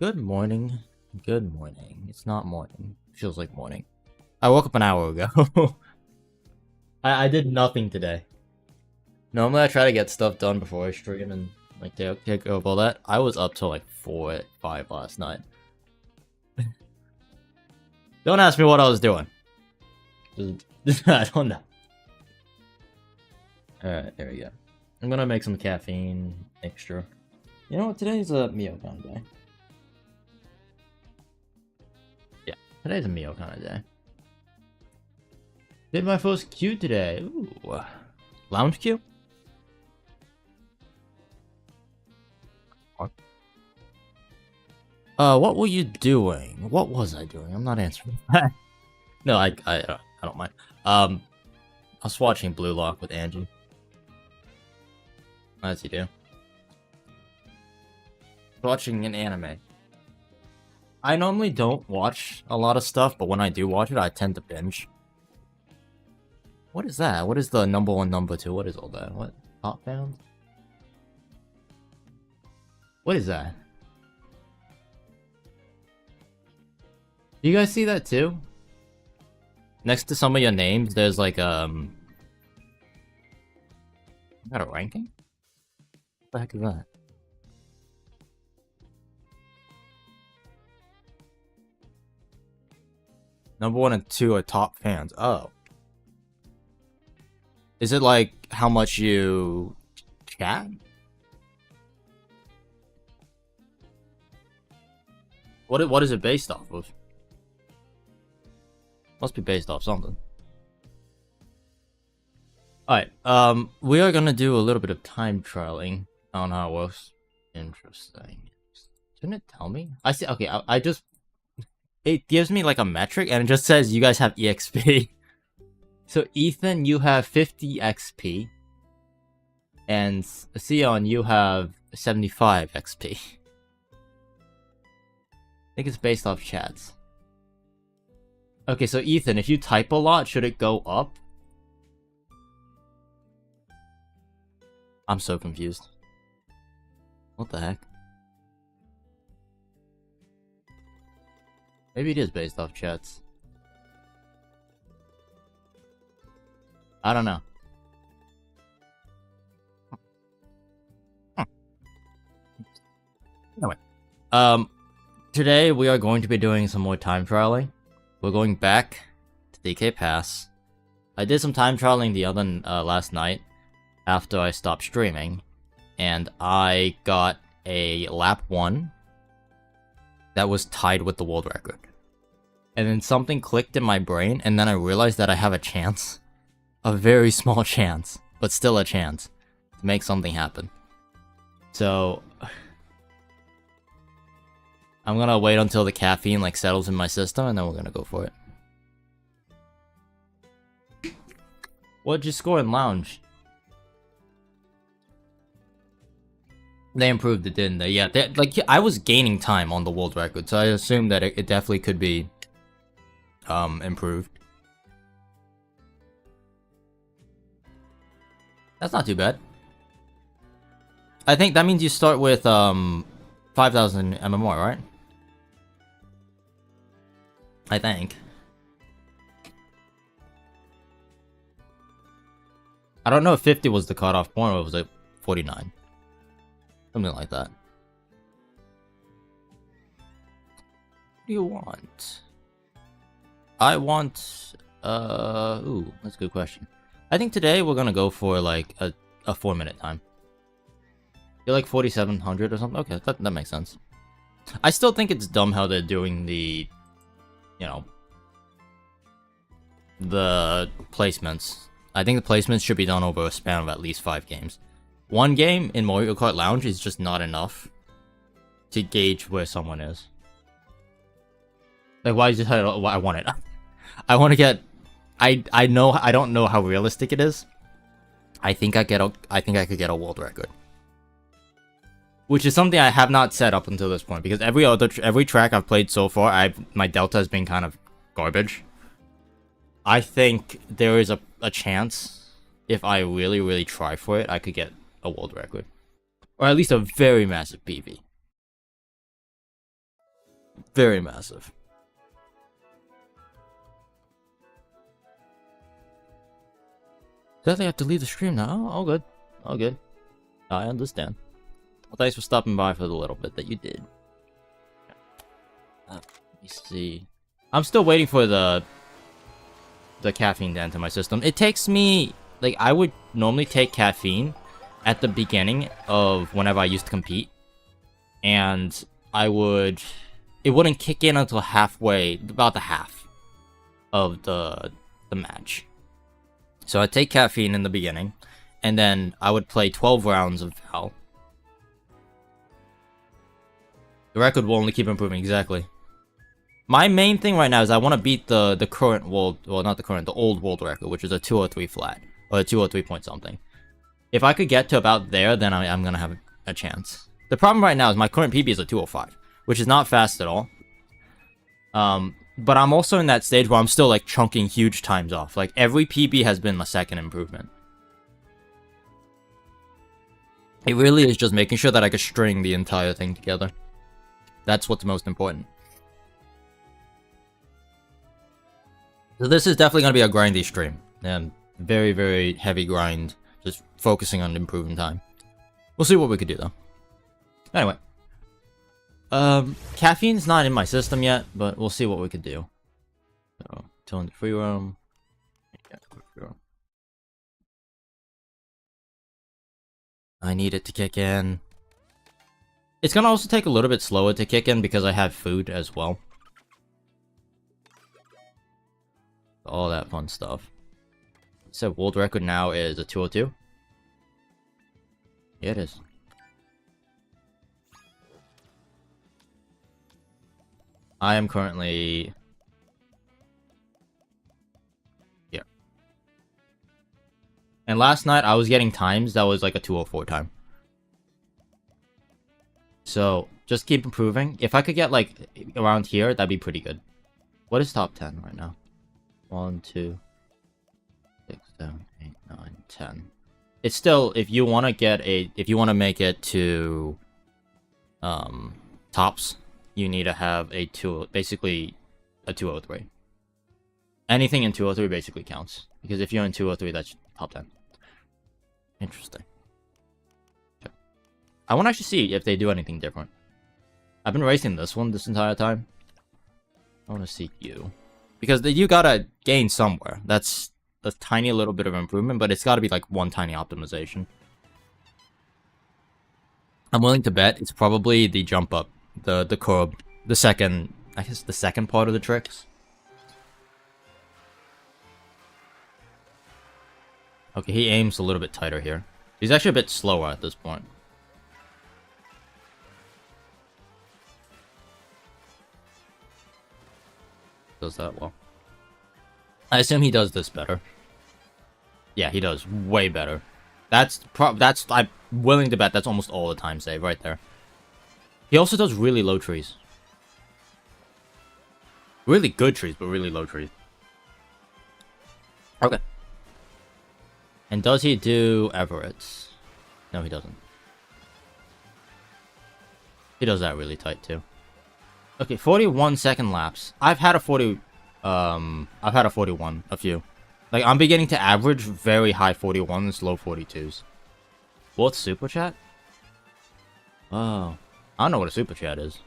Good morning. Good morning. It's not morning. Feels like morning. I woke up an hour ago. I did nothing today. Normally I try to get stuff done before I stream and like take care of all that. I was up till like 4, 5 last night. Don't ask me what I was doing. I don't know. Alright, there we go. I'm gonna make some caffeine extra. You know what? Today's a meal kind of day. Yeah, today's a meal kind of day. Did my first queue today. Ooh. Lounge queue? What were you doing? What was I doing? I'm not answering that. No, I don't mind. I was watching Blue Lock with Angie. As you do. Watching an anime. I normally don't watch a lot of stuff, but when I do watch it, I tend to binge. What is that? What is the number 1, number 2? What is all that? What? Top found? What is that? Do you guys see that too? Next to some of your names, there's like got a ranking? What the heck is that? Number 1 and 2 are top fans. Oh. Is it like how much you chat? What is it based off of? Must be based off something. Alright, we are gonna do a little bit of time trialing on how it works. Interesting. Didn't it tell me? I see, okay, I just... It gives me like a metric and it just says you guys have EXP. So Ethan, you have 50 XP. And Sion, you have 75 XP. I think it's based off chats. Okay, so Ethan, if you type a lot, should it go up? I'm so confused. What the heck? Maybe it is based off chats. I don't know. Anyway, today we are going to be doing some more time trialing. We're going back to DK Pass. I did some time trialing the other last night after I stopped streaming, and I got a lap 1 that was tied with the world record. And then something clicked in my brain, and then I realized that I have a chance. A very small chance, but still a chance to make something happen. So I'm gonna wait until the caffeine like settles in my system, and then we're gonna go for it. What'd you score in lounge? They improved it, didn't they? Yeah, like I was gaining time on the world record, so I assumed that it definitely could be improved. That's not too bad. I think that means you start with 5,000 MMR, right? I think. I don't know if 50 was the cutoff point or was it 49. Something like that. What do you want? I want... Ooh, that's a good question. I think today we're gonna go for like a 4-minute time. You're like 4,700 or something? Okay, that makes sense. I still think it's dumb how they're doing the... You know... The placements. I think the placements should be done over a span of at least 5 games. 1 game in Mario Kart Lounge is just not enough to gauge where someone is. Like, why is it I want it? I want to get... I don't know how realistic it is. I think I could get a world record. Which is something I have not set up until this point, because every track I've played so far, my delta has been kind of garbage. I think there is a chance, if I really try for it, I could get a world record. Or at least a very massive PV. Very massive. Does they have to leave the stream now? Oh, all good. All good. I understand. Well, thanks for stopping by for the little bit that you did. Let me see. I'm still waiting for the caffeine to enter my system. It takes me... Like, I would normally take caffeine at the beginning of whenever I used to compete. And I would... It wouldn't kick in until halfway, about the half of the match. So I'd take caffeine in the beginning, and then I would play 12 rounds of Val. The record will only keep improving, exactly. My main thing right now is I want to beat the current world, well, not the current, the old world record, which is a 203 flat, or a 203 point something. If I could get to about there, then I'm going to have a chance. The problem right now is my current PB is a 205, which is not fast at all. But I'm also in that stage where I'm still, like, chunking huge times off. Like, every PB has been a second improvement. It really is just making sure that I can string the entire thing together. That's what's most important. So this is definitely going to be a grindy stream. And very, very heavy grind. Just focusing on improving time. We'll see what we could do, though. Anyway. Caffeine's not in my system yet, but we'll see what we could do. So, till in the free roam. Yeah, quick free roam. I need it to kick in. It's gonna also take a little bit slower to kick in because I have food as well. All that fun stuff. So, world record now is a 202. Yeah, it is. I am currently here. And last night I was getting times that was like a 204 time. So just keep improving. If I could get like around here, that'd be pretty good. What is top 10 right now? 1, 2, 6, 7, 8, 9, 10. It's still, if you want to make it to tops, you need to have basically a 203. Anything in 203 basically counts. Because if you're in 203, that's top 10. Interesting. Okay. I want to actually see if they do anything different. I've been racing this one this entire time. I want to see you. Because you gotta gain somewhere. That's a tiny little bit of improvement, but it's gotta be like one tiny optimization. I'm willing to bet it's probably the jump up. The curb, the second part of the tricks. Okay, he aims a little bit tighter here. He's actually a bit slower at this point. Does that well. I assume he does this better. Yeah, he does way better. I'm willing to bet that's almost all the time save right there. He also does really low trees. Really good trees, but really low trees. Okay. And does he do Everett's? No, he doesn't. He does that really tight, too. Okay, 41 second laps. I've had a 41 a few. Like, I'm beginning to average very high 41s, low 42s. What's Super Chat? Oh. I don't know what a Super Chat is.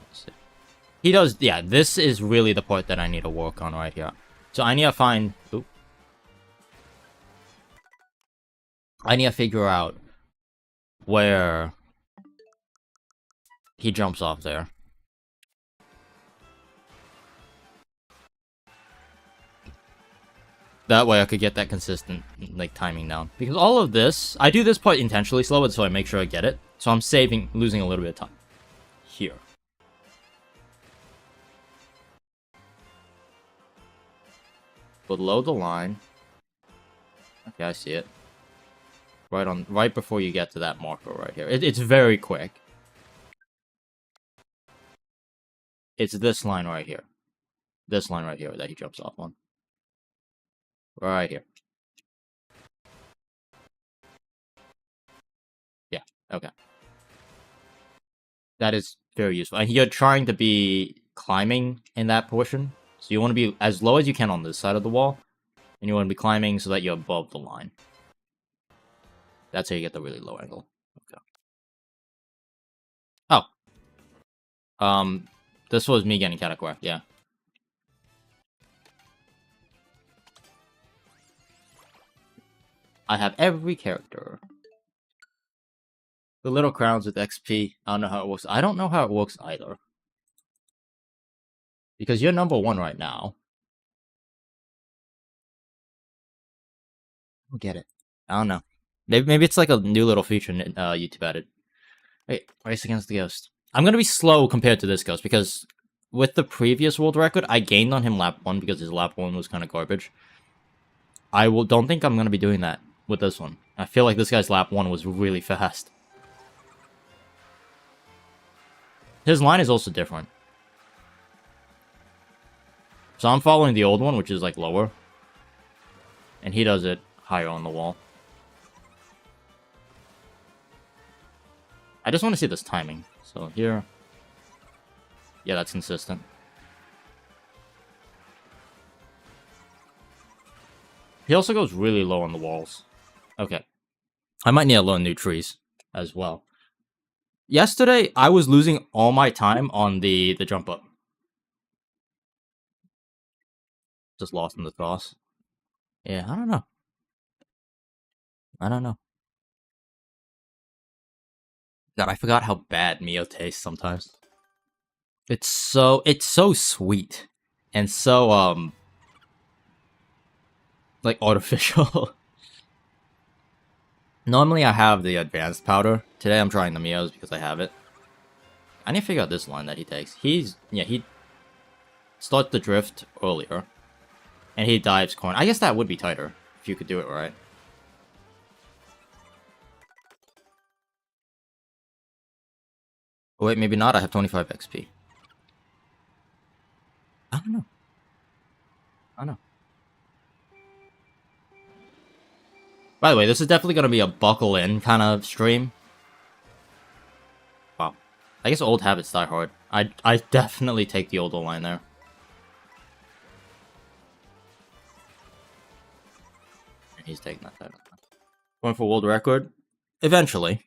Let's see. He does, yeah, this is really the part that I need to work on right here. So I need to find... Oop. I need to figure out where he jumps off there. That way I could get that consistent, like, timing down. Because all of this, I do this part intentionally slow, so I make sure I get it. So I'm losing a little bit of time. Here. Below the line. Okay, I see it. Right before you get to that marker right here. It's very quick. It's this line right here. This line right here that he jumps off on. Right here. Yeah, okay. That is very useful. And you're trying to be climbing in that portion, so you want to be as low as you can on this side of the wall, and you want to be climbing so that you're above the line. That's how you get the really low angle. Okay. Oh. This was me getting catacracked, yeah. I have every character. The little crowns with XP. I don't know how it works. I don't know how it works either. Because you're number 1 right now. I don't get it. I don't know. Maybe it's like a new little feature YouTube added. Wait, race against the ghost. I'm gonna be slow compared to this ghost because with the previous world record, I gained on him lap 1 because his lap 1 was kind of garbage. Don't think I'm gonna be doing that with this one. I feel like this guy's lap 1 was really fast. His line is also different. So I'm following the old one, which is like lower. And he does it higher on the wall. I just want to see this timing. So here. Yeah, that's consistent. He also goes really low on the walls. Okay. I might need to learn new trees as well. Yesterday, I was losing all my time on the jump up. Just lost in the toss. Yeah, I don't know. I don't know. God, I forgot how bad Mio tastes sometimes. It's so sweet. And so, like, artificial. Normally I have the advanced powder. Today I'm trying the Mios because I have it. I need to figure out this line that he takes. He starts the drift earlier. And he dives corn. I guess that would be tighter if you could do it right. Oh, wait, maybe not. I have 25 XP. I don't know. I don't know. By the way, this is definitely going to be a buckle in kind of stream. Wow. I guess old habits die hard. I definitely take the older line there. And he's taking that title. Going for world record? Eventually.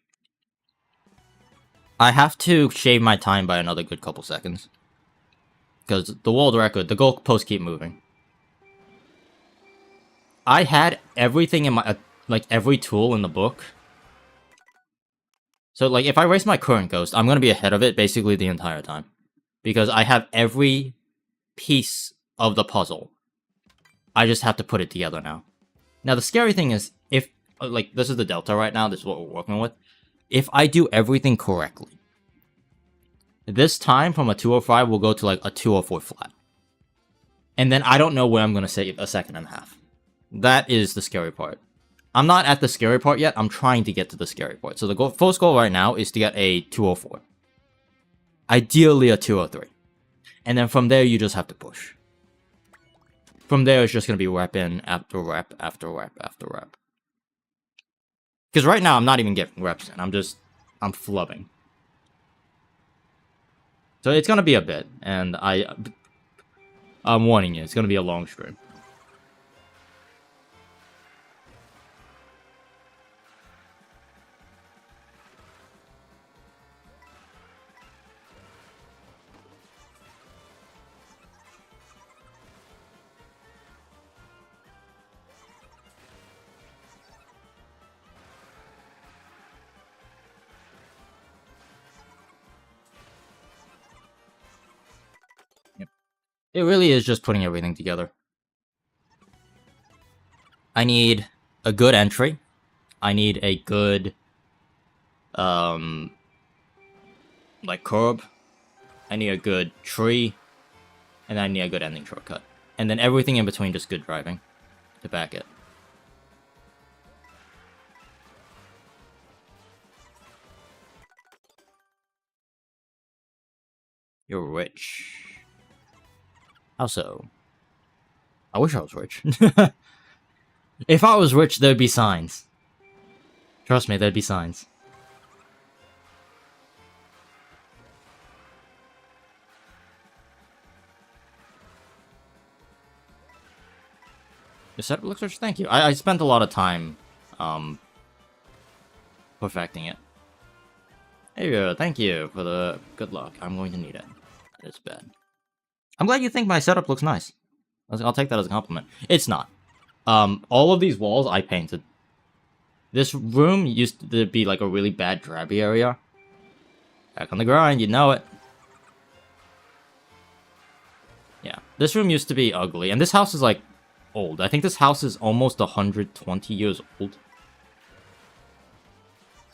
I have to shave my time by another good couple seconds. Because the world record, the goalposts keep moving. I had everything in my... like, every tool in the book. So, like, if I race my current ghost, I'm going to be ahead of it basically the entire time. Because I have every piece of the puzzle. I just have to put it together now. Now, the scary thing is, if... like, this is the delta right now, this is what we're working with. If I do everything correctly, this time from a 205 will go to, like, a 204 flat. And then I don't know where I'm going to save a second and a half. That is the scary part. I'm not at the scary part yet. I'm trying to get to the scary part. So the first goal right now is to get a 204. Ideally a 203. And then from there, you just have to push. From there, it's just going to be rep in after rep after rep after rep. Because right now, I'm not even getting reps in. I'm flubbing. So it's going to be a bit. And I'm warning you, it's going to be a long stream. It really is just putting everything together. I need a good entry. I need a good, like, curb. I need a good tree. And I need a good ending shortcut. And then everything in between, just good driving to back it. You're rich. How so? I wish I was rich. If I was rich, there'd be signs. Trust me, there'd be signs. The setup looks rich. Thank you. I spent a lot of time perfecting it. Hey, thank you for the good luck. I'm going to need it. It's bad. I'm glad you think my setup looks nice. I'll take that as a compliment. It's not. All of these walls I painted. This room used to be like a really bad drabby area. Back on the grind, you know it. Yeah, this room used to be ugly, and this house is like old. I think this house is almost 120 years old.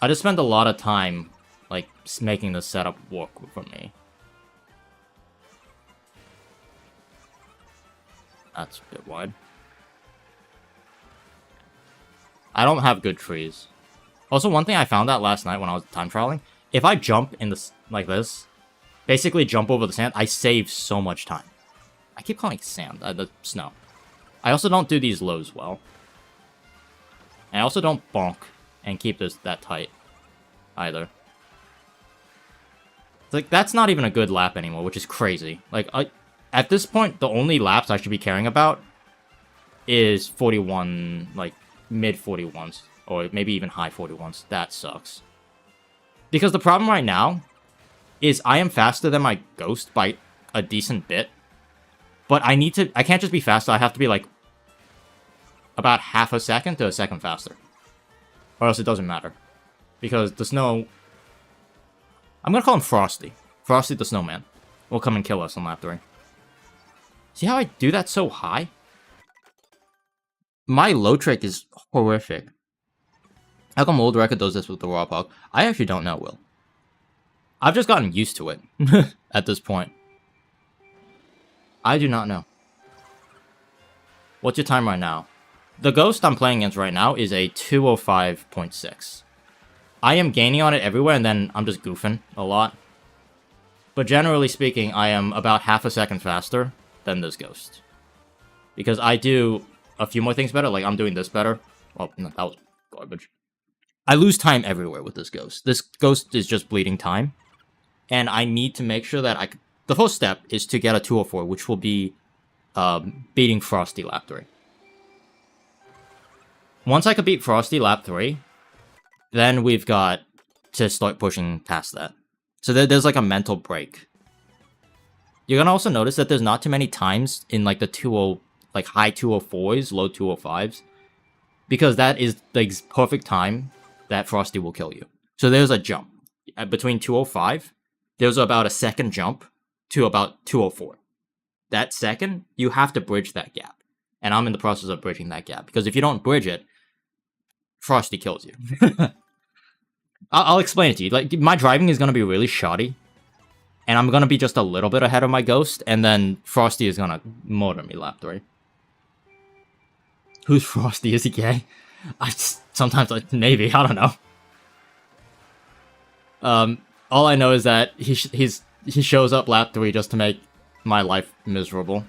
I just spent a lot of time like making the setup work for me. That's a bit wide. I don't have good trees. Also, one thing I found out last night when I was time traveling, if I jump in this like this, basically jump over the sand, I save so much time. I keep calling it sand, the snow. I also don't do these lows well. And I also don't bonk and keep this that tight either. It's like, that's not even a good lap anymore, which is crazy. Like, at this point, the only laps I should be caring about is 41, like, mid 41s, or maybe even high 41s. That sucks. Because the problem right now is I am faster than my ghost by a decent bit, but I can't just be faster, I have to be, like, about half a second to a second faster. Or else it doesn't matter. Because the snow... I'm gonna call him Frosty. Frosty the Snowman will come and kill us on lap 3. See how I do that so high? My low trick is horrific. How come Old Record does this with the Raw Pog? I actually don't know, Will. I've just gotten used to it at this point. I do not know. What's your time right now? The ghost I'm playing against right now is a 205.6. I am gaining on it everywhere, and then I'm just goofing a lot. But generally speaking, I am about half a second faster than this ghost. Because I do a few more things better, like I'm doing this better. Well, no, that was garbage. I lose time everywhere with this ghost. This ghost is just bleeding time. And I need to make sure that the first step is to get a 204, which will be beating Frosty lap 3. Once I can beat Frosty lap 3, then we've got to start pushing past that. So there's like a mental break. You're gonna also notice that there's not too many times in like the like high 204s, low 205s, because that is the perfect time that Frosty will kill you. So there's a jump between 205. There's about a second jump to about 204. That second, you have to bridge that gap. And I'm in the process of bridging that gap. Because if you don't bridge it, Frosty kills you. I'll explain it to you. Like, my driving is going to be really shoddy. And I'm going to be just a little bit ahead of my ghost. And then Frosty is going to murder me lap 3. Who's Frosty? Is he gay? Sometimes, maybe. I don't know. All I know is that he shows up lap 3 just to make my life miserable.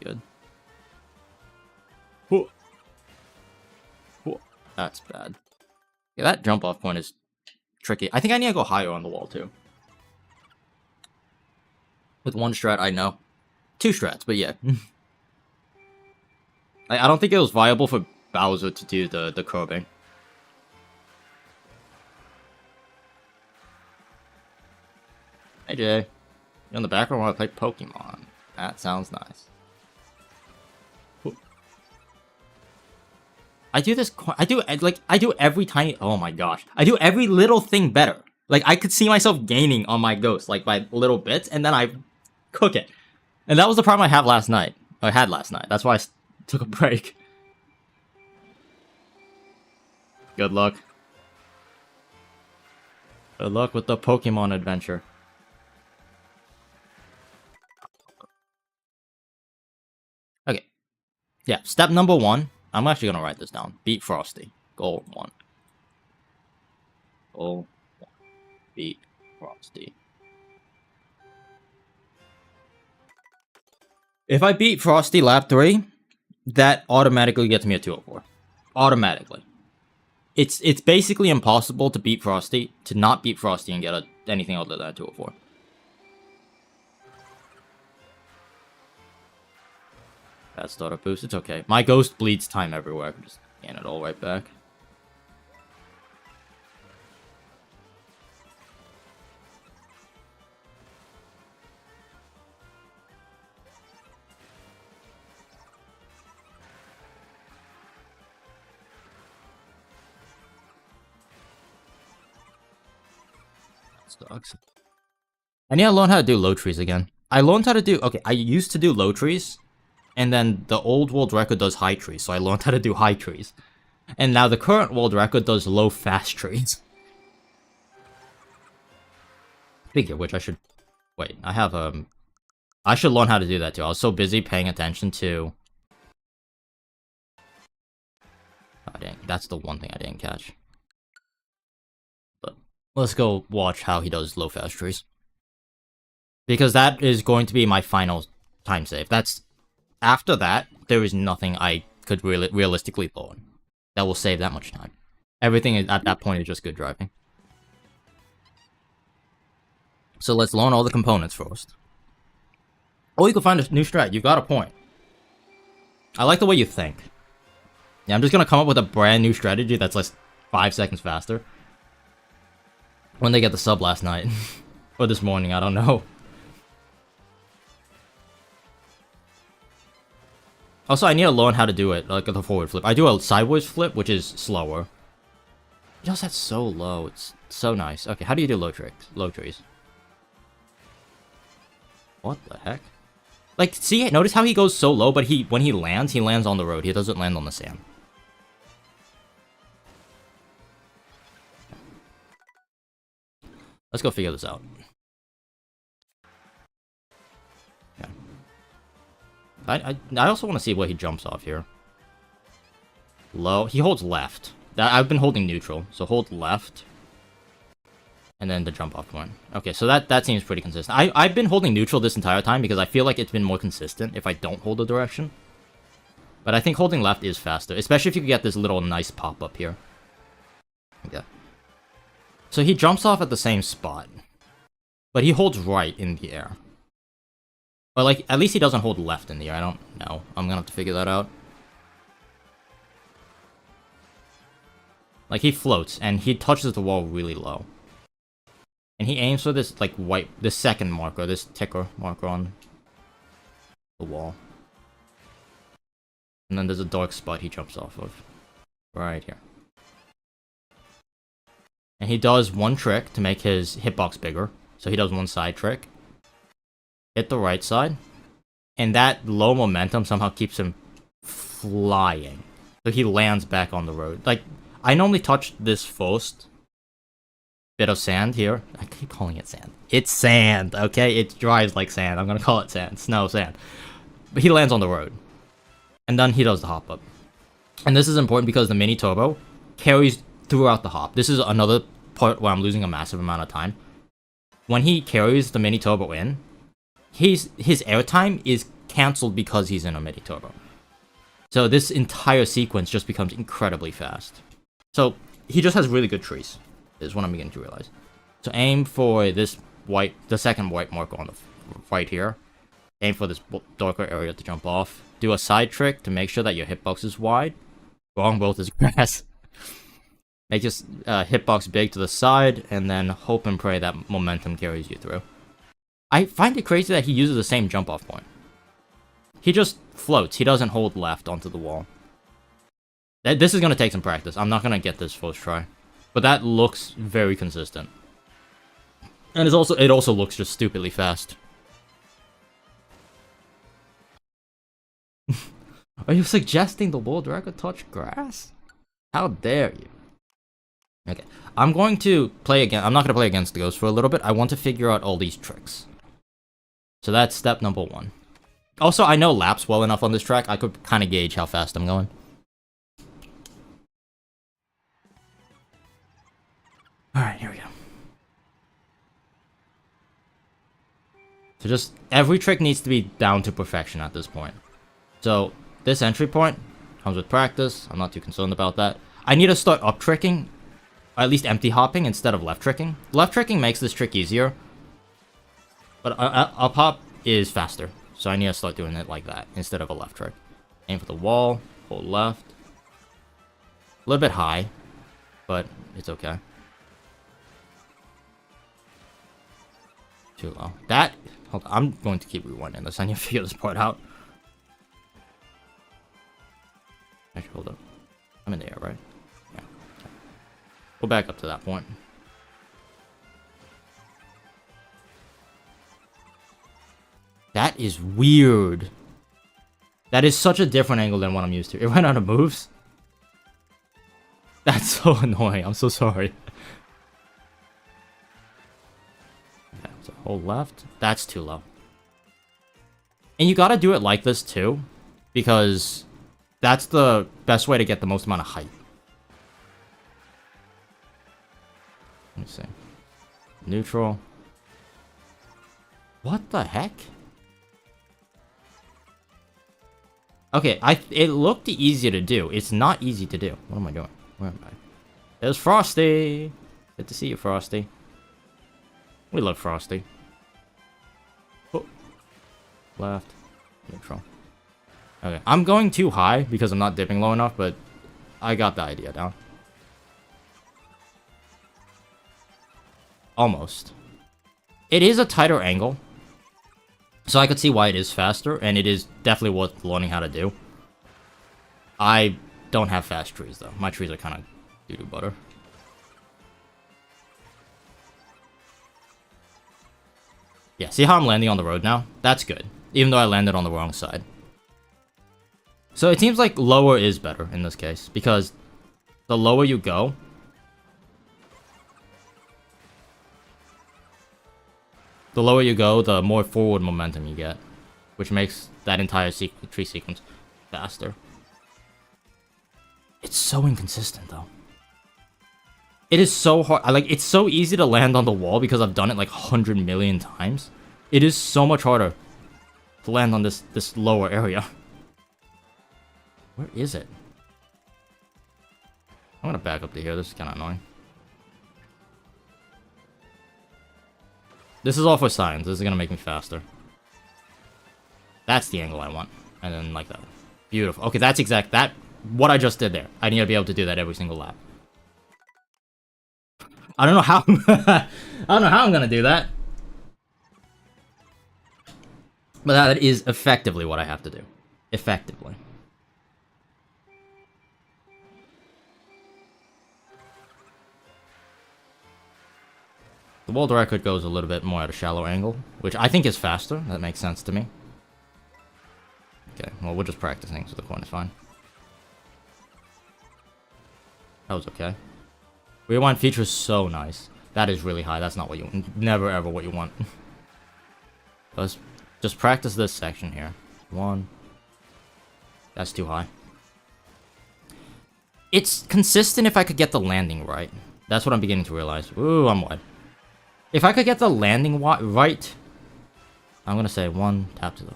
Good. Whoa. Whoa. That's bad. Yeah, that jump off point is tricky. I think I need to go higher on the wall too. With one strat, I know. 2 strats, but yeah. I don't think it was viable for Bowser to do the curbing. Hey Jay, you in the background want to play Pokemon? That sounds nice. I do this. I do every tiny. Oh my gosh, I do every little thing better. Like I could see myself gaining on my ghost, like by little bits, and then I cook it. And that was the problem I had last night. That's why I took a break. Good luck. Good luck with the Pokemon adventure. Okay. Yeah, step number 1. I'm actually gonna write this down. Beat Frosty. Goal 1. Goal 1. Beat Frosty. If I beat Frosty lap 3, that automatically gets me a 204. Automatically. It's basically impossible to beat Frosty, to not beat Frosty and get anything other than a 204. Bad startup boost. It's okay. My ghost bleeds time everywhere. I can just gain it all right back. Sucks. I need to learn how to do low trees again. I learned how to do... Okay, I used to do low trees, and then the old world record does high trees, so I learned how to do high trees. And now the current world record does low fast trees. Speaking of which, I should... Wait, I have, I should learn how to do that too. I was so busy paying attention to... Oh, dang. That's the one thing I didn't catch. But let's go watch how he does low fast trees. Because that is going to be my final time save. That's... After that, there is nothing I could realistically learn that will save that much time. Everything at that point is just good driving. So let's learn all the components first. Or you can find a new strat. You got a point. I like the way you think. Yeah, I'm just gonna come up with a brand new strategy that's like 5 seconds faster. When they get the sub last night. Or this morning, I don't know. Also, I need to learn how to do it, like the forward flip. I do a sideways flip, which is slower. It does that so low. It's so nice. Okay, how do you do low tricks? Low trees. What the heck? Like, see, notice how he goes so low, but when he lands on the road. He doesn't land on the sand. Let's go figure this out. I also want to see what he jumps off here. Low. He holds left. I've been holding neutral, so hold left. And then the jump off point. Okay, so that seems pretty consistent. I've been holding neutral this entire time because I feel like it's been more consistent if I don't hold the direction. But I think holding left is faster, especially if you get this little nice pop-up here. Yeah. So he jumps off at the same spot. But he holds right in the air. But, like, at least he doesn't hold left in the air. I don't know. I'm gonna have to figure that out. Like, he floats, and he touches the wall really low. And he aims for this, like, this second marker, this ticker marker on the wall. And then there's a dark spot he jumps off of. Right here. And he does one trick to make his hitbox bigger. So he does one side trick. Hit the right side, and that low momentum somehow keeps him flying. So he lands back on the road. Like, I normally touch this first bit of sand here. I keep calling it sand. It's sand, okay? It drives like sand. I'm gonna call it sand. Snow, sand. But he lands on the road. And then he does the hop up. And this is important because the mini turbo carries throughout the hop. This is another part where I'm losing a massive amount of time. When he carries the mini turbo in, his airtime is cancelled because he's in a mini turbo. So this entire sequence just becomes incredibly fast. So he just has really good trees, is what I'm beginning to realize. So aim for this white, the second white marker on the right here. Aim for this darker area to jump off. Do a side trick to make sure that your hitbox is wide. Wrong, both is grass. Make this hitbox big to the side, and then hope and pray that momentum carries you through. I find it crazy that he uses the same jump-off point. He just floats. He doesn't hold left onto the wall. This is going to take some practice. I'm not going to get this first try. But that looks very consistent. And it also looks just stupidly fast. Are you suggesting the world record touch grass? How dare you? Okay, I'm going to play again. I'm not going to play against the Ghost for a little bit. I want to figure out all these tricks. So that's step number 1. Also, I know laps well enough on this track. I could kind of gauge how fast I'm going. Alright, here we go. So just, every trick needs to be down to perfection at this point. So, this entry point comes with practice. I'm not too concerned about that. I need to start up tricking, or at least empty hopping instead of left tricking. Left tricking makes this trick easier, but up hop is faster. So I need to start doing it like that instead of a left trick. Aim for the wall, hold left. A little bit high, but it's okay. Too low. That... Hold on, I'm going to keep rewinding this. I need to figure this part out. Actually, hold up. I'm in the air, right? Yeah. We'll back up to that point. That is weird. That is such a different angle than what I'm used to. It ran out of moves. That's so annoying. I'm so sorry. Okay, so hold left. That's too low. And you gotta do it like this too, because that's the best way to get the most amount of height. Let me see. Neutral. What the heck? Okay, it looked easy to do. It's not easy to do. What am I doing? Where am I? There's Frosty! Good to see you, Frosty. We love Frosty. Oh. Left. Neutral. Okay, I'm going too high because I'm not dipping low enough, but I got the idea down. Almost. It is a tighter angle, so I could see why it is faster, and it is definitely worth learning how to do. I don't have fast trees, though. My trees are kind of doo-doo butter. Yeah, see how I'm landing on the road now? That's good, even though I landed on the wrong side. So it seems like lower is better in this case, because the lower you go, the more forward momentum you get, which makes that entire tree sequence faster. It's so inconsistent, though. It is so hard. It's so easy to land on the wall because I've done it like 100 million times. It is so much harder to land on this lower area. Where is it? I'm gonna back up to here. This is kind of annoying. This is all for science. This is gonna make me faster. That's the angle I want. And then like that. Beautiful. Okay, that's what I just did there. I need to be able to do that every single lap. I don't know how I don't know how I'm gonna do that. But that is effectively what I have to do. Effectively. The world record goes a little bit more at a shallow angle, which I think is faster. That makes sense to me. Okay, well, we're just practicing, so the corner's fine. That was okay. Rewind feature is so nice. That is really high. That's not what you... Never ever what you want. Let's just practice this section here. 1. That's too high. It's consistent if I could get the landing right. That's what I'm beginning to realize. Ooh, I'm wide. If I could get the landing right, I'm gonna say 1, tap to the...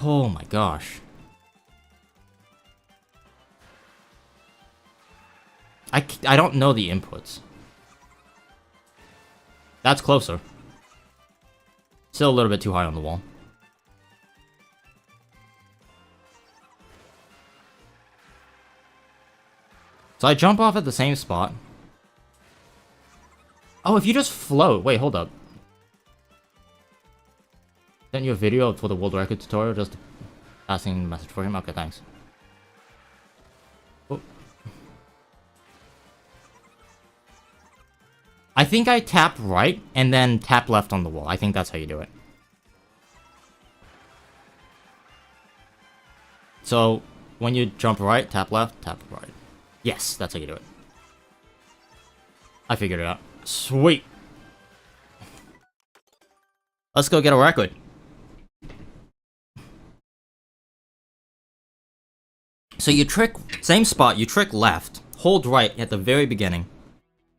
Oh my gosh. I don't know the inputs. That's closer. Still a little bit too high on the wall. So I jump off at the same spot. Oh, if you just float. Wait, hold up. Sent you a video for the world record tutorial, just passing a message for him? Okay, thanks. Oh. I think I tap right and then tap left on the wall. I think that's how you do it. So, when you jump right, tap left, tap right. Yes, that's how you do it. I figured it out. Sweet. Let's go get a record. So you trick, same spot, you trick left, hold right at the very beginning,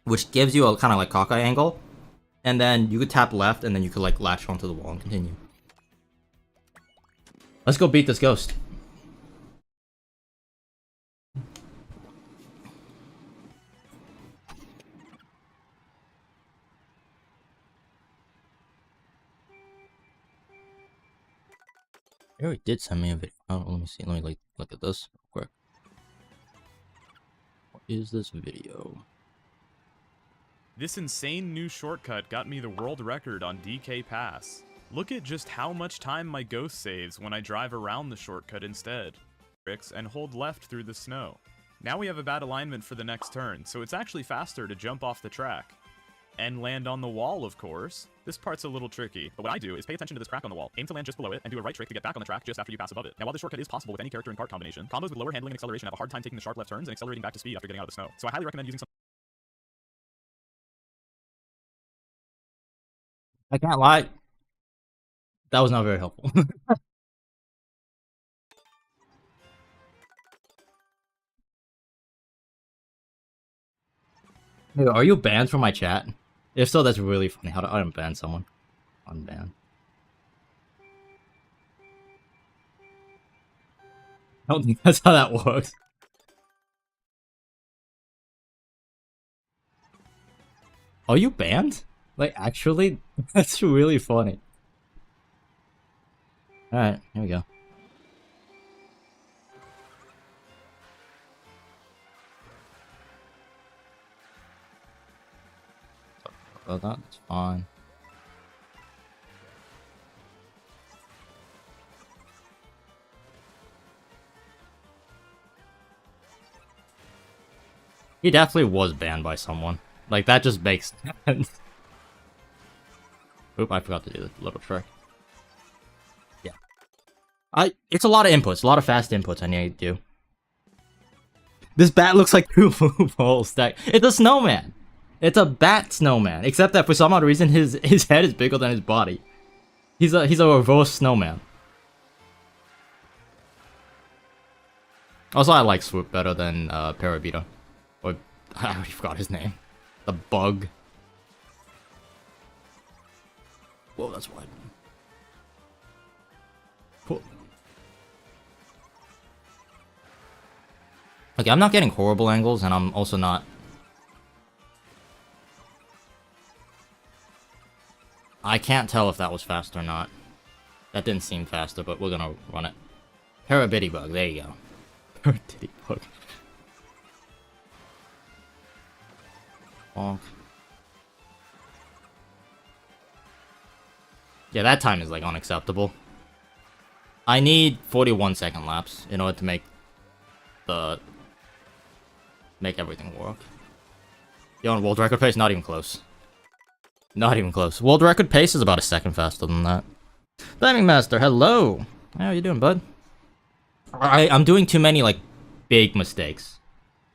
which gives you a kind of like cockeye angle, and then you could tap left, and then you could like latch onto the wall and continue. Let's go beat this ghost. He already did send me a video. Oh, let me see. Let me like look at this real quick. What is this video? This insane new shortcut got me the world record on DK Pass. Look at just how much time my ghost saves when I drive around the shortcut instead. And hold left through the snow. Now we have a bad alignment for the next turn, so it's actually faster to jump off the track. And land on the wall, of course. This part's a little tricky, but what I do is pay attention to this crack on the wall, aim to land just below it, and do a right trick to get back on the track just after you pass above it. Now while this shortcut is possible with any character and Kart combination, combos with lower handling and acceleration have a hard time taking the sharp left turns and accelerating back to speed after getting out of the snow. So I highly recommend using some... I can't lie. That was not very helpful. Dude, are you banned from my chat? If so, that's really funny. How to unban someone? Unban. I don't think that's how that works. Are you banned? Like, actually? That's really funny. Alright, here we go. About that, it's fine. He definitely was banned by someone. Like, that just makes sense. Oop, I forgot to do the little trick. Yeah. It's a lot of inputs, a lot of fast inputs I need to do. This bat looks like two balls stacked. It's a snowman! It's a bat snowman, except that for some odd reason his head is bigger than his body. He's a reverse snowman. Also, I like Swoop better than Parabita. Or I already forgot his name. The bug. Whoa, that's wide. Cool. Okay, I'm not getting horrible angles, and I'm also not... I can't tell if that was fast or not. That didn't seem faster, but we're gonna run it. Parabitty bug, there you go. Parabitty bug. Bonk. Yeah, that time is like unacceptable. I need 41-second laps in order to make everything work. Yo, on world record pace, not even close. Not even close. World record pace is about a second faster than that. Timing Master, hello! How you doing, bud? I'm doing too many, like, big mistakes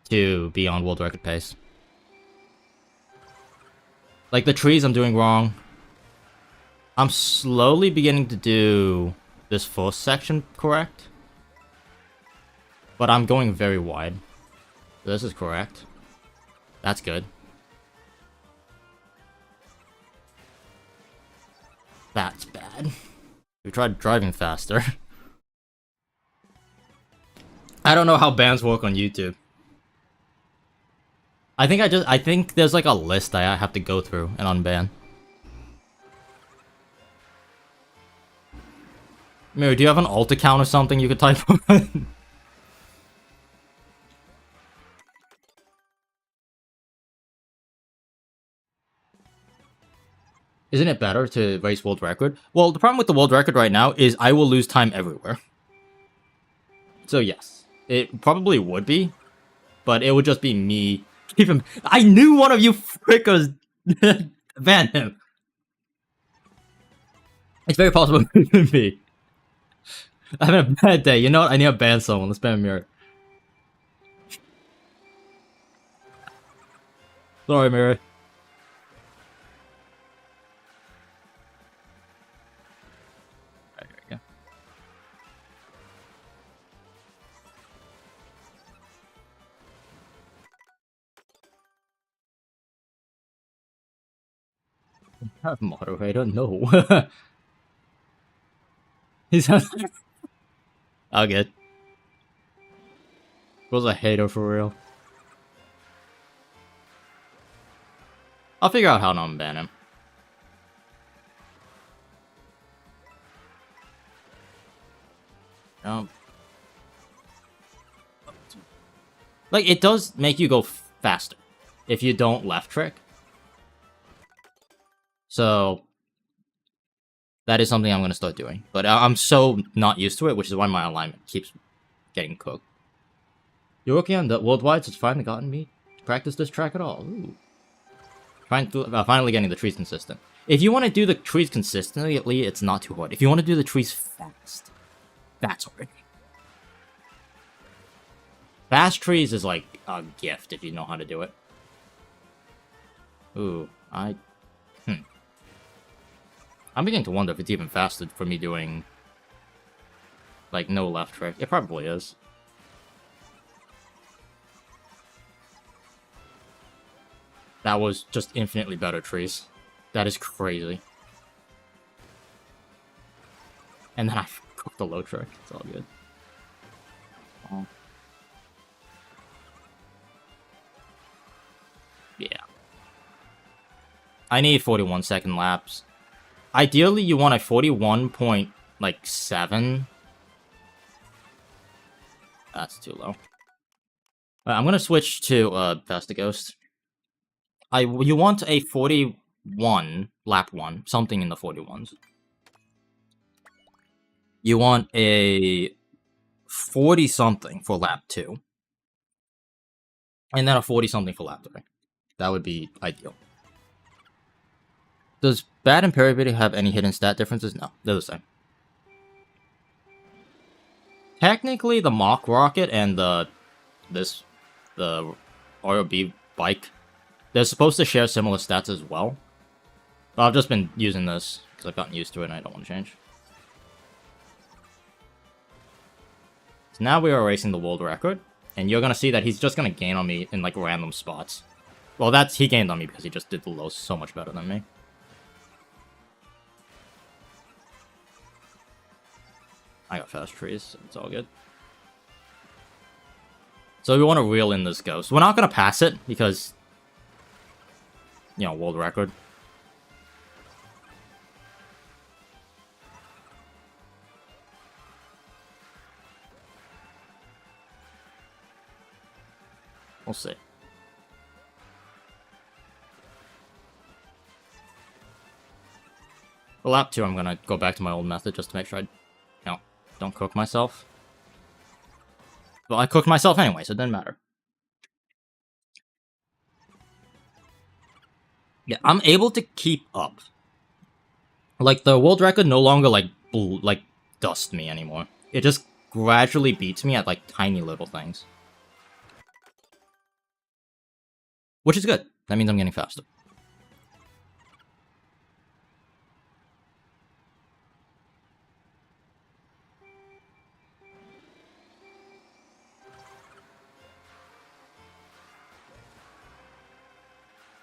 to be on world record pace. Like, the trees I'm doing wrong. I'm slowly beginning to do this first section correct. But I'm going very wide. This is correct. That's good. That's bad. We tried driving faster. I don't know how bans work on YouTube. I think there's like a list I have to go through and unban. Mary, do you have an alt account or something you could type on? Isn't it better to race world record? Well, the problem with the world record right now is I will lose time everywhere. So yes, it probably would be, but it would just be me. Even I knew one of you frickers banned him. It's very possible it could be. I'm having a bad day. You know what? I need to ban someone. Let's ban Mirror. Sorry, Mirror. Right, here we go. Have moderator? No. He's I'll get. Was a hater for real. I'll figure out how to unban him. Jump. Like, it does make you go faster if you don't left trick. So, that is something I'm going to start doing. But I'm so not used to it, which is why my alignment keeps getting cooked. You're working on the worldwide, so it's finally gotten me to practice this track at all. Ooh. Finally getting the trees consistent. If you want to do the trees consistently, it's not too hard. If you want to do the trees fast, that's hard. Fast trees is like a gift if you know how to do it. Ooh, I'm beginning to wonder if it's even faster for me doing, like, no left trick. It probably is. That was just infinitely better trees. That is crazy. And then I cooked the low trick. It's all good. Oh. Yeah. I need 41-second laps. Ideally, you want a 41.7. That's too low. I'm gonna switch to Faster Ghost. You want a 41 lap 1, something in the 41s. You want a 40 something for lap 2. And then a 40 something for lap 3. That would be ideal. Does Bad and Perry have any hidden stat differences? No, they're the same. Technically, the Mach Rocket and the ROB bike, they're supposed to share similar stats as well. But I've just been using this because I've gotten used to it and I don't want to change. So now we are racing the world record, and you're gonna see that he's just gonna gain on me in like random spots. Well, he gained on me because he just did the lows so much better than me. I got fast trees, so it's all good. So we want to reel in this ghost. We're not going to pass it because, you know, world record. We'll see. For lap 2, I'm going to go back to my old method just to make sure I don't cook myself. Well, I cooked myself anyway, so it doesn't matter. Yeah, I'm able to keep up. Like, the world record no longer, like dust me anymore. It just gradually beats me at, like, tiny little things. Which is good. That means I'm getting faster.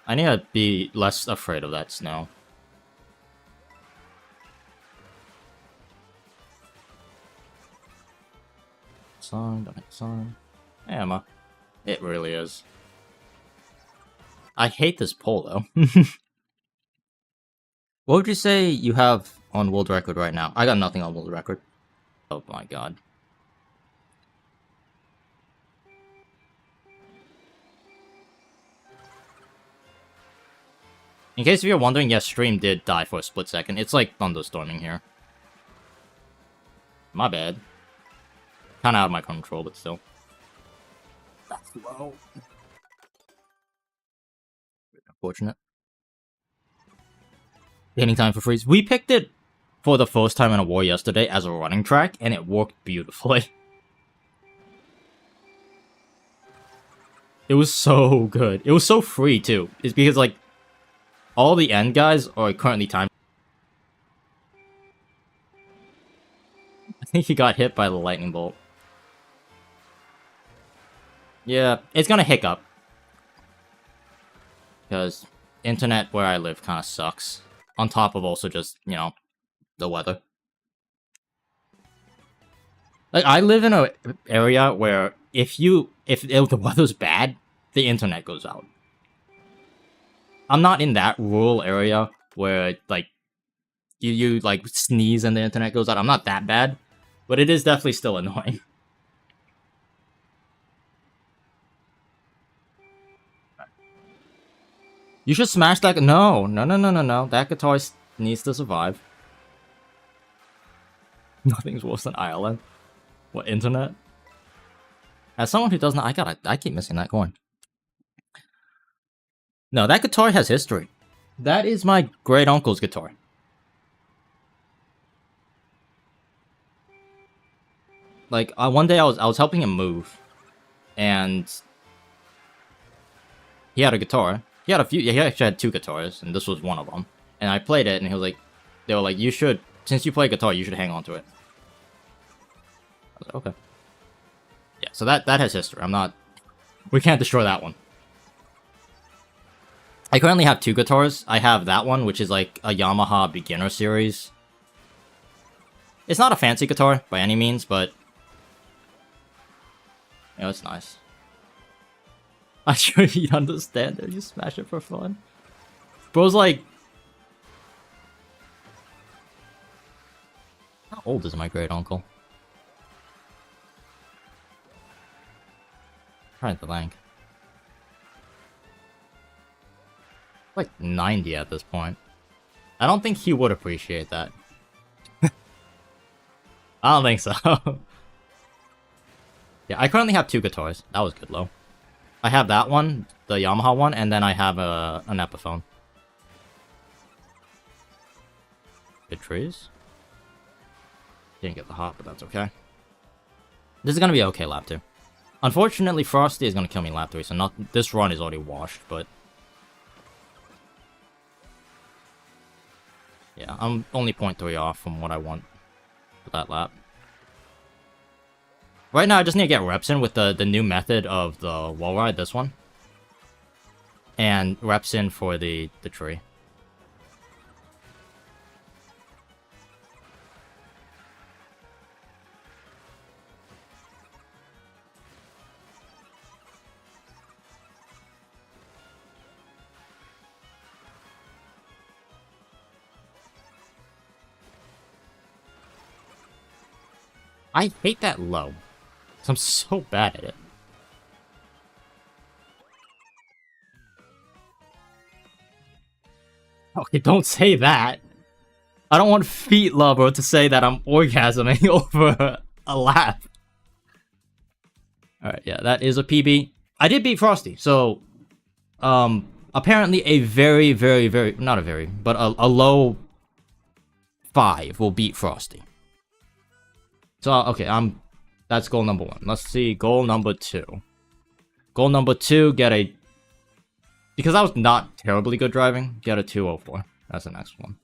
I need to be less afraid of that snow. Sign, don't hit the sign. Yeah, Emma. It really is. I hate this pole, though. What would you say you have on world record right now? I got nothing on world record. Oh my god. In case if you're wondering, yes, stream did die for a split second. It's like thunderstorming here. My bad. Kinda out of my control, but still. That's low. Unfortunate. Gaining time for freeze. We picked it for the first time in a war yesterday as a running track, and it worked beautifully. It was so good. It was so free, too. It's because, like, all the end guys are currently timed. I think he got hit by the lightning bolt. Yeah, it's gonna hiccup. Because internet where I live kind of sucks. On top of also just, you know, the weather. Like, I live in an area where if the weather's bad, the internet goes out. I'm not in that rural area where, like, you like, sneeze and the internet goes out. I'm not that bad. But it is definitely still annoying. You should smash that. No. That guitar needs to survive. Nothing's worse than Ireland. What, internet? As someone who doesn't, I keep missing that coin. No, that guitar has history. That is my great uncle's guitar. Like, one day I was helping him move, and he had a guitar. He actually had 2 guitars, and this was one of them. And I played it, and he was like, they were like, you should, since you play guitar, you should hang on to it. I was like, okay. Yeah, so that has history. We can't destroy that one. I currently have 2 guitars. I have that one, which is like a Yamaha beginner series. It's not a fancy guitar by any means, but yeah, it's nice. I'm sure he'd understand it. You smash it for fun. Bro's like... How old is my great uncle? Trying to think. Like 90 at this point. I don't think he would appreciate that. I don't think so. Yeah, I currently have 2 guitars. That was good, low. I have that one, the Yamaha one, and then I have an Epiphone. Good trees. Didn't get the hop, but that's okay. This is gonna be okay lap 2. Unfortunately, Frosty is gonna kill me in lap 3, so this run is already washed, but... Yeah, I'm only 0.3 off from what I want for that lap. Right now, I just need to get reps in with the new method of the wall ride, this one. And reps in for the tree. I hate that low. I'm so bad at it. Okay, don't say that. I don't want Feet Lover to say that I'm orgasming over a lap. Alright, yeah, that is a PB. I did beat Frosty, so... apparently a very, not a very, but a low 5 will beat Frosty. So, okay, that's goal number 1. Let's see, goal number 2. Goal number 2, get a... Because I was not terribly good driving, get a 204. That's the next one.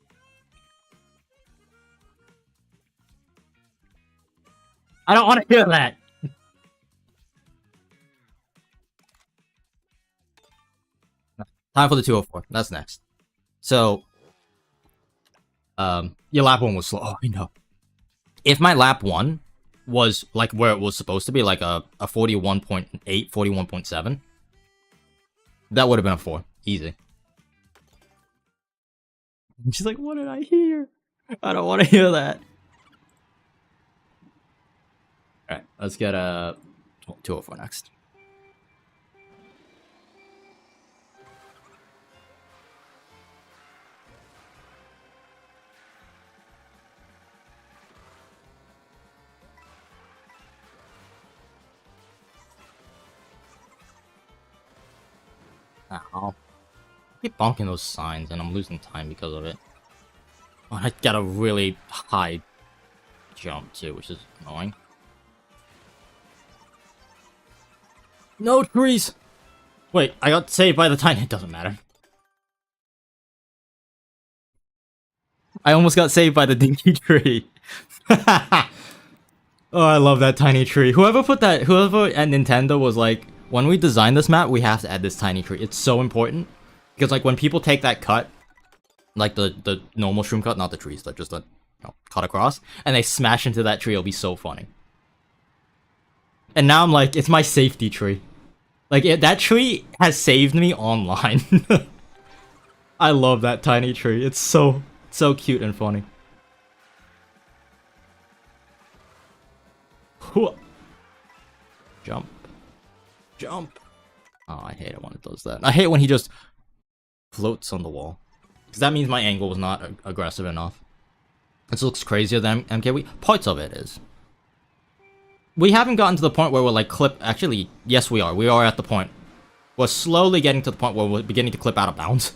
I don't want to hear that! Time for the 204. That's next. So, your lap 1 was slow. Oh, I know. If my lap 1 was like where it was supposed to be, like a 41.8, 41.7, that would have been a 4. Easy. And she's like, what did I hear? I don't want to hear that. Alright, let's get a 204 next. Ow. I keep bonking those signs and I'm losing time because of it. Oh, I got a really high jump too, which is annoying. No trees! Wait, I got saved by the tiny... It doesn't matter. I almost got saved by the dinky tree. Oh, I love that tiny tree. Whoever at Nintendo was like, when we design this map, we have to add this tiny tree. It's so important. Because, like, when people take that cut, like the normal shroom cut, not the trees, but just the cut across, and they smash into that tree, it'll be so funny. And now I'm like, it's my safety tree. Like, that tree has saved me online. I love that tiny tree. It's so cute and funny. Jump. Jump. Oh, I hate it when it does that. I hate it when he just floats on the wall. Because that means my angle was not aggressive enough. This looks crazier than MKW. Parts of it is. We haven't gotten to the point where we're like clip... Actually, yes we are. We are at the point. We're slowly getting to the point where we're beginning to clip out of bounds.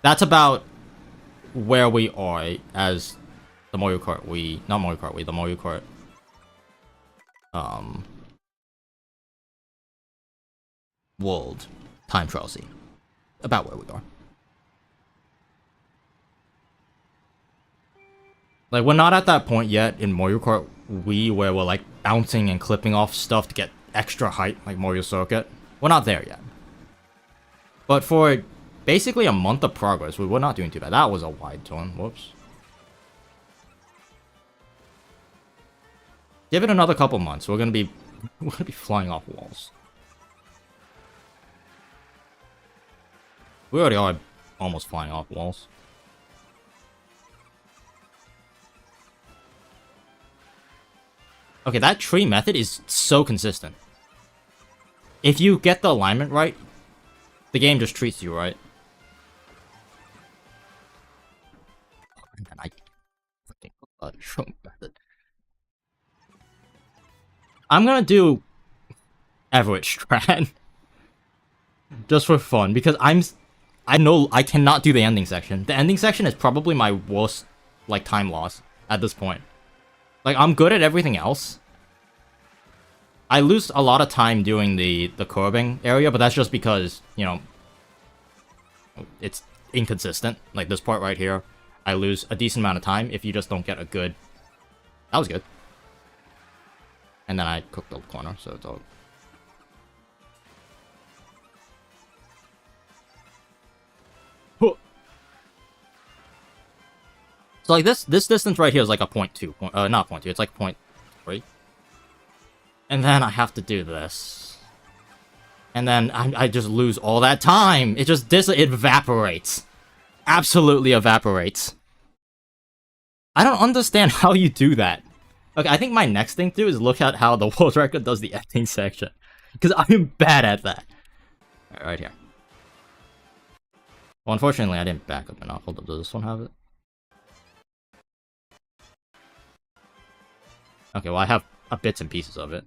That's about where we are as the Mario Kart Wii... Not Mario Kart Wii, the Mario Kart... World time trial scene. About where we are. Like, we're not at that point yet in Mario Kart Wii where we're like bouncing and clipping off stuff to get extra height like Mario Circuit. We're not there yet. But for basically a month of progress, we were not doing too bad. That was a wide turn. Whoops. Give it another couple months. We're gonna be flying off walls. We already are almost flying off walls. Okay, that tree method is so consistent. If you get the alignment right, the game just treats you right. And then I freaking forgot tree method. I'm gonna do Everett Strat just for fun because I know I cannot do the ending section. The ending section is probably my worst like time loss at this point. Like, I'm good at everything else. I lose a lot of time doing the curbing area, but that's just because, you know, it's inconsistent. Like, this part right here, I lose a decent amount of time if you just don't get a good... That was good. And then I cooked the corner, so it's all... So, like, this distance right here is like a 0.2. Not 0.2, it's like 0.3. And then I have to do this. And then I just lose all that time. It just it evaporates. Absolutely evaporates. I don't understand how you do that. Okay, I think my next thing to do is look at how the world record does the ending section. Because I'm bad at that. Alright, right here. Well, unfortunately, I didn't back up enough. Hold up, does this one have it? Okay, well, I have bits and pieces of it.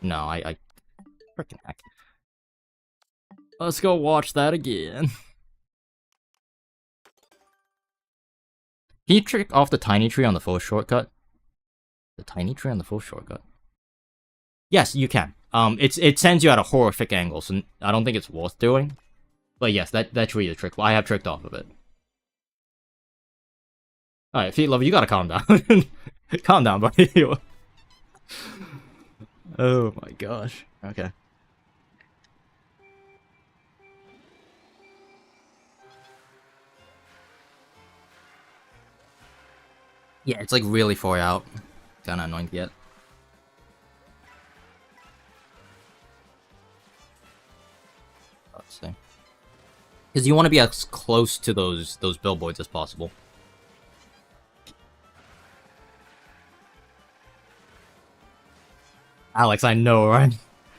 No, I freaking heck. Let's go watch that again. Can you trick off the tiny tree on the full shortcut? The tiny tree on the full shortcut? Yes, you can. It sends you at a horrific angle, so I don't think it's worth doing. But yes, that tree is trickable. I have tricked off of it. Alright, Feet Lover, you gotta calm down. Calm down, buddy. Oh my gosh. Okay. Yeah, it's like really far out. Kinda annoying to get. Let's see. Because you want to be as close to those billboards as possible. Alex, I know, right?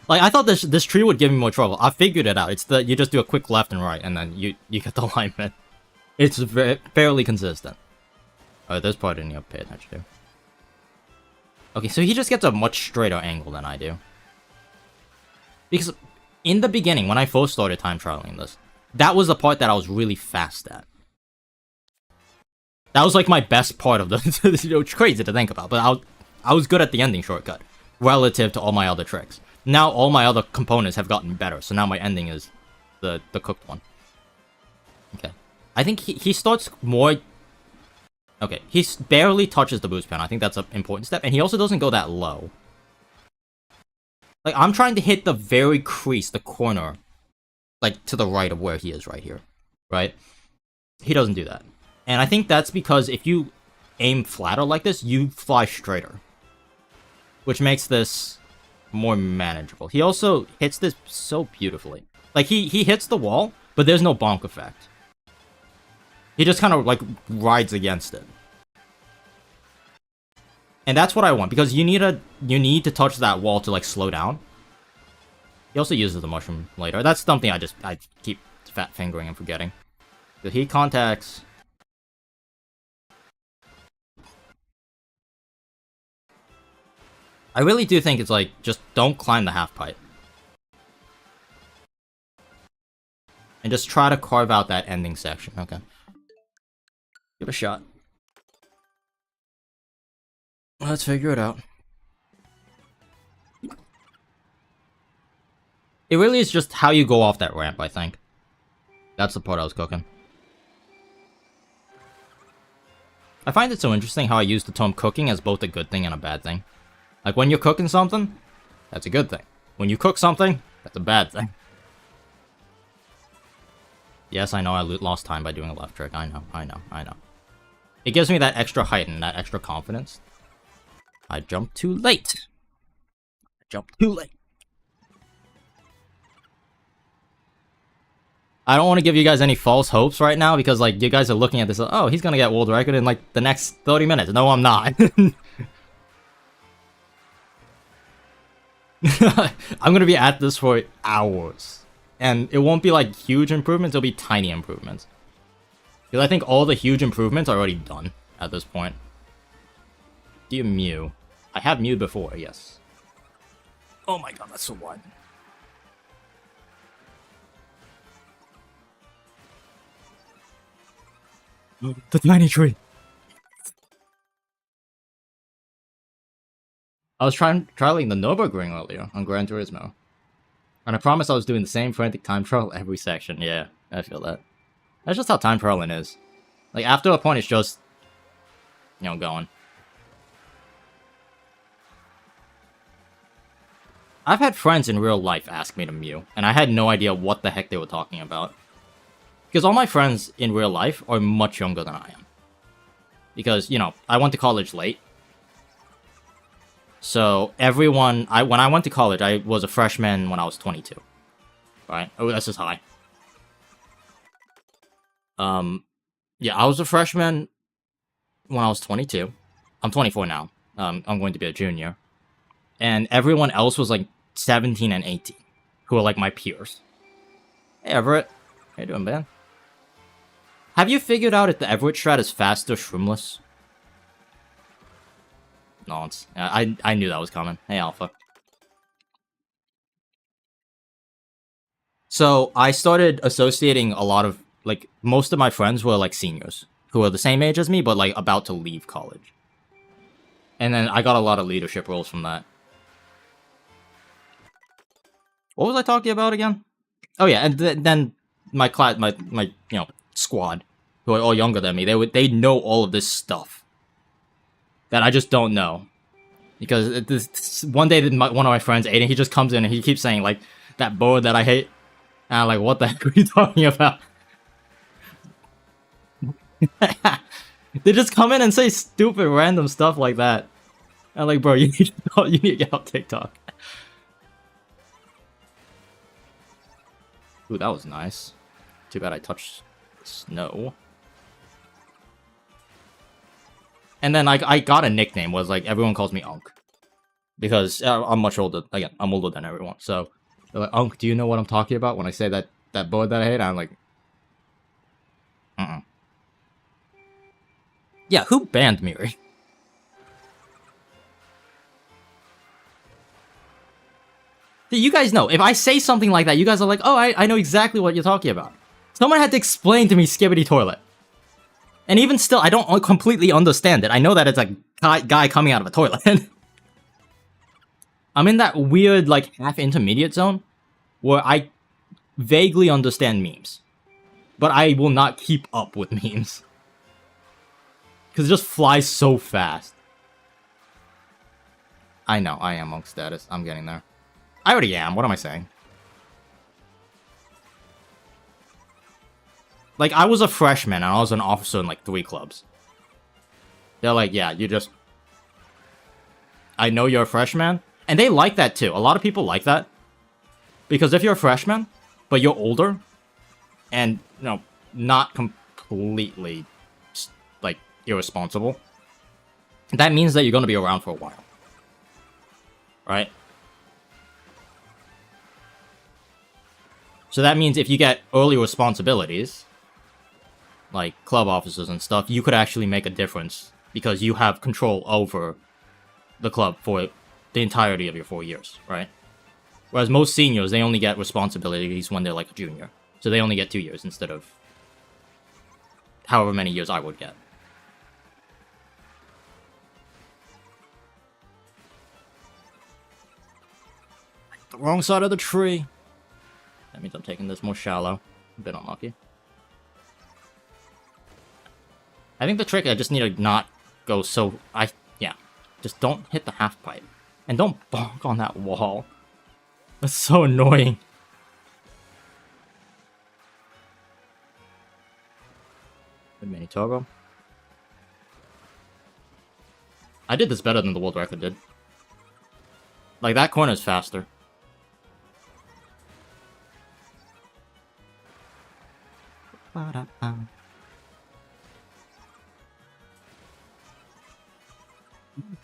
Like, I thought this tree would give me more trouble. I figured it out. It's that you just do a quick left and right, and then you get the alignment. It's fairly consistent. Oh, this part I didn't even pay attention to. Okay, so he just gets a much straighter angle than I do. Because in the beginning, when I first started time trialing this, that was the part that I was really fast at. That was like my best part of the... It's crazy to think about, but I was good at the ending shortcut. Relative to all my other tricks. Now all my other components have gotten better, so now my ending is the cooked one. Okay. I think he starts more... Okay, he barely touches the boost pan. I think that's an important step, and he also doesn't go that low. Like, I'm trying to hit the very crease, the corner, like, to the right of where he is right here. Right? He doesn't do that. And I think that's because if you aim flatter like this, you fly straighter. Which makes this more manageable. He also hits this so beautifully. Like, he hits the wall, but there's no bonk effect. He just kind of, like, rides against it. And that's what I want, because you need to touch that wall to like slow down. He also uses the mushroom later. That's something I keep fat fingering and forgetting. The heat contacts. I really do think it's like, just don't climb the half pipe. And just try to carve out that ending section. Okay. Give it a shot. Let's figure it out. It really is just how you go off that ramp, I think. That's the part I was cooking. I find it so interesting how I use the term cooking as both a good thing and a bad thing. Like, when you're cooking something, that's a good thing. When you cook something, that's a bad thing. Yes, I know I lost time by doing a left trick. I know. It gives me that extra height and that extra confidence. I jumped too late. I don't want to give you guys any false hopes right now, because, like, you guys are looking at this, oh, he's gonna get world record in, like, the next 30 minutes. No, I'm not. I'm gonna be at this for hours. And it won't be, like, huge improvements, it'll be tiny improvements. Because I think all the huge improvements are already done at this point. Dear Mew. I have Mewed before, yes. Oh my god, that's so wide. The tiny tree. I was trialing the Nürburgring earlier on Gran Turismo. And I promised I was doing the same frantic time trial every section. Yeah, I feel that. That's just how time trialing is. Like, after a point, it's just, you know, going. I've had friends in real life ask me to Mew, and I had no idea what the heck they were talking about. Because all my friends in real life are much younger than I am. Because, you know, I went to college late. So, everyone... when I went to college, I was a freshman when I was 22. Right? Oh, that's just high. Yeah, I was a freshman when I was 22. I'm 24 now. I'm going to be a junior. And everyone else was like 17 and 18, who are like my peers. Hey, Everett. How you doing, man? Have you figured out if the Everett strat is fast or shroomless? No, it's... I knew that was coming. Hey, Alpha. So, I started associating a lot of... Like, most of my friends were like seniors, who are the same age as me, but like about to leave college. And then I got a lot of leadership roles from that. What was I talking about again? Oh yeah, and then my class, my you know, squad, who are all younger than me, they know all of this stuff that I just don't know. Because one day, one of my friends, Aiden, he just comes in and he keeps saying like, that board that I hate. And I'm like, what the heck are you talking about? They just come in and say stupid random stuff like that. I'm like, bro, you need to get off TikTok. Ooh, that was nice. Too bad I touched snow. And then I got a nickname, was like, everyone calls me Unk. Because I'm much older, again, I'm older than everyone. So, they're like, Unk, do you know what I'm talking about when I say that board that I hate? I'm like, Yeah, who banned Miri? You guys know, if I say something like that, you guys are like, oh, I know exactly what you're talking about. Someone had to explain to me Skibbity Toilet. And even still, I don't completely understand it. I know that it's a guy coming out of a toilet. I'm in that weird, like, half-intermediate zone where I vaguely understand memes. But I will not keep up with memes. Because it just flies so fast. I know, I am monk status. I'm getting there. I already am. What am I saying? Like, I was a freshman and I was an officer in like 3 clubs. They're like, yeah, you just... I know you're a freshman. And they like that too. A lot of people like that. Because if you're a freshman, but you're older, and, you know, not completely, like, irresponsible, that means that you're going to be around for a while. Right? So that means if you get early responsibilities, like club officers and stuff, you could actually make a difference because you have control over the club for the entirety of your 4 years, right? Whereas most seniors, they only get responsibilities when they're like a junior. So they only get 2 years instead of however many years I would get. The wrong side of the tree. That means I'm taking this more shallow. A bit unlucky. I think the trick, I just need to not go so... Yeah. Just don't hit the half pipe. And don't bonk on that wall. That's so annoying. Good mini turbo. I did this better than the world record did. Like, that corner is faster.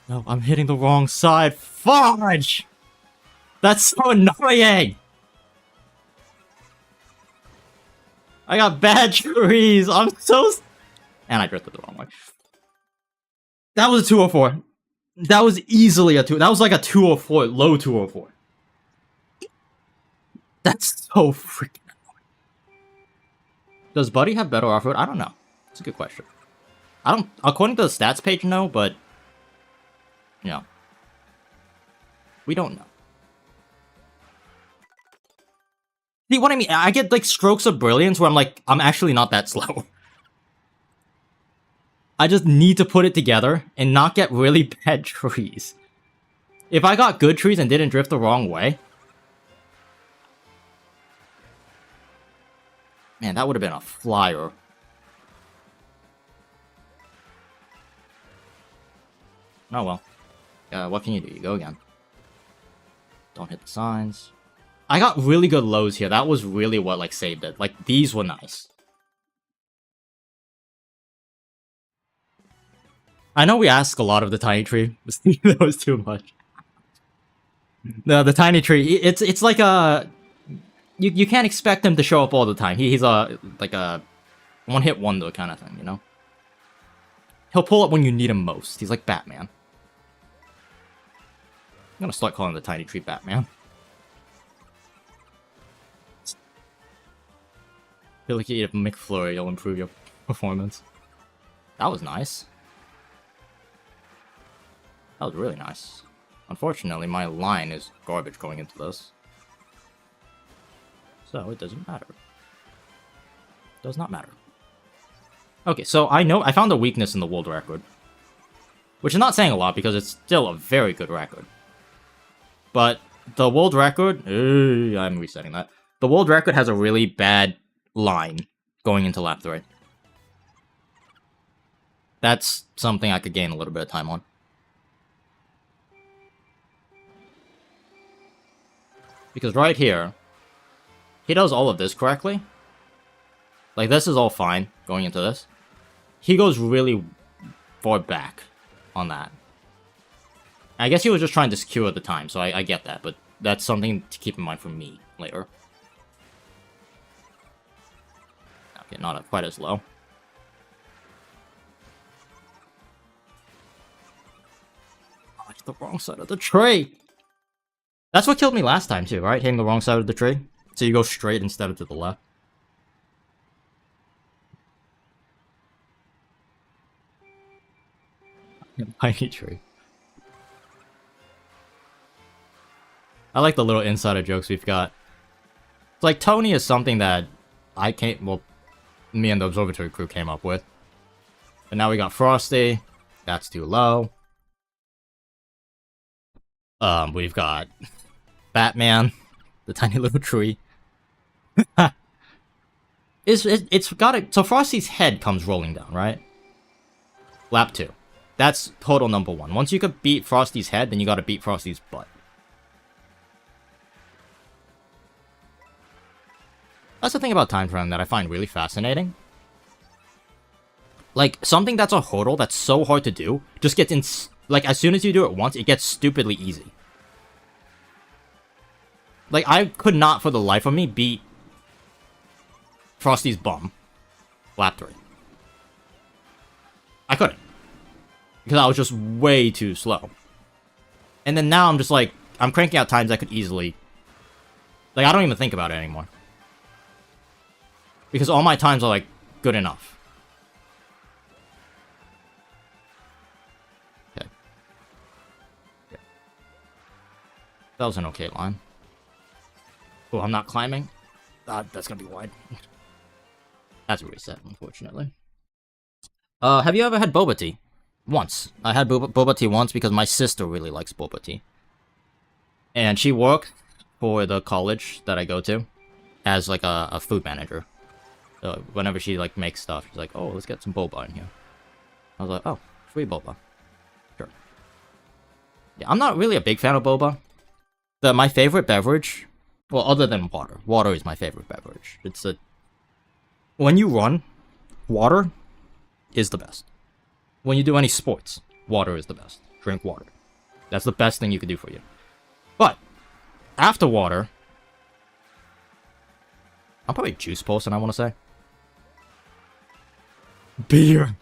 No, I'm hitting the wrong side. Fudge! That's so annoying! I got bad trees. I'm so... And I drifted the wrong way. That was a 204. That was easily a 2... That was like a 204, low 204. That's so freaking annoying. Does Buddy have better off-road? I don't know. It's a good question. I don't... According to the stats page, no, but... You know. We don't know. See what I mean? I get, like, strokes of brilliance where I'm like, I'm actually not that slow. I just need to put it together and not get really bad trees. If I got good trees and didn't drift the wrong way... Man, that would have been a flyer. Oh well. What can you do? You go again. Don't hit the signs. I got really good lows here. That was really what, like, saved it. Like, these were nice. I know we ask a lot of the tiny tree. That was too much. No, the tiny tree, it's like a... You can't expect him to show up all the time. He's a, like a one-hit wonder kind of thing, you know? He'll pull up when you need him most. He's like Batman. I'm gonna start calling the tiny tree Batman. I feel like you eat a McFlurry, you'll improve your performance. That was nice. That was really nice. Unfortunately, my line is garbage going into this. So, it doesn't matter. Does not matter. Okay, so I found a weakness in the world record. Which is not saying a lot, because it's still a very good record. But, the world record... I'm resetting that. The world record has a really bad line going into lap 3. That's something I could gain a little bit of time on. Because right here, he does all of this correctly. Like, this is all fine going into this. He goes really far back on that. I guess he was just trying to secure the time, so I get that, but that's something to keep in mind for me later. Okay, not quite as low. Oh, it's the wrong side of the tree! That's what killed me last time too, right? Hitting the wrong side of the tree. So you go straight instead of to the left. Tiny tree. I like the little insider jokes we've got. It's like Tony is something that me and the observatory crew came up with. But now we got Frosty. That's too low. We've got Batman, the tiny little tree. It's got it. So Frosty's head comes rolling down, right? Lap 2. That's total number 1. Once you could beat Frosty's head, then you gotta beat Frosty's butt. That's the thing about time trialing that I find really fascinating. Like, something that's a hurdle that's so hard to do just gets in... Like, as soon as you do it once, it gets stupidly easy. Like, I could not, for the life of me, beat Frosty's bum. Lap 3. I couldn't. Because I was just way too slow. And then now I'm just like, I'm cranking out times I could easily... Like, I don't even think about it anymore. Because all my times are, like, good enough. Okay. That was an okay line. Oh, I'm not climbing? That's gonna be wide. That's a reset, unfortunately. Have you ever had boba tea? Once. I had boba tea once because my sister really likes boba tea. And she worked for the college that I go to as, like, a food manager. So whenever she, like, makes stuff, she's like, oh, let's get some boba in here. I was like, oh, free boba. Sure. Yeah, I'm not really a big fan of boba. My favorite beverage... Well, other than water. Water is my favorite beverage. It's a... When you run, water is the best. When you do any sports, water is the best. Drink water. That's the best thing you can do for you. But, after water... I'm probably a juice person, I want to say. Beer.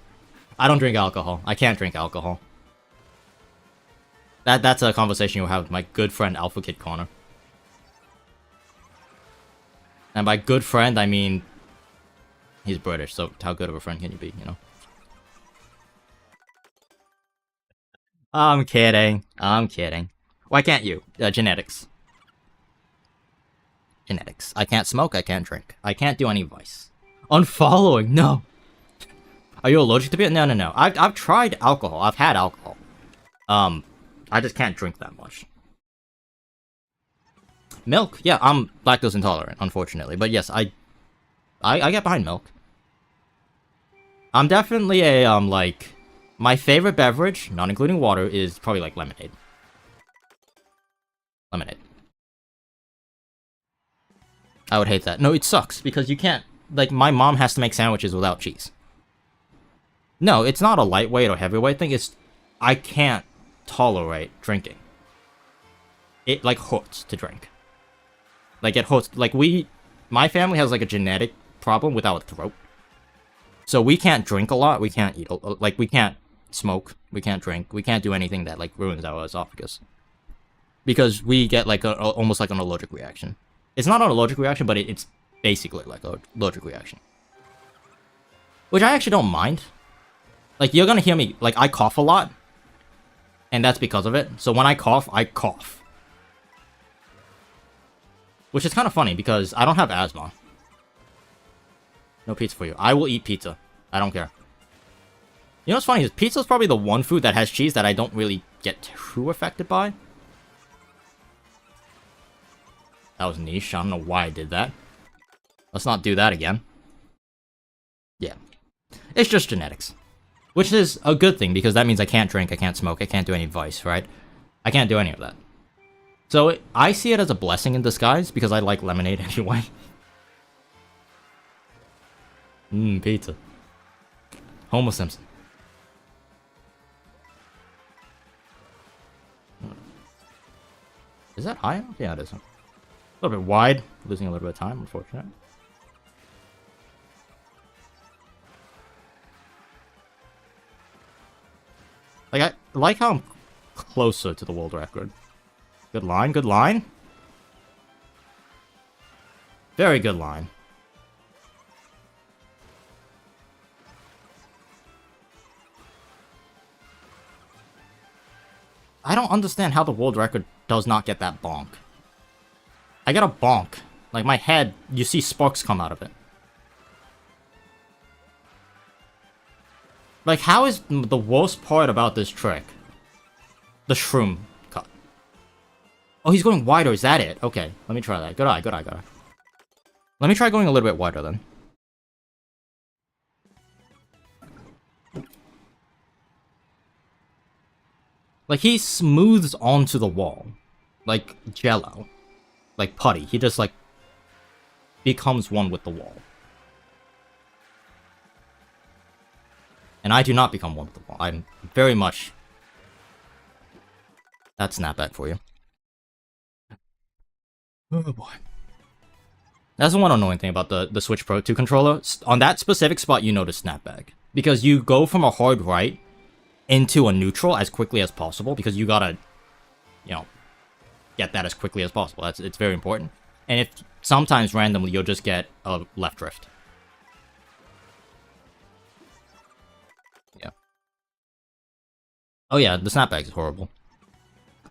I don't drink alcohol. I can't drink alcohol. That's a conversation you'll have with my good friend Alpha Kid Connor. And by good friend, I mean... He's British, so how good of a friend can you be, you know? I'm kidding. I'm kidding. Why can't you? Genetics. Genetics. I can't smoke, I can't drink. I can't do any vice. Unfollowing, no! Are you allergic to beer? No, no, no. I've tried alcohol. I've had alcohol. I just can't drink that much. Milk? Yeah, I'm lactose intolerant, unfortunately. But yes, I get behind milk. I'm definitely a, like... My favorite beverage, not including water, is probably, like, lemonade. Lemonade. I would hate that. No, it sucks, because you can't... Like, my mom has to make sandwiches without cheese. No, it's not a lightweight or heavyweight thing, it's... I can't tolerate drinking. It, like, hurts to drink. Like, it hurts... Like, my family has, like, a genetic problem with our throat. So we can't drink a lot, we can't eat... Like, we can't smoke, we can't drink, we can't do anything that, like, ruins our esophagus. Because we get, like, almost like an allergic reaction. It's not an allergic reaction, but it's basically like an allergic reaction. Which I actually don't mind. Like, you're gonna hear me, like, I cough a lot. And that's because of it. So when I cough, I cough. Which is kind of funny, because I don't have asthma. No pizza for you. I will eat pizza. I don't care. You know what's funny is pizza's probably the one food that has cheese that I don't really get too affected by. That was niche. I don't know why I did that. Let's not do that again. Yeah. It's just genetics. Which is a good thing, because that means I can't drink, I can't smoke, I can't do any vice, right? I can't do any of that. So, I see it as a blessing in disguise, because I like lemonade anyway. Pizza. Homer Simpson. Is that high enough? Yeah, it is. A little bit wide, losing a little bit of time, unfortunately. Like, I like how I'm closer to the world record. Good line, good line. Very good line. I don't understand how the world record does not get that bonk. I get a bonk. Like, my head, you see sparks come out of it. Like, how is the worst part about this trick? The shroom cut. Oh, he's going wider, is that it? Okay, let me try that. Good eye, good eye, good eye. Let me try going a little bit wider then. Like, he smooths onto the wall. Like, jello. Like putty. He just, like, becomes one with the wall. And I do not become one with the ball. I'm very much... That's snapback for you. Oh boy. That's the one annoying thing about the Switch Pro 2 controller. On that specific spot, you notice snapback. Because you go from a hard right into a neutral as quickly as possible, because you gotta, you know, get that as quickly as possible. It's very important. And if sometimes randomly you'll just get a left drift. Yeah. Oh yeah, the snapback is horrible.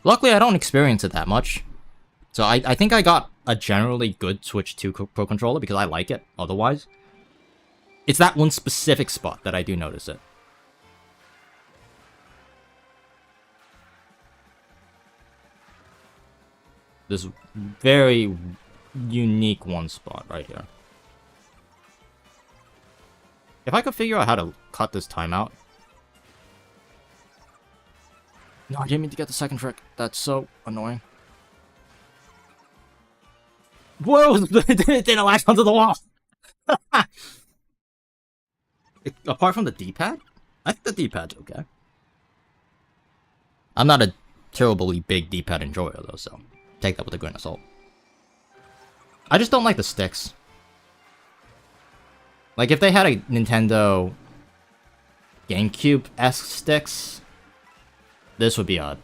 Luckily, I don't experience it that much. So I think I got a generally good Switch 2 Pro controller because I like it otherwise. It's that one specific spot that I do notice it. This very unique one spot right here. If I could figure out how to cut this timeout. No, I didn't mean to get the second trick. That's so annoying. Whoa! It didn't latch onto the wall! Apart from the D-pad? I think the D-pad's okay. I'm not a terribly big D-pad enjoyer though, so take that with a grain of salt. I just don't like the sticks. Like, if they had a Nintendo GameCube-esque sticks, this would be a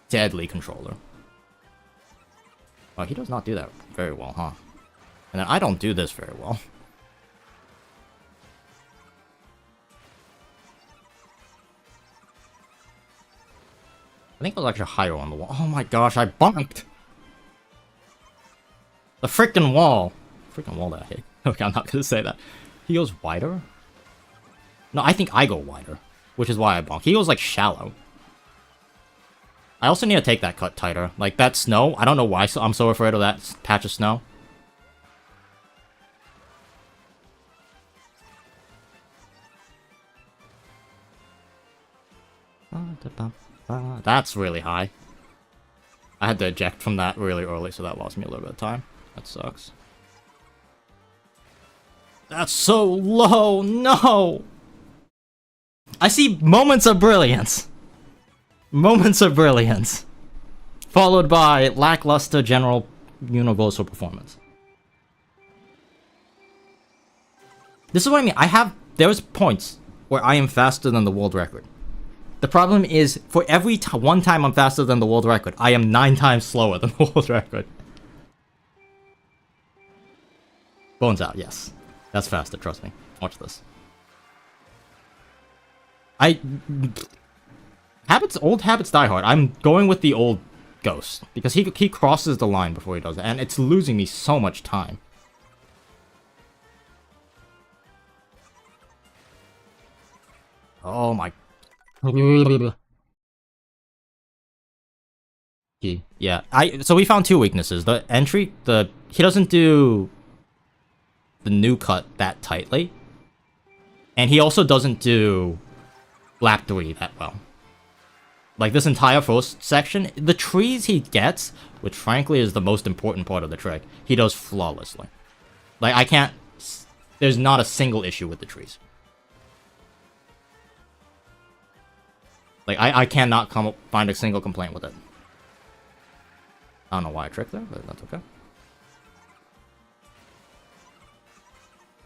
deadly controller. Oh, he does not do that very well, huh? And then I don't do this very well. I think it was actually higher on the wall. Oh my gosh, I bumped! The freaking wall! Freaking wall that I hit. Okay, I'm not gonna say that. He goes wider? No, I think I go wider. Which is why I bonk. He goes, like, shallow. I also need to take that cut tighter. Like, that snow, I don't know why I'm so afraid of that patch of snow. That's really high. I had to eject from that really early, so that lost me a little bit of time. That sucks. That's so low! No! I see moments of brilliance. Moments of brilliance. Followed by lackluster general universal performance. This is what I mean. There's points where I am faster than the world record. The problem is, for every one time I'm faster than the world record, I am 9 times slower than the world record. Bones out, yes. That's faster, trust me. Watch this. Old habits die hard. I'm going with the old Ghost. Because he crosses the line before he does it, and it's losing me so much time. Oh my... Yeah, so we found 2 weaknesses. The entry, he doesn't do the new cut that tightly. And he also doesn't do lap 3 that well. Like, this entire first section, the trees he gets, which frankly is the most important part of the trick, he does flawlessly. Like, there's not a single issue with the trees. Like, I cannot find a single complaint with it. I don't know why I tricked there, but that's okay.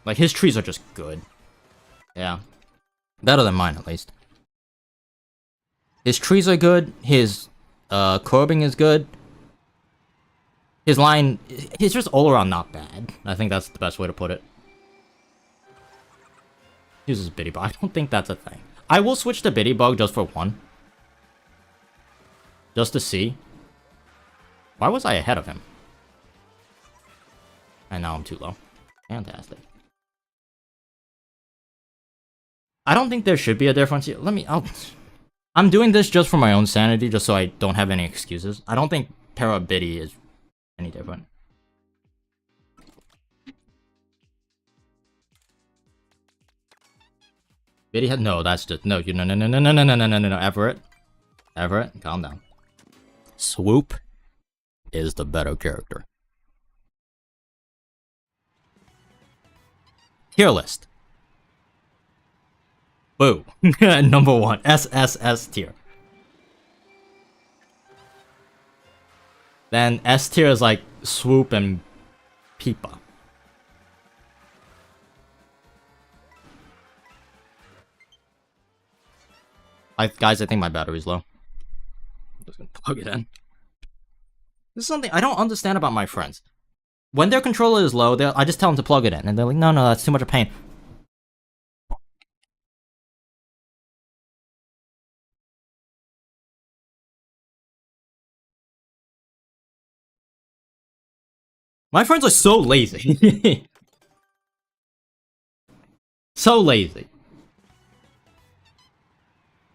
Like, his trees are just good. Yeah. Better than mine, at least. His trees are good, his curbing is good. His line, he's just all around not bad. I think that's the best way to put it. He uses Biddy Bug. I don't think that's a thing. I will switch to Biddy Bug just for one. Just to see. Why was I ahead of him? And now I'm too low. Fantastic. I don't think there should be a difference here. I'm doing this just for my own sanity, just so I don't have any excuses. I don't think Para Biddy is any different. Biddy had no. That's just no. No. Everett, calm down. Swoop is the better character. Tier list. Boo. Number 1. SSS tier. Then S tier is like Swoop and Peepa. Guys, I think my battery's low. I'm just gonna plug it in. This is something I don't understand about my friends. When their controller is low, I just tell them to plug it in, and they're like, no, that's too much of pain. My friends are so lazy. So lazy.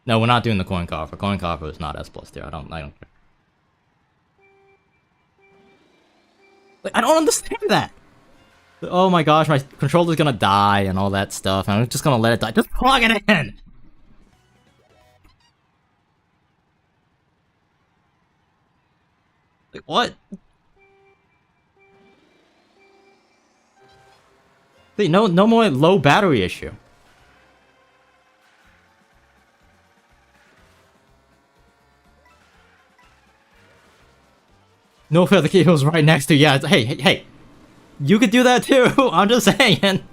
No, we're not doing the coin coffer. Coin coffer is not S+ tier. I don't care. Like, I don't understand that. Oh my gosh, my controller's gonna die and all that stuff, and I'm just gonna let it die. Just plug it in! Like, what? See, no more low battery issue. No fair, the cable's right next to you. Yeah, hey. You could do that too, I'm just saying.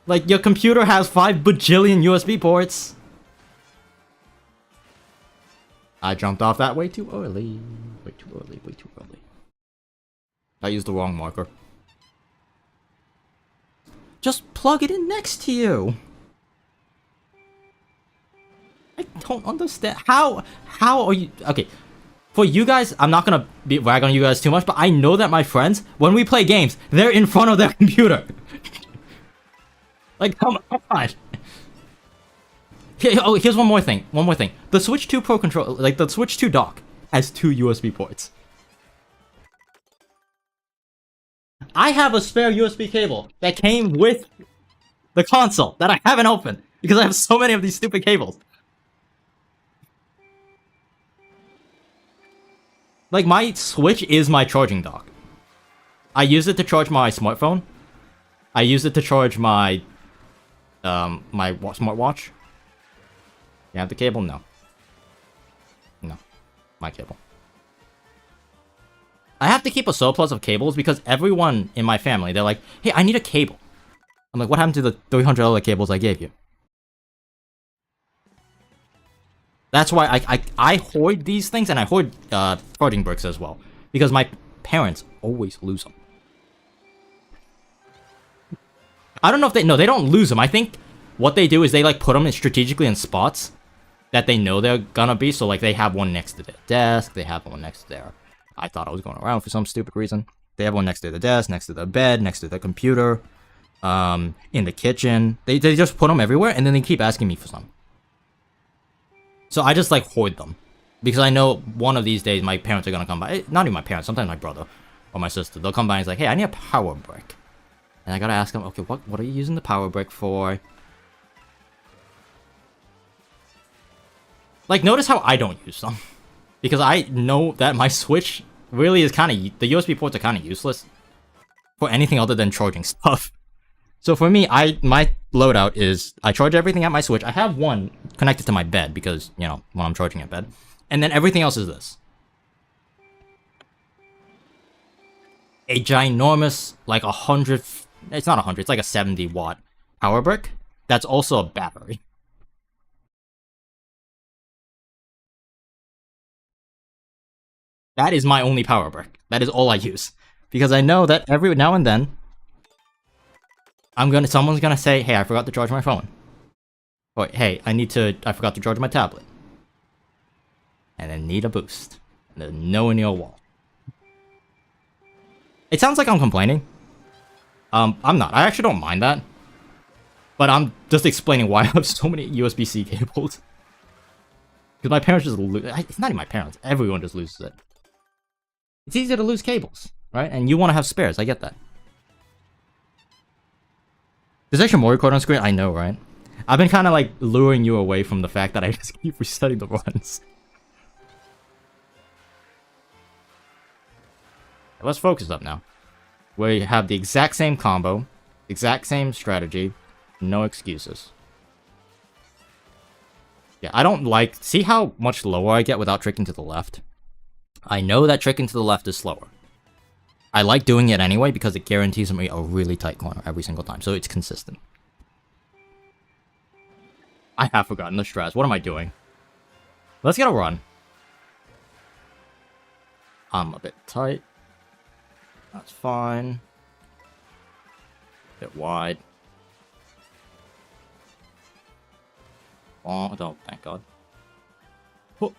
Like, your computer has 5 bajillion USB ports. I jumped off that way too early. Way too early. I used the wrong marker. Just plug it in next to you. I don't understand. How are you... Okay, for you guys, I'm not gonna rag on you guys too much, but I know that my friends, when we play games, they're in front of their computer. Like, come on. Here's one more thing. The Switch 2 Pro controller, like the Switch 2 dock, has 2 USB ports. I have a spare USB cable that came with the console that I haven't opened because I have so many of these stupid cables. Like, my Switch is my charging dock. I use it to charge my smartphone. I use it to charge my smartwatch. You have the cable? No. My cable. I have to keep a surplus of cables because everyone in my family, they're like, hey, I need a cable. I'm like, what happened to the $300 cables I gave you? That's why I hoard these things, and I hoard charging bricks as well. Because my parents always lose them. I don't know if they don't lose them. I think what they do is they like put them strategically in spots that they know they're gonna be. So like they have one next to their desk, they have one next to their... I thought I was going around for some stupid reason. They have one next to the desk, next to the bed, next to the computer, in the kitchen. They just put them everywhere, and then they keep asking me for some. So I just like hoard them. Because I know one of these days my parents are gonna come by. Not even my parents, sometimes my brother or my sister. They'll come by and it's like, hey, I need a power brick. And I gotta ask them, okay, what are you using the power brick for? Like, notice how I don't use them. Because I know that my Switch really is kind of... The USB ports are kind of useless for anything other than charging stuff. So for me, my loadout is... I charge everything at my Switch. I have one connected to my bed because, you know, when I'm charging at bed. And then everything else is this. A ginormous, like 100... It's not 100, it's like a 70 watt power brick. That's also a battery. That is my only power brick. That is all I use. Because I know that every now and then, someone's gonna say, hey, I forgot to charge my phone. Or, hey, I forgot to charge my tablet. And then need a boost. And there's no one in your wall. It sounds like I'm complaining. I'm not. I actually don't mind that. But I'm just explaining why I have so many USB-C cables. Because my parents just lose... It's not even my parents. Everyone just loses it. It's easier to lose cables, right? And you want to have spares. I get that. There's actually more record on screen. I know, right? I've been kind of like luring you away from the fact that I just keep resetting the runs. Let's focus up now. where you have the exact same combo, exact same strategy, no excuses. Yeah, I don't like... See how much lower I get without tricking to the left? I know that tricking to the left is slower. I like doing it anyway because it guarantees me a really tight corner every single time, so it's consistent. I have forgotten the strats. What am I doing? Let's get a run. I'm a bit tight. That's fine. Bit wide. Oh, don't, thank God. Oh.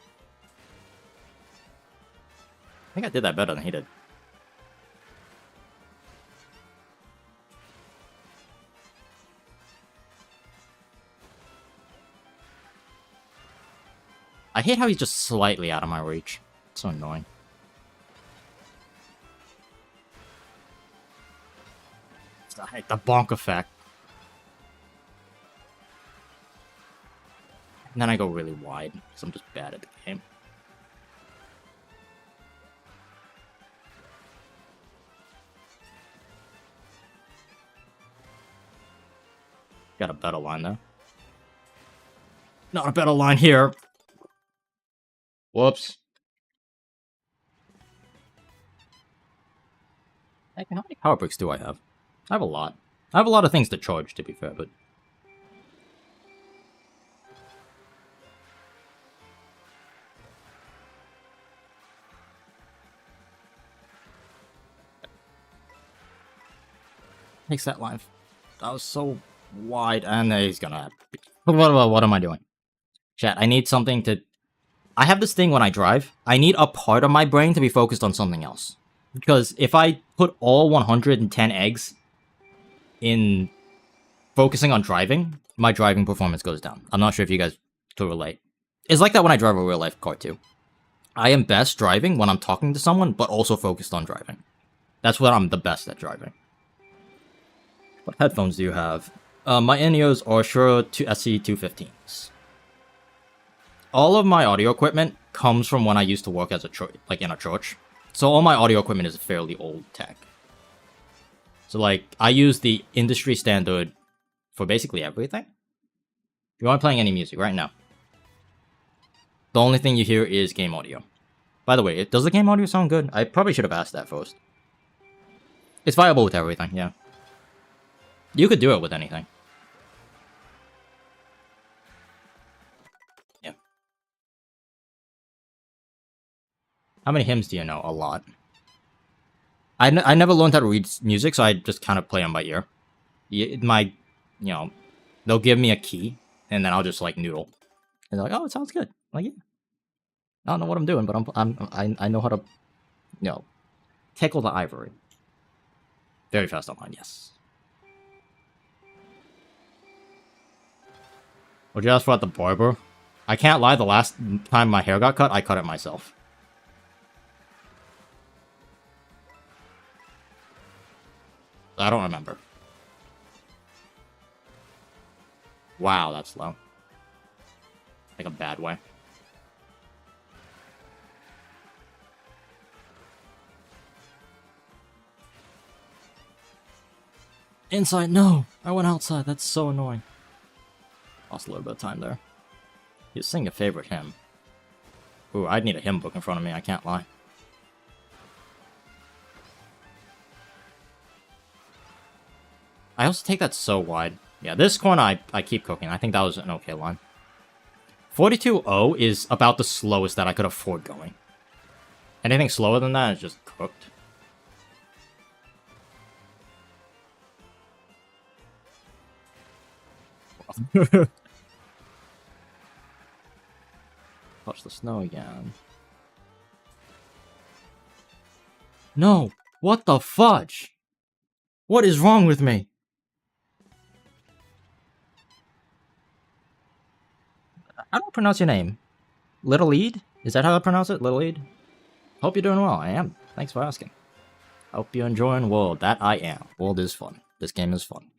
I think I did that better than he did. I hate how he's just slightly out of my reach. It's so annoying. I hate the bonk effect. And then I go really wide, because I'm just bad at the game. Got a better line there. Not a better line here. Whoops. Heck, how many power bricks do I have? I have a lot. I have a lot of things to charge, to be fair, but... Takes that line. That was so wide, and he's gonna... What am I doing? Chat, I need something to... I have this thing when I drive. I need a part of my brain to be focused on something else. Because if I put all 110 eggs in focusing on driving, my driving performance goes down. I'm not sure if you guys can relate. It's like that when I drive a real-life car, too. I am best driving when I'm talking to someone, but also focused on driving. That's what I'm the best at driving. What headphones do you have? My Ineos are Shure SC215s. All of my audio equipment comes from when I used to work as in a church. So all my audio equipment is fairly old tech. So like, I use the industry standard for basically everything. You aren't playing any music right now. The only thing you hear is game audio. By the way, does the game audio sound good? I probably should have asked that first. It's viable with everything, yeah. You could do it with anything. Yeah. How many hymns do you know? A lot. I never learned how to read music, so I just kind of play them by ear. They'll give me a key, and then I'll just like noodle. And they're like, oh, it sounds good. I'm like, yeah. I don't know what I'm doing, but I know how to, tickle the ivory. Very fast online, yes. Would you ask for at the barber? I can't lie, the last time my hair got cut, I cut it myself. I don't remember. Wow, that's low. Like a bad way. Inside, no! I went outside, that's so annoying. Lost a little bit of time there. You sing a favorite hymn. Ooh, I'd need a hymn book in front of me, I can't lie. I also take that so wide. Yeah, this corner I keep cooking. I think that was an okay line. 42.0 is about the slowest that I could afford going. Anything slower than that is just cooked. Touch the snow again. No! What the fudge? What is wrong with me? How do I pronounce your name? Little Eid? Is that how I pronounce it? Little Eid? Hope you're doing well. I am. Thanks for asking. Hope you're enjoying World. That I am. World is fun. This game is fun.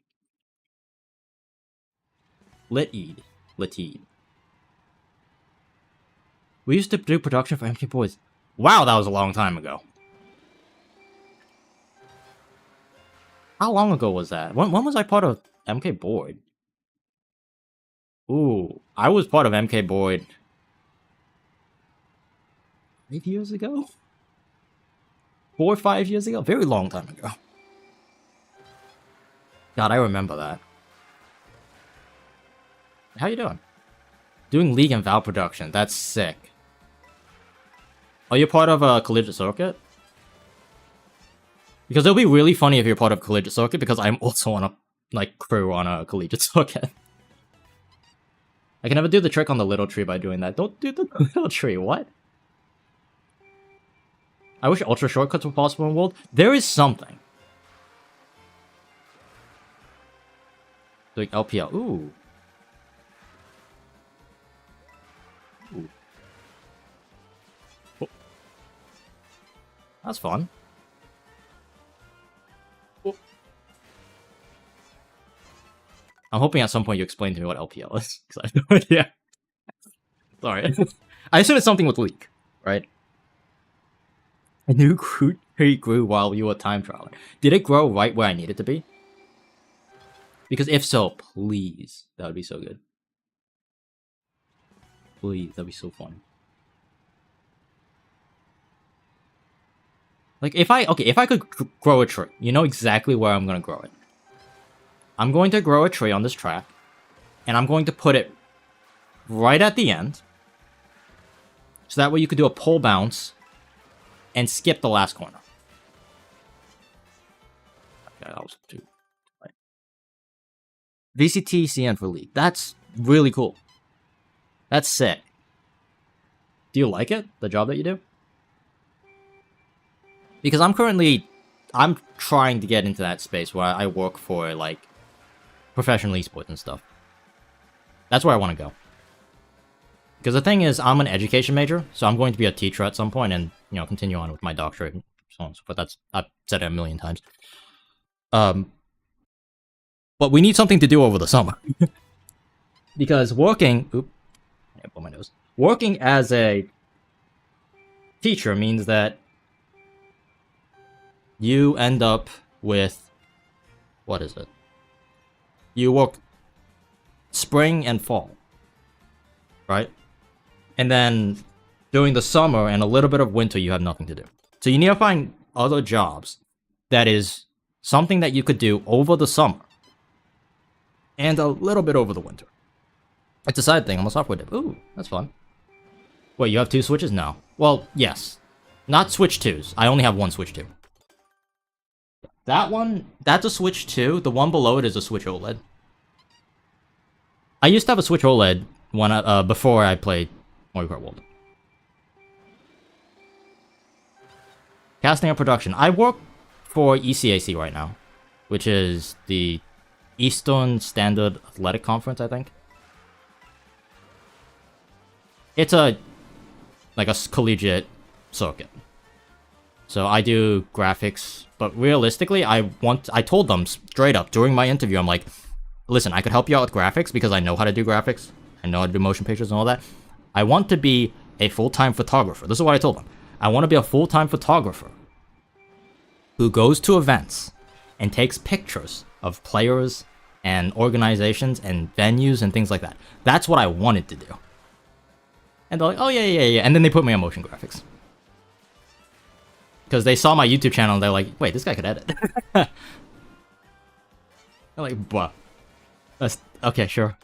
Lit Eid. Lit Eid. We used to do production for MK Boys. Wow, that was a long time ago. How long ago was that? When was I part of MK Boyd? Ooh, I was part of MK Boyd 5 years ago? 4 or 5 years ago? Very long time ago. God, I remember that. How you doing? Doing League and Val production. That's sick. Are you part of a collegiate circuit? Because it'll be really funny if you're part of a collegiate circuit, because I'm also on a, like, crew on a collegiate circuit. I can never do the trick on the little tree by doing that. Don't do the little tree, what? I wish ultra shortcuts were possible in World. There is something. Like LPL. Ooh. Ooh. Oh. That's fun. Oh. I'm hoping at some point you explain to me what LPL is, because I have no idea. Sorry. I assume it's something with Leak, right? A new tree grew while you were time traveling. Did it grow right where I need it to be? Because if so, please. That would be so good. Please, that'd be so fun. Like, if I could grow a tree, you know exactly where I'm gonna grow it. I'm going to grow a tree on this track, and I'm going to put it right at the end, so that way you could do a pole bounce and skip the last corner. Okay, that was too. Right. VCT CN for League. That's really cool. That's sick. Do you like it? The job that you do? Because I'm trying to get into that space where I work for, like, professional esports and stuff. That's where I want to go. Because the thing is, I'm an education major, so I'm going to be a teacher at some point and, you know, continue on with my doctorate and so on and so forth. That's, I've said it a million times. But we need something to do over the summer. Because working... Oop. I blow my nose. Working as a teacher means that you end up with... What is it? You work spring and fall. Right? And then during the summer and a little bit of winter, you have nothing to do. So you need to find other jobs that is something that you could do over the summer and a little bit over the winter. It's a side thing. I'm a software dev. Ooh, that's fun. Wait, you have 2 Switches? No. Well, yes. Not Switch 2s. I only have 1 Switch 2. That one, that's a Switch 2. The one below it is a Switch OLED. I used to have a Switch OLED when before I played Mario Kart World. Casting and production. I work for ECAC right now, which is the Eastern Standard Athletic Conference, I think. It's a collegiate circuit. So I do graphics, but realistically, I told them straight up during my interview, I'm like, listen, I could help you out with graphics because I know how to do graphics. I know how to do motion pictures and all that. I want to be a full-time photographer. This is what I told them. I want to be a full-time photographer who goes to events and takes pictures of players and organizations and venues and things like that. That's what I wanted to do. And they're like, oh, yeah. And then they put me on motion graphics. Because they saw my YouTube channel and they're like, wait, this guy could edit. They're like, bruh. That's, okay, sure.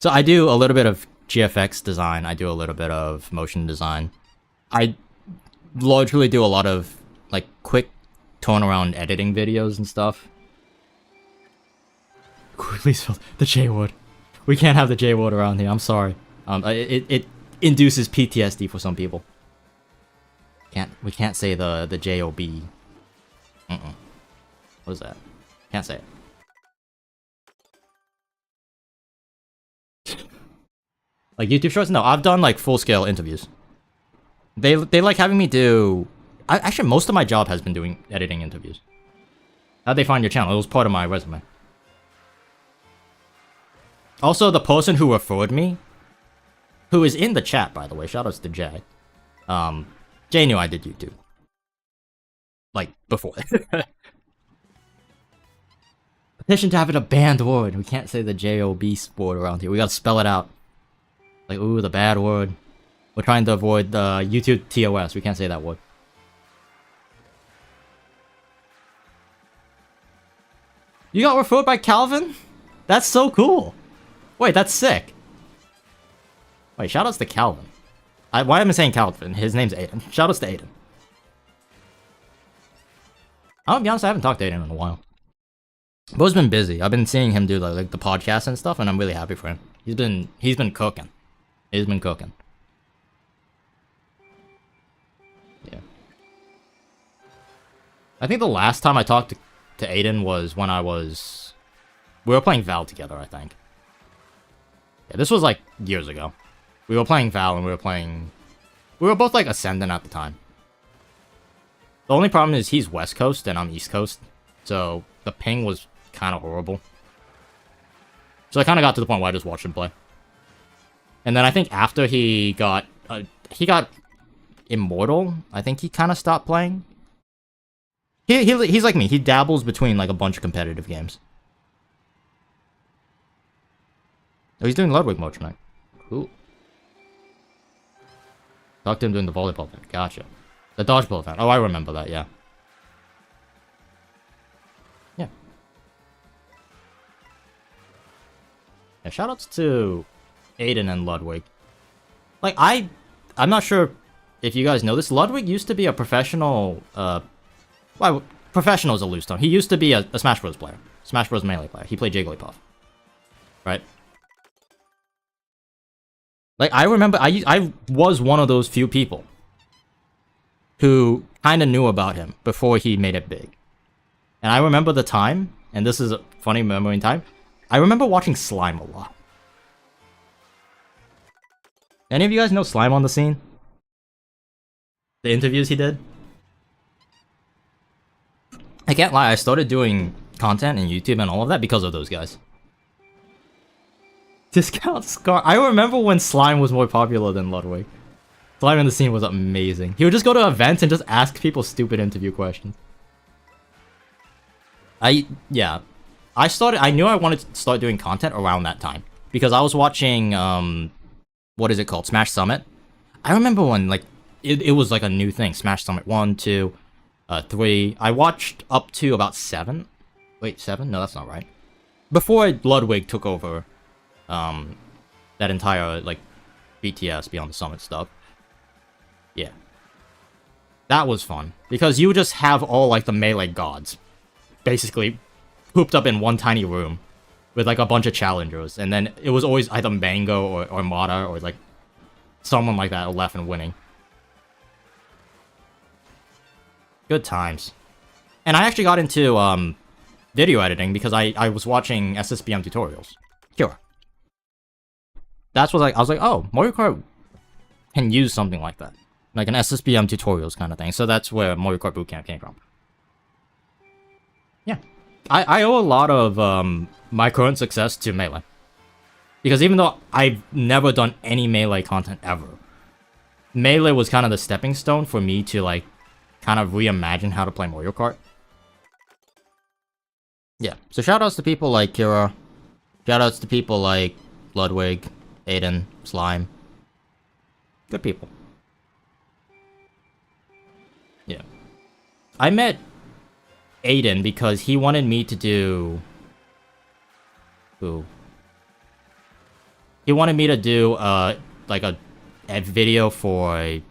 So I do a little bit of GFX design. I do a little bit of motion design. I largely do a lot of, like, quick turnaround editing videos and stuff. Please, the J-word. We can't have the J-word around here. I'm sorry. It induces PTSD for some people. We can't say the J-O-B. What is that? Can't say it. Like YouTube shorts? No, I've done like full-scale interviews. They like having me do... Actually, most of my job has been doing editing interviews. How'd they find your channel? It was part of my resume. Also, the person who referred me, who is in the chat, by the way, shoutouts to Jay. Jay knew I did YouTube. Like, before. Petition to have it a banned word. We can't say the J-O-B word around here. We gotta spell it out. Like, ooh, the bad word. We're trying to avoid the YouTube TOS. We can't say that word. You got referred by Calvin? That's so cool. Wait, that's sick. Wait, shoutouts to Calvin. Why am I saying Calvin? His name's Aiden. Shoutouts to Aiden. I'll be honest, I haven't talked to Aiden in a while. Bo's been busy. I've been seeing him do like the podcast and stuff, and I'm really happy for him. He's been cooking. He's been cooking. Yeah. I think the last time I talked to Aiden was when we were playing Val together, I think. Yeah, this was like years ago. We were playing Val and we were both like Ascendant at the time. The only problem is he's West Coast and I'm East Coast, so the ping was kind of horrible. So I kind of got to the point where I just watched him play. And then I think after he got Immortal, I think he kind of stopped playing. He's like me. He dabbles between like a bunch of competitive games. Oh, he's doing Ludwig mode tonight. Cool. Talked to him doing the volleyball event. Gotcha. The dodgeball event. Oh, I remember that, yeah. Yeah. Yeah, shoutouts to Aiden and Ludwig. Like, I'm not sure if you guys know this. Ludwig used to be a professional, well, professional is a loose term. He used to be a Smash Bros. Player. Smash Bros. Melee player. He played Jigglypuff. Right? Like, I remember, I was one of those few people who kind of knew about him before he made it big. And I remember the time, and this is a funny memory in time, I remember watching Slime a lot. Any of you guys know Slime on the scene? The interviews he did? I can't lie, I started doing content in YouTube and all of that because of those guys. Discount Scar. I remember when Slime was more popular than Ludwig. Slime in the scene was amazing. He would just go to events and just ask people stupid interview questions. Yeah. I knew I wanted to start doing content around that time. Because I was watching, what is it called? Smash Summit. I remember when, like, it was like a new thing. Smash Summit 1, 2, 3. I watched up to about 7. Wait, 7? No, that's not right. Before Ludwig took over that entire, like, BTS, Beyond the Summit stuff. Yeah. That was fun. Because you would just have all, like, the melee gods basically hooped up in one tiny room with, like, a bunch of challengers. And then it was always either Mango or Mata or, like, someone like that left and winning. Good times. And I actually got into, video editing because I was watching SSBM tutorials. Sure. That's what I was like, oh, Mario Kart can use something like that. Like an SSBM tutorials kind of thing. So that's where Mario Kart Bootcamp came from. Yeah. I owe a lot of my current success to Melee. Because even though I've never done any Melee content ever, Melee was kind of the stepping stone for me to, like, kind of reimagine how to play Mario Kart. Yeah, so shoutouts to people like Kira. Shoutouts to people like Ludwig, Aiden, Slime. Good people. Yeah. I met Aiden because he wanted me to do... Ooh. He wanted me to do, like a video for a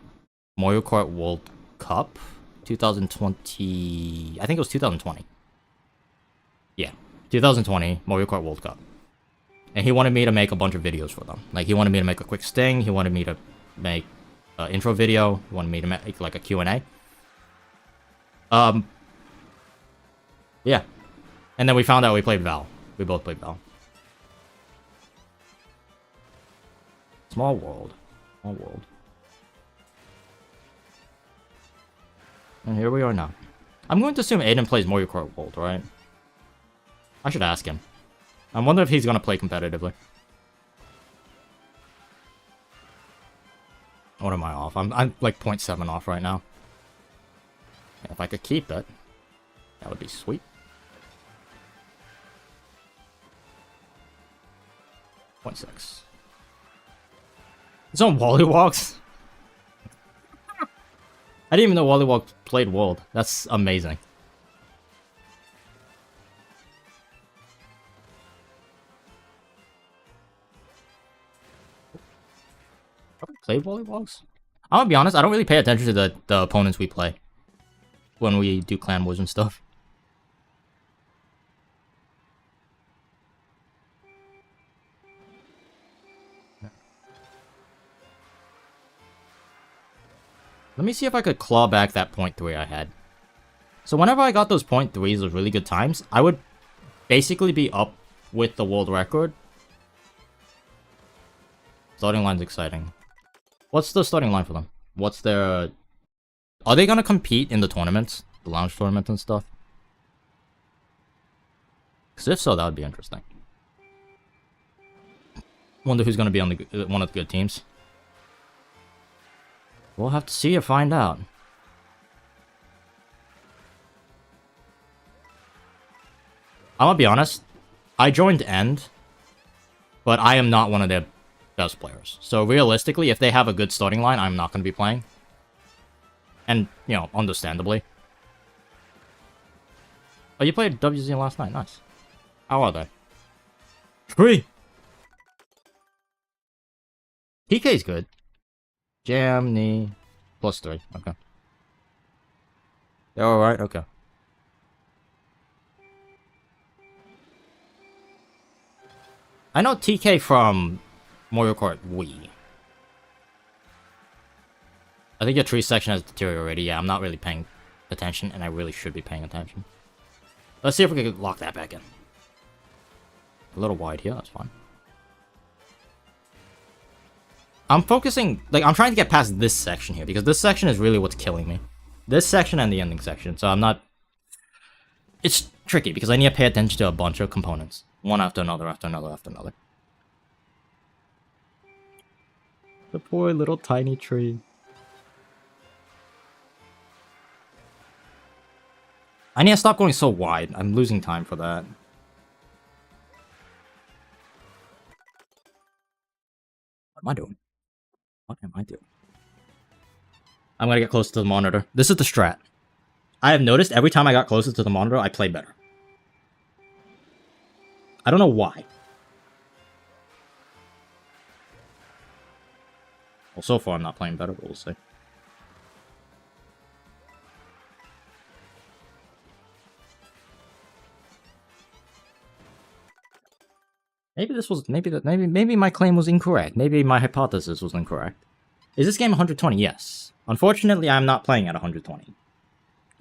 Mario Kart World Cup 2020... I think it was 2020. Yeah, 2020 Mario Kart World Cup. And he wanted me to make a bunch of videos for them. Like, he wanted me to make a quick sting, he wanted me to make an intro video, he wanted me to make, like, a Q&A. Yeah. And then we found out we played Val. We both played Val. Small world. Small world. And here we are now. I'm going to assume Aiden plays Mario Kart World, right? I should ask him. I wonder if he's going to play competitively. What am I off? I'm like 0.7 off right now. If I could keep it, that would be sweet. 0.6. It's on Wollywalks? I didn't even know Wollywalk played World. That's amazing. Have we played Wollywalks? I'm gonna be honest, I don't really pay attention to the opponents we play when we do clan wars and stuff. Let me see if I could claw back that 0.3 I had. So whenever I got those 0.3s, those really good times, I would basically be up with the world record. Starting line's exciting. What's the starting line for them? What's their... Are they gonna compete in the tournaments? The lounge tournaments and stuff? Because if so, that would be interesting. Wonder who's gonna be on the one of the good teams. We'll have to see or find out. I'm gonna be honest. I joined End, but I am not one of their best players. So realistically, if they have a good starting line, I'm not gonna be playing. And, you know, understandably. Oh, you played WZ last night. Nice. How are they? 3! PK's good. Jam, knee, +3. Okay. They're alright? Okay. I know TK from Mario Kart Wii. I think your tree section has deteriorated already. Yeah, I'm not really paying attention, and I really should be paying attention. Let's see if we can lock that back in. A little wide here, that's fine. I'm focusing, like, I'm trying to get past this section here, because this section is really what's killing me. This section and the ending section, so I'm not... It's tricky, because I need to pay attention to a bunch of components. One after another, after another, after another. The poor little tiny tree. I need to stop going so wide. I'm losing time for that. What am I doing? What am I doing? I'm gonna get closer to the monitor. This is the strat. I have noticed every time I got closer to the monitor, I play better. I don't know why. Well, so far I'm not playing better, but we'll see. Maybe this was maybe my claim was incorrect. Maybe my hypothesis was incorrect. Is this game 120? Yes. Unfortunately, I'm not playing at 120.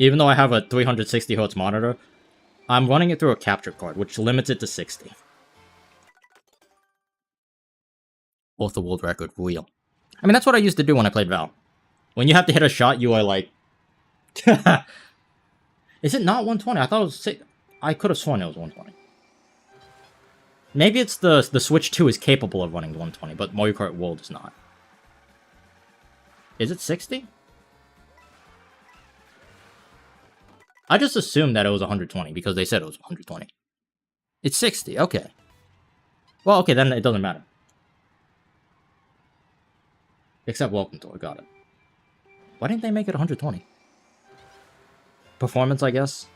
Even though I have a 360 Hz monitor, I'm running it through a capture card, which limits it to 60. Both the world record real. I mean, that's what I used to do when I played Val. When you have to hit a shot, you are like... Is it not 120? I thought it was... I could have sworn it was 120. Maybe it's the Switch 2 is capable of running 120, but Mario Kart World is not. Is it 60? I just assumed that it was 120 because they said it was 120. It's 60, okay. Well, okay, then it doesn't matter. Except Welcome to it, got it. Why didn't they make it 120? Performance, I guess?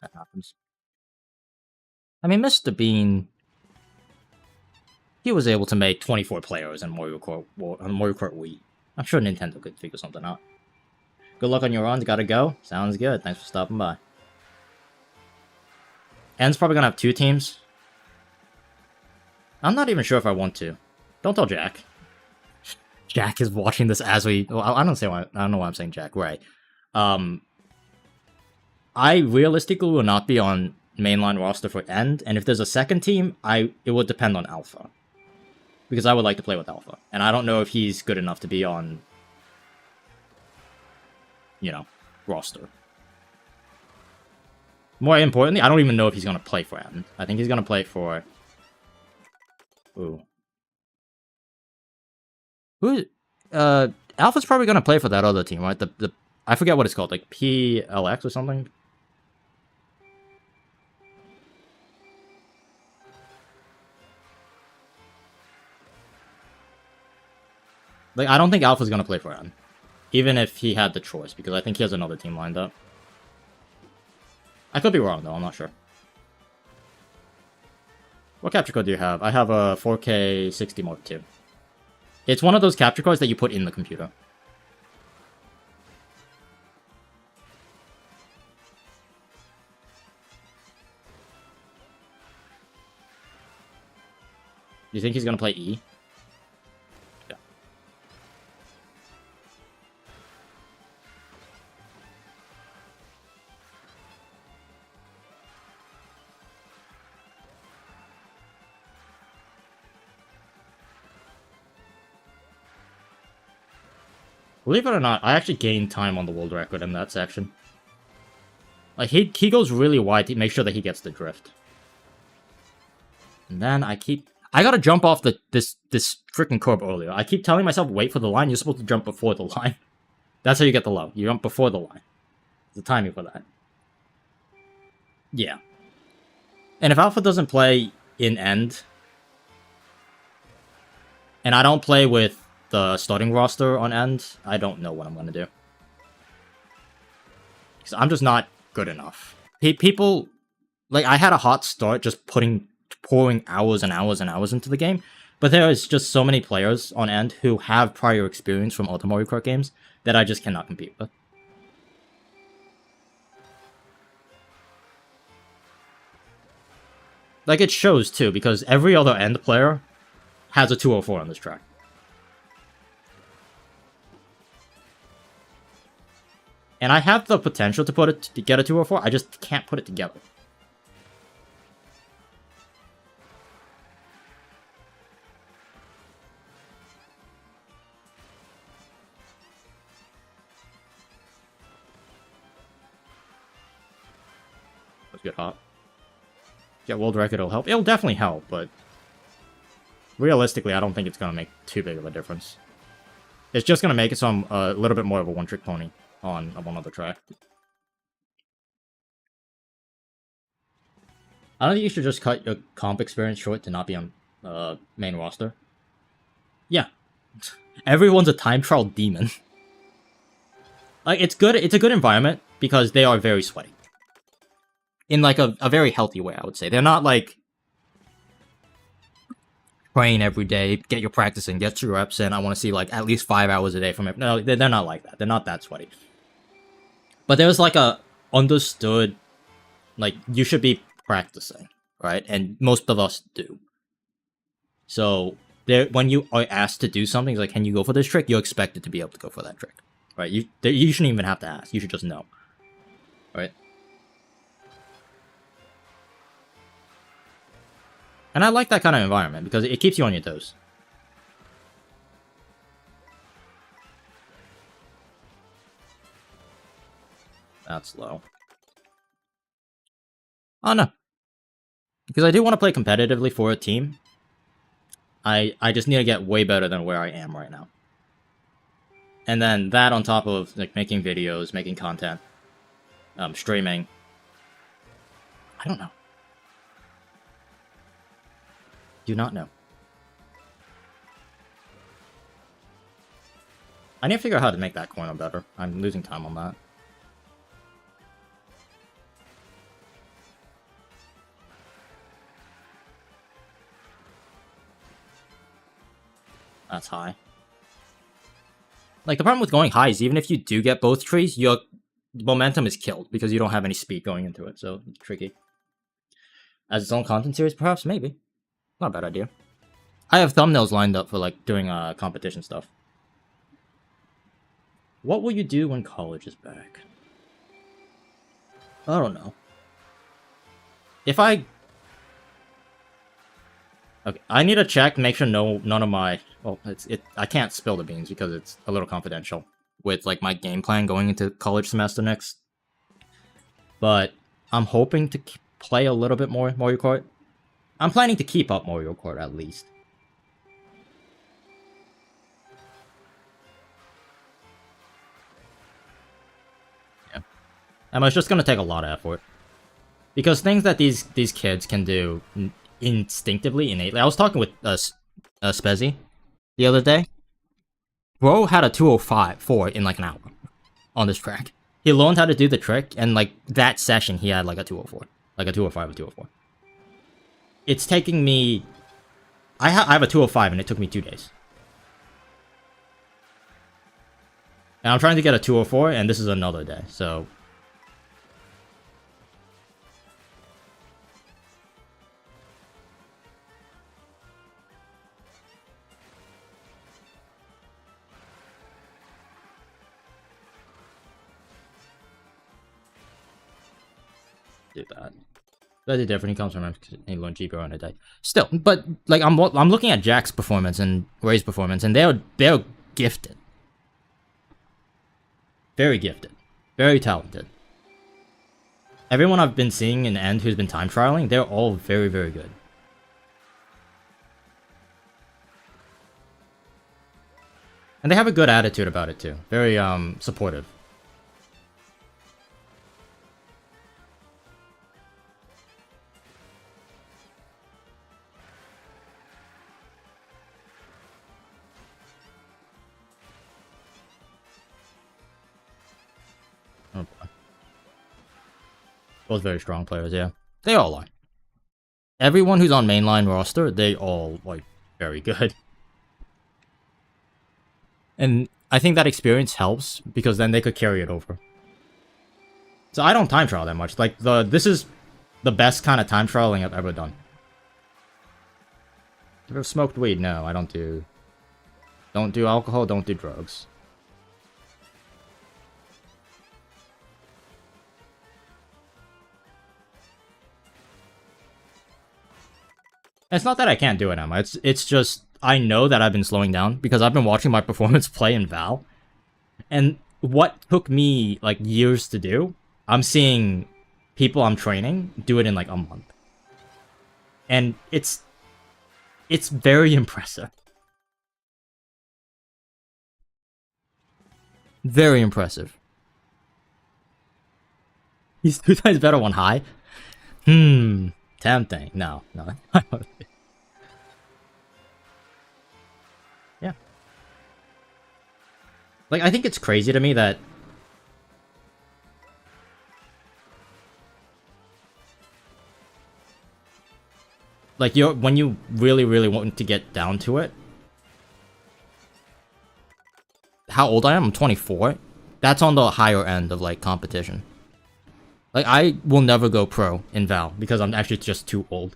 That happens. I mean, Mr. Bean... He was able to make 24 players in Mario Kart Wii. I'm sure Nintendo could figure something out. Good luck on your runs, gotta go? Sounds good, thanks for stopping by. End's probably gonna have 2 teams. I'm not even sure if I want to. Don't tell Jack. Jack is watching this as we... Well, I don't know why I'm saying Jack, right. I realistically will not be on mainline roster for End, and if there's a second team, it would depend on Alpha. Because I would like to play with Alpha. And I don't know if he's good enough to be on, you know, roster. More importantly, I don't even know if he's going to play for End. I think he's going to play for Ooh. Who? Alpha's probably gonna play for that other team, right? The I forget what it's called, like PLX or something. Like, I don't think Alpha's gonna play for N, even if he had the choice, because I think he has another team lined up. I could be wrong though. I'm not sure. What capture card do you have? I have a 4K 60 Mark II. It's one of those capture cards that you put in the computer. Do you think he's gonna play E? Yeah. Believe it or not, I actually gained time on the world record in that section. Like, he goes really wide to make sure that he gets the drift. And then I gotta jump off this freaking curb earlier. I keep telling myself, wait for the line. You're supposed to jump before the line. That's how you get the low. You jump before the line. There's a timing for that. Yeah. And if Alpha doesn't play in end, and I don't play with the starting roster on end, I don't know what I'm gonna do. Because I'm just not good enough. People, like, I had a hot start just pouring hours and hours and hours into the game, but there is just so many players on end who have prior experience from other Mario Kart games that I just cannot compete with. Like, it shows too, because every other end player has a 204 on this track. And I have the potential to get a 204, I just can't put it together. Let's get hot. Yeah, world record will help. It'll definitely help, but realistically, I don't think it's going to make too big of a difference. It's just going to make it so I'm a little bit more of a one-trick pony on one other track. I don't think you should just cut your comp experience short to not be on main roster. Yeah. Everyone's a time trial demon. Like, it's good. It's a good environment because they are very sweaty. In, like, a very healthy way, I would say. They're not, like, train every day, get your practice in, get your reps in. I want to see, like, at least 5 hours a day from it. No, they're not like that. They're not that sweaty. But there's, like, a understood, like, you should be practicing, right? And most of us do. So, when you are asked to do something, it's like, can you go for this trick? You're expected to be able to go for that trick, right? You shouldn't even have to ask. You should just know, right? And I like that kind of environment because it keeps you on your toes. That's low. Oh, no. Because I do want to play competitively for a team. I just need to get way better than where I am right now. And then that on top of, like, making videos, making content, streaming. I don't know. Do not know. I need to figure out how to make that corner better. I'm losing time on that. That's high. Like, the problem with going high is even if you do get both trees, your momentum is killed because you don't have any speed going into it, so it's tricky. As its own content series, perhaps? Maybe. Not a bad idea. I have thumbnails lined up for, like, doing competition stuff. What will you do when college is back? I don't know. If I... Okay, I need to check, make sure none of my... Well, I can't spill the beans because it's a little confidential with, like, my game plan going into college semester next. But I'm hoping to play a little bit more Mario Kart. I'm planning to keep up Mario Kart, at least. And it's just gonna take a lot of effort. Because things that these kids can do instinctively, innately. I was talking with Spezzy the other day. Bro had a 205 in like an hour on this track. He learned how to do the trick, and like that session, he had like a 204, like a 205 or 204. It's taking me. I have a 205, and it took me 2 days. And I'm trying to get a 204, and this is another day, so. Do that. That's different. He comes from a learn GPR on a day. Still, but like I'm looking at Jack's performance and Ray's performance, and they're gifted, very gifted, very talented. Everyone I've been seeing in the end who's been time trialing, they're all very, very good. And they have a good attitude about it too. Very supportive. Oh boy. Both very strong players, yeah. They all are. Everyone who's on mainline roster, they all, like, very good. And I think that experience helps, because then they could carry it over. So I don't time trial that much. Like, this is the best kind of time trialing I've ever done. Ever smoked weed? No, I don't do... Don't do alcohol, don't do drugs. It's not that I can't do it, Emma. It's just I know that I've been slowing down because I've been watching my performance play in Val. And what took me like years to do, I'm seeing people I'm training do it in like a month. And it's very impressive. Very impressive. He's 2 times better on high. Tempting. No. Yeah. Like, I think it's crazy to me that... Like, when you really, really want to get down to it... How old I am? I'm 24. That's on the higher end of, like, competition. Like, I will never go pro in Val, because I'm actually just too old.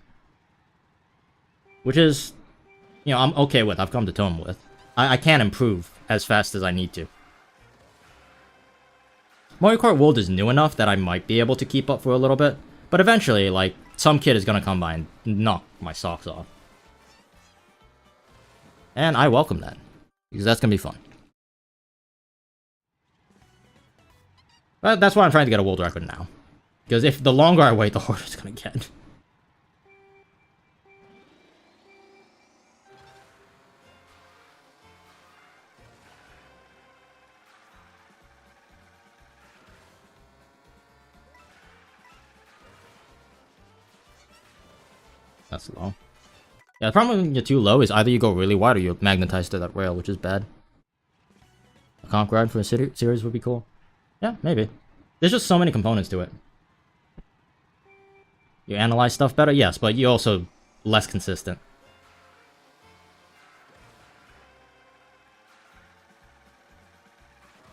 Which is, you know, I'm okay with. I've come to terms with. I can't improve as fast as I need to. Mario Kart World is new enough that I might be able to keep up for a little bit. But eventually, like, some kid is gonna come by and knock my socks off. And I welcome that. Because that's gonna be fun. But that's why I'm trying to get a world record now. Because if the longer I wait, the harder it's gonna get. That's low. Yeah, the problem when you're too low is either you go really wide or you're magnetized to that rail, which is bad. A conk ride for a series would be cool. Yeah, maybe. There's just so many components to it. You analyze stuff better? Yes, but you're also less consistent.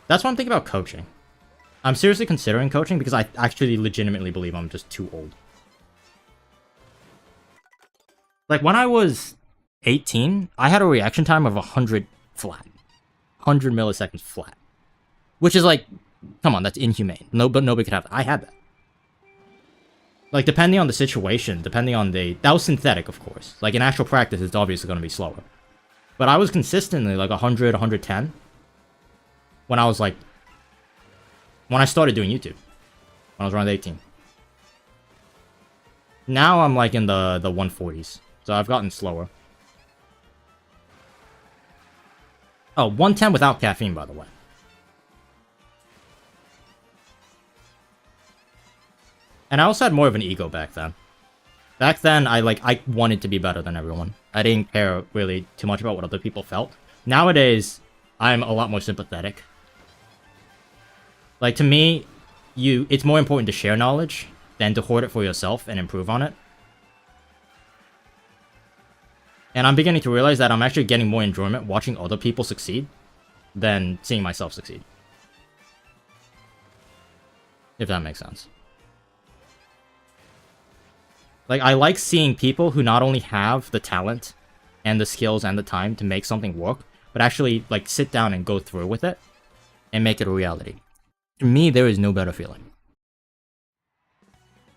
That's what I'm thinking about coaching. I'm seriously considering coaching because I actually legitimately believe I'm just too old. Like, when I was 18, I had a reaction time of 100 flat. 100 milliseconds flat. Which is like, come on, that's inhumane. But nobody could have that. I had that. Like, depending on the situation, depending on the... That was synthetic, of course. Like, in actual practice, it's obviously going to be slower. But I was consistently, like, 100, 110. When I was, like... When I started doing YouTube. When I was around 18. Now I'm, like, in the 140s. So I've gotten slower. Oh, 110 without caffeine, by the way. And I also had more of an ego back then. Back then, I wanted to be better than everyone. I didn't care really too much about what other people felt. Nowadays, I'm a lot more sympathetic. Like, to me, it's more important to share knowledge than to hoard it for yourself and improve on it. And I'm beginning to realize that I'm actually getting more enjoyment watching other people succeed than seeing myself succeed. If that makes sense. Like, I like seeing people who not only have the talent and the skills and the time to make something work, but actually, like, sit down and go through with it and make it a reality. To me, there is no better feeling.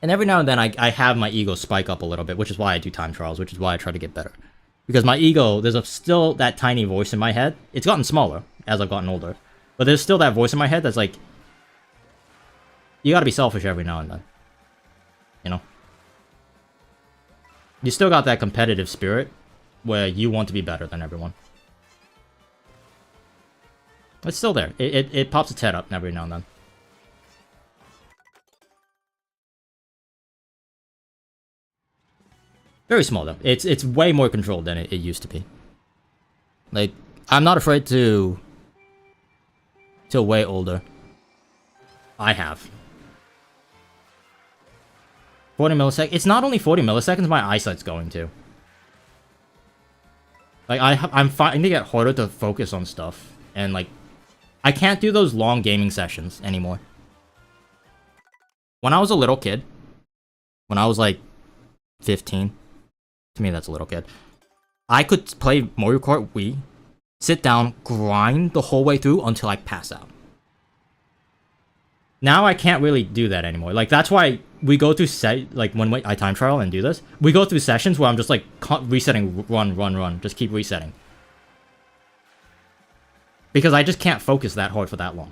And every now and then, I have my ego spike up a little bit, which is why I do time trials, which is why I try to get better. Because my ego, there's still that tiny voice in my head. It's gotten smaller as I've gotten older. But there's still that voice in my head that's like, you gotta be selfish every now and then. You know? You still got that competitive spirit where you want to be better than everyone. It's still there. It pops its head up every now and then. Very small though. It's way more controlled than it used to be. Like, I'm not afraid to way older. I have. 40 milliseconds. It's not only 40 milliseconds, my eyesight's going to. Like, I'm finding to get harder to focus on stuff. And, like, I can't do those long gaming sessions anymore. When I was a little kid, when I was, like, 15, to me that's a little kid, I could play Mario Kart Wii, sit down, grind the whole way through until I pass out. Now I can't really do that anymore. Like, that's why we go through like, when I time trial and do this, we go through sessions where I'm just like resetting, run, just keep resetting. Because I just can't focus that hard for that long.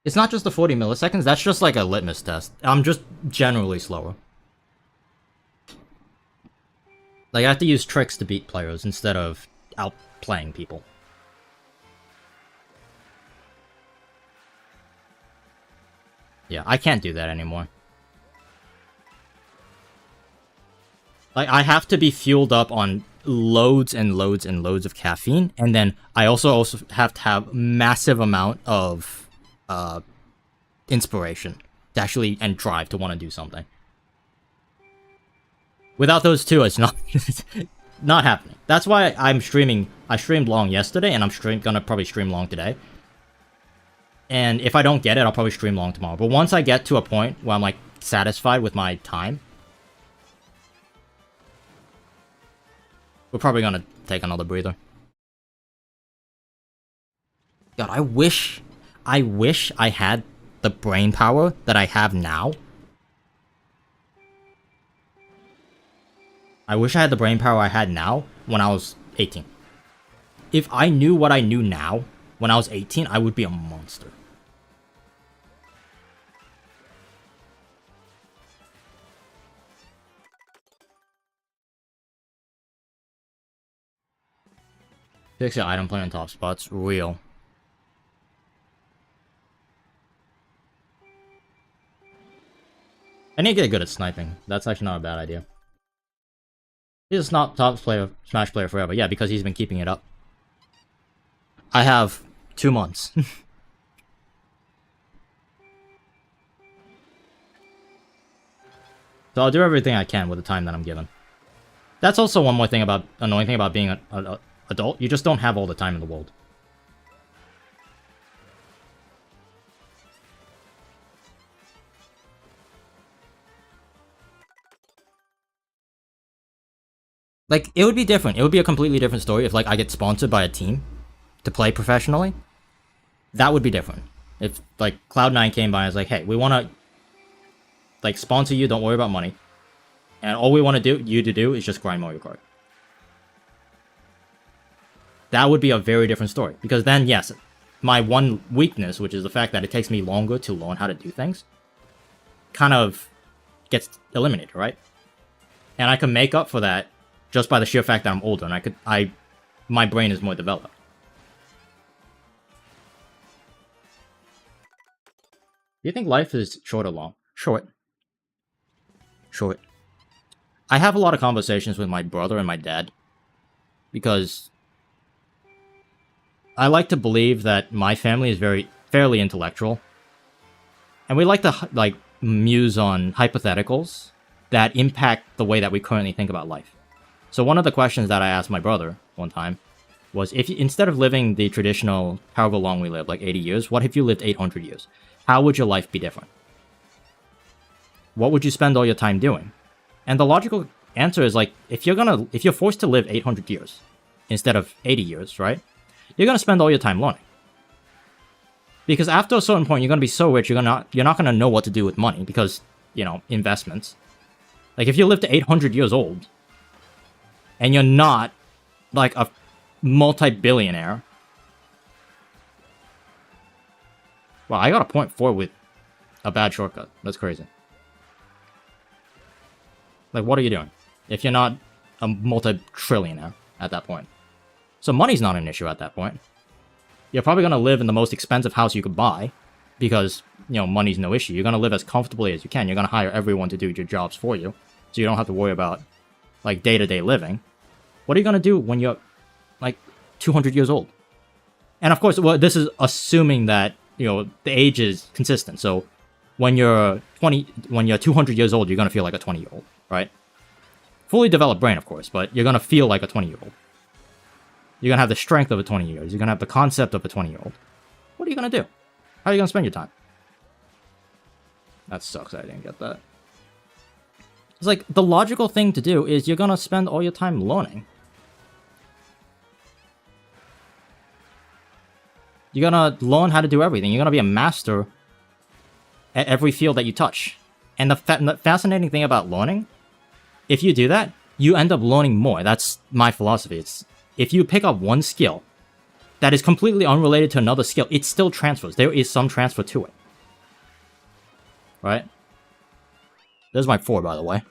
It's not just the 40 milliseconds, that's just like a litmus test. I'm just generally slower. Like, I have to use tricks to beat players instead of outplaying people. Yeah, I can't do that anymore. Like, I have to be fueled up on loads and loads and loads of caffeine, and then I also have to have massive amount of inspiration to actually, and drive to want to do something. Without those two, it's not not happening. That's why I'm streaming. I streamed long yesterday, and I'm gonna probably stream long today. And if I don't get it, I'll probably stream long tomorrow. But once I get to a point where I'm, like, satisfied with my time, we're probably gonna take another breather. God, I wish I had the brain power that I have now. I wish I had the brain power I had now when I was 18. If I knew what I knew now when I was 18, I would be a monster. Fix your item play on top spots. Real. I need to get good at sniping. That's actually not a bad idea. He's not top player, Smash player forever. Yeah, because he's been keeping it up. I have 2 months. So I'll do everything I can with the time that I'm given. That's also one more thing about, annoying thing about being an adult. You just don't have all the time in the world. Like, it would be different. It would be a completely different story if, like, I get sponsored by a team to play professionally. That would be different. If, like, Cloud9 came by and was like, hey, we want to, like, sponsor you, don't worry about money. And all we want you to do is just grind Mario Kart. That would be a very different story. Because then, yes, my one weakness, which is the fact that it takes me longer to learn how to do things, kind of gets eliminated, right? And I can make up for that just by the sheer fact that I'm older and my brain is more developed. Do you think life is short or long? Short. Short. I have a lot of conversations with my brother and my dad because I like to believe that my family is fairly intellectual, and we like to like muse on hypotheticals that impact the way that we currently think about life. So one of the questions that I asked my brother one time was, if you, instead of living the traditional however long we live, like 80 years, what if you lived 800 years? How would your life be different? What would you spend all your time doing? And the logical answer is like, if you're forced to live 800 years instead of 80 years, right? You're gonna spend all your time learning. Because after a certain point, you're gonna be so rich, you're not gonna know what to do with money because, you know, investments. Like if you live to 800 years old and you're not like a multi-billionaire. Wow, I got a 0.4 with a bad shortcut. That's crazy. Like, what are you doing if you're not a multi-trillionaire at that point? So money's not an issue at that point. You're probably going to live in the most expensive house you could buy because, you know, money's no issue. You're going to live as comfortably as you can. You're going to hire everyone to do your jobs for you, so you don't have to worry about, like, day-to-day living. What are you going to do when you're, like, 200 years old? And, of course, well, this is assuming that, you know, the age is consistent. So when you're 200 years old, you're going to feel like a 20-year-old, right? Fully developed brain, of course, but you're going to feel like a 20-year-old. You're going to have the strength of a 20-year-old. You're going to have the concept of a 20-year-old. What are you going to do? How are you going to spend your time? That sucks, I didn't get that. It's like, the logical thing to do is you're going to spend all your time learning. You're going to learn how to do everything. You're going to be a master at every field that you touch. And the fascinating thing about learning, if you do that, you end up learning more. That's my philosophy. It's, if you pick up one skill that is completely unrelated to another skill, it still transfers. There is some transfer to it. Right? There's my 4, by the way.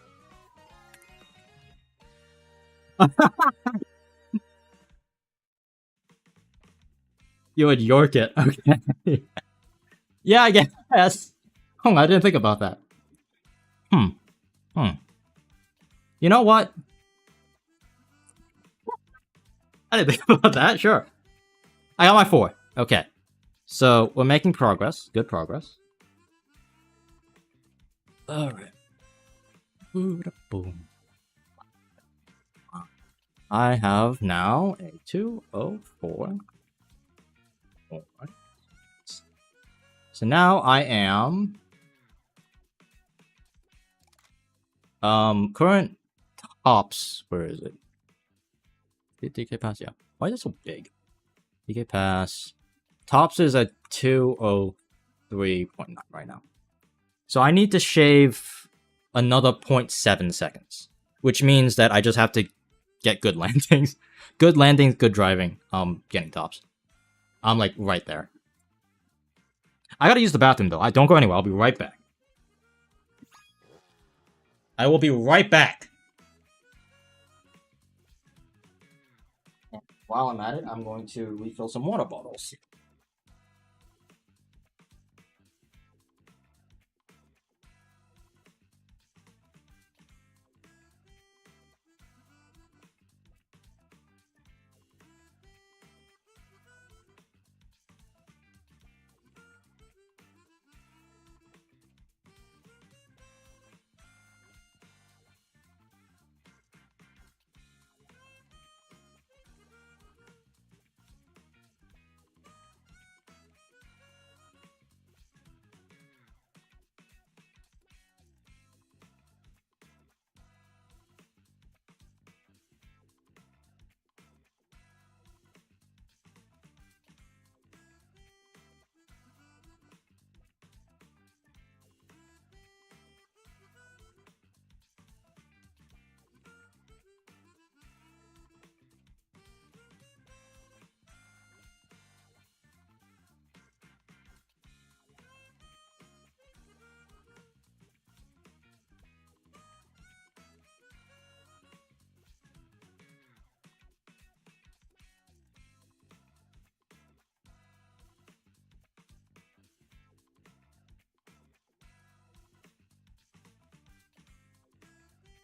You would york it. Okay. Yeah, I guess. Oh, I didn't think about that. You know what? I didn't think about that. Sure. I got my 4. Okay. So, we're making progress. Good progress. Alright. Boom. I have now a 204. Alright. So now I am... current tops, where is it? DK pass, yeah. Why is it so big? DK pass. Tops is at 203.9 right now. So I need to shave another 0.7 seconds. Which means that I just have to get good landings. Good landings, good driving. Getting tops. I'm like right there. I gotta use the bathroom though. Don't go anywhere, I'll be right back. I will be right back. While I'm at it, I'm going to refill some water bottles.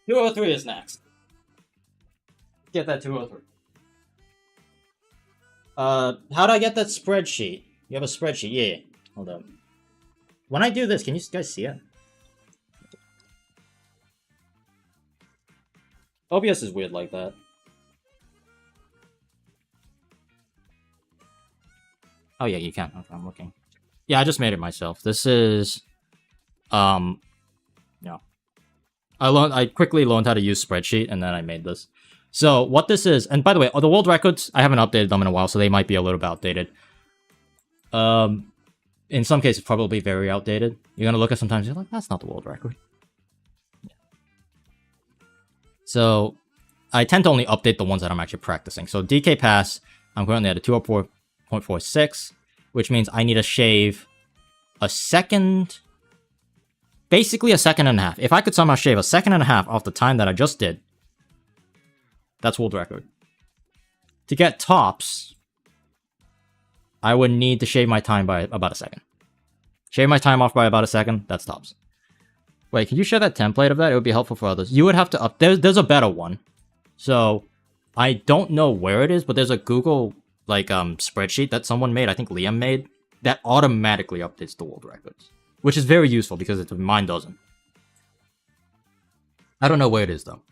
203 is next. Get that 203. How do I get that spreadsheet? You have a spreadsheet? Yeah. Hold up. When I do this, can you guys see it? OBS is weird like that. Oh yeah, you can. Okay, I'm looking. Yeah, I just made it myself. This is, yeah. I quickly learned how to use spreadsheet, and then I made this. So what this is, and by the way, the world records, I haven't updated them in a while, so they might be a little bit outdated. In some cases, probably very outdated. You're gonna look at sometimes, you're like, that's not the world record. Yeah. So I tend to only update the ones that I'm actually practicing. So DK pass, I'm currently at a 204.46, which means I need to shave a second, basically a second and a half. If I could somehow shave a second and a half off the time that I just did, that's world record. To get tops, I would need to shave my time by about a second. Shave my time off by about a second, that's tops. Wait, can you share that template of that? It would be helpful for others. You would have to there's a better one. So, I don't know where it is, but there's a Google, like, spreadsheet that someone made, I think Liam made, that automatically updates the world records. Which is very useful, because mine doesn't. I don't know where it is, though.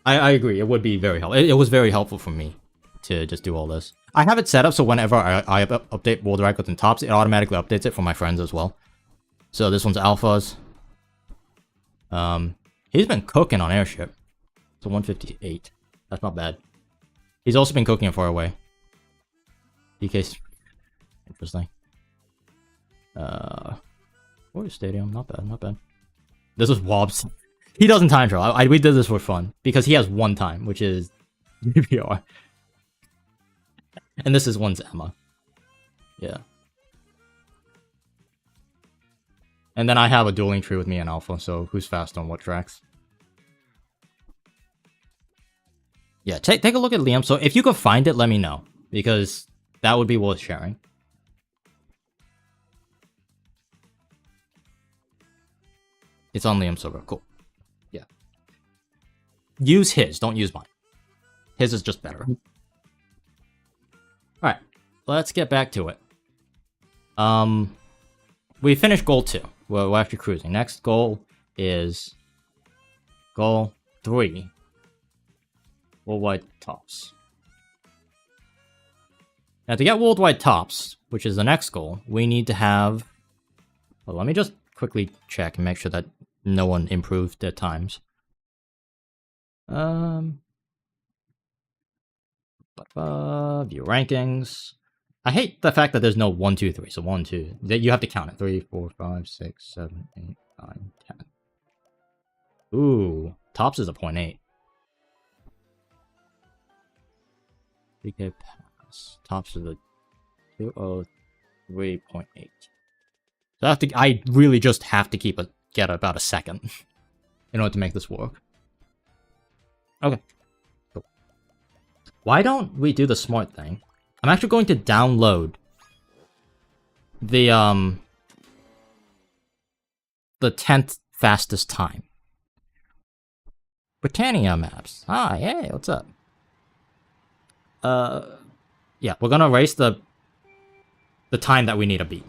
I agree, it would be very helpful. It was very helpful for me to just do all this. I have it set up so whenever I update world records and tops, it automatically updates it for my friends as well. So this one's alphas. He's been cooking on airship. So 158. That's not bad. He's also been cooking it far away. DK's interesting. Warrior Stadium, not bad, not bad. This was Wobbs. He doesn't time trial. We did this for fun because he has one time, which is DPR. And this is one's Emma. Yeah. And then I have a dueling tree with me and Alpha, so who's fast on what tracks? Yeah, take a look at Liam. So if you could find it, let me know, because that would be worth sharing. It's on Liam's server. Cool. Yeah. Use his, don't use mine. His is just better. Alright, let's get back to it. We finished goal 2. We're actually cruising. Next goal is goal 3. Worldwide tops. Now to get worldwide tops, which is the next goal, we need to have... Well, let me just quickly check and make sure that no one improved their times. View rankings. I hate the fact that there's no 1, 2, 3. So 1, 2. That you have to count it. 3, 4, 5, 6, 7, 8, 9, 10. Ooh, tops is a 0.8. DK pass. Tops is a 203.8. So I really just have to get about a second in order to make this work. Okay. Cool. Why don't we do the smart thing? I'm actually going to download the 10th fastest time. Britannia maps. Ah, hey, what's up? Yeah, we're gonna erase the time that we need to beat.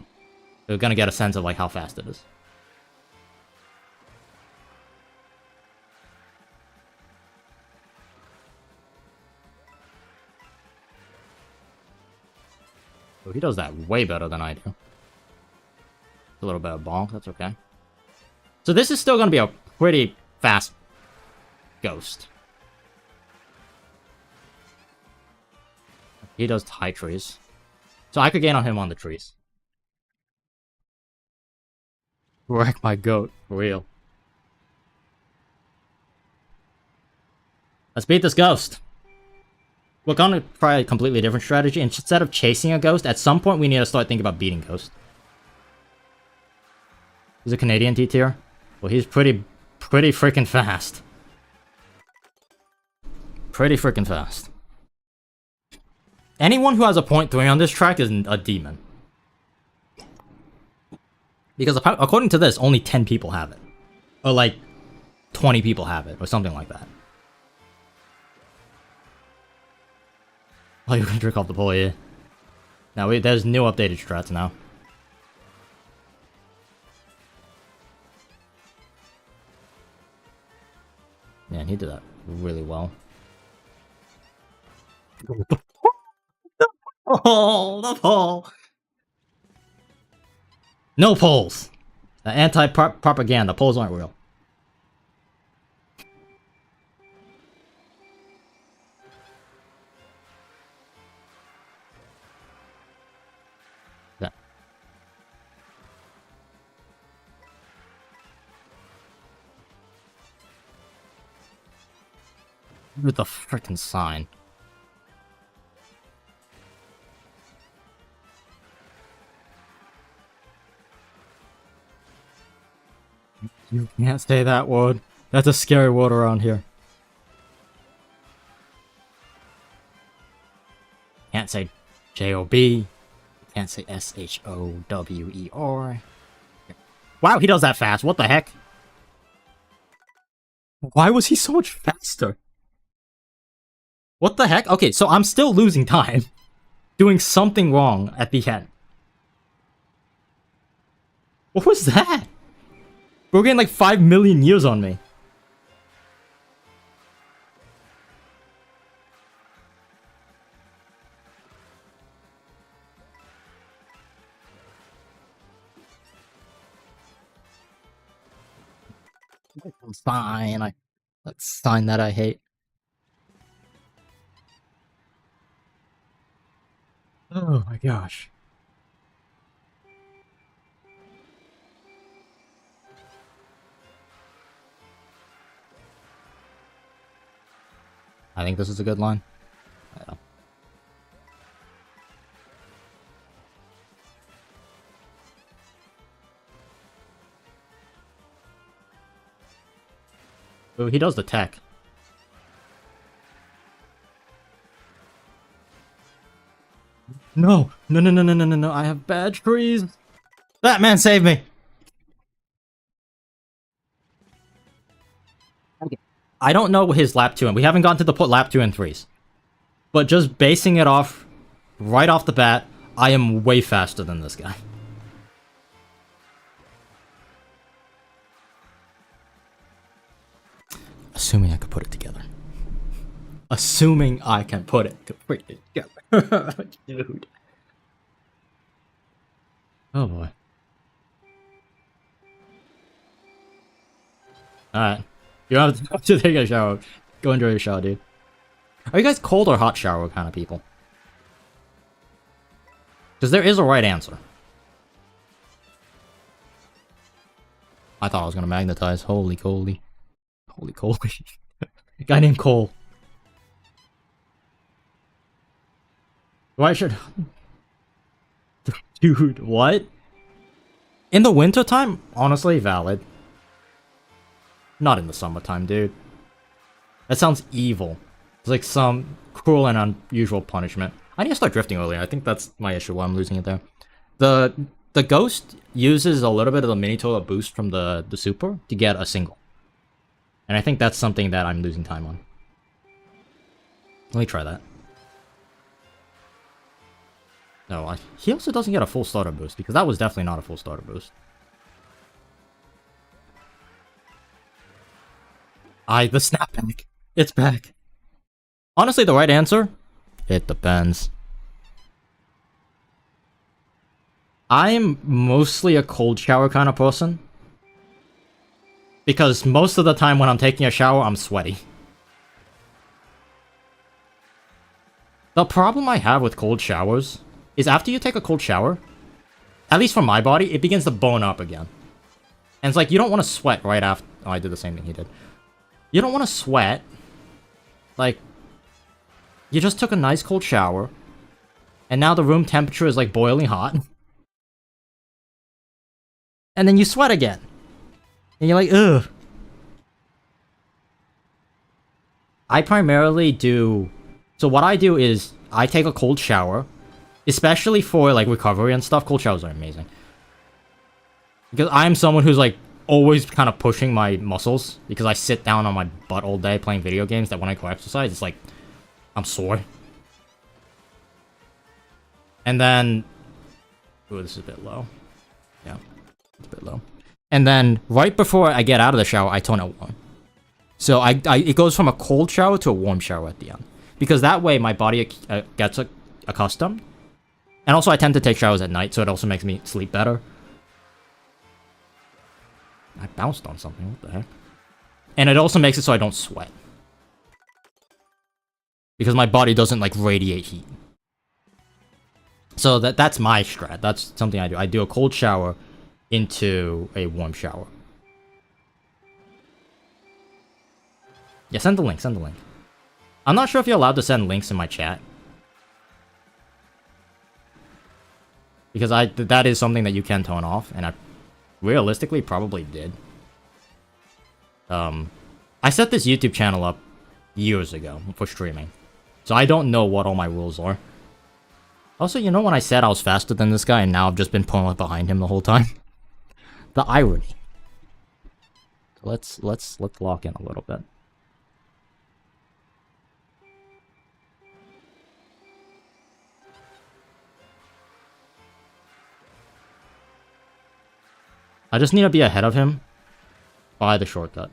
We're gonna get a sense of like how fast it is. Oh, he does that way better than I do. A little bit of bonk, that's okay. So this is still gonna be a pretty fast ghost. He does high trees. So I could gain on him on the trees. Wreck my goat, for real. Let's beat this ghost. We're gonna try a completely different strategy. Instead of chasing a ghost, at some point we need to start thinking about beating ghost. He's a Canadian T tier. Well, he's pretty freaking fast. Pretty freaking fast. Anyone who has a 0.3 on this track is a demon. Because according to this, only 10 people have it. Or like, 20 people have it, or something like that. Oh, you can trick off the pole, yeah. Now, there's new updated strats now. Yeah, and he did that really well. Oh, the pole! No poles! Anti-propaganda. Poles aren't real. Yeah. With the frickin' sign. You can't say that word. That's a scary word around here. Can't say J-O-B. Can't say S-H-O-W-E-R. Wow, he does that fast. What the heck? Why was he so much faster? What the heck? Okay, so I'm still losing time. Doing something wrong at the end. What was that? We're getting like 5 million years on me. Fine, that sign that I hate. Oh my gosh. I think this is a good line. Yeah. Oh, he does the tech. No, no, I have bad trees. Batman, save me. Okay. I don't know his lap 2 and we haven't gotten to the lap 2 and 3s. But just basing it off right off the bat, I am way faster than this guy. Assuming I could put it together. Assuming I can put it together. Dude. Oh boy. Alright. You don't have to take a shower. Go enjoy your shower, dude. Are you guys cold or hot shower kind of people? Because there is a right answer. I thought I was gonna magnetize. Holy coly. Holy coly. A guy named Cole. Why should... Dude, what? In the wintertime? Honestly, valid. Not in the summertime, dude. That sounds evil. It's like some cruel and unusual punishment. I need to start drifting earlier. I think that's my issue why I'm losing it there. The Ghost uses a little bit of the mini toilet boost from the Super to get a single. And I think that's something that I'm losing time on. Let me try that. No, he also doesn't get a full starter boost, because that was definitely not a full starter boost. The snapback. It's back. Honestly, the right answer? It depends. I'm mostly a cold shower kind of person. Because most of the time when I'm taking a shower, I'm sweaty. The problem I have with cold showers is after you take a cold shower, at least for my body, it begins to bone up again. And it's like, you don't want to sweat right after... Oh, I did the same thing he did. You don't want to sweat. Like, you just took a nice cold shower, and now the room temperature is like boiling hot. And then you sweat again. And you're like, ugh. I primarily do... So what I do is, I take a cold shower, especially for like recovery and stuff. Cold showers are amazing. Because I'm someone who's like always kind of pushing my muscles because I sit down on my butt all day playing video games that when I go exercise, it's like I'm sore. And then... Ooh, this is a bit low. Yeah, it's a bit low. And then right before I get out of the shower, I turn it on. So it goes from a cold shower to a warm shower at the end. Because that way my body gets accustomed. And also I tend to take showers at night, so it also makes me sleep better. I bounced on something, what the heck? And it also makes it so I don't sweat. Because my body doesn't, like, radiate heat. So that's my strat. That's something I do. I do a cold shower into a warm shower. Yeah, send the link, send the link. I'm not sure if you're allowed to send links in my chat. Because that is something that you can turn off, and I realistically probably did. I set this YouTube channel up years ago for streaming. So I don't know what all my rules are. Also, you know when I said I was faster than this guy and now I've just been pulling up behind him the whole time? The irony. Let's lock in a little bit. I just need to be ahead of him by the shortcut.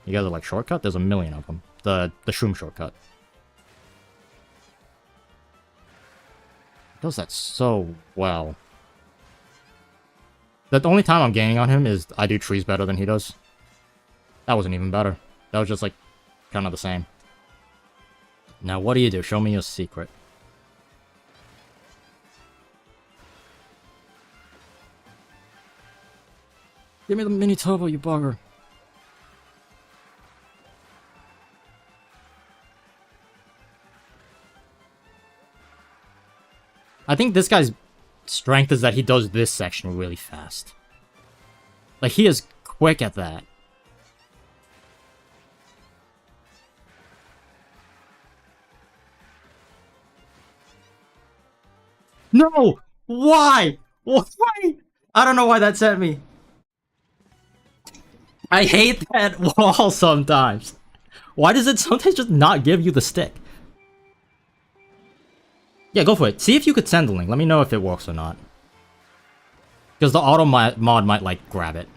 You guys are like, shortcut? There's a million of them. The shroom shortcut. Does that so well. The only time I'm gaining on him is I do trees better than he does. That wasn't even better. That was just like kind of the same. Now what do? Show me your secret. Give me the mini turbo, you bugger. I think this guy's strength is that he does this section really fast. Like, he is quick at that. No! Why? Why? I don't know why that sent me. I hate that wall sometimes. Why does it sometimes just not give you the stick? Yeah, go for it. See if you could send the link. Let me know if it works or not. Because the auto mod might, like, grab it.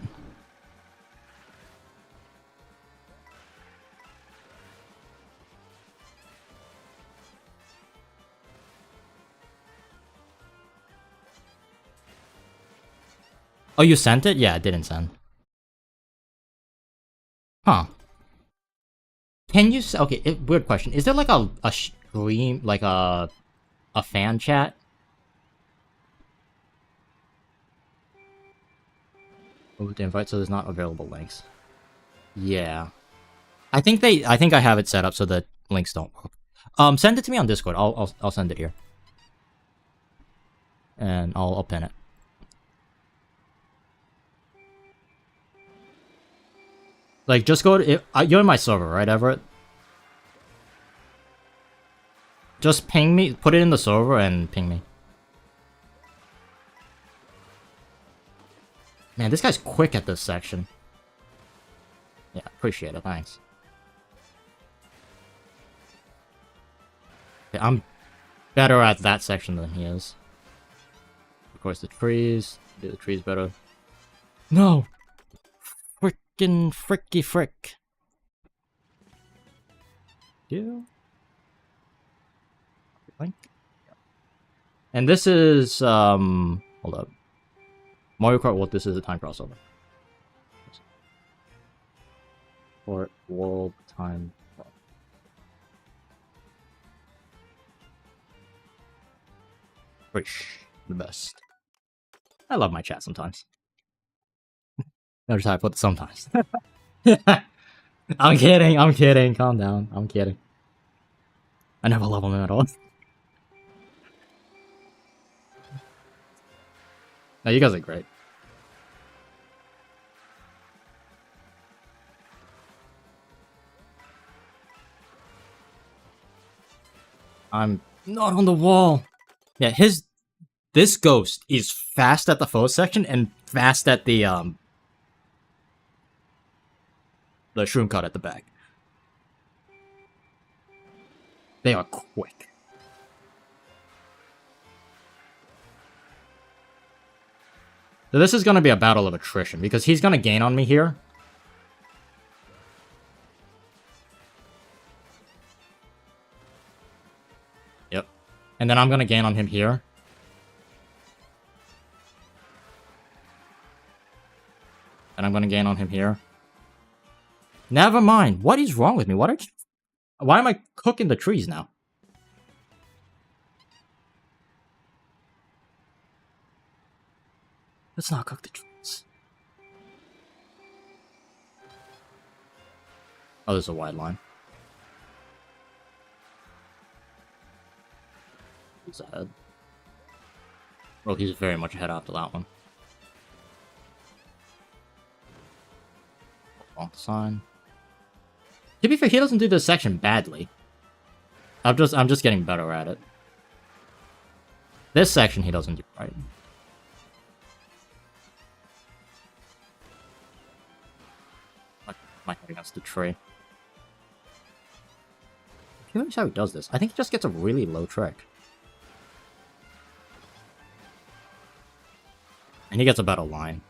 Oh, you sent it? Yeah, it didn't send. Huh. Can you... Okay, weird question. Is there, like, a stream... Like, a fan chat? Move to invite so there's not available links. Yeah. I think I have it set up so that links don't work. Send it to me on Discord. I'll send it here. And I'll pin it. Like, just go to... you're in my server, right, Everett? Just ping me, put it in the server and ping me. Man, this guy's quick at this section. Yeah, appreciate it, thanks. Okay, I'm better at that section than he is. Of course, the trees. Do the trees better. No! Frickin' fricky frick. Yeah. Link. And this is hold up. Mario Kart World, this is a time crossover. Or World Time. Frish, the best. I love my chat sometimes. Notice how I put it sometimes. I'm kidding, calm down, I'm kidding. I never love them at all. No, you guys are great. I'm not on the wall. Yeah, This ghost is fast at the first section and fast at the shroom cut at the back. They are quick. So this is going to be a battle of attrition, because he's going to gain on me here. Yep. And then I'm going to gain on him here. And I'm going to gain on him here. Never mind. What is wrong with me? Why am I cooking the trees now? Let's not cook the trees. Oh, there's a wide line. He's ahead. Well, he's very much ahead after that one. Wrong sign. To be fair, he doesn't do this section badly. I'm just getting better at it. This section he doesn't do right. My head against the tree. Here's how he does this. I think he just gets a really low trick. And he gets a better line.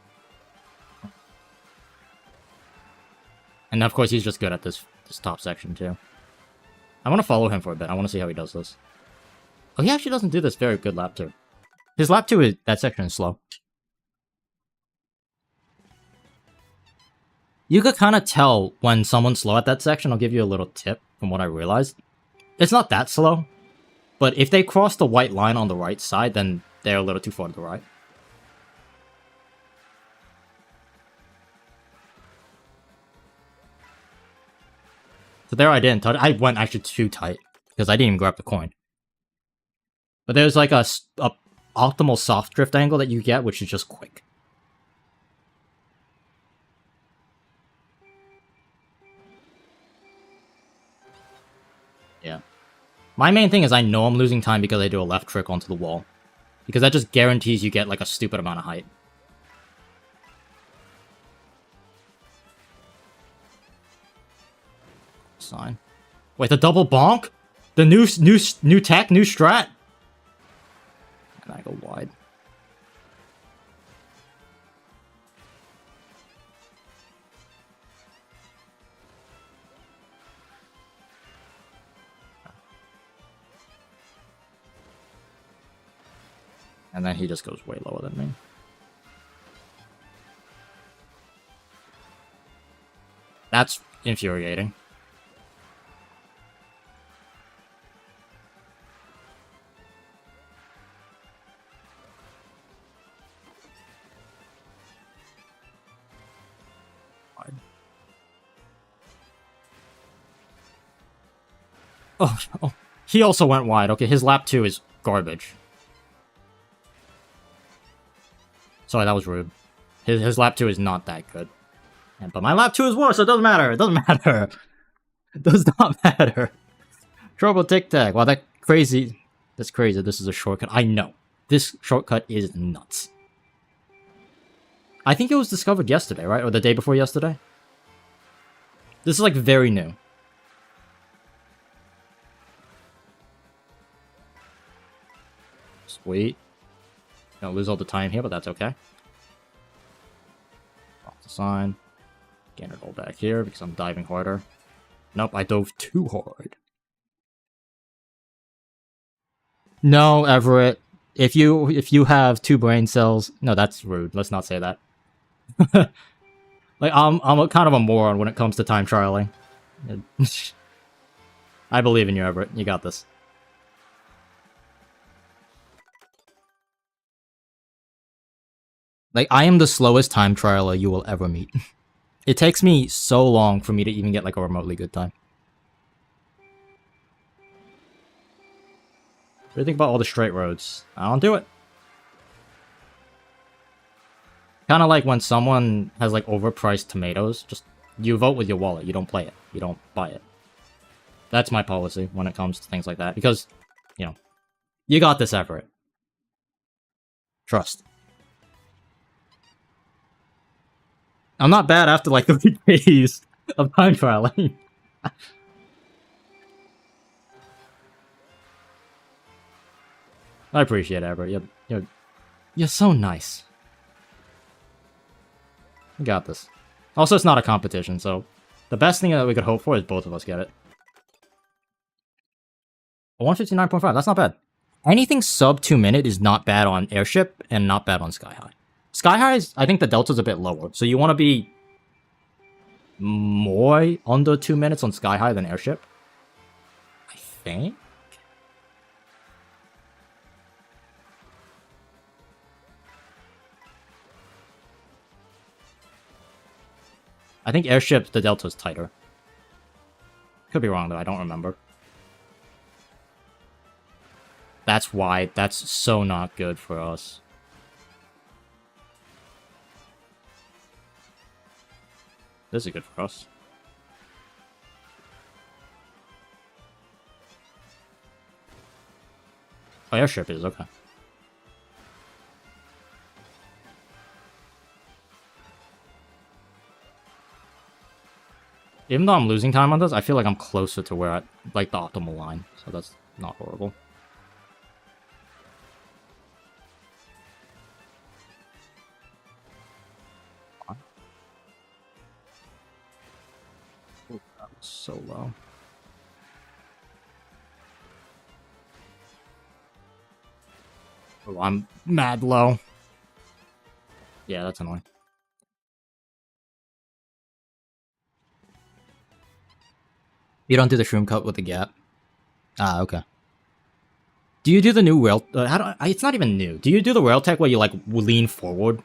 And of course he's just good at this top section too. I want to follow him for a bit. I want to see how he does this. Oh, he actually doesn't do this very good lap 2. His lap 2 is... that section is slow. You could kind of tell when someone's slow at that section. I'll give you a little tip from what I realized. It's not that slow, but if they cross the white line on the right side, then they're a little too far to the right. So there I didn't touch. I went actually too tight, because I didn't even grab the coin. But there's like a optimal soft drift angle that you get, which is just quick. Yeah. My main thing is I know I'm losing time because I do a left trick onto the wall. Because that just guarantees you get like a stupid amount of height. Sign. Wait, the double bonk? The new tech, new strat? And I go wide. And then he just goes way lower than me. That's infuriating. Oh, he also went wide. Okay, his lap 2 is garbage. Sorry, that was rude. His lap 2 is not that good. Yeah, but my lap 2 is worse, so it doesn't matter. It doesn't matter. It does not matter. Trouble Tic Tac. Wow, that's crazy. That's crazy. This is a shortcut. I know. This shortcut is nuts. I think it was discovered yesterday, right? Or the day before yesterday? This is like very new. Sweet. Gonna lose all the time here, but that's okay. Off the sign. Gain it all back here because I'm diving harder. Nope, I dove too hard. No, Everett. If you have 2 brain cells, no, that's rude. Let's not say that. Like I'm a kind of a moron when it comes to time trialing. I believe in you, Everett. You got this. Like, I am the slowest time trialer you will ever meet. It takes me so long for me to even get, like, a remotely good time. What do you think about all the straight roads? I don't do it. Kind of like when someone has, like, overpriced tomatoes. Just, you vote with your wallet. You don't play it. You don't buy it. That's my policy when it comes to things like that. Because, you know, you got this, Everett. Trust. I'm not bad after like 3 days of time trialing. I appreciate it, Albert. You're so nice. You got this. Also, it's not a competition, so the best thing that we could hope for is both of us get it. 159.5, that's not bad. Anything sub 2 minute is not bad on Airship and not bad on Sky High. Sky High is, I think the delta's a bit lower, so you want to be more under 2 minutes on Sky High than Airship. I think? I think Airship, the delta is tighter. Could be wrong though, I don't remember. That's why, that's so not good for us. This is good for us. Oh, Airship is, okay. Even though I'm losing time on this, I feel like I'm closer to where I, like, the optimal line. So that's not horrible. Oh, that was so low. Oh, I'm mad low. Yeah, that's annoying. You don't do the shroom cut with the gap? Ah, okay. Do you do the new rail? It's not even new. Do you do the rail tech where you like lean forward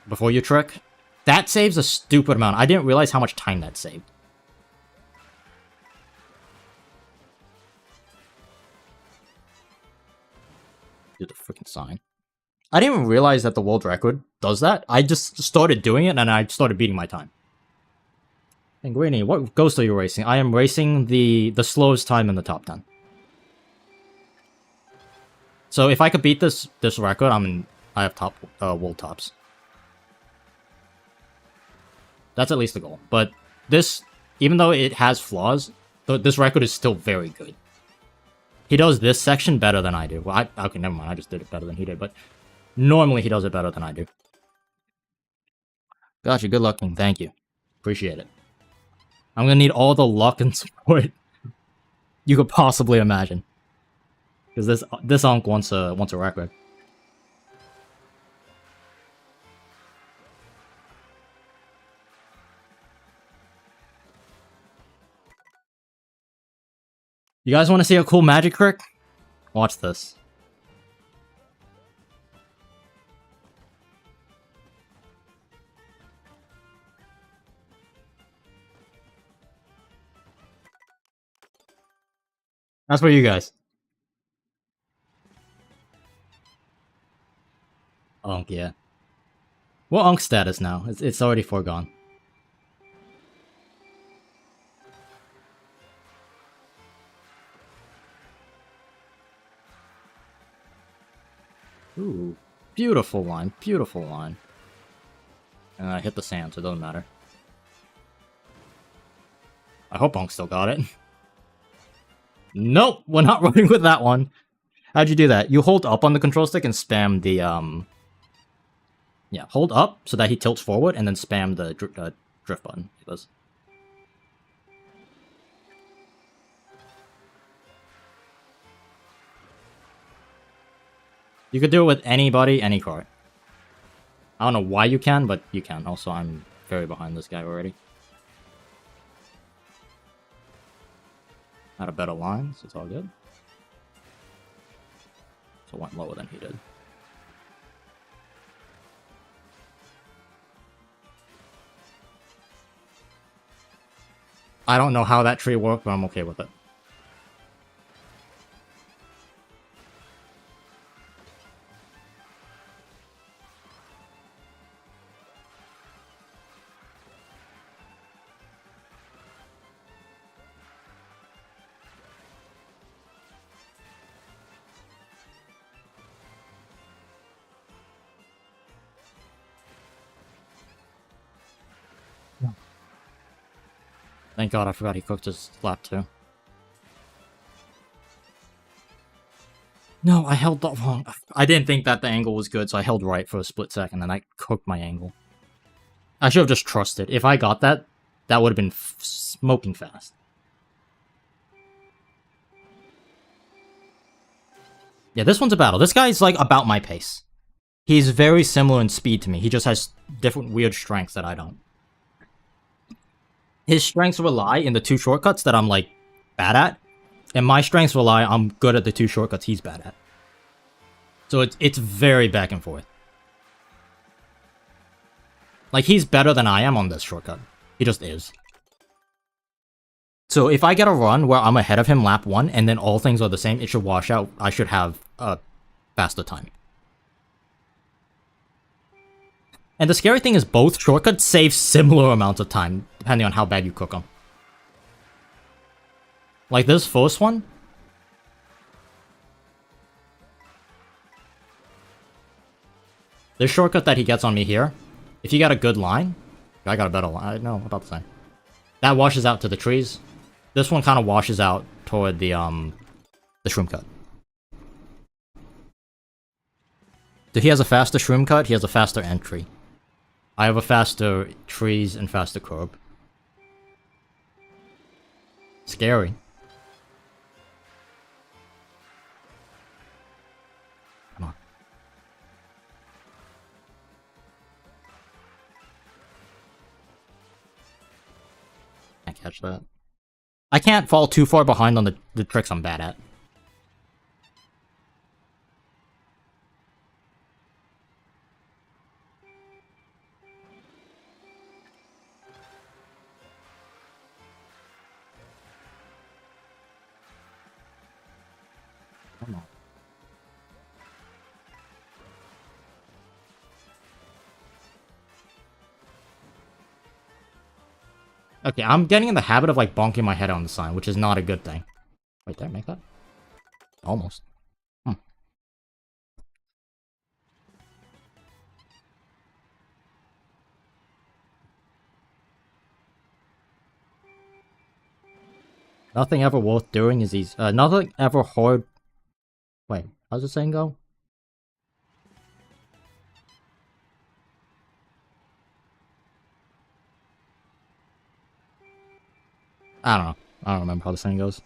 before you trick? That saves a stupid amount. I didn't realize how much time that saved. Do the freaking sign. I didn't even realize that the world record does that. I just started doing it and I started beating my time. And Greeny, what ghost are you racing? I am racing the slowest time in the top 10. So if I could beat this record, I have top world tops. That's at least the goal. But this, even though it has flaws, this record is still very good. He does this section better than I do. Well, okay, never mind. I just did it better than he did, but normally he does it better than I do. Gotcha, good luck, and thank you. Appreciate it. I'm gonna need all the luck and support you could possibly imagine. Because this Onk wants a record. You guys want to see a cool magic trick? Watch this. That's for you guys. Onk, yeah. What Onk status now? It's already foregone. Ooh, beautiful line, beautiful line. And I hit the sand, so it doesn't matter. I hope Onk still got it. Nope, we're not running with that one. How'd you do that? You hold up on the control stick and spam the, yeah, hold up so that he tilts forward, and then spam the drift button. It does. You could do it with anybody, any card. I don't know why you can, but you can. Also, I'm very behind this guy already. Had a better line, so it's all good. So it went lower than he did. I don't know how that tree worked, but I'm okay with it. Thank god I forgot he cooked his lap too. No, I held that wrong. I didn't think that the angle was good, so I held right for a split second, and I cooked my angle. I should have just trusted. If I got that, that would have been smoking fast. Yeah, this one's a battle. This guy's, like, about my pace. He's very similar in speed to me. He just has different weird strengths that I don't. His strengths rely in the 2 shortcuts that I'm, like, bad at. And my strengths rely I'm good at the 2 shortcuts he's bad at. So it's very back and forth. Like, he's better than I am on this shortcut. He just is. So if I get a run where I'm ahead of him lap 1, and then all things are the same, it should wash out. I should have a faster time. And the scary thing is both shortcuts save similar amounts of time, depending on how bad you cook them. Like this first one. This shortcut that he gets on me here, if you got a good line, I got a better line, no, about the same. That washes out to the trees. This one kind of washes out toward the shroom cut. So he has a faster shroom cut, he has a faster entry. I have a faster trees and faster curb. Scary. Come on. Can't catch that. I can't fall too far behind on the tricks I'm bad at. Come on. Okay, I'm getting in the habit of, like, bonking my head on the sign, which is not a good thing. Wait, did I make that? Almost. Nothing ever worth doing is easy. Nothing ever hard... Wait, how's the saying go? I don't know. I don't remember how the saying goes.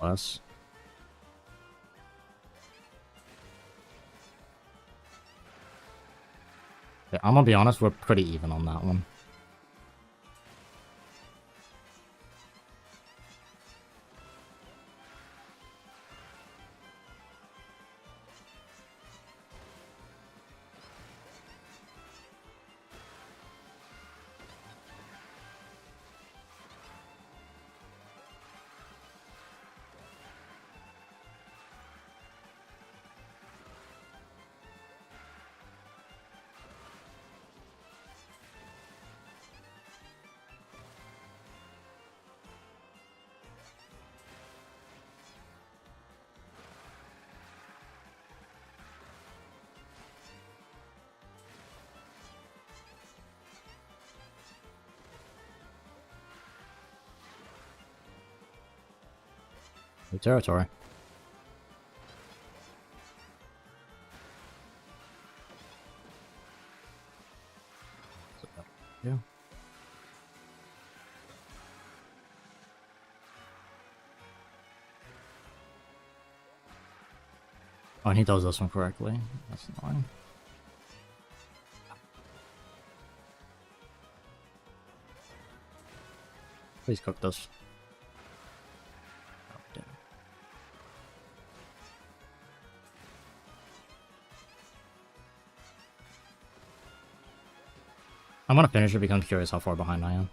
Less. Okay, I'm gonna be honest, we're pretty even on that one. New territory. Yeah. Oh, and he does this one correctly. That's annoying. Please cook this. Oh, damn. I'm gonna finish it because I'm curious how far behind I am.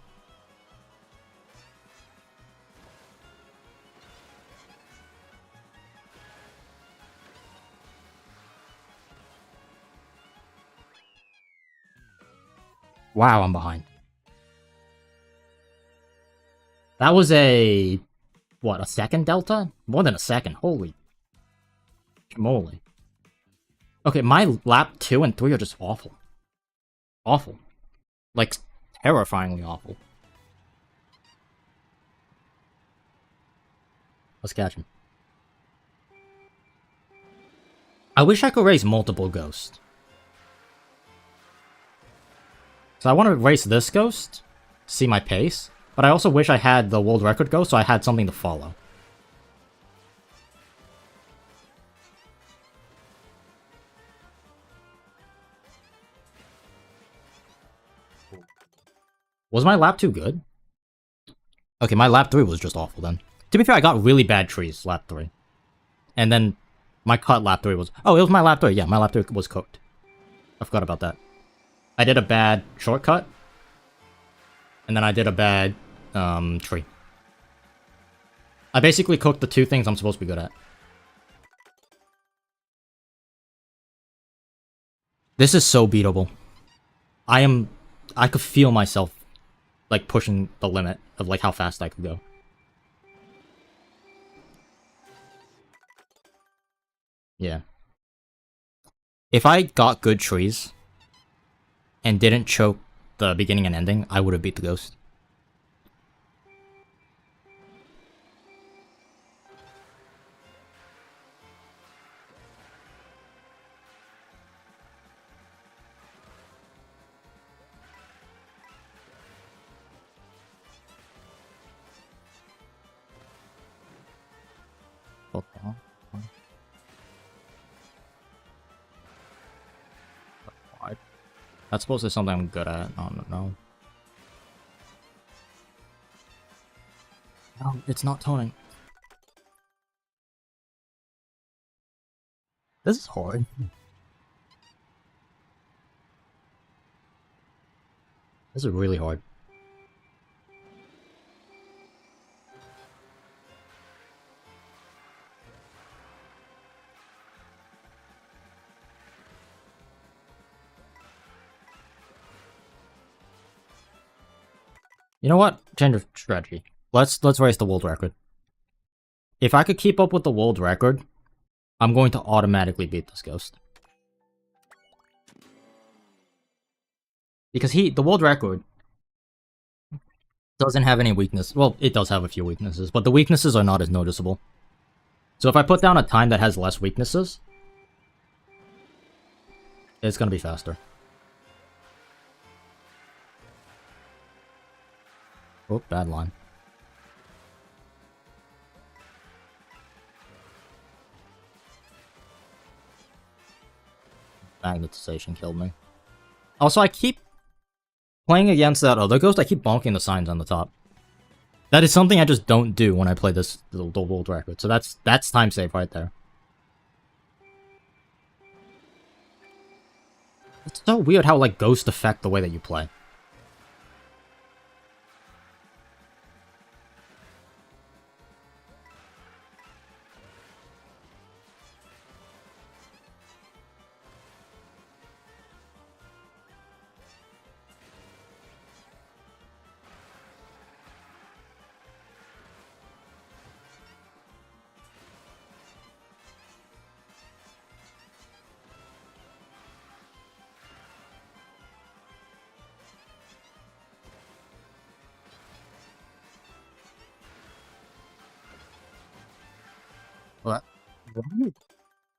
Wow, I'm behind. That was a what, a second delta? More than a second, holy moly. Okay, my lap 2 and 3 are just awful. Awful. Like, terrifyingly awful. Let's catch him. I wish I could race multiple ghosts. So I want to race this ghost, see my pace, but I also wish I had the world record ghost so I had something to follow. Was my lap 2 good? Okay, my lap 3 was just awful then. To be fair, I got really bad trees lap 3. And then my cut lap 3 was... Oh, it was my lap 3. Yeah, my lap 3 was cooked. I forgot about that. I did a bad shortcut. And then I did a bad tree. I basically cooked the 2 things I'm supposed to be good at. This is so beatable. I could feel myself like pushing the limit of like how fast I could go. Yeah. If I got good trees and didn't choke the beginning and ending, I would have beat the ghost. Okay. That's supposed to be something I'm good at. I don't know. No, it's not toning. This is hard. This is really hard. You know what? Change of strategy. Let's race the world record. If I could keep up with the world record, I'm going to automatically beat this ghost. Because the world record doesn't have any weakness. Well, it does have a few weaknesses, but the weaknesses are not as noticeable. So if I put down a time that has less weaknesses, it's gonna be faster. Oh, bad line. Magnetization killed me. Also, I keep playing against that other ghost. I keep bonking the signs on the top. That is something I just don't do when I play the world record. So that's time save right there. It's so weird how like ghosts affect the way that you play. What?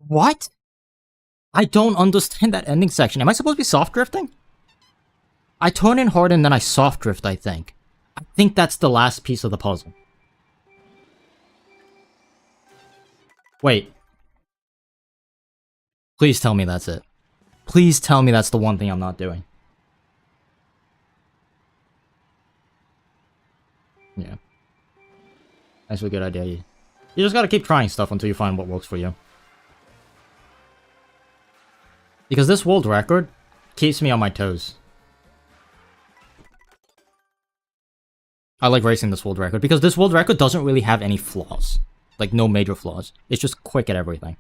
What? I don't understand that ending section. Am I supposed to be soft drifting? I turn in hard and then I soft drift, I think. I think that's the last piece of the puzzle. Wait. Please tell me that's it. Please tell me that's the one thing I'm not doing. Yeah. That's a good idea. You just gotta keep trying stuff until you find what works for you. Because this world record keeps me on my toes. I like racing this world record because this world record doesn't really have any flaws. Like, no major flaws. It's just quick at everything.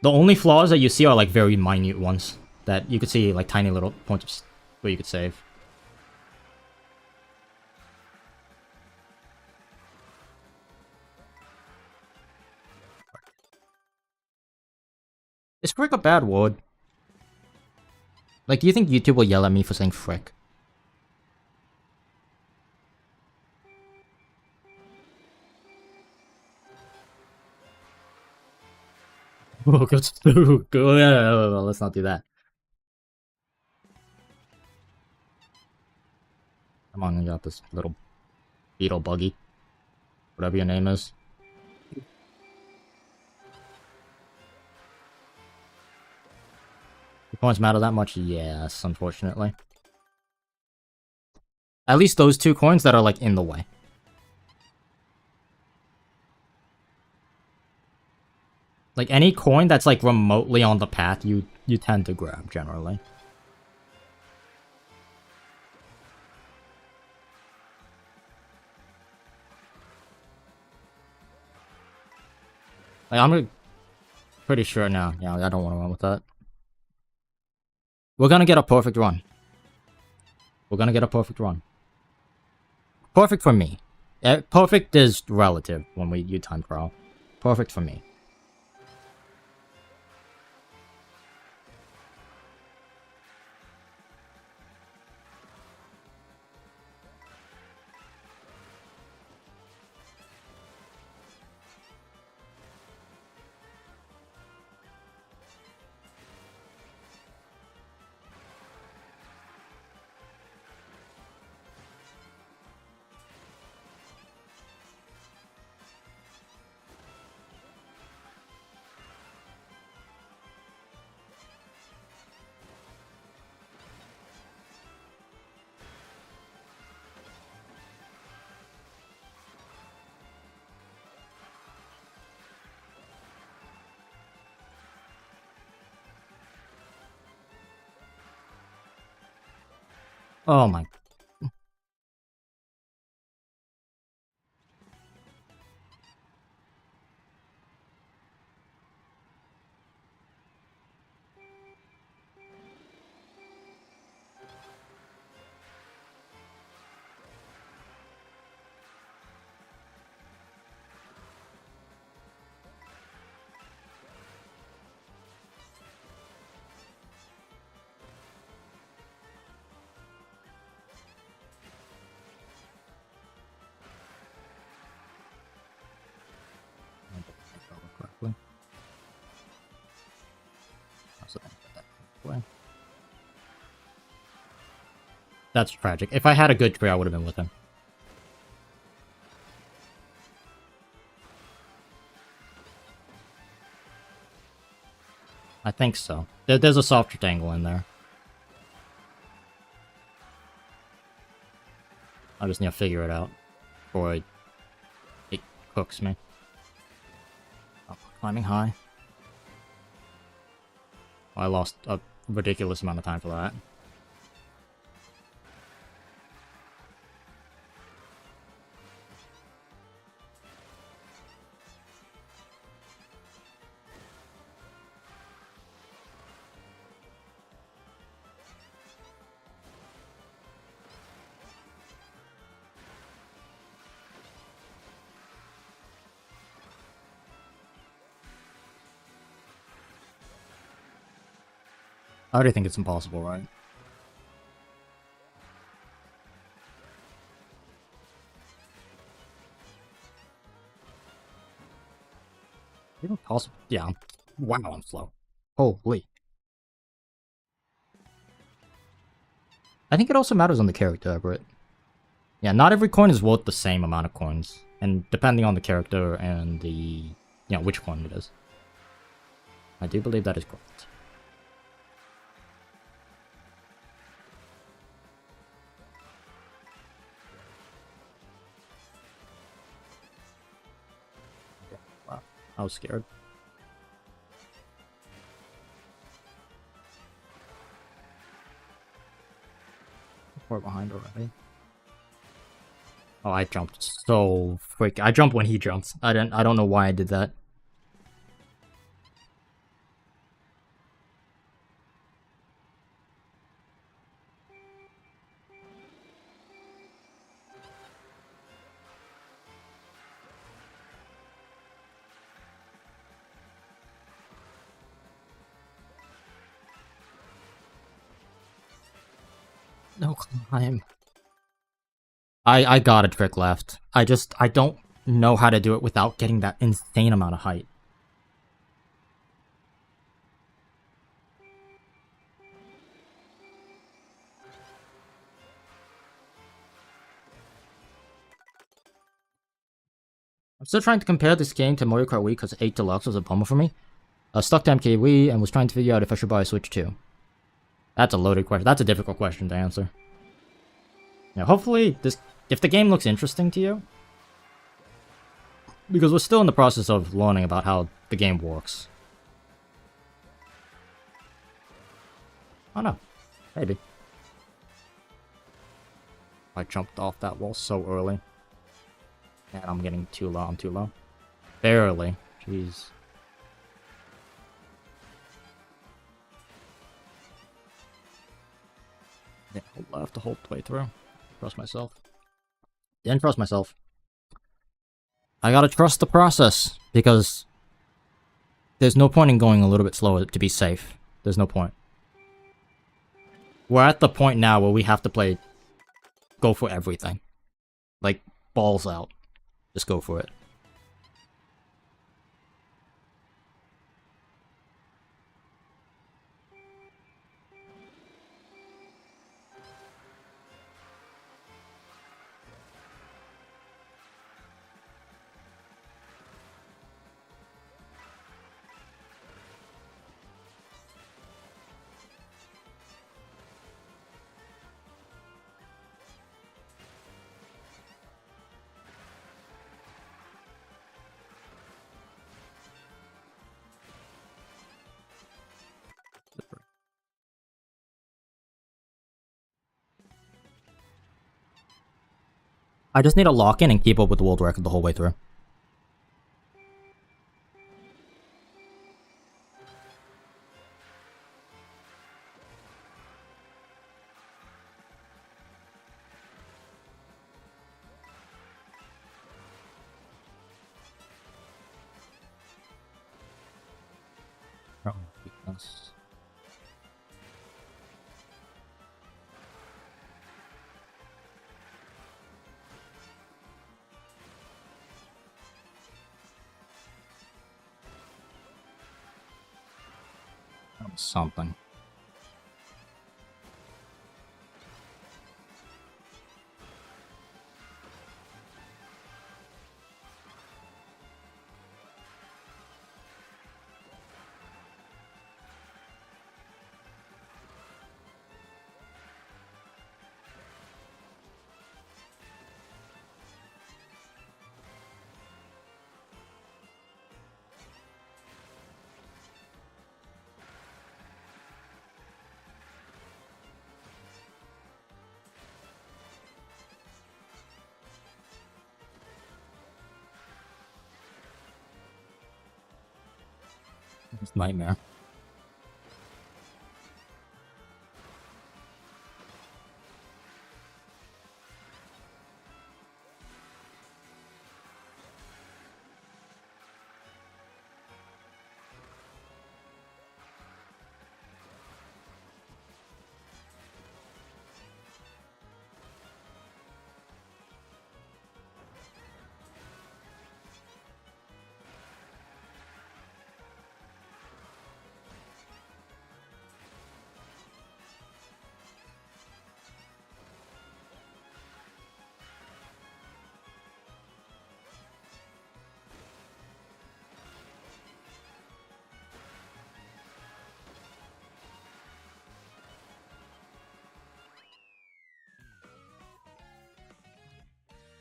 The only flaws that you see are like very minute ones that you could see like tiny little points where you could save. Is frick a bad word? Like, do you think YouTube will yell at me for saying frick? Oh, let's not do that. Come on, I got this little beetle buggy. Whatever your name is. The points matter that much? Yes, unfortunately. At least those 2 coins that are, like, in the way. Like, any coin that's, like, remotely on the path, you tend to grab, generally. Like, I'm pretty sure now. Yeah, I don't want to run with that. We're gonna get a perfect run. We're gonna get a perfect run. Perfect for me. Perfect is relative when you time trial. Perfect for me. Oh my. Correctly. That's tragic. If I had a good tree, I would have been with him. I think so. There's a soft triangle in there. I just need to figure it out before it cooks me. Oh, climbing high. I lost a ridiculous amount of time for that. I already think it's impossible, right? Even possible? Yeah. Wow, I'm slow. Holy. I think it also matters on the character, Everett. Yeah, not every coin is worth the same amount of coins. And depending on the character and the... which coin it is. I do believe that is correct. Wow, I was scared. Far behind already. Oh, I jumped so quick. I jumped when he jumps. I don't know why I did that. no climb. I got a trick left. I don't know how to do it without getting that insane amount of height. I'm still trying to compare this game to Mario Kart Wii because 8 Deluxe was a bummer for me. I was stuck to MK Wii and was trying to figure out if I should buy a Switch too. That's a loaded question. That's a difficult question to answer. Yeah, hopefully if the game looks interesting to you, because we're still in the process of learning about how the game works. Oh no, maybe. I jumped off that wall so early. And I'm getting too low, I'm too low. Barely, jeez. Yeah, I have to hold the way through. Trust myself. Didn't trust myself. I gotta trust the process, because there's no point in going a little bit slower to be safe. There's no point. We're at the point now where we have to go for everything. Like, balls out. Just go for it. I just need to lock in and keep up with the world record the whole way through. Oh, weakness. Something. It's nightmare.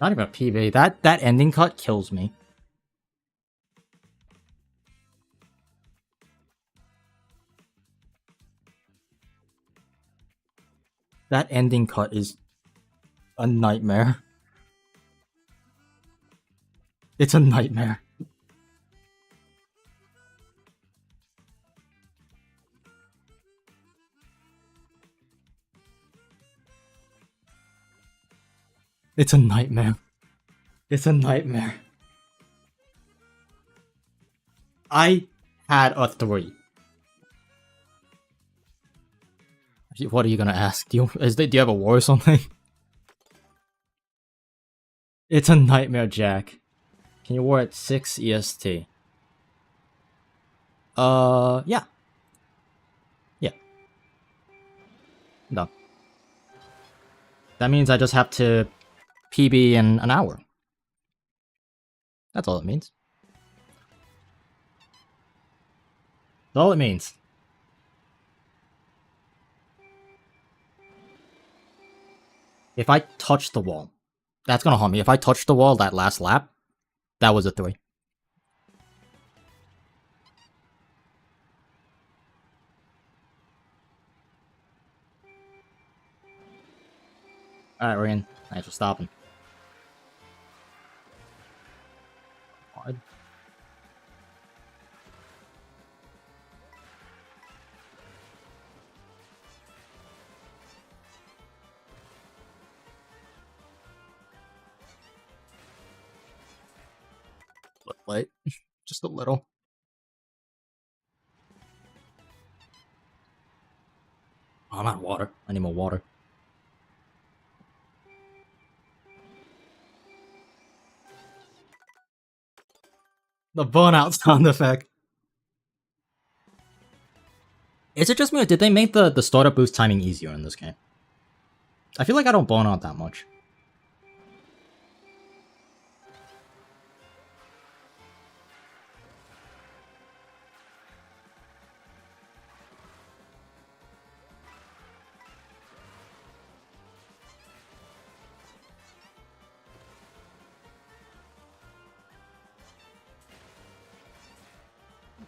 Not even a PB. That ending cut kills me. That ending cut is a nightmare. It's a nightmare. It's a nightmare. It's a nightmare. I had a 3. What are you gonna ask? Do you have a war or something? It's a nightmare, Jack. Can you war at 6 EST? Yeah. Yeah. No. That means I just have to PB in an hour. That's all it means. That's all it means. If I touch the wall, that's gonna harm me. If I touch the wall that last lap, that was a 3. Alright, we're in. Thanks for stopping. Hard. Wait, just a little. Oh, I'm out of water. I need more water. The burnout sound effect. Is it just me, or did they make the startup boost timing easier in this game? I feel like I don't burn out that much.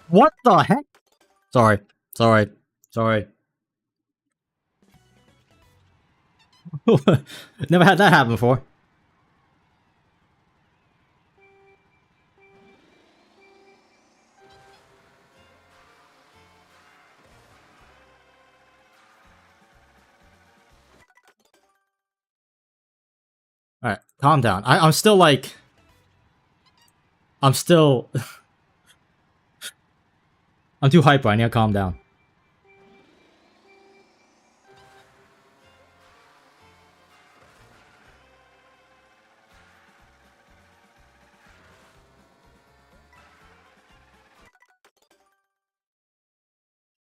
What the heck? Sorry. Sorry. Sorry. Never had that happen before. Alright, calm down. I'm still like... I'm still... I'm too hyper, I need to calm down.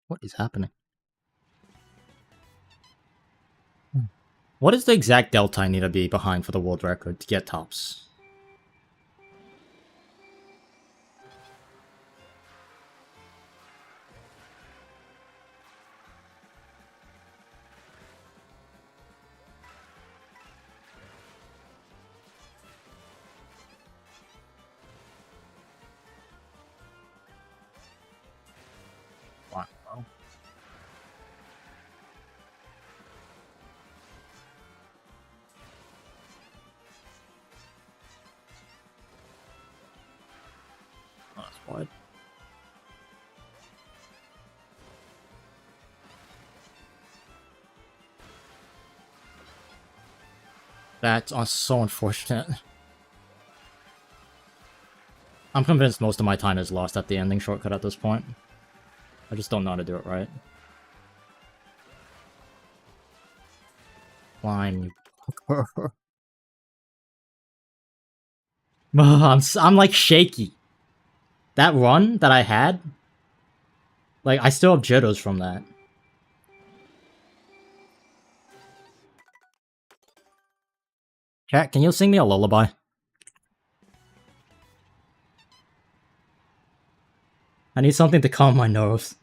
What is happening? What is the exact delta I need to be behind for the world record to get tops? Wow. Oh, that's wide. That's so unfortunate. I'm convinced most of my time is lost at the ending shortcut at this point. I just don't know how to do it right. Climb, you fucker. I'm like shaky. That run that I had, like I still have jitters from that. Chat, can you sing me a lullaby? I need something to calm my nerves.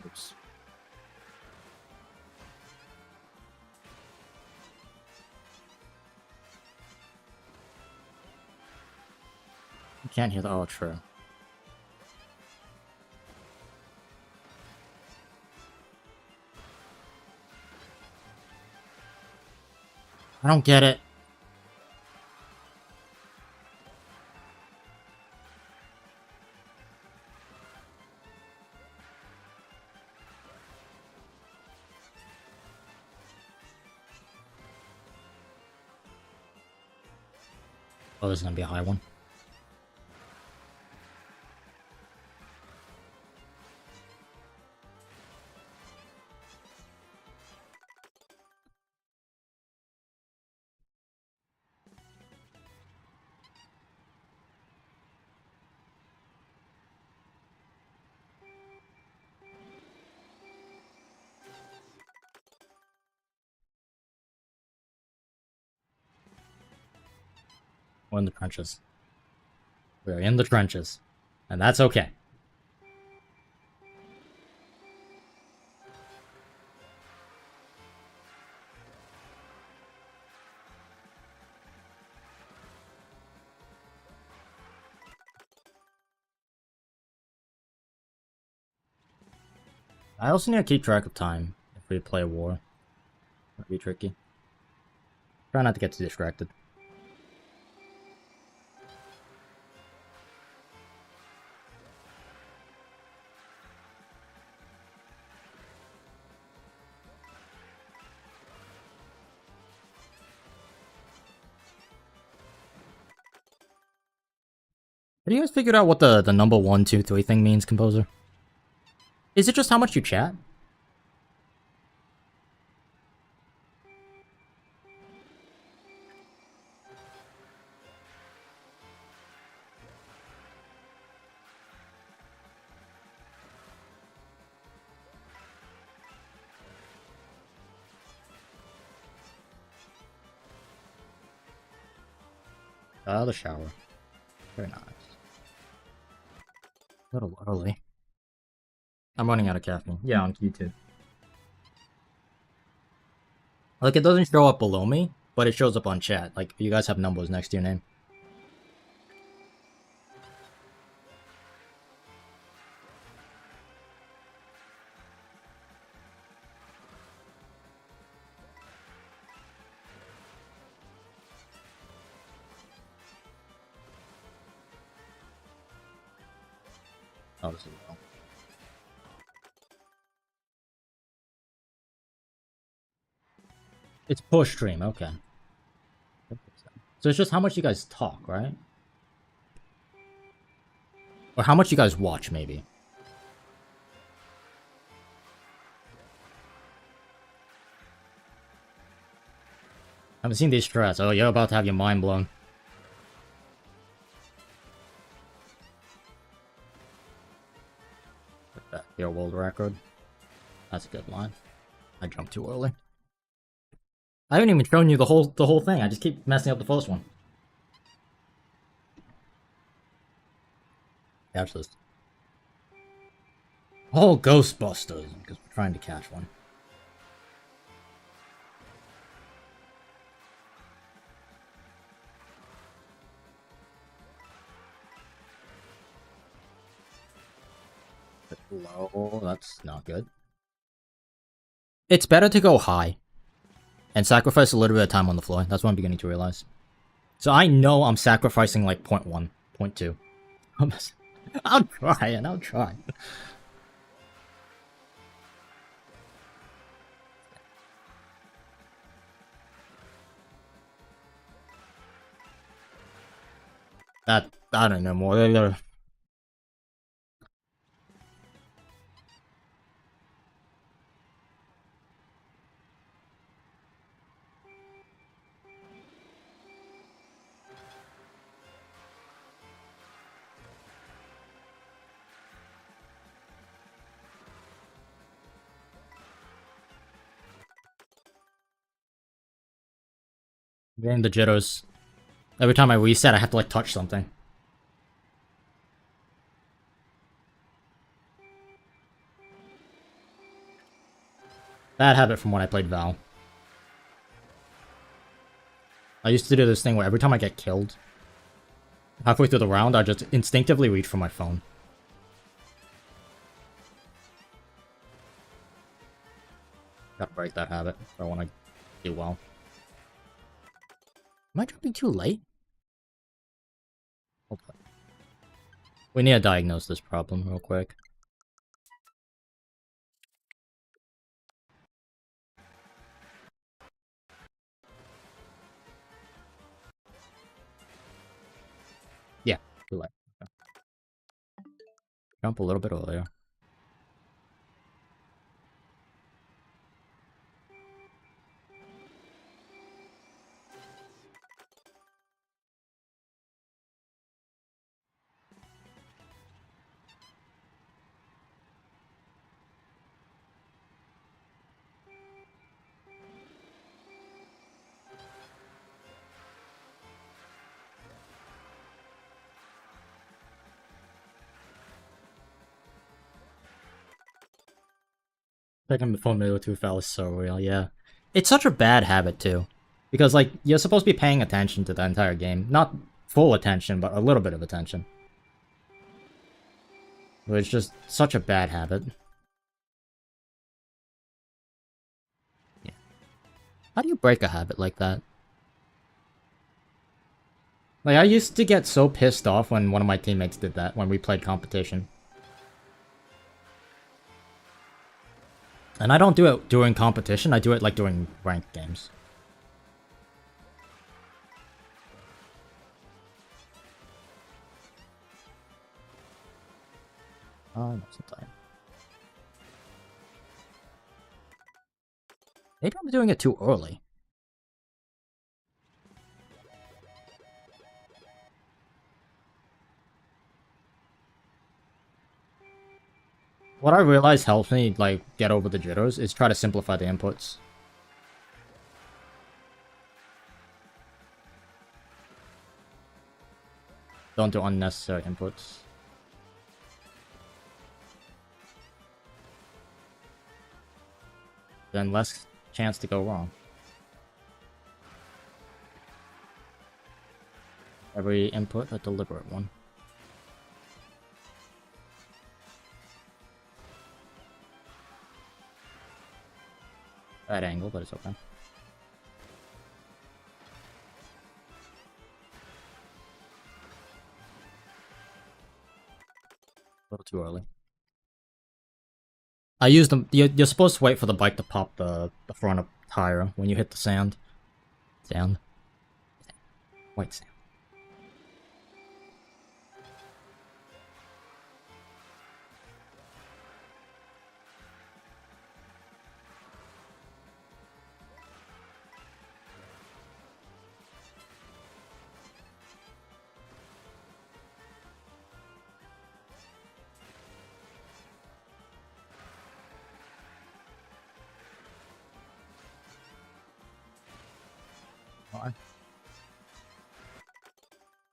Oops. You can't hear the outro. I don't get it. Oh, this is gonna be a high one. We're in the trenches. We're in the trenches. And that's okay. I also need to keep track of time if we play a war. That'd be tricky. Try not to get too distracted. Have you guys figured out what the number 1, 2, 3 thing means, Composer? Is it just how much you chat? The shower. Very nice. A little early. I'm running out of caffeine. Yeah, on Q2. Like, it doesn't show up below me, but it shows up on chat. Like, you guys have numbers next to your name. Oh, this is well. It's push stream, okay. So it's just how much you guys talk, right? Or how much you guys watch, maybe. I haven't seen these strats. Oh, you're about to have your mind blown. Your world record. That's a good line. I jumped too early. I haven't even shown you the whole thing. I just keep messing up the first one. Catch this. Oh, Ghostbusters, because we're trying to catch one. Low, that's not good. It's better to go high and sacrifice a little bit of time on the floor. That's what I'm beginning to realize. So I know I'm sacrificing like 0.1, 0.2. I'll try and I'll try. That, I don't know more. Getting the jitters. Every time I reset, I have to like touch something. Bad habit from when I played Val. I used to do this thing where every time I get killed, halfway through the round, I just instinctively reach for my phone. Gotta break that habit if I want to do well. Am I jumping too late? Hold on. We need to diagnose this problem real quick. Too late. Okay. Jump a little bit earlier. Taking the Formula 2 foul is so real, yeah. It's such a bad habit, too. Because, like, you're supposed to be paying attention to the entire game. Not full attention, but a little bit of attention. But it's just such a bad habit. Yeah. How do you break a habit like that? Like, I used to get so pissed off when one of my teammates did that, when we played competition. And I don't do it during competition, I do it, like, during ranked games. Oh, no, sometime. Maybe I'm doing it too early. What I realize helps me, like, get over the jitters is try to simplify the inputs. Don't do unnecessary inputs. Then less chance to go wrong. Every input a deliberate one. Bad angle, but it's okay. A little too early. I used them. You're supposed to wait for the bike to pop the front of tire when you hit the sand. Sand. White sand. Why?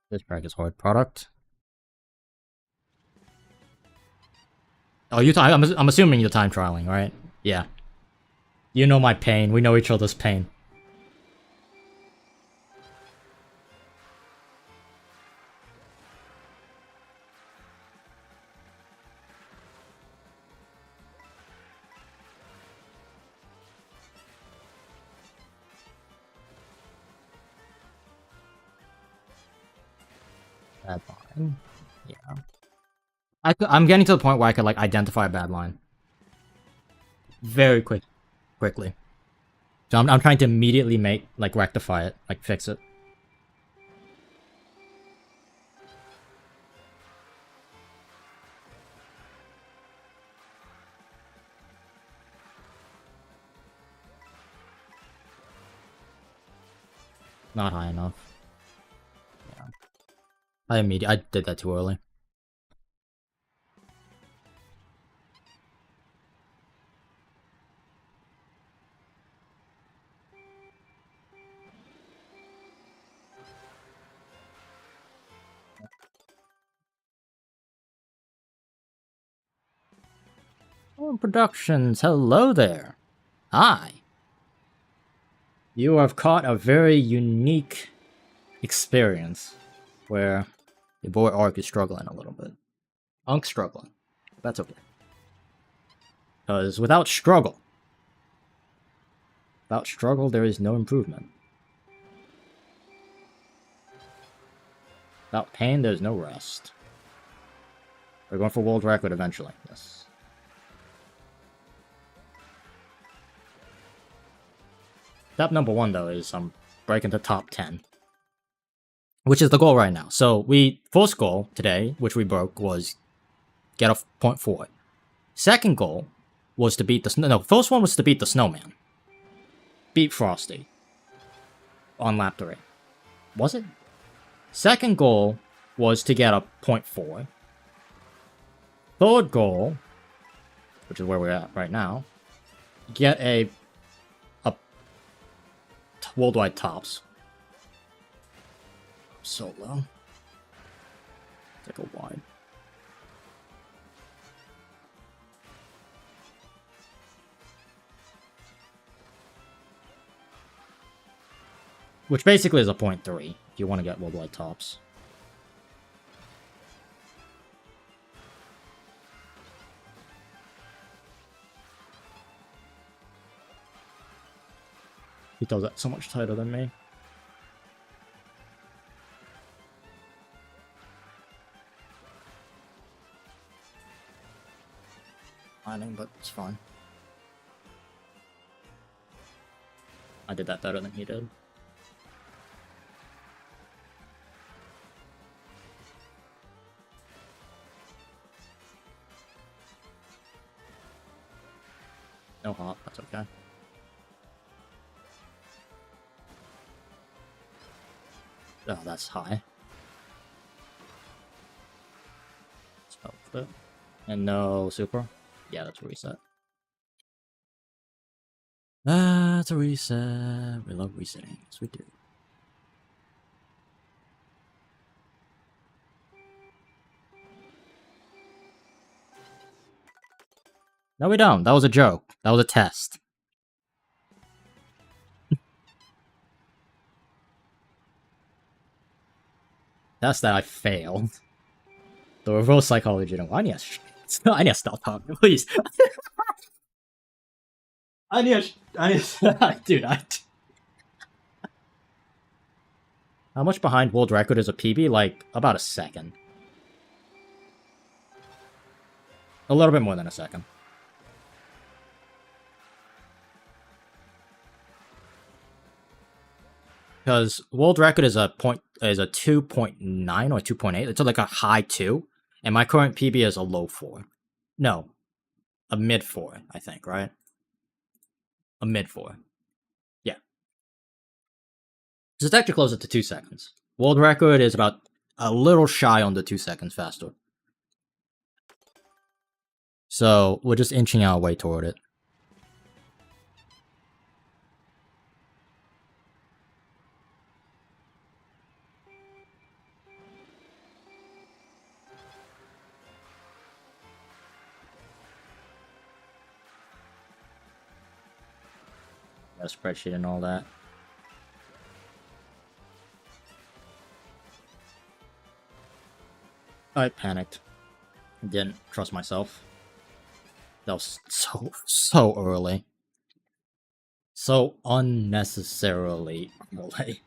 This practice hard product. Oh, I'm assuming you're time trialing, right? Yeah. You know my pain. We know each other's pain. Bad line. Yeah. I'm getting to the point where I could, like, identify a bad line. Very quickly. So I'm trying to immediately rectify it, like, fix it. Not high enough. Yeah. I did that too early. Oh, Productions, hello there. Hi. You have caught a very unique experience where your boy Ark is struggling a little bit. Unk's struggling. That's okay. Because without struggle, there is no improvement. Without pain, there's no rest. We're going for world record eventually, yes. Step number 1, though, is breaking the top 10. which is the goal right now. So first goal today, which we broke, was get a 0.4. Second goal was to beat first one was to beat the snowman. Beat Frosty. On lap 3. Was it? Second goal was to get a 0.4. Third goal, which is where we're at right now, get a worldwide tops. So low. Take a wide. Which basically is a 0.3 if you want to get worldwide tops. He does that so much tighter than me. Mining, but it's fine. I did that better than he did. No hop, that's okay. Oh, that's high. Spell flip. And no super. Yeah, that's a reset. That's a reset. We love resetting. Yes, we do. No, we don't. That was a joke. That was a test. That's that I failed. The reverse psychology. No, I need to stop talking, please. I need to, dude, how much behind world record is a PB? Like, about a second. A little bit more than a second. Because world record is a 2.9 or 2.8. It's like a high 2. And my current PB is a low 4. No. A mid 4, I think, right? A mid 4. Yeah. So it's actually closer to 2 seconds. World record is about a little shy on the 2 seconds faster. So we're just inching our way toward it. Got a spreadsheet and all that. I panicked. Didn't trust myself. That was so early. So unnecessarily early.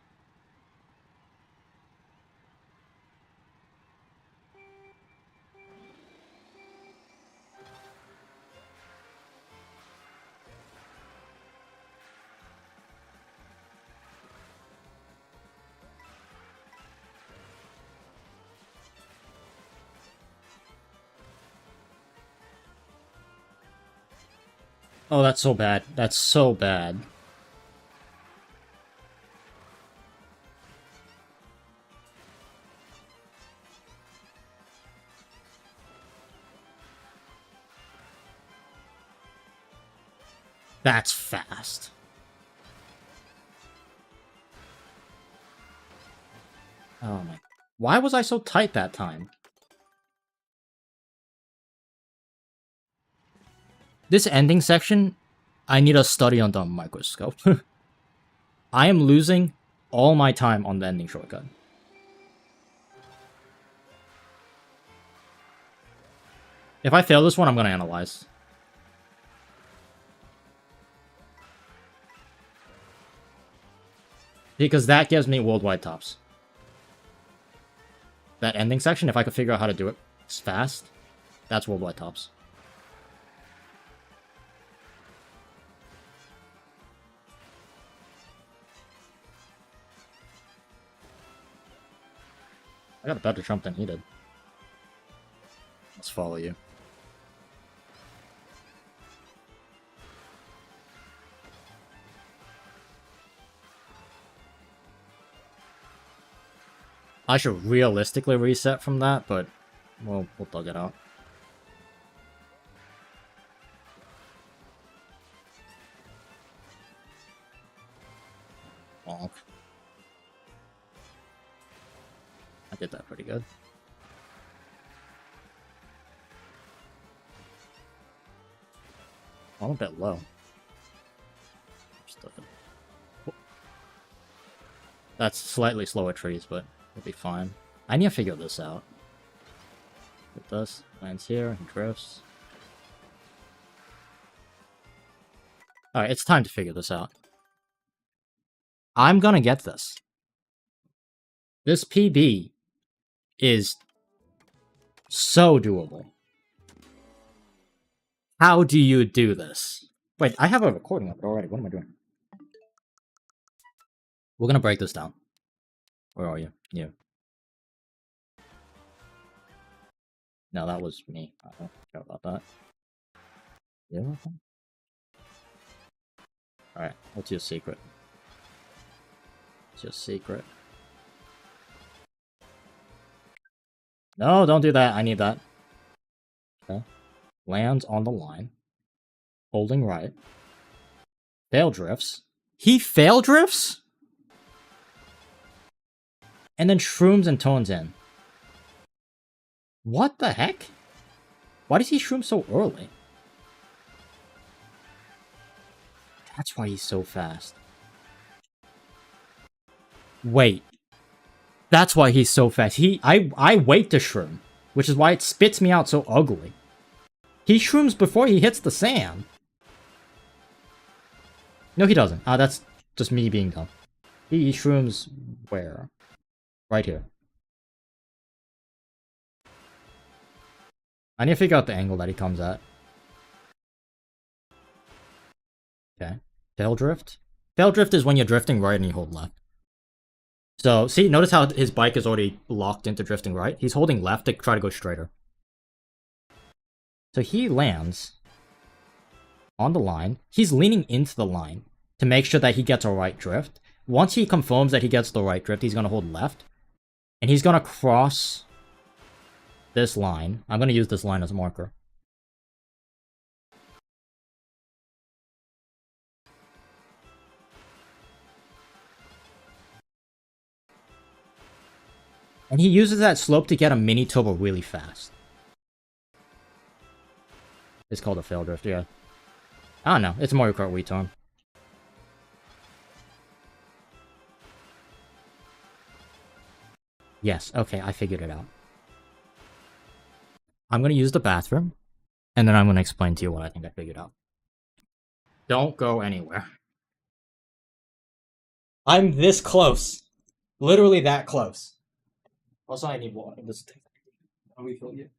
Oh, that's so bad. That's so bad. That's fast. Oh my. Why was I so tight that time? This ending section, I need a study under a microscope. I am losing all my time on the ending shortcut. If I fail this one, I'm gonna analyze. Because that gives me worldwide tops. That ending section, if I could figure out how to do it fast, that's worldwide tops. I got a better jump than he did. Let's follow you. I should realistically reset from that, but we'll thug it out. Bonk. I did that pretty good. I'm a bit low. That's slightly slower trees, but we'll be fine. I need to figure this out. It does. Lands here and drifts. Alright, it's time to figure this out. I'm gonna get this. This PB is so doable. How do you do this? Wait, I have a recording of it already. What am I doing? We're gonna break this down. Where are you? You. No, that was me. I don't care about that. Yeah. Alright, what's your secret? What's your secret? No, don't do that. I need that. Okay. Lands on the line. Holding right. Fail drifts. He fail drifts? And then shrooms and tones in. What the heck? Why does he shroom so early? That's why he's so fast. Wait. That's why he's so fast. I wait to shroom, which is why it spits me out so ugly. He shrooms before he hits the sand. No, he doesn't. That's just me being dumb. He shrooms where? Right here. I need to figure out the angle that he comes at. Okay. Tail drift. Tail drift is when you're drifting right and you hold left. So, see, notice how his bike is already locked into drifting right? He's holding left to try to go straighter. So he lands on the line. He's leaning into the line to make sure that he gets a right drift. Once he confirms that he gets the right drift, he's going to hold left. And he's going to cross this line. I'm going to use this line as a marker. And he uses that slope to get a mini turbo really fast. It's called a fail drift, yeah. I don't know. It's Mario Kart Wii time. Yes, okay, I figured it out. I'm gonna use the bathroom, and then I'm gonna explain to you what I think I figured out. Don't go anywhere. I'm this close. Literally that close. Also, I need water. This thing. I'll refill you.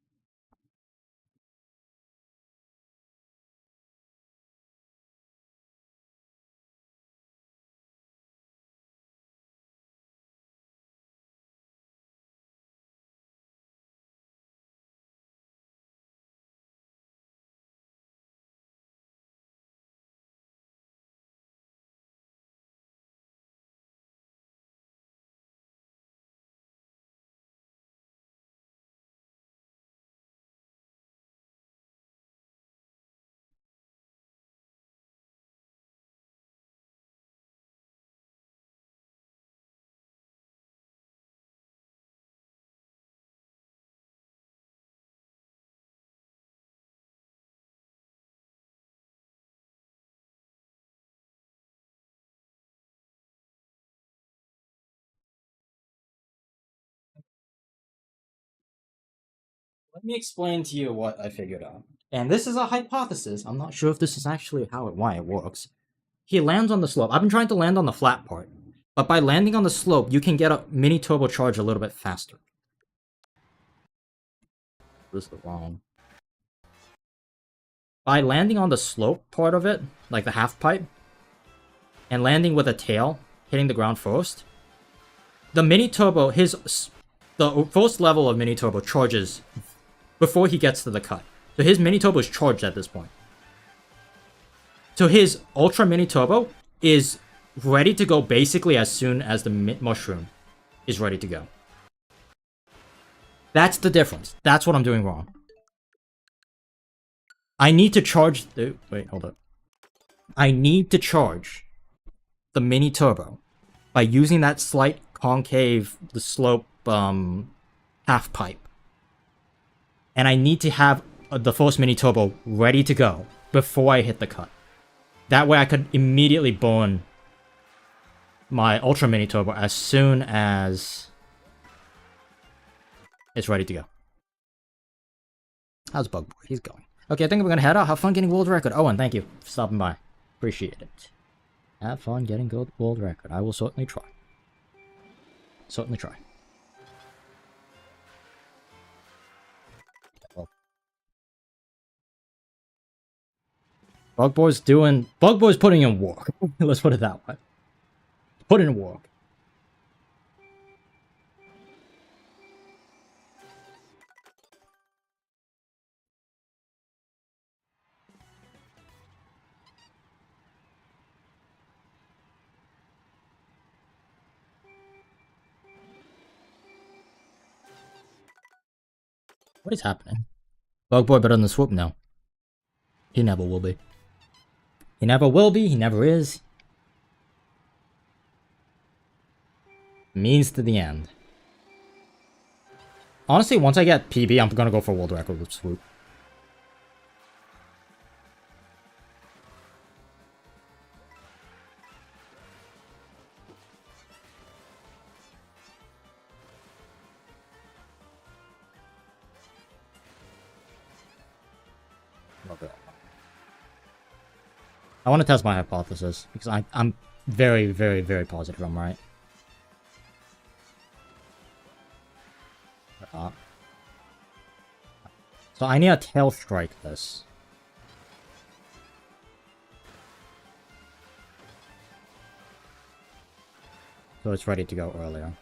Let me explain to you what I figured out. And this is a hypothesis. I'm not sure if this is actually why it works. He lands on the slope. I've been trying to land on the flat part. But by landing on the slope, you can get a mini turbocharge a little bit faster. This is the wrong. By landing on the slope part of it, like the half pipe, and landing with a tail, hitting the ground first, the mini turbo, his the first level of mini turbo charges before he gets to the cut. So his mini turbo is charged at this point. So his ultra mini turbo is ready to go basically as soon as the mushroom is ready to go. That's the difference. That's what I'm doing wrong. I need to charge the... Wait, hold up. I need to charge the mini turbo by using that slight concave, the slope, half pipe. And I need to have the first mini turbo ready to go before I hit the cut. That way I could immediately burn my ultra mini turbo as soon as it's ready to go. How's Bug Boy? He's going. Okay, I think we're gonna head out. Have fun getting world record. Owen, thank you for stopping by. Appreciate it. Have fun getting world record. I will certainly try. Certainly try. Well, Bug Boy's putting in work. Let's put it that way. Put in work. What is happening? Bug Boy better than the Swoop? No. He never will be. He never will be, he never is. Means to the end. Honestly, once I get PB, I'm gonna go for world record with Swoop. I want to test my hypothesis, because I'm very, very, very positive I'm right. So I need to tail strike this. So it's ready to go earlier.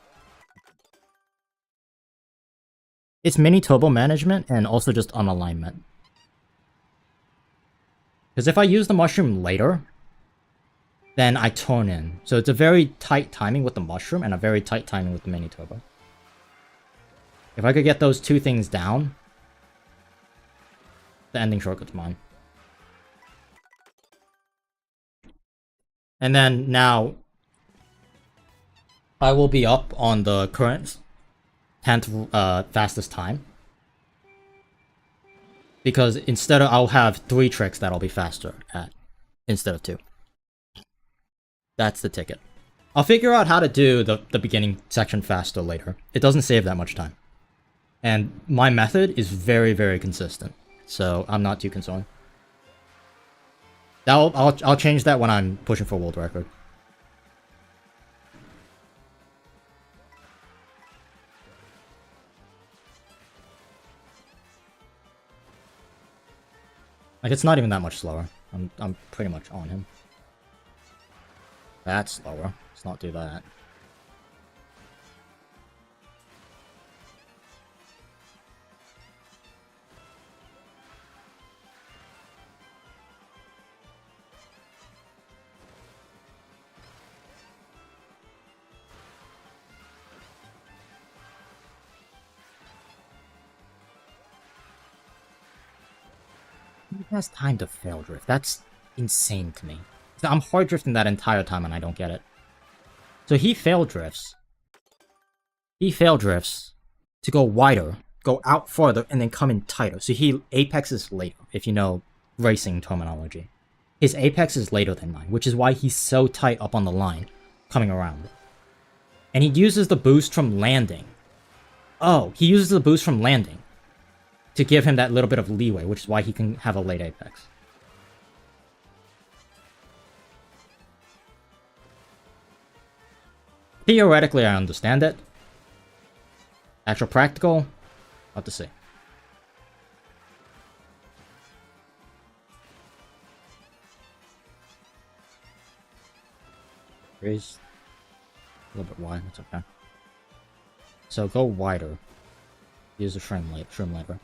It's mini turbo management and also just unalignment. Because if I use the mushroom later, then I turn in. So it's a very tight timing with the mushroom and a very tight timing with the mini turbo. If I could get those two things down, the ending shortcut's mine. And then now, I will be up on the current 10th fastest time. Because instead of, I'll have 3 tricks that I'll be faster at, instead of 2. That's the ticket. I'll figure out how to do the beginning section faster later. It doesn't save that much time. And my method is very, very consistent. So I'm not too concerned. I'll change that when I'm pushing for world record. Like, it's not even that much slower. I'm pretty much on him. That's slower. Let's not do that. He has time to fail drift. That's insane to me. So I'm hard drifting that entire time and I don't get it. So he fail drifts. He fail drifts to go wider, go out farther, and then come in tighter. So he apexes later, if you know racing terminology. His apex is later than mine, which is why he's so tight up on the line, coming around. And he uses the boost from landing. Oh, he uses the boost from landing to give him that little bit of leeway, which is why he can have a late apex. Theoretically, I understand it. Actual practical, I'll have to see. Raise a little bit wide, that's okay. So go wider. Use the trim lever.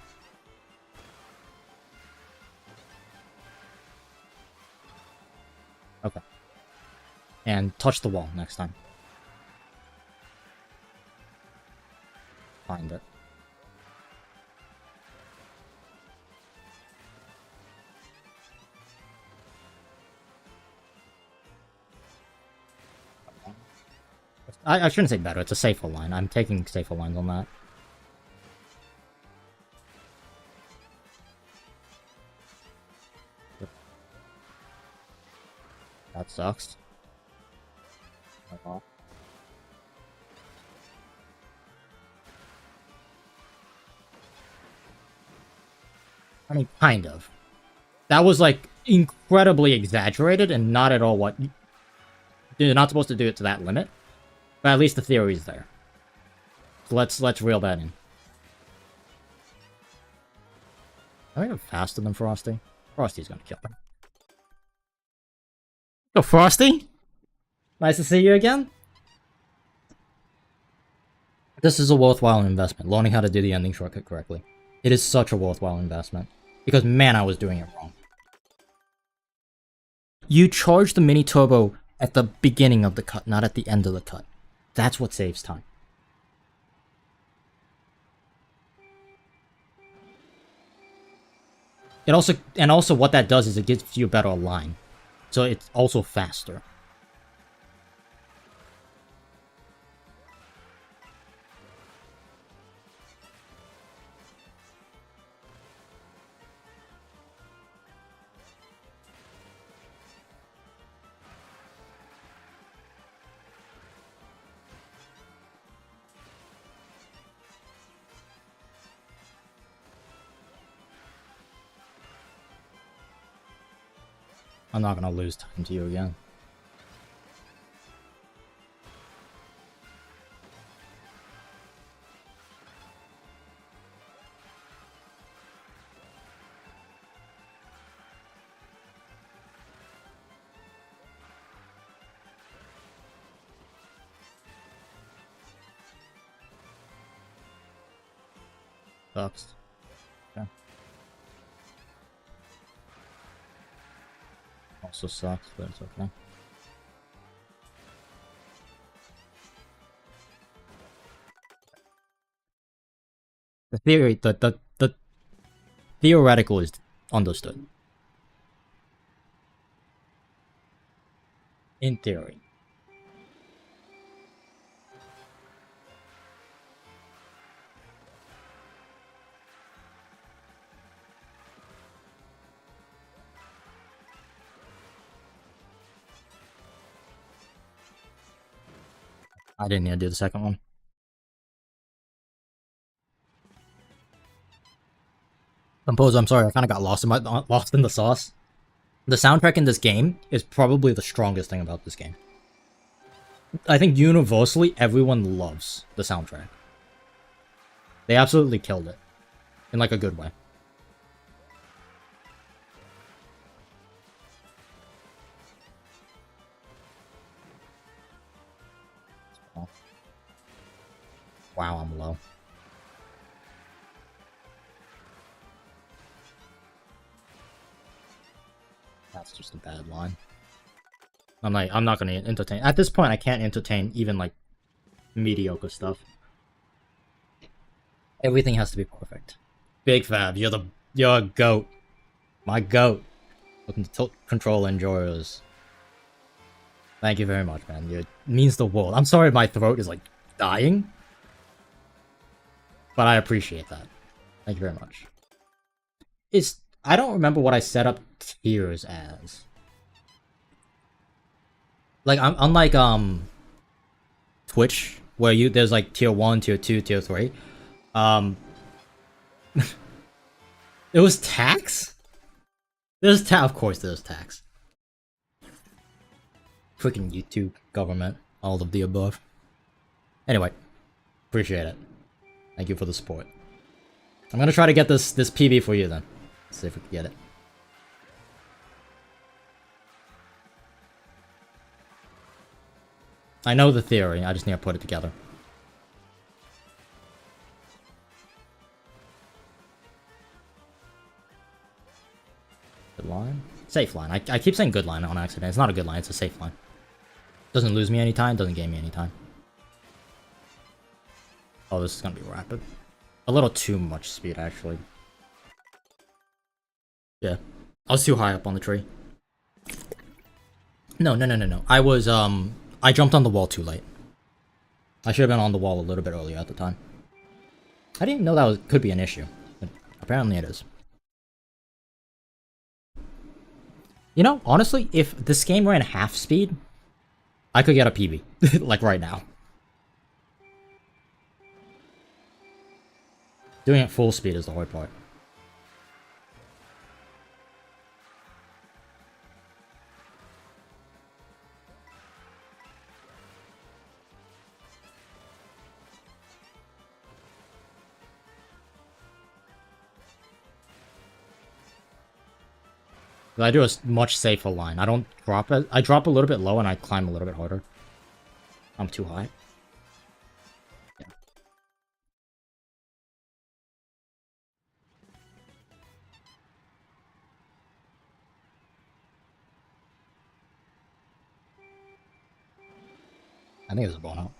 Okay. And touch the wall next time. Find it. I shouldn't say better, it's a safer line. I'm taking safer lines on that. That sucks. I mean, kind of. That was, like, incredibly exaggerated and not at all what... You're not supposed to do it to that limit. But at least the theory's there. So let's reel that in. I think I'm faster than Frosty. Frosty's gonna kill him. Go, Frosty! Nice to see you again. This is a worthwhile investment, learning how to do the ending shortcut correctly. It is such a worthwhile investment. Because, man, I was doing it wrong. You charge the mini turbo at the beginning of the cut, not at the end of the cut. That's what saves time. It also what that does is it gives you a better line. So it's also faster. I'm not gonna lose time to you again. Sucks. Okay. Also sucks, but it's okay. The theory, the theoretical is understood. In theory. I didn't need to do the second one. Composer, I'm sorry, I kind of got lost in the sauce. The soundtrack in this game is probably the strongest thing about this game. I think universally everyone loves the soundtrack. They absolutely killed it. In like a good way. Wow, I'm low. That's just a bad line. I'm not gonna entertain. At this point, I can't entertain even like mediocre stuff. Everything has to be perfect. Big Fab, you're a goat. My goat. Looking to tilt control enjoyers. Thank you very much, man. It means the world. I'm sorry my throat is like dying. But I appreciate that. Thank you very much. I don't remember what I set up tiers as. Like, unlike Twitch, where there's like tier 1, tier 2, tier 3. It was tax? Of course there's tax. Freaking YouTube, government, all of the above. Anyway, appreciate it. Thank you for the support. I'm gonna try to get this PB for you then. Let's see if we can get it. I know the theory, I just need to put it together. Good line. Safe line. I keep saying good line on accident. It's not a good line, it's a safe line. Doesn't lose me any time, doesn't gain me any time. Oh, this is gonna be rapid. A little too much speed, actually. Yeah. I was too high up on the tree. No. I was, I jumped on the wall too late. I should have been on the wall a little bit earlier at the time. I didn't know that could be an issue, but apparently it is. You know, honestly, if this game ran half speed, I could get a PB, like right now. Doing it full speed is the hard part. I do a much safer line. I don't drop it. I drop a little bit low and I climb a little bit harder. I'm too high. Yeah. I think it's a bone out.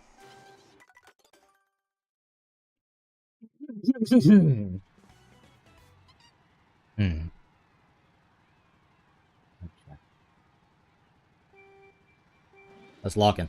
Hmm. Okay. Let's lock in.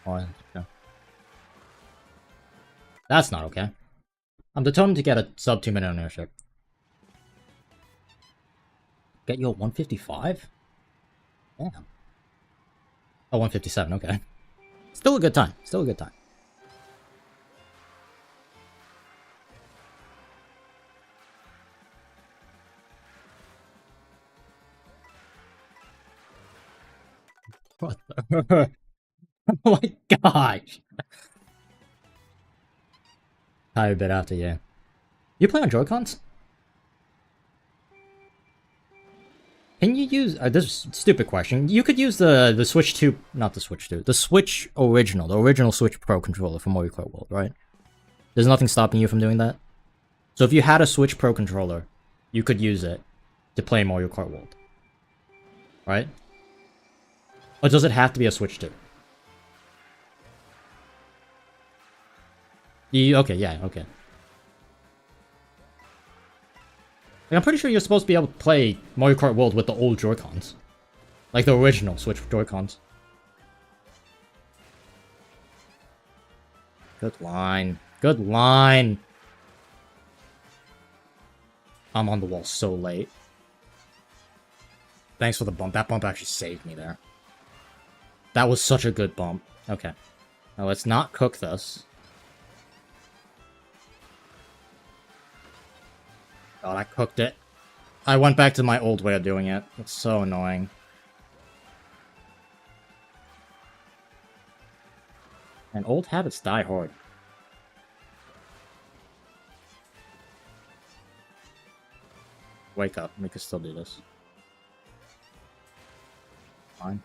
Oh, okay. That's not okay. I'm determined to get a sub 2-minute ownership. Get you a 155? Damn. Oh, 157, okay. Still a good time. Still a good time. What the? Oh my gosh! Tiny bit after, yeah. You play on Joy-Cons? Can you use... this is a stupid question. You could use the Switch 2... Not the Switch 2. The Switch original. The original Switch Pro controller from Mario Kart World, right? There's nothing stopping you from doing that? So if you had a Switch Pro controller, you could use it to play Mario Kart World. Right? Or does it have to be a Switch 2? Okay, yeah, okay. Like, I'm pretty sure you're supposed to be able to play Mario Kart World with the old Joy-Cons. Like the original Switch Joy-Cons. Good line. Good line! I'm on the wall so late. Thanks for the bump. That bump actually saved me there. That was such a good bump. Okay. Now let's not cook this. God, I cooked it. I went back to my old way of doing it. It's so annoying. And old habits die hard. Wake up. We can still do this. Fine.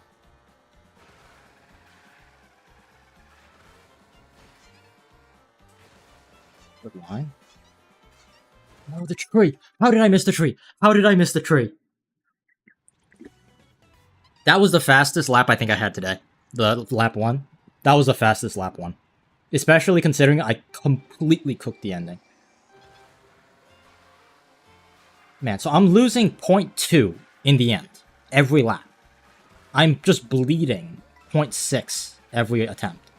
Good line. No, the tree! How did I miss the tree? How did I miss the tree? That was the fastest lap I think I had today. The lap 1. That was the fastest lap 1. Especially considering I completely cooked the ending. Man, so I'm losing 0.2 in the end. Every lap. I'm just bleeding 0.6 every attempt.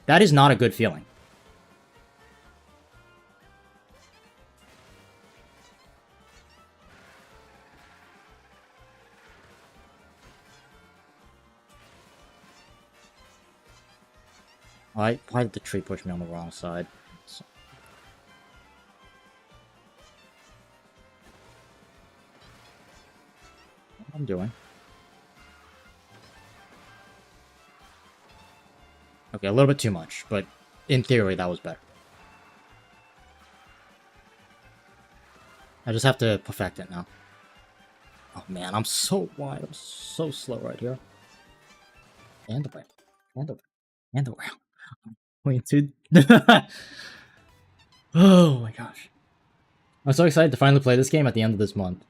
That is not a good feeling. Why did the tree push me on the wrong side? What I'm doing. Okay, a little bit too much, but In theory, that was better. I just have to perfect it now. Oh man, I'm so wide. I'm so slow right here. And the way. And the way. And the way. Wait, dude. Oh my gosh. I'm so excited to finally play this game at the end of this month.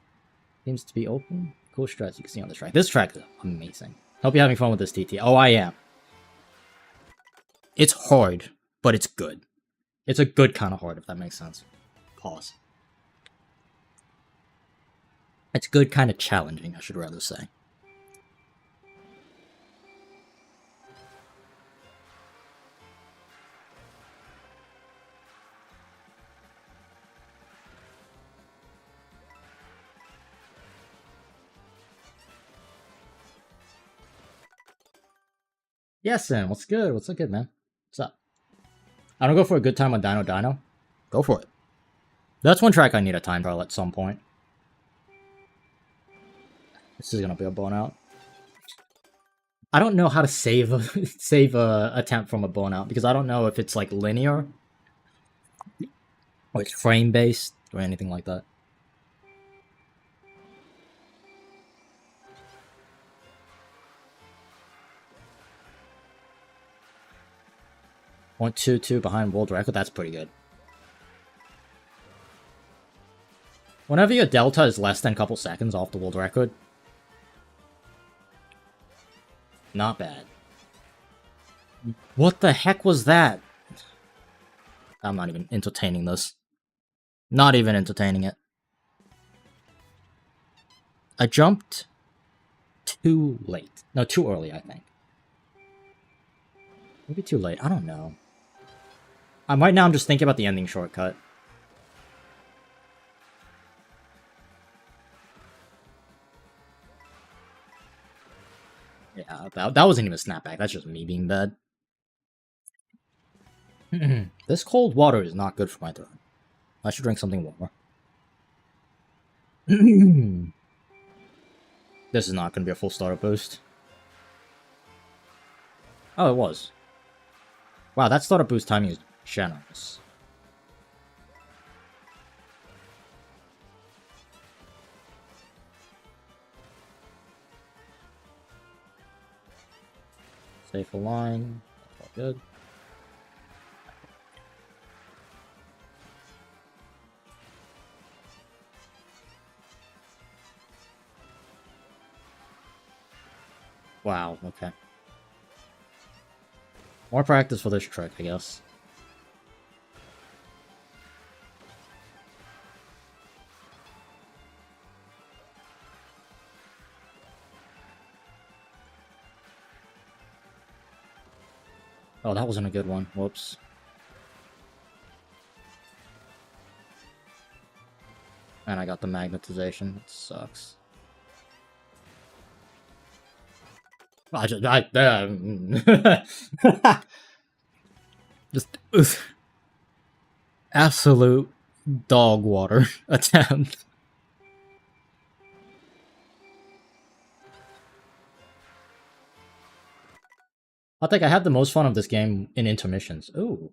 Seems to be open. Cool strats you can see on this track. This track is amazing. Hope you're having fun with this TT. Oh, I am. It's hard, but it's good. It's a good kind of hard, if that makes sense. Pause. It's good kind of challenging, I should rather say. Yes, Sam. What's good? What's good, man? What's up? I don't go for a good time on Dino Dino. Go for it. That's one track I need a time trial at some point. This is gonna be a burnout. I don't know how to save a attempt from a burnout because I don't know if it's like linear or it's frame based or anything like that. .22 behind world record. That's pretty good. Whenever your delta is less than a couple seconds off the world record, not bad. What the heck was that? I'm not even entertaining this. Not even entertaining it. I jumped too late. No, too early, I think. Maybe too late. I don't know. Right now I'm just thinking about the ending shortcut. Yeah, that wasn't even a snapback. That's just me being bad. This cold water is not good for my throat. I should drink something warmer. This is not going to be a full startup boost. Oh, it was. Wow, that startup boost timing is generous. Safe line. All good. Wow, okay. More practice for this trick, I guess. Oh, that wasn't a good one. Whoops. And I got the magnetization. It sucks. Just absolute dog water attempt. I think I have the most fun of this game in intermissions. Ooh.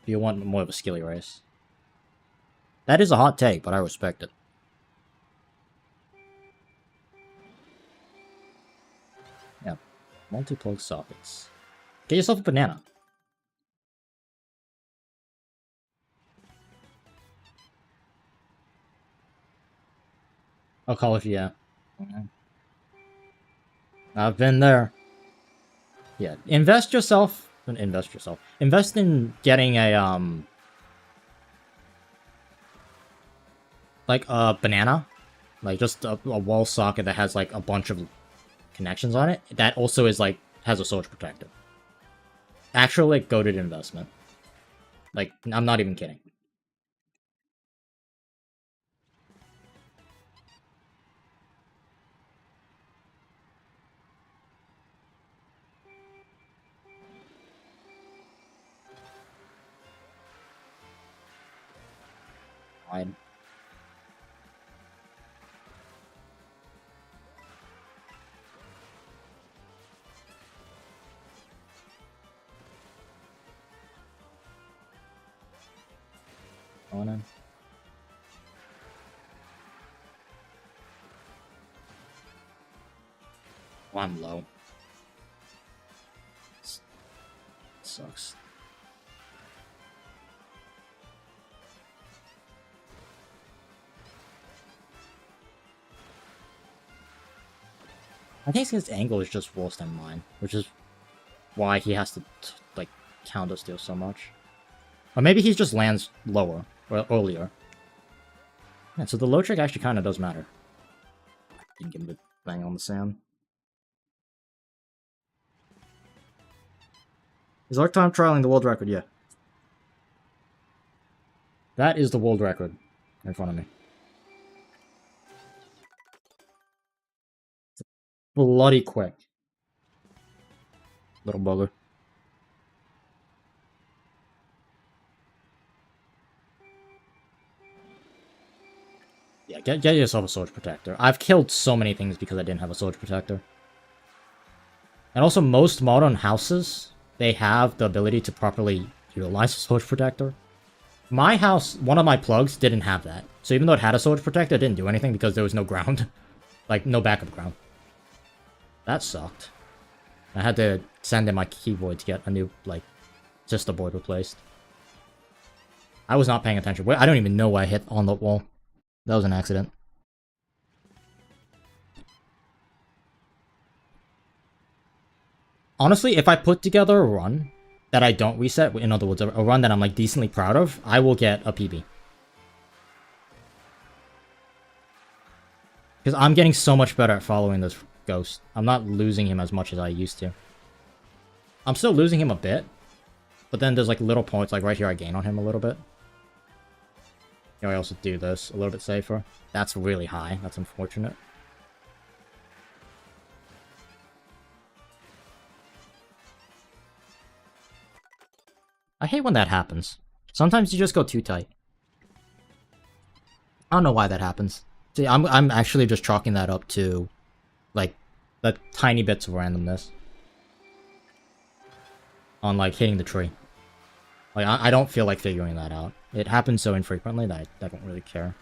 You want more of a skilly race. That is a hot take, but I respect it. Yeah. Multi-plug sockets. Get yourself a banana. Oh, college, yeah. I've been there. Yeah, invest yourself. Invest in getting a like a banana, like just a wall socket that has like a bunch of connections on it. That also is like has a surge protector. Actually, like goated investment. Like I'm not even kidding. Fine. going in. Oh, I'm low. Sucks. I think his angle is just worse than mine, which is why he has to, like, counter steal so much. Or maybe he just lands lower, or earlier. Yeah, so the low trick actually kind of does matter. Didn't give him the bang on the sand. Is arc time trialing the world record? Yeah. That is the world record in front of me. Bloody quick. Little bugger. Yeah, get yourself a Sword Protector. I've killed so many things because I didn't have a Sword Protector. And also, most modern houses, they have the ability to properly utilize a Sword Protector. My house, one of my plugs didn't have that. So even though it had a Sword Protector, it didn't do anything because there was no ground. Like, no backup ground. That sucked. I had to send in my keyboard to get a new, like, sister board replaced. I was not paying attention. I don't even know why I hit on the wall. That was an accident. Honestly, if I put together a run that I don't reset, in other words, a run that I'm, like, decently proud of, I will get a PB. Because I'm getting so much better at following this ghost. I'm not losing him as much as I used to. I'm still losing him a bit. But then there's, like, little points, like right here I gain on him a little bit. Here I also do this a little bit safer. That's really high. That's unfortunate. I hate when that happens. Sometimes you just go too tight. I don't know why that happens. See, I'm actually just chalking that up to, like, the tiny bits of randomness. On, like, hitting the tree. Like, I don't feel like figuring that out. It happens so infrequently that I don't really care.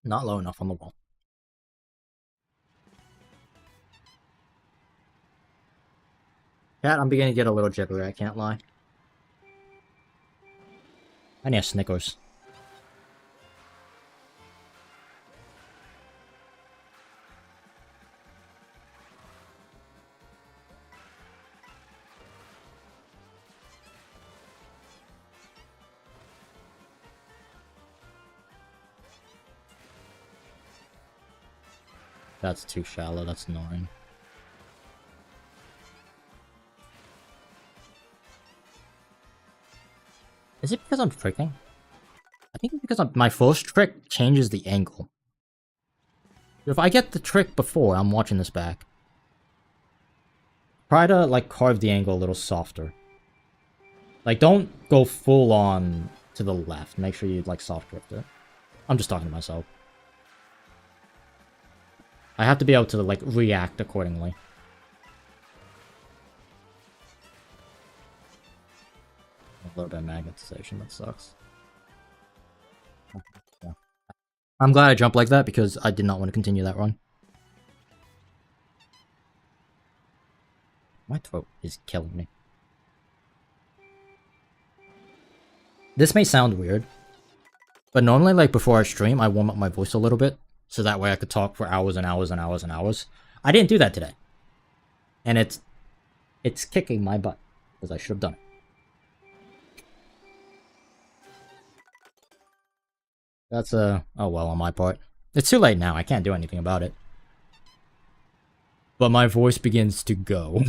Not low enough on the wall. Cat, I'm beginning to get a little jittery, I can't lie. I need a Snickers. That's too shallow, that's annoying. Is it because I'm tricking? I think it's because my first trick changes the angle. If I get the trick before I'm watching this back, try to, like, carve the angle a little softer. Like, don't go full on to the left. Make sure you, like, soft drift it. I'm just talking to myself. I have to be able to, like, react accordingly. A little bit of magnetization, that sucks. Yeah. I'm glad I jumped like that because I did not want to continue that run. My throat is killing me. This may sound weird, but normally, like, before I stream, I warm up my voice a little bit, so that way I could talk for hours and hours and hours and hours. I didn't do that today. And it's kicking my butt, because I should have done it. That's oh well on my part. It's too late now, I can't do anything about it. But my voice begins to go.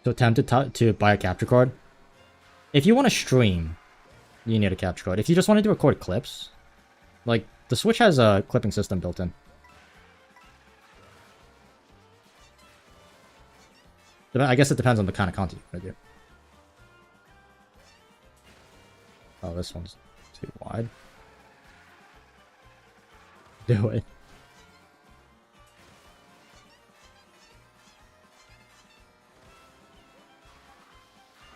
So tempted to buy a capture card. If you want to stream, you need a capture card. If you just wanted to record clips, like, the Switch has a clipping system built in. I guess it depends on the kind of content you want to do. Oh, this one's too wide. Do it.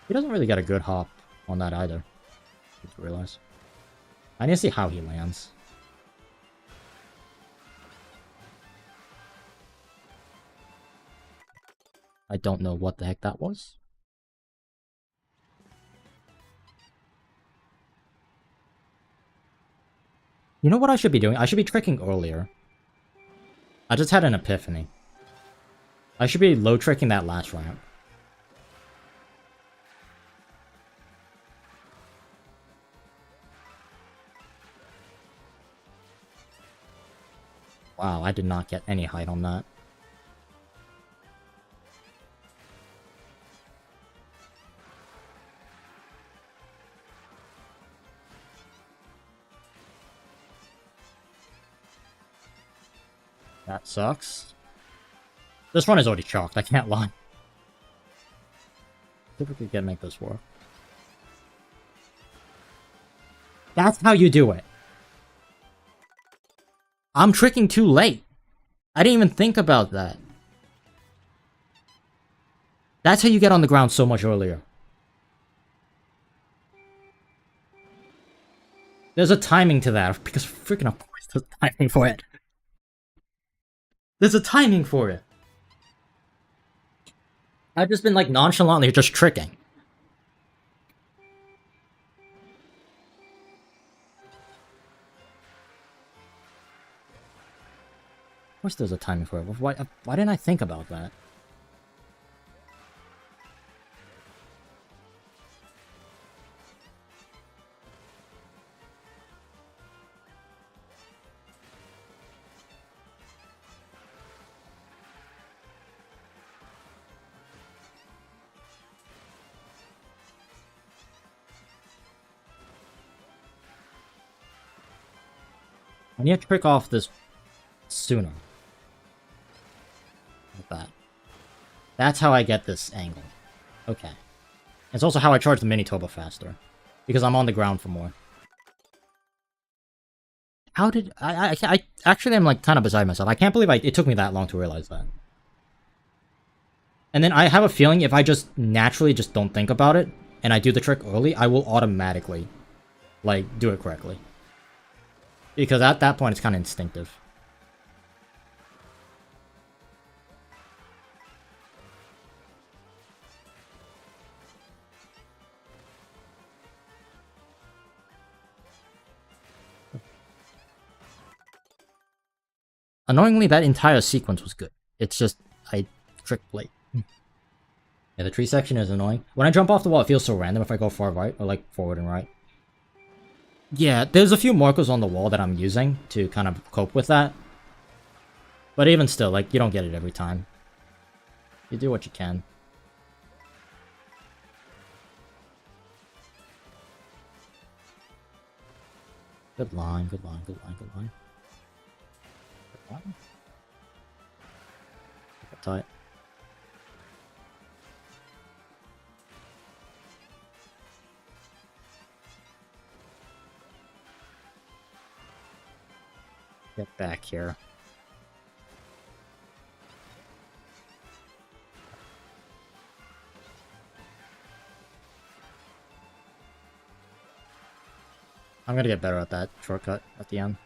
He doesn't really get a good hop on that either. I just realize. I need to see how he lands. I don't know what the heck that was. You know what I should be doing? I should be tricking earlier. I just had an epiphany. I should be low tricking that last ramp. Wow, I did not get any height on that. That sucks. This run is already chalked, I can't lie. Typically can make this work. That's how you do it. I'm tricking too late. I didn't even think about that. That's how you get on the ground so much earlier. There's a timing to that, because freaking of course there's a timing for it. There's a timing for it. I've just been like nonchalantly just tricking. Of course there's a timing for it. Why didn't I think about that? I need to trick off this sooner. Like that. That's how I get this angle. Okay. It's also how I charge the mini turbo faster. Because I'm on the ground for more. How did... I actually am like kind of beside myself. I can't believe it took me that long to realize that. And then I have a feeling if I just naturally just don't think about it, and I do the trick early, I will automatically, like, do it correctly. Because at that point, it's kind of instinctive. Annoyingly, that entire sequence was good. It's just, I tricked late. Yeah, the tree section is annoying. When I jump off the wall, it feels so random if I go far right, or like forward and right. Yeah, there's a few markers on the wall that I'm using to kind of cope with that. But even still, like, you don't get it every time. You do what you can. Good line, good line, good line, good line. Good line. Keep it tight. Get back here. I'm gonna get better at that shortcut at the end.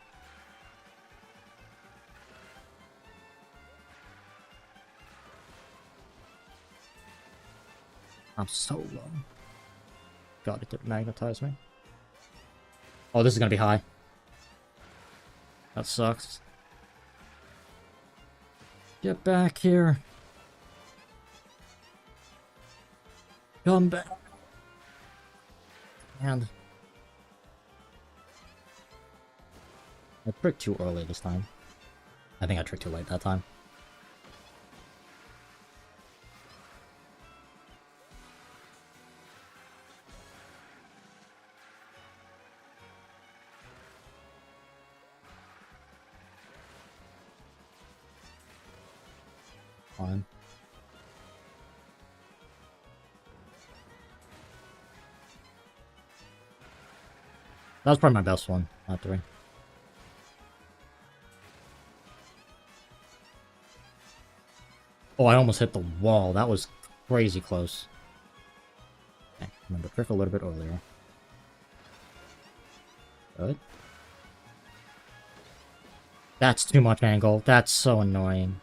I'm so low. God, it did magnetize me. Oh, this is gonna be high. That sucks. Get back here. Come back. And I tricked too early this time. I think I tricked too late that time. Fine. That was probably my best one, not 3. Oh, I almost hit the wall. That was crazy close. Okay, remember, trick a little bit earlier. Good. That's too much angle. That's so annoying.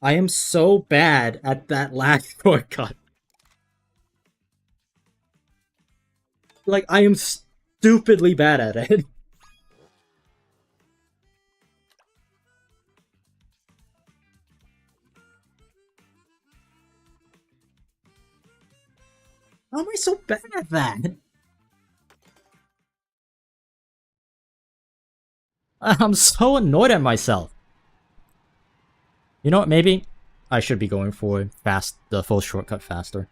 I am so bad at that last shortcut. Like, I am stupidly bad at it. How am I so bad at that? I'm so annoyed at myself. You know what, maybe I should be going for the full shortcut faster.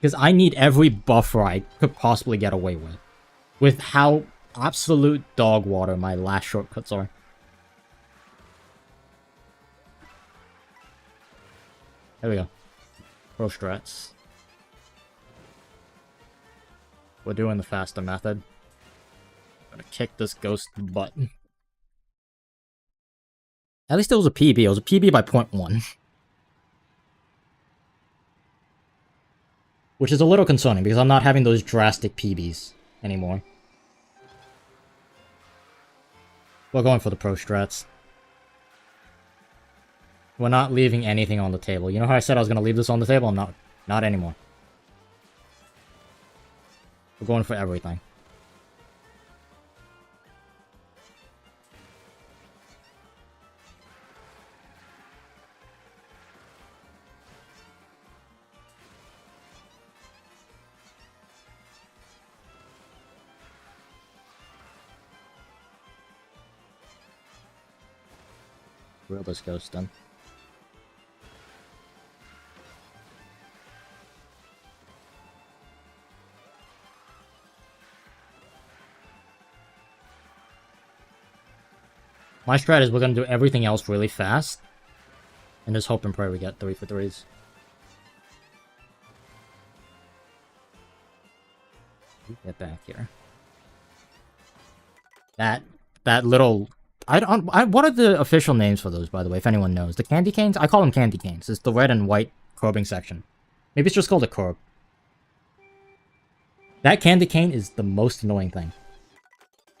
Because I need every buffer I could possibly get away with how absolute dog water my last shortcuts are. There we go. Pro strats. We're doing the faster method. I'm gonna kick this ghost butt. At least it was a PB. It was a PB by 0.1. Which is a little concerning, because I'm not having those drastic PBs anymore. We're going for the pro strats. We're not leaving anything on the table. You know how I said I was going to leave this on the table? I'm not. Not anymore. We're going for everything. Reel this ghost in. My strat is we're gonna do everything else really fast. And just hope and pray we get 3 for 3s. Get back here. That little... what are the official names for those, by the way, if anyone knows? The candy canes? I call them candy canes. It's the red and white curbing section. Maybe it's just called a curb. That candy cane is the most annoying thing.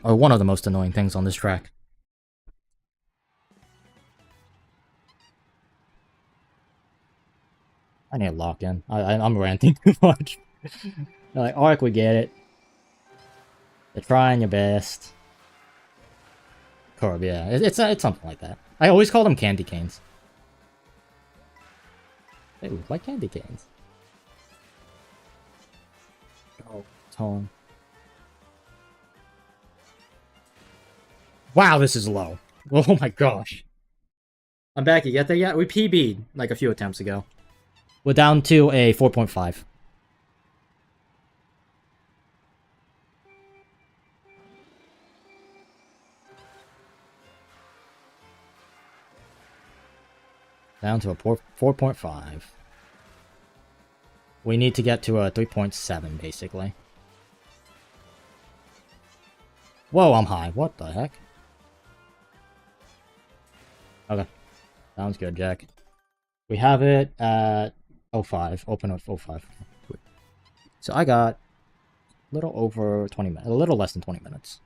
Or one of the most annoying things on this track. I need to lock in. I'm ranting too much. Like, Ark, we get it. You're trying your best. Curb, yeah. It's something like that. I always call them candy canes. They look like candy canes. Oh, tone. Wow, this is low. Oh my gosh. I'm back. You get there yet? We PB'd like a few attempts ago. We're down to a 4.5. Down to a 4.5. We need to get to a 3.7, basically. Whoa, I'm high. What the heck? Okay. Sounds good, Jack. We have it at 05. Open up 05. So I got a little over 20 minutes. A little less than 20 minutes.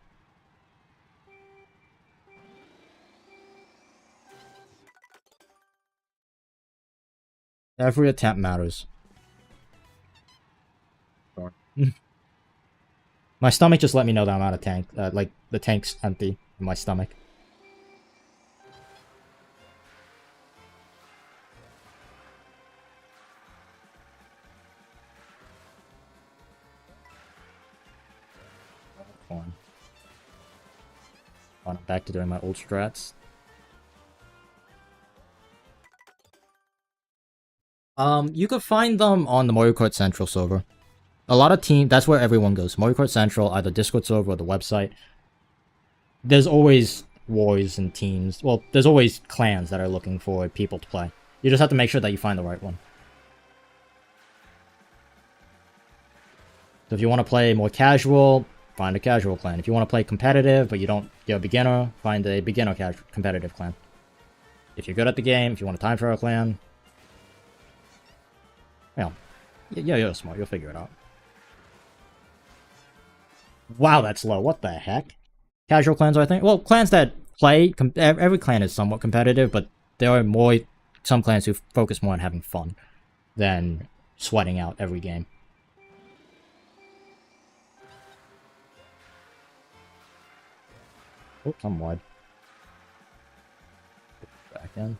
Every attempt matters. Sorry. My stomach just let me know that I'm out of tank. Like, the tank's empty in my stomach. On, I'm back to doing my old strats. You could find them on the Mario Kart Central server. A lot of that's where everyone goes. Mario Kart Central, either Discord server or the website. There's always wars and teams. Well, there's always clans that are looking for people to play. You just have to make sure that you find the right one. So if you want to play more casual, find a casual clan. If you want to play competitive, but you're a beginner, find a beginner competitive clan. If you're good at the game, if you want to time for a clan, well, yeah, you're smart. You'll figure it out. Wow, that's low. What the heck? Casual clans, I think. Well, clans that play, every clan is somewhat competitive, but there are some clans who focus more on having fun than sweating out every game. Oops, I'm wide. Back in.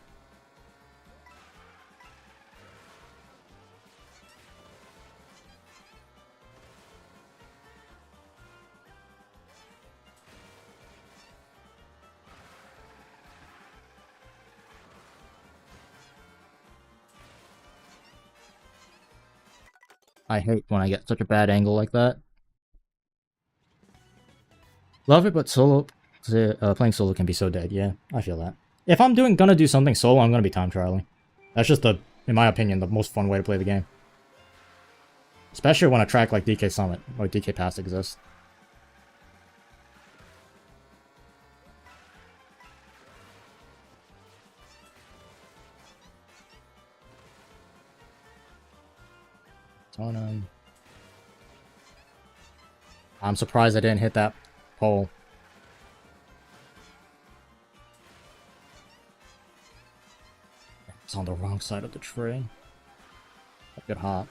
I hate when I get such a bad angle like that. Love it, but playing solo can be so dead. Yeah, I feel that. If I'm gonna do something solo, I'm gonna be time trialing. That's just in my opinion, the most fun way to play the game. Especially when a track like DK Summit or DK Pass exists. I'm surprised I didn't hit that pole. It's on the wrong side of the tree. A bit hot.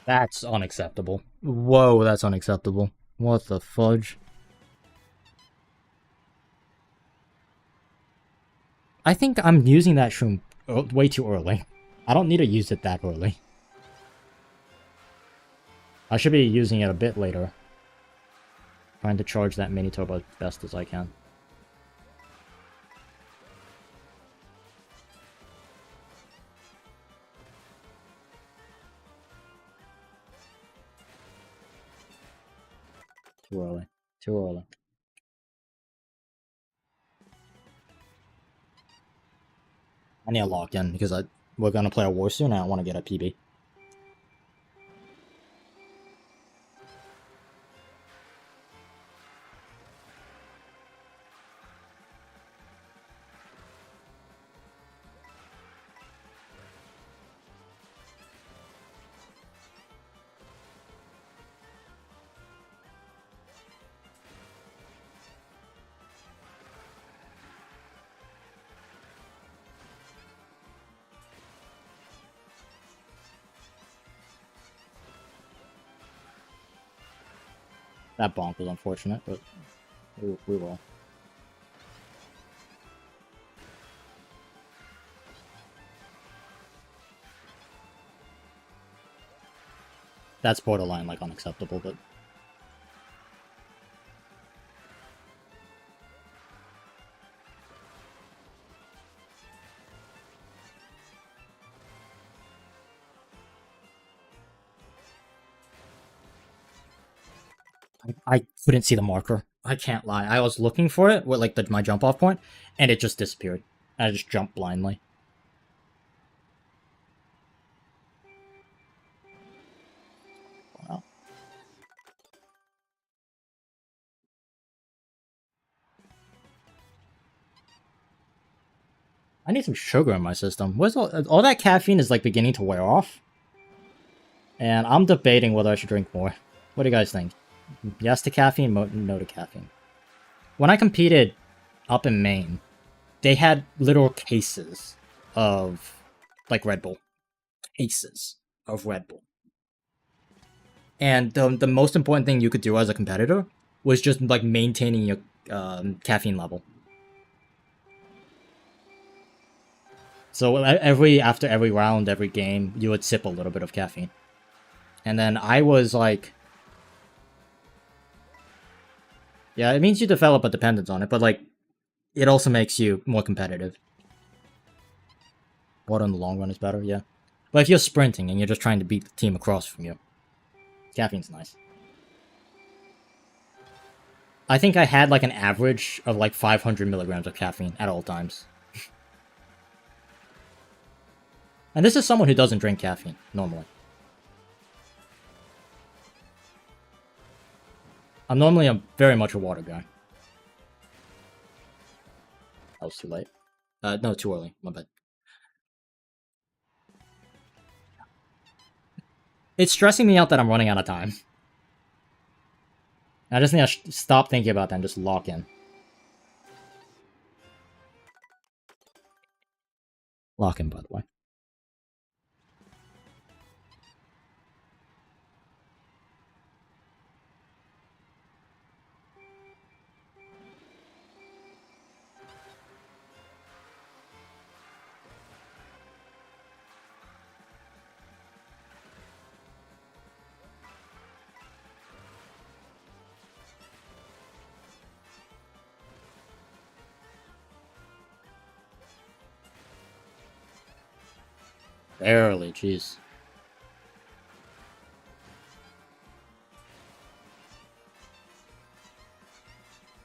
That's unacceptable. Whoa, that's unacceptable. What the fudge? I think I'm using that shroom way too early. I don't need to use it that early. I should be using it a bit later. Trying to charge that mini turbo as best as I can. Too early. Too early. I need to lock in because we're gonna play a war soon and I want to get a PB. That bonk was unfortunate, but we will. That's borderline, like, unacceptable, but... I couldn't see the marker. I can't lie. I was looking for it with, like, my jump-off point, and it just disappeared. I just jumped blindly. Wow. I need some sugar in my system. What's all that caffeine is, like, beginning to wear off. And I'm debating whether I should drink more. What do you guys think? Yes to caffeine, no to caffeine. When I competed up in Maine, they had little cases of, like, Red Bull. Cases of Red Bull. And the most important thing you could do as a competitor was just, like, maintaining your caffeine level. So after every round, every game, you would sip a little bit of caffeine. And then I was like... Yeah, it means you develop a dependence on it, but, like, it also makes you more competitive. Water in the long run is better, yeah. But if you're sprinting and you're just trying to beat the team across from you, caffeine's nice. I think I had like an average of like 500 milligrams of caffeine at all times. And this is someone who doesn't drink caffeine, normally. I'm normally very much a water guy. That was too late. No, too early. My bad. It's stressing me out that I'm running out of time. I just need to stop thinking about that and just lock in. Lock in, by the way. Barely, jeez.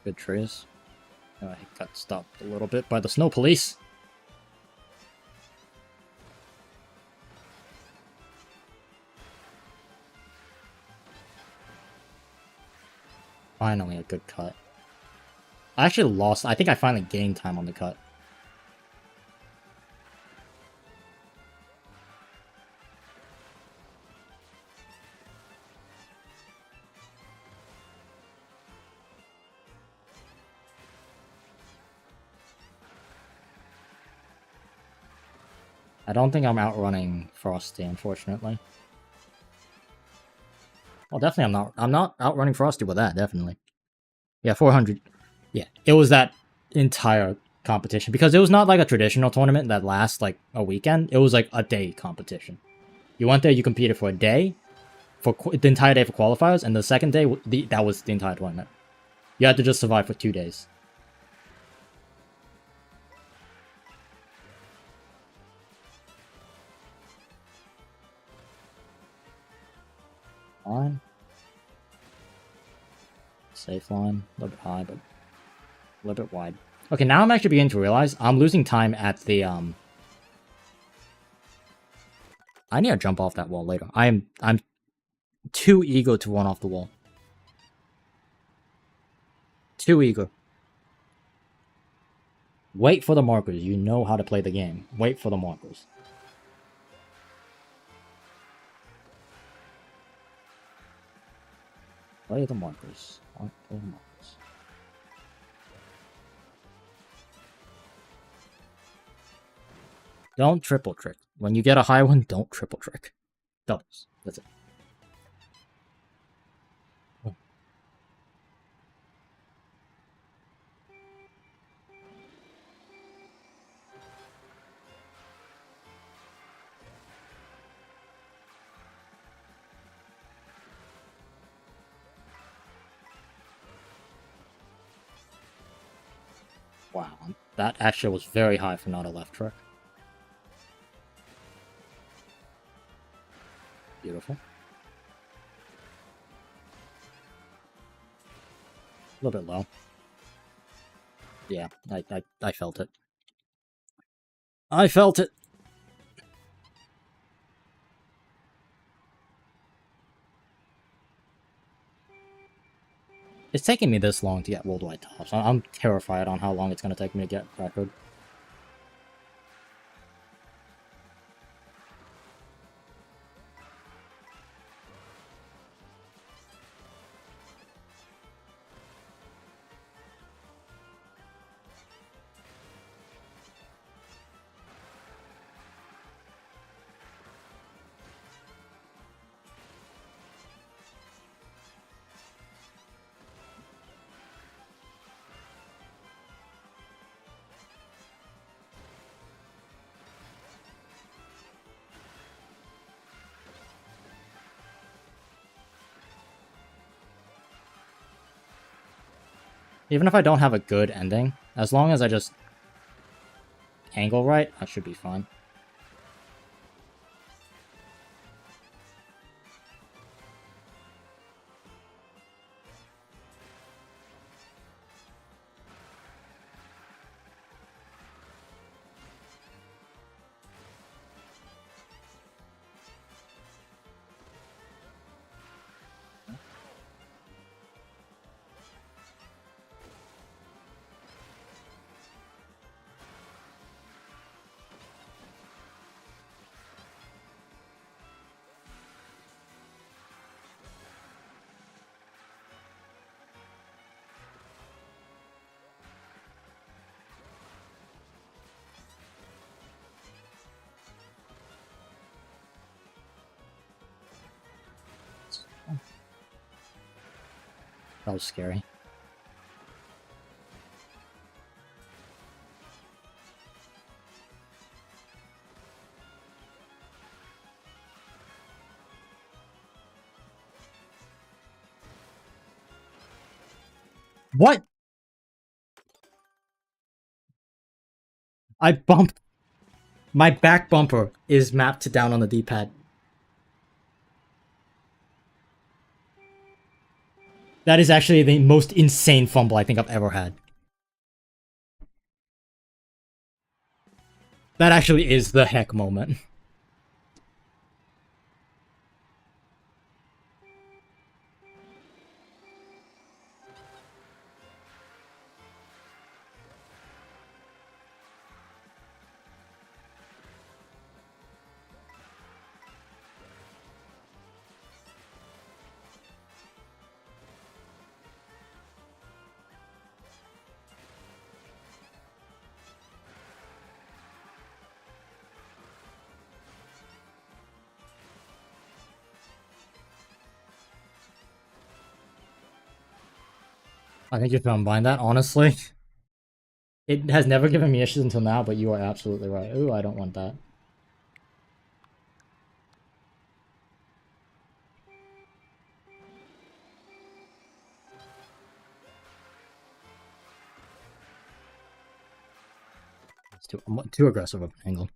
Good trees. He got stopped a little bit by the snow police. Finally a good cut. I actually lost. I think I finally gained time on the cut. I don't think I'm outrunning Frosty, unfortunately. Well, definitely I'm not outrunning Frosty with that, definitely. Yeah, 400. Yeah, it was that entire competition. Because it was not like a traditional tournament that lasts like a weekend. It was like a day competition. You went there, you competed for a day, for the entire day for qualifiers, and the second day, that was the entire tournament. You had to just survive for 2 days. Line. Safe line. A little bit high, but a little bit wide. Okay, now I'm actually beginning to realize I'm losing time at the, I need to jump off that wall later. I'm too eager to run off the wall. Too eager. Wait for the markers. You know how to play the game. Wait for the markers. Play the markers. Play the markers. Don't triple trick. When you get a high one, don't triple trick. Doubles. That's it. Wow, that actually was very high for not a left trick. Beautiful. A little bit low. Yeah, I felt it. I felt it! It's taking me this long to get worldwide tops. I'm terrified on how long it's going to take me to get record. Even if I don't have a good ending, as long as I just angle right, I should be fine. That was scary. What? I bumped. My back bumper is mapped to down on the D-pad. That is actually the most insane fumble I think I've ever had. That actually is the heck moment. I think you're throwing blind that, honestly. It has never given me issues until now, but you are absolutely right. Ooh, I don't want that. It's too aggressive of an angle.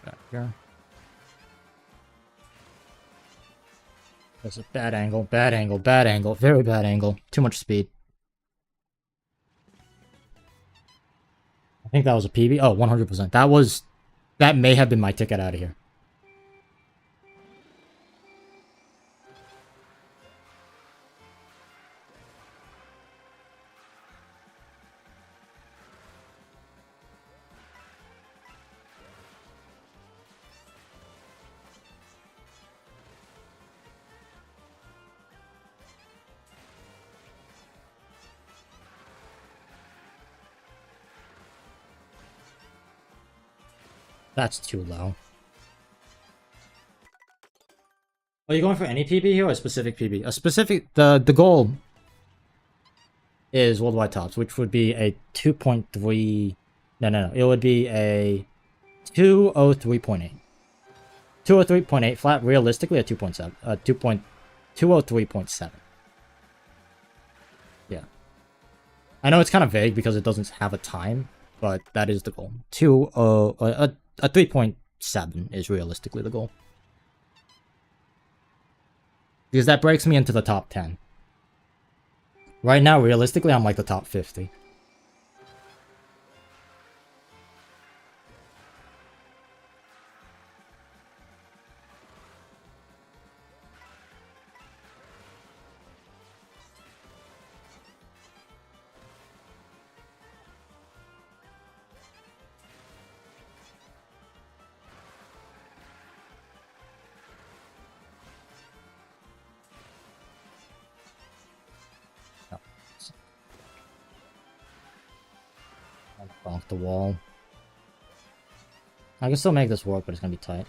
Back here. That's a bad angle, bad angle, bad angle, very bad angle. Too much speed. I think that was a PB. Oh, 100%. That may have been my ticket out of here. That's too low. Are you going for any PB here or a specific PB? A specific... The goal is worldwide tops, which would be a 2.3... No. It would be a 203.8. 203.8 flat, realistically a 2.7. 203.7. Yeah. I know it's kind of vague because it doesn't have a time, but that is the goal. A 3.7 is realistically the goal. Because that breaks me into the top 10. Right now, realistically, I'm like the top 50. Off the wall. I can still make this work, but it's gonna be tight.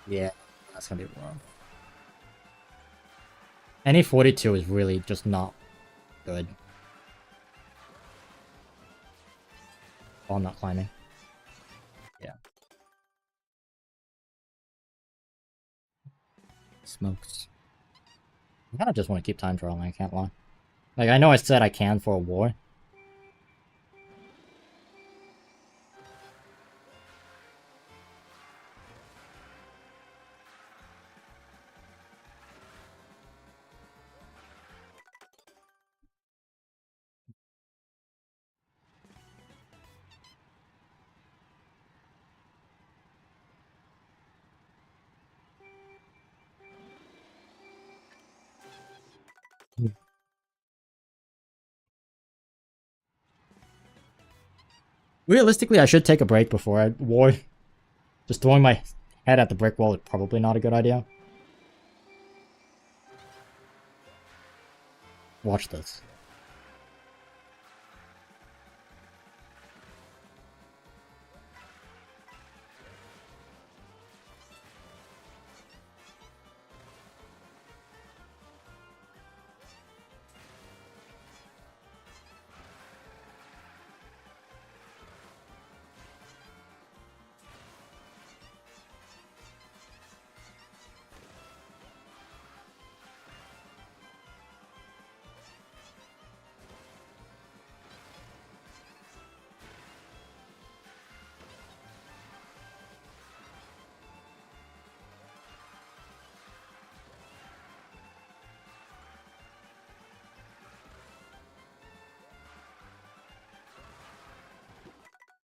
Yeah, that's gonna be wrong. Any 42 is really just not good. Oh, I'm not climbing. Yeah. Smokes. I kinda just want to keep time trialing, I can't lie. Like, I know I said I can for a war. Realistically, I should take a break before I war. Just throwing my head at the brick wall is probably not a good idea. Watch this.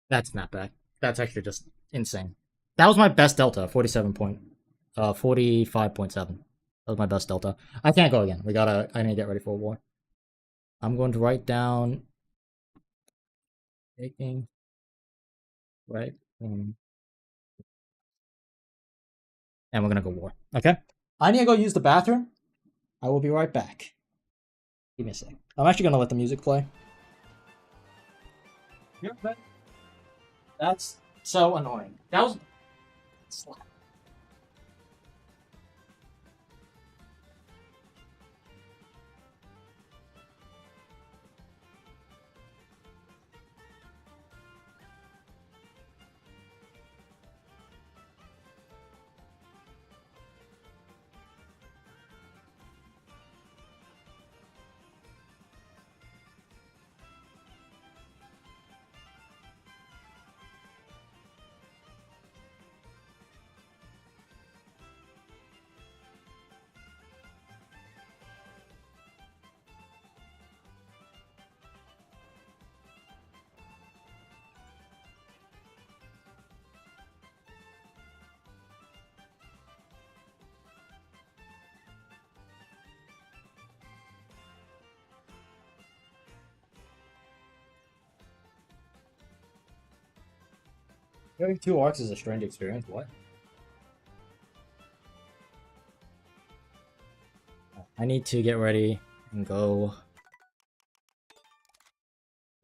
That's not bad. That's actually just insane. That was my best delta, 45.7. That was my best delta. I can't go again. I need to get ready for a war. I'm going to write down taking right and we're gonna go war. Okay? I need to go use the bathroom. I will be right back. Give me a sec. I'm actually gonna let the music play. Yeah, that's so annoying. That was Having 2 arcs is a strange experience. What? I need to get ready and go.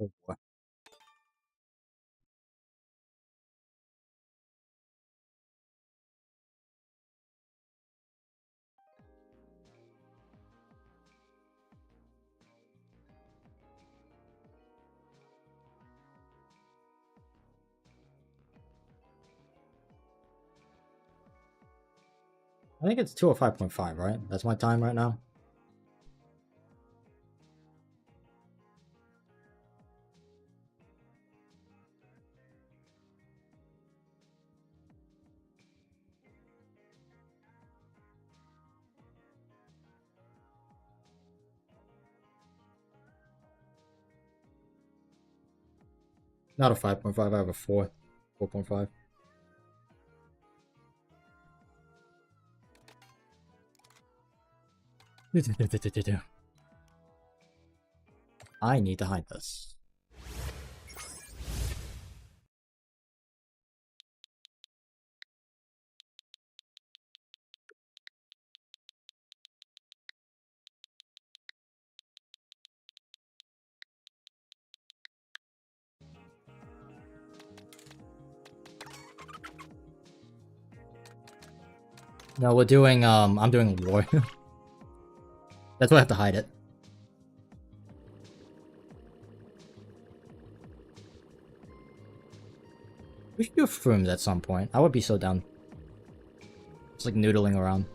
Oh, boy. I think it's 205.5, right? That's my time right now. Not a 5.5, I have a 4. 4.5. I need to hide this. No, we're doing, I'm doing war. That's why I have to hide it. We should do frooms at some point. I would be so down. It's like noodling around.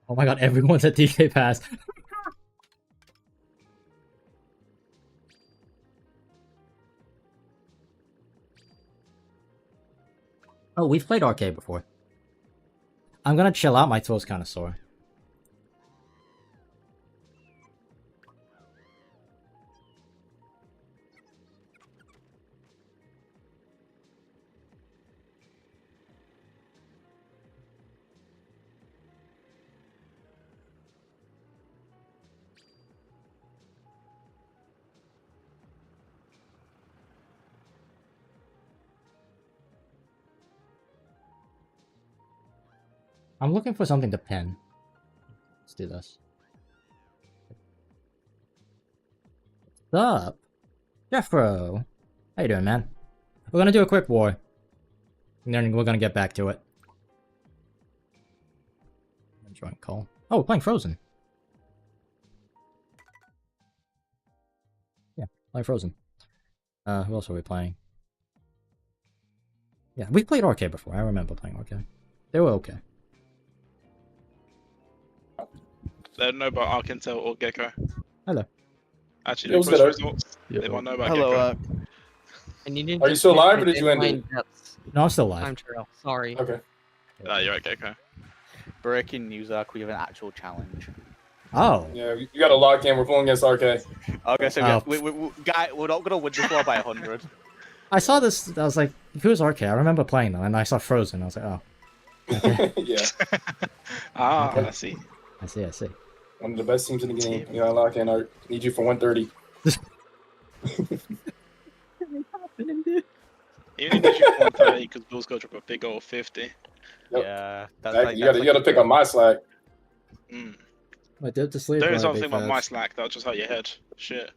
Oh my god, everyone's at DK Pass. Oh, we've played arcade before. I'm gonna chill out, my throat's kinda sore. I'm looking for something to pin. Let's do this. What's up? Jeffro! How you doing, man? We're gonna do a quick war. And then we're gonna get back to it. Joint call. Oh, we're playing Frozen. Yeah, playing Frozen. Who else are we playing? Yeah, we played Arcade before. I remember playing Arcade. They were okay. They don't know about Arkintel or Gecko. Hello. Actually, It was post good, results, Yep. they might know about Hello, Gecko. and you didn't Are you just still mention alive or did you end deadline it? depths. No, I'm still alive. Time trail. Sorry. Okay. You're right, Gecko. Breaking news, Ark, we have an actual challenge. Oh. Yeah, you got to lock in. We're playing against RK. Okay, so Oh. we're not gonna win this war by 100. I saw this, I was like, who's Arcade? I remember playing them, and I saw Frozen, I was like, oh. Okay. Yeah, Ah, I see. I see. one of the best teams in the game. You got to lock in. Art. Need you for 130. Even if you want 30, because Bill's got to drop a big old 50. Yep. Yeah, that's Exactly. like, You got to pick up my slack. Mm. I did to sleep. There is right, something big about my fat. slack that'll just hurt your head. Shit.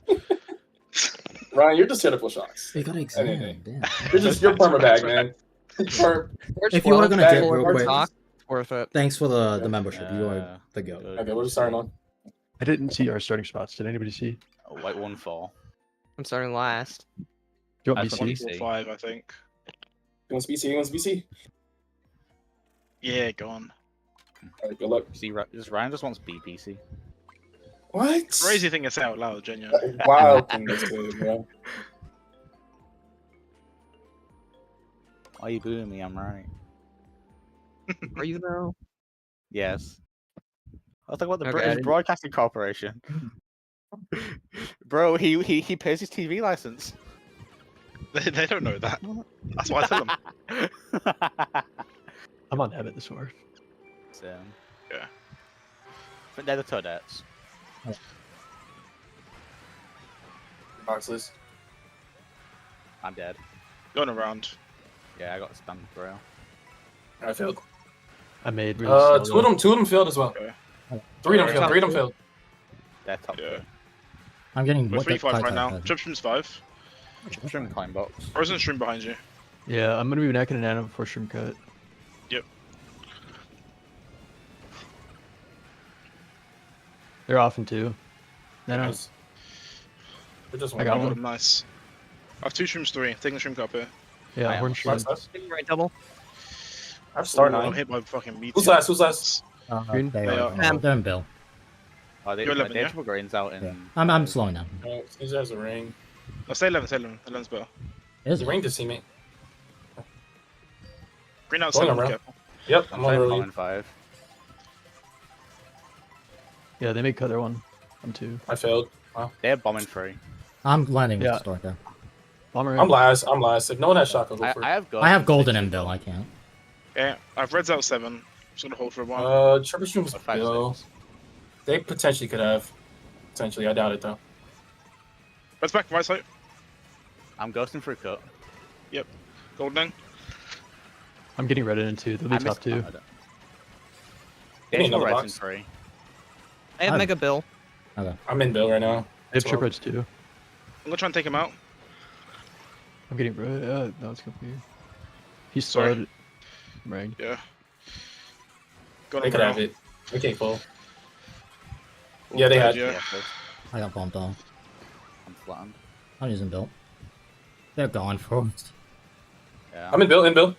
Ryan, you're just here to pull shots. You got an exam, Anything. damn. You're perma bag, man. If you are gonna Back dip for real quick, talk, it's worth it. thanks for the Yeah. membership. You are the goat. Okay, we're just starting on. I didn't see our starting spots. Did anybody see? White 1-4. I'm starting last. Do you want That's BC? what- 5, I think. You want BC? You want BC? Yeah, go on. All right, good luck. See, Ryan just wants BPC. What? Crazy thing to say out loud, genuine. Wild thing to say, bro. Why are you booing me? I'm right. Are you though? Yes. I was talking about the Okay, I British didn't- Broadcasting Corporation. Bro, he pays his TV license. They don't know that. That's why I tell them. I'm on Hebbit this war. So, Yeah. I think they're the Toadettes. Boxless. I'm dead. Going around. Yeah, I got spammed bro. I failed. I made really Two of them failed as well. Okay. Three of them Alright. failed. Three of them failed. They're top Yeah. 3. I'm getting We're what 3-5 right now. Chipstream's 5. Stream coin box. Frozen stream behind you. Yeah, I'm gonna be necking an nano before stream cut. Yep. They're off in 2. Nano. Nice. We're just I got Oh, one. nice. I have 2 streams, 3. I'm taking the stream cup here. Yeah, I am. horn stream. Right double. I've started I'm 9. hit by fucking meteor. Who's last? Who's last? Green? They They are. are. They're in Bill. Oh, they You're 11, they yeah? have triple greens out in. Yeah. I'm slowing down. Caesar has a ring. No, stay 11, stay 11. 11's better. Is The it? ring to see me. Green out Going 7, around. careful. Yep, I'm I'm on playing early. common 5. Yeah, they may cut their one. I'm 2. I failed. They're bombing 3. I'm landing with Yeah. the stork there. Bomber. I'm last. I'm last. If no one has shot, I'll go I, for I it. have gold. I have golden in Bill. I can't. Yeah, I've reds out 7. Just gonna hold for a while. Triple streams 5 Bill. 6. They potentially could have. Potentially, I doubt it though. Reds back, right side. I'm ghosting for a cut. Goldening. I'm getting red in 2. They'll be I top missed- 2. oh, Give They me have another reds in box. 3. I have I'm- Mega Bill. I'm in Bill right now. They have Twelve. trip reds 2. I'm gonna try and take him out. I'm getting red. No, it's good for you. He's Sorry. started. Ring. Yeah. Got They him could have around. it. Okay, full. Yeah, they had. Yeah. Yeah, close. I got bumped off. I'm flattened. I'm using Bill. They're gone first. Yeah. I'm in Bill. In Bill.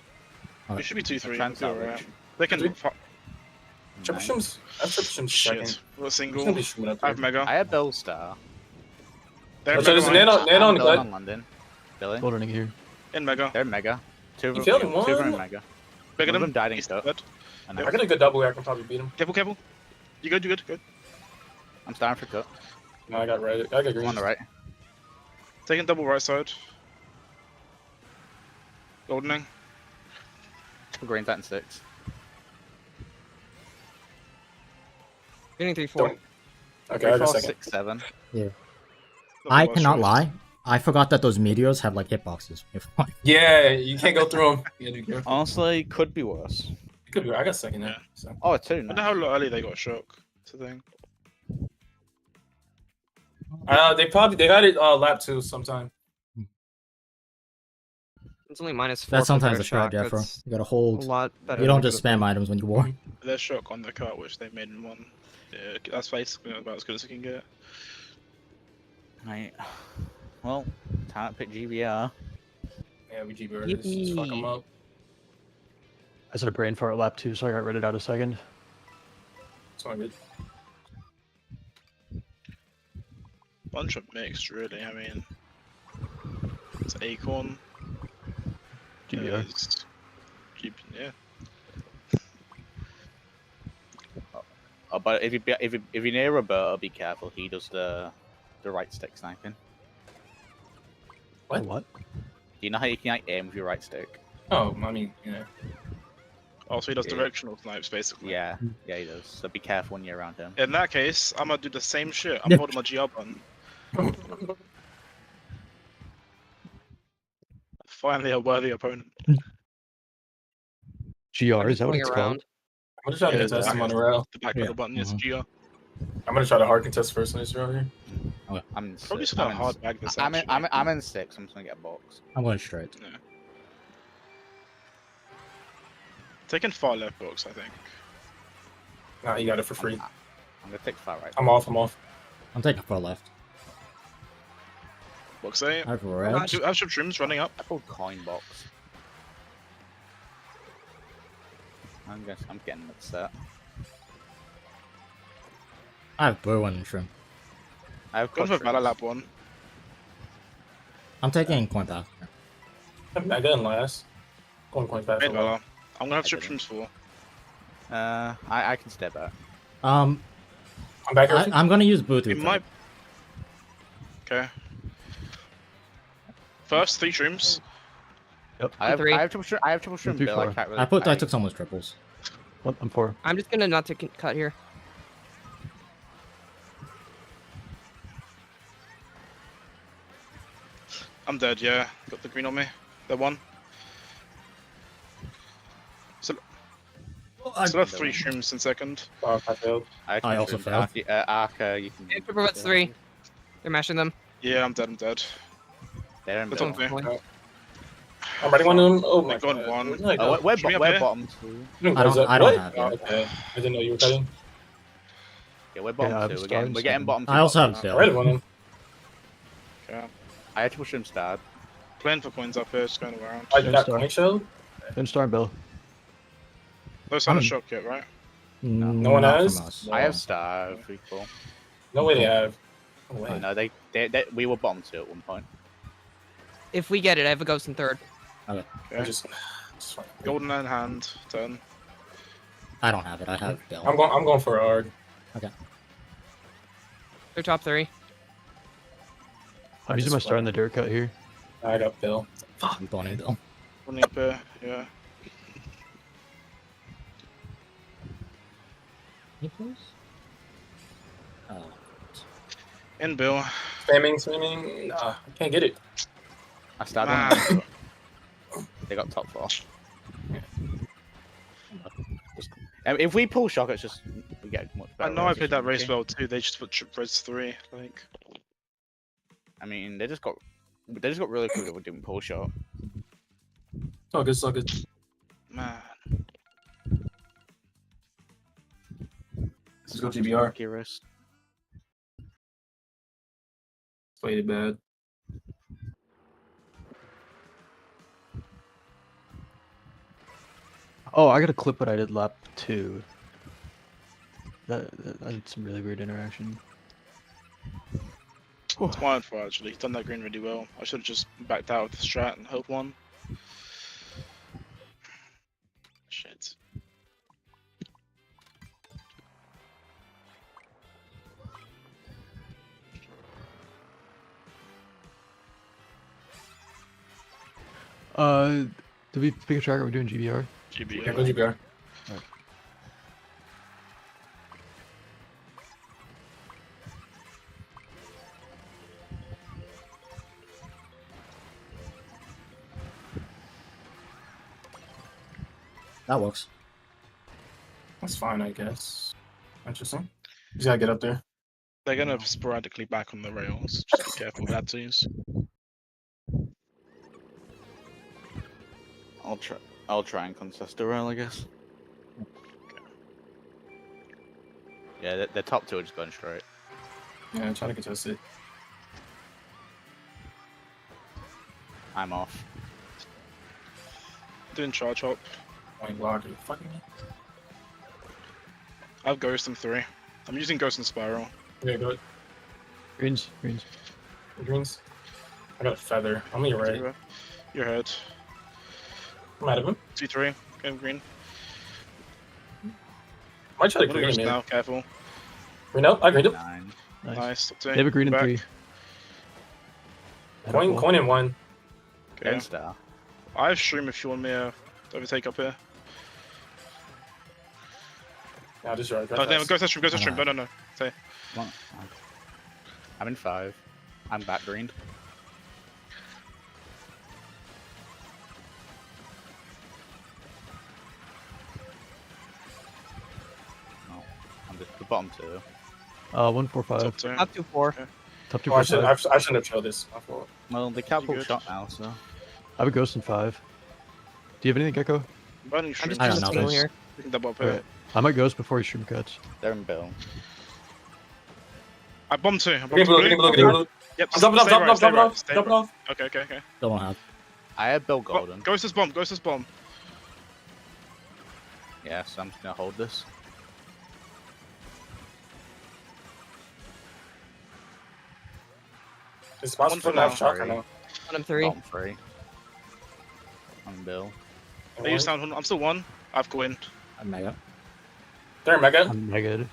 We should be 2-3. Trying to We'll be alright. salvage. They can. Triple Nice. streams. I have triple streams Shit. second. We're He's single. gonna be streaming up I have there. Mega. I have Bill Star. They're So there's a Mega nano, nano on the Bill glide. on London. Billy. Goldening here. in Mega. They're mega. Two of You them. failed in Two of them one? are mega. Bigger One of them. them died in He's cut. dead. And I got a good double where I can probably beat him. Careful, careful. You good, you good, good. I'm starting for cut. No, I got red. I got I'm green. on the right. Taking double right side. Goldening. Two greens out in 6. Getting 3-4. Don't- Okay, I got a second. 6, 7. I Double cannot right lie. I forgot that those meteors have like hitboxes. Yeah, you can't go through them. You gotta be careful. Honestly, could be worse. Could be. I got second there. Yeah. So. Oh, two I wonder now. how early they got shock. That's the thing. They got it lap 2 sometime. It's only -4. That's for sometimes their a strat, shock. Jeffro. That's You gotta a hold. lot better. You don't than just spam items when you war. Their shock on the cut, which they made in one. Yeah, that's basically about as good as it can get. Right. Well, time to pick GBR. Yeah, we GBR this. Just fuck them up. I said a brain fart at lap 2, so I got rid of it out a second. It's all good. Bunch of mixed, really. I mean, it's Acorn. GBR. Yeah. Oh, but if you're near Roberto, be careful. He does the right stick sniping. What? What? Do you know how you can like, aim with your right stick? Oh, I mean, yeah. Also, he does Yeah. directional snipes, basically. Yeah, yeah, he does. So be careful when you're around him. In that case, I'm gonna do the same shit. I'm Yeah. holding my GR button. Finally, a worthy opponent. GR, is that what Going it's around. I'm gonna try to Yeah, contest the him on the rail. The back Yeah. middle button, yes, GR. I'm gonna try to hard contest first on this rail here. I'm in Probably six. still a hard bag this I'm in, actually. I'm in 6. I'm just gonna get a box. I'm going straight. Taking far left box, I think. Nah, you got it for free. I'm gonna take far right. I'm off. I'm off. I'm taking far left. Box A. I have I red. have some trims running up. I pulled coin box. I'm getting upset. I have blue one and trim. I have Going for quad Valor trims. Lap 1. I'm taking coin path. I didn't last. Going point fast. Made Valor. I'm gonna have I strip didn't. trims 4. I can step out. I'm back here. I'm gonna use blue It through. might. Okay. First 3 trims. Yep. I have Three. triple shrimp. Three, Bill. I four. can't really I fight. took someone's triples. Oh, I'm 4. I'm just gonna not take a cut here. I'm dead, yeah. Got the green on me. They're 1. Still have 3 trims in second. Oh, I failed. I also failed. Arca, you can. It prevents 3. They're mashing them. Yeah, I'm dead, I'm dead. They're in That's middle. on me. I'm ready one of them. Oh my They got god. one. Where did I Oh, go? we're Should we up here? bottom 2. I don't What? have Oh, it. okay. I didn't know you were cutting. Yeah, we're bottom Yeah, I'm 2. starting We're getting second. bottom 2. I also have I Bill. read one of them. Okay. I had triple shrimp starred. Playing for coins up here, just going around. Oh, you got Star. point show? Then start Bill. No sign of I'm- shock yet, right? No one Not has? from us. No. I have star. Free cool. No way they have. No way. Oh, no, we were bottom 2 at one point. If we get it, I have a ghost in third. Okay. I just Golden in hand, turn. I don't have it. I have Bill. I'm going for a hard. They're top 3. I'm using my star in the dirt cut here. I got Bill. I'm Bonnie Bill. Running up here, yeah. Oh. In Bill. Spamming. Nah, I can't get it. I started Ah. one. They got top 4. If we pull shock, it's just we get much I better. know I played that race. race well too. They just put res 3, like. I mean, they just got really good with doing pull shot. Oh, good, so good. Man. Let's go GBR. Curious. Played it bad. Oh, I got to clip what I did lap 2. That had some really weird interaction. It's my own fault actually. Done that green really well. I should have just backed out with the strat and hope one. Shit. Did we pick a track? Are we doing GBR? GB. Yeah, go GBR. That works. That's fine, I guess. Interesting. You just gotta get up there. They're gonna sporadically back on the rails. Just be careful with that, please. I'll try and contest the rail, I guess. Yeah, the top two are just going straight. Yeah, I'm trying to contest it. I'm off. Doing charge hop. Point block, are you fucking me? I have Ghost in 3. I'm using Ghost and Spiral. Yeah, go. Greens. Greens. I got a feather. I'm on your right. Your head. I'm out of him. T3. Go green. Might try to What green goes him. now? Careful. Green up. I greened him. 9. Nice. Nice. Top 2. They have a green in Back. 3. Coin in 1. Okay. End star. I have Shroom if you want me to overtake up here. Yeah, just right. Oh, damn, go to Shroom, go to Shroom. No. Say. Come on. I'm in 5. I'm back green. Oh, I'm just the bottom 2. 145. Top 2. Up to 4. Okay. Top 2 Oh, I 5. shouldn't have showed this. My fault. Well, they can't You pull good? shot now, so. I have a ghost in 5. Do you have anything, Gecko? Burning I'm Shroom. just I doing got a single nothing. here. We can double up Okay. here. I might ghost before he stream cuts. They're in Bill. I bombed 2. I bombed Getting blue, getting blue, getting blue. Yep. I'm jumping off, stay jumping right, off, stay jumping right, off, stay jumping right. off. Okay. Don't have. I have Bill Golden. Ghost bomb. Yeah, so I'm just gonna hold this. Is spots One for for now now. shock or no? Bottom 3. Bottom 3. I'm Bill. I use down. I'm still 1. I've Quinn. I'm mega. They're mega. I'm negative.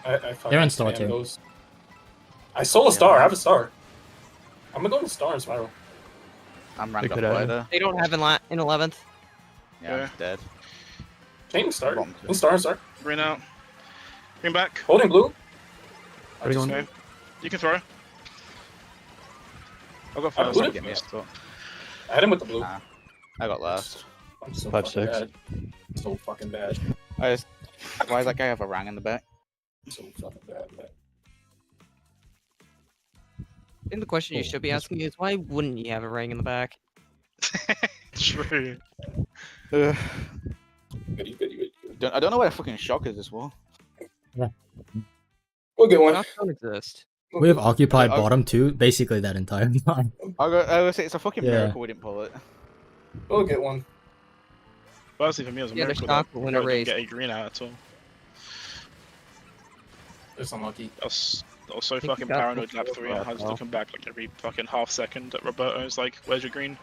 I They're in fucking star spam too. those. I sold a star. I have a star. I'm gonna go in star and spiral. I'm ranked They up could have way him. there. They don't have in 11th. Yeah, I'm Yeah. dead. Chain star. Bottom two. In star and star. Green out. Green back. Holding blue. Ready, going? Okay. You can throw. I'll go I first. blew I'll it. get Get me a first. spot. I had him with the blue. Nah. I got last. I'm so 5, fucking 6. bad. So fucking bad. Why does that guy have a rang in the back? So fucking bad, man. I think the question you should be asking is why wouldn't you have a ring in the back? True. Goody, goody, goody. I don't know where the fucking shock is this wall. We'll get one. Not don't exist. We have occupied I- bottom 2 basically that entire time. I gotta say, it's a fucking Yeah. miracle we didn't pull it. We'll get one. Firstly, for me, it was a Yeah, the miracle stock that will win a Bro didn't race. get a green out at all. It's unlucky. I was so think fucking you got paranoid the lap field 3. I right was now. looking back like every fucking half second at Roberto's like, where's your green?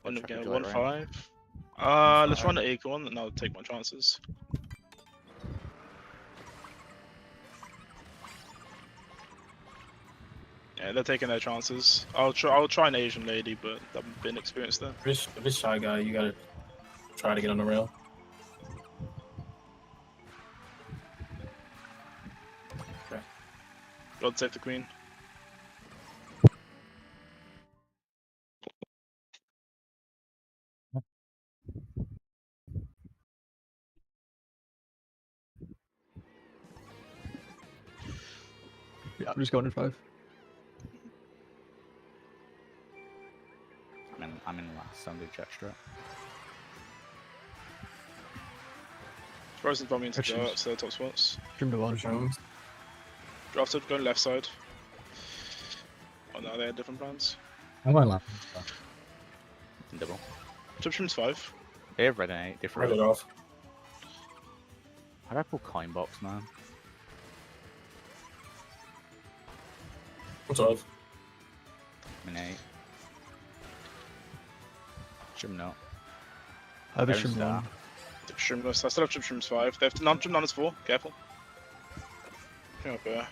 End up track getting would you like, 1-5. Let's run the acorn and I'll take my chances. Yeah, they're taking their chances. I'll try an Asian lady, but I've been experienced there. If it's shy guy, you gotta try to get on the rail. God save the queen. Yeah, I'm just going in 5. I'm in last, so I'm gonna check strat. Frozen bombing into Actions. the so top spots. Stream to 1. Shrooms. Drafted, going left side. Oh no, they had different plans. I'm going left. Double. Chip Shroom's 5. They have red and 8, Write different. it off. How do I pull coin box, man? What's up? I'm in 8. Stream not. I have a They're in stream star. 1. Chip Shroom, I still have Chip Shroom's 5. They have Chip None is 4. Careful. Come up here.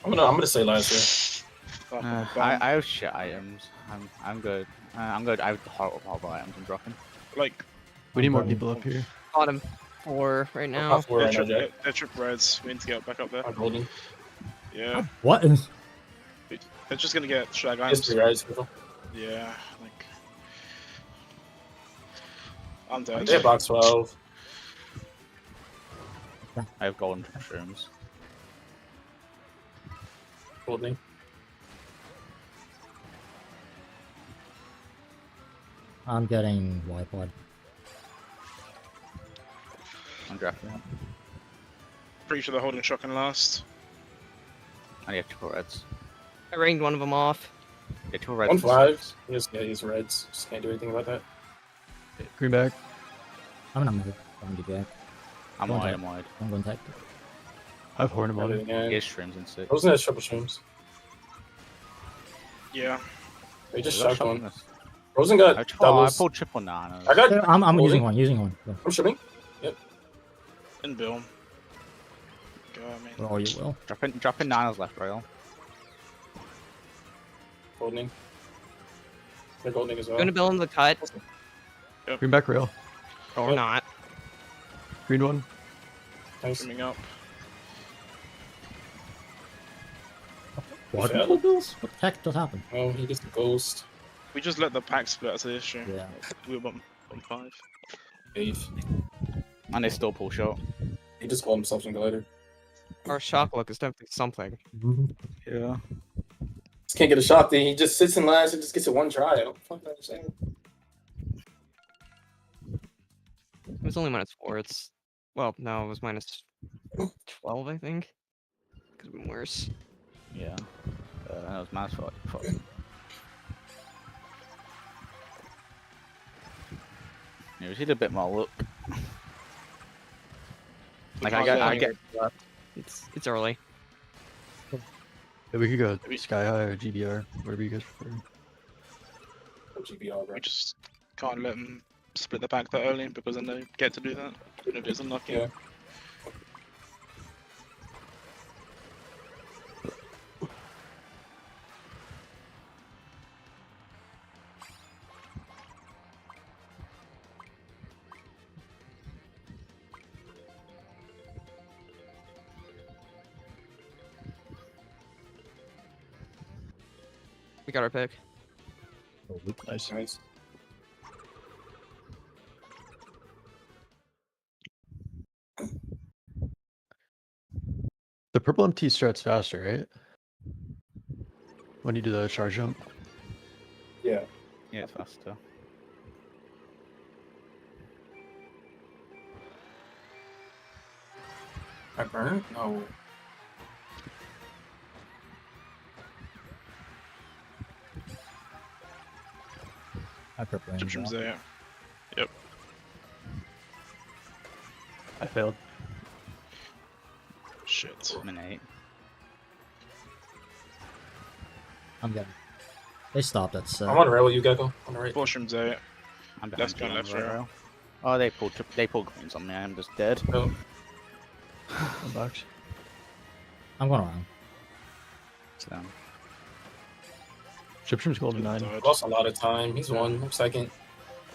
I'm gonna say last year. I have shit items. I'm good. I'm good. I have horrible items I'm dropping. Like, We need more people up here. Bottom 4 right now. Off four right now, Jack. they're Trip Reds. We need to get back up there. I'm golden. Yeah. What? They're just gonna get Shag It's Items. three guys. Careful. Yeah, like. I'm dead. Yeah, box 12. I have golden shrooms. Holding. I'm getting Wi-Fi. I'm drafting it. Pretty sure they're holding shotgun last. I have 2 reds. I ringed one of them off. Yeah, 2 reds. 1-5. He's reds. Just can't do anything about that. Green back. I'm gonna move. I'm gonna back. I'm One wide, tap. I'm wide. I'm going tech. I have horn him on. Everything He in. has shrooms in 6. Rosen has triple shrooms. Yeah. They just I got shot one. shotgun this. Rosen got I doubles. pulled triple nanas. I got. I'm holding. using one. Using one. Go. I'm shooting. In Bill. Go, I mean. Oh, you will. Dropping nanas left rail. Holding. They're holding as well. Going to build in the cut. Green back rail. Or not. Green one. Nice. Coming up. What? Yeah. What the heck just happened? Oh, he gets the ghost. We just let the pack split, that's the issue. Yeah. We were 1-5. 8. And they still pull shot. He just called himself in glider. Our shock look is definitely something. Yeah. Just can't get a shot then. He just sits in last and just gets it one try. I don't fucking understand. It was only -4. It's well, no, it was -12, I think. Could have been worse. Yeah. That was my fault. Yeah, we just need a bit more luck. Like I get. It's early. Yeah, we could go Maybe- Sky High or GBR, whatever you guys prefer. GBR, bro. We just can't let them split the pack that early because then they get to do that. Even if it's unlucky. Yeah. We got our pick. Nice. Nice. The purple MT starts faster, right? When you do the charge jump. Yeah. Yeah, it's faster. I burn? No. I prefer Egyptians there. Yep. I failed. Shit. I'm an 8. I'm getting. They stopped at 7. I'm on rail with you, Gecko. On the right. Washrooms there. I'm Let's behind go you on left the right rail. rail. Oh, they pulled greens on me. I'm just dead. Oh, One box. I'm going around. So, Gypsum's golden 9. Died. lost a lot of time. He's one. I'm second.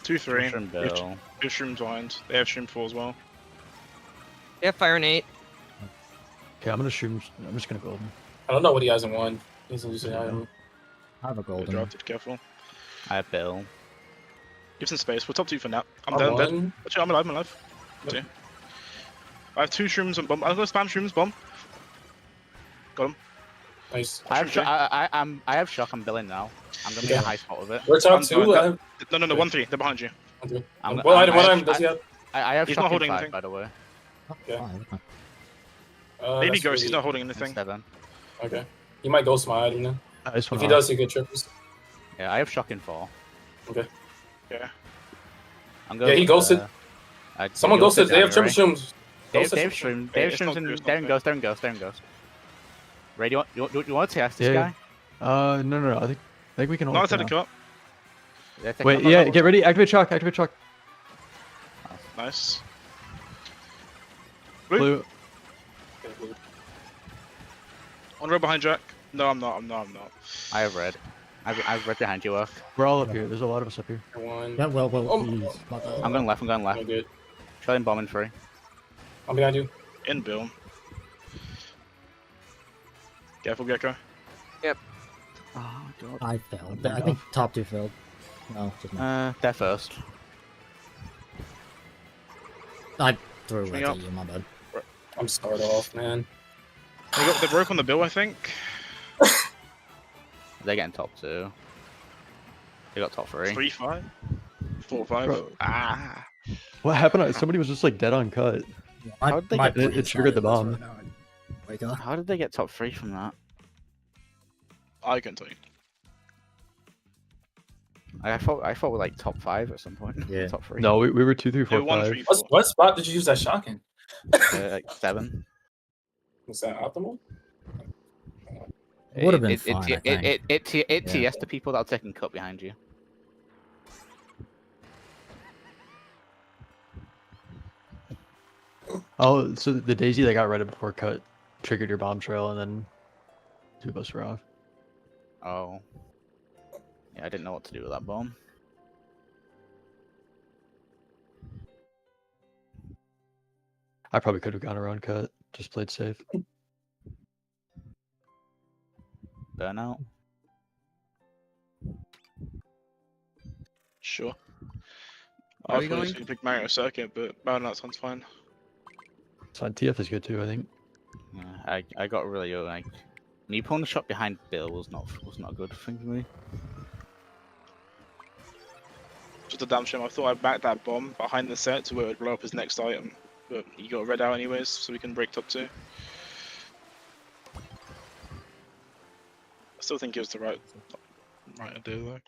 2-3. Mushroom Bill. Two shrooms behind. They have shroom 4 as well. Yeah, fire an 8. Okay, I'm just gonna golden. I don't know what he has in one. He's using item. I have a They golden. drafted, careful. I have Bill. Give some space. We're top 2 for now. I'm I'm dead, I'm dead. one. Actually, I'm alive, I'm alive. Yep. Two. I have 2 shrooms and bomb. I'm gonna spam shrooms, bomb. Got him. Nice. I have Mushroom I have shock. I'm billing now. I'm gonna be Okay. a high spot with it. We're top I'm 2. going- No, 1-3. They're behind you. I'm- What I'm- item does he have? I have He's shock not in holding 5, anything. by the way. Yeah. Fine, okay. Maybe That's Ghost, he's really- not holding And anything. 7. Okay. He might ghost my item then. Nice If one. he off. does, he get triples. Yeah, I have shock in 4. Yeah. I'm Yeah, he ghosted. Someone ghosted. They have triple shrooms. Dave Ghosted. Shrooms. Wait, Dave it's not Shrooms and good, it's not Darren good. Ghost. Darren Ghost. Ray, you want to test this Yeah. guy? No. I think we can hold Not it for attack now. up. Yeah, take Wait, him. yeah, get ready. Activate shock. Activate shock. Nice. Blue. Blue. On row behind Jack. No, I'm not. I have red. I've red behind you, Work. We're all up here. There's a lot of us up here. One. Yeah, well, Oh. please. Not that. I'm going left. No good. Trillion bomb in 3. I'm behind you. In Bill. Careful, Gecko. Oh, God. I failed. I think top 2 failed. No, just not. They're first. I threw Swing it up. at you, my bad. I'm started off, man. They got the rope on the bill, I think. They're getting top 2. They got top 3. 3-5, 4-5. Bro. Ah. What happened? Somebody was just like dead on cut. How'd they my get- brain it triggered the started bomb. right now. Wake up. How did they get top 3 from that? I can tell you. I thought we were like top 5 at some point. Yeah. Top 3. No, we were 2, 3, 4, They won 5. 3-4. What spot did you use that shotgun? Like 7. Was that optimal? It would have been fine, I think. It Yeah. TS the people that are taking cut behind you. Oh, so the daisy that got read before cut triggered your bomb trail, and then 2 of us were off. Oh. Yeah, I didn't know what to do with that bomb. I probably could have gone around cut. Just played safe. Burnout. Sure. Where are I we thought he was going? going to pick Mario Circuit, but Burnout sounds fine. So TF is good too, I think. Yeah, I got really like me pulling the shot behind Bill was not a good thing for me. Just a damn shame. I thought I backed that bomb behind the set to where it would blow up his next item. But he got red out anyways, so we can break top 2. I still think it was the right idea though.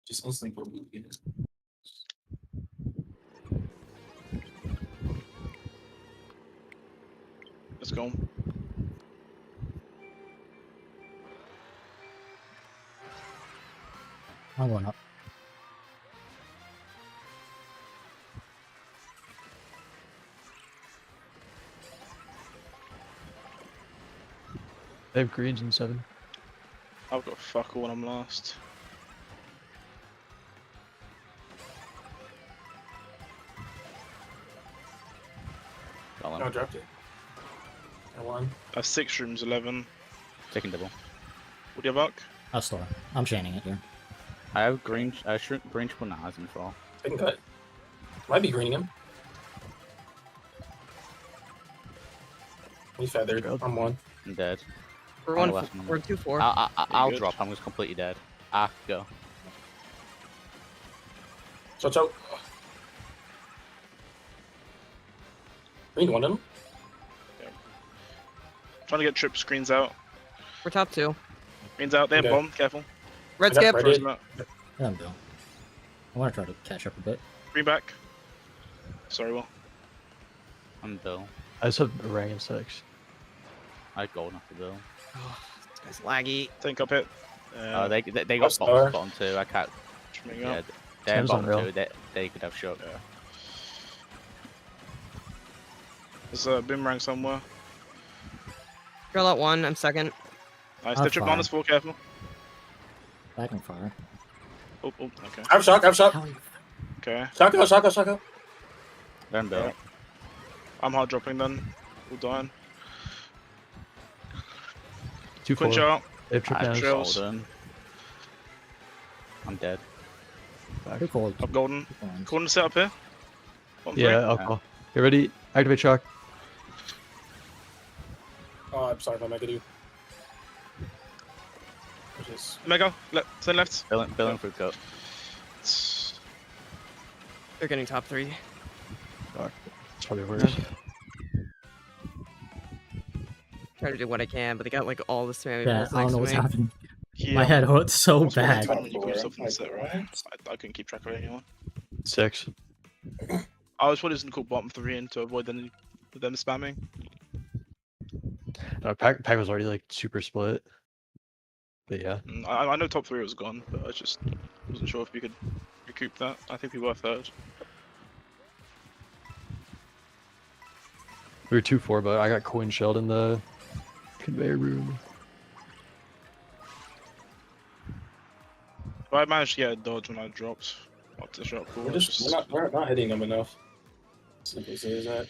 Just instantly go move again. Let's go. I'm going up. They have greens in 7. I've got fuck all when I'm last. Got one. No, I dropped it. I won. I have 6 rooms, 11. Taking double. What do you have, Buck? I'll store. I'm chaining it here. I have green green bananas in 4. Taking cut. Might be greening him. He's feathered. I'm 1. I'm dead. We're On the 1, left one. we're 2-4. I'll good. drop. I'm just completely dead. Ah, go. Chow. Green one him. Trying to get trip screens out. We're top 2. Screens out. They have Okay. bomb. Careful. Red I got skip. red. Frozen out. Yeah, I'm Bill. I want to try to catch up a bit. Green back. Sorry, Will. I'm Bill. I just have a rank in 6. I have golden after Bill. Oh, this guy's laggy. Think up it. They I'll got star. bottom 2. I can't. Trimming Yeah, up. they're Sam's bottom unreal. 2. They could have shot. Yeah. There's a boomerang somewhere. Drill out 1, I'm second. Nice. I'm They trip fine. on this 4, careful. Back and fire. Oh, okay. I have shock. How you... Okay. Shock. They're in Bill. Alright. I'm hard dropping then. We'll dying. 2, 4. Quinch out. They have trip I downs. Trails. golden. I'm dead. Too cold. Up golden. Golden set up here. Bottom Yeah, three. alcohol. Get ready. Activate shock. Oh, I'm sorry if I make it do. Just Mega. Send left. Bill and fruit coat. They're getting top 3. It's probably worse. Try to do what I can, but they got like all the spammy Yeah, balls I don't next know to what's me. happening. Yeah. My head hurts so What's going bad. on when you put yourself in the set, right? I couldn't keep track of anyone. 6. I was probably just gonna call bottom 3 in to avoid them spamming. Pack was already like super split. But yeah. I know top 3 was gone, but I just wasn't sure if we could recoup that. I think we were third. We were 2-4, but I got coin shelled in the conveyor room. But I managed to get a dodge when I dropped up to the shot call. we're not hitting them enough. Simple as that.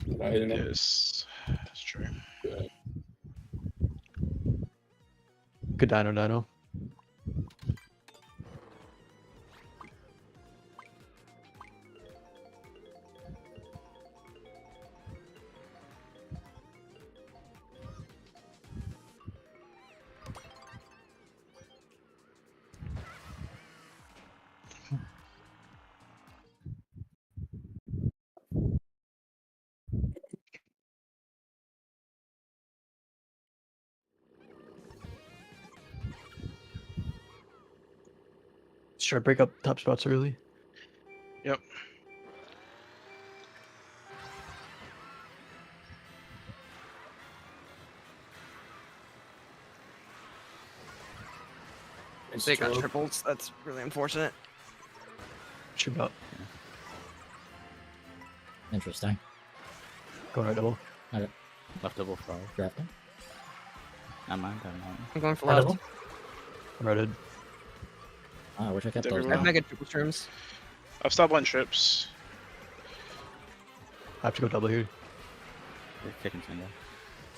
We're not hitting them. Yes, that's true. Good. Good dino. try to break up top spots early. Yep. It's They got true. triples. That's really unfortunate. Shoot up. Interesting. Going right double. Left double throw. Drafting. Never mind, never mind. I'm going for Right left. double. I'm righted. Oh, I wish I kept Did those. we I have run? mega triple shrooms. I've started one trips. I have to go double here. You're kicking single.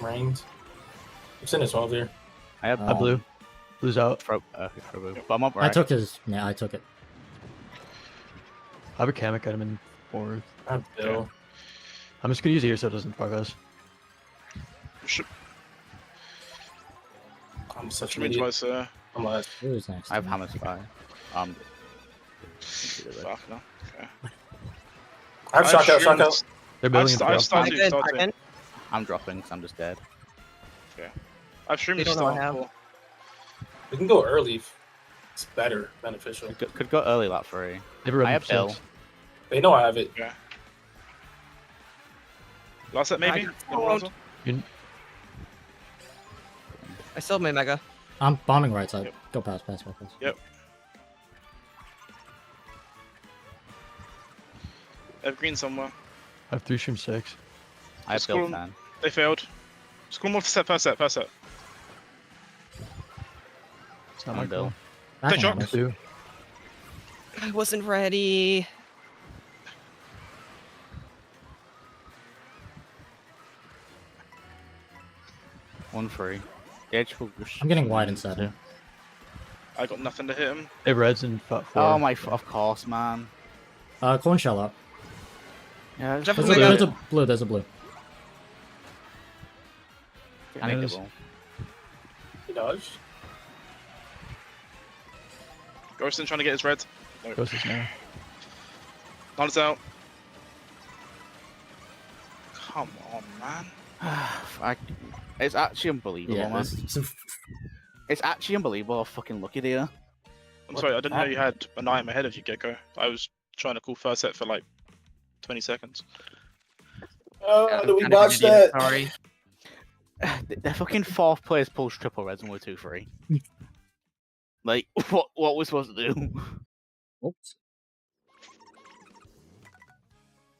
Rained. I'm sitting as well here. I have I blue. Blue's out. throw. Throw move. But I'm up I right. took his. Yeah, I took it. I have a Kamek item in fourth. I have Bill. I'm just gonna use it here so it doesn't fuck us. Should I'm such an be idiot. twice. I'm last. Who's next? I have hammer spy. Fuck no. Okay. I have shotgun. Shotgun. They're building in I've front. started Good, starting. Ivan. I'm dropping because I'm just dead. I've streamed They the don't know start how. before. We can go early. It's better, beneficial. Could go early lap 3. They've already I have Bill. They know I have it. Last set maybe? I won't. I still have my mega. I'm bombing right side. Yep. Go past. Yep. They have green somewhere. I have 3 stream 6. I have Just Bill call 10. They failed. Just call them off first set. It's not my I'm Bill. call. Back Take shot. hammers. 2. I wasn't ready. One free. Edge will push. I'm getting wide inside here. I got nothing to hit him. They have reds in 4. Oh my! Of course, man. Corn shell up. Yeah, Jeff There's is a, mega. there's a blue. There's a blue. I need Yes. the ball. He dodged. Ghostin trying to get his red. No. Ghost is now. Knowledge out. Come on, man. It's actually unbelievable, Yeah. man. there's- It's actually unbelievable how fucking lucky they are. I'm sorry, I didn't know you had an item ahead of you, Gecko. I was trying to call first set for like 20 seconds. Oh, do we Kinda watch idiot, that? Sorry. Their fucking 4th players pulls triple reds and we're 2-3. Like, what we're supposed to do? Oops.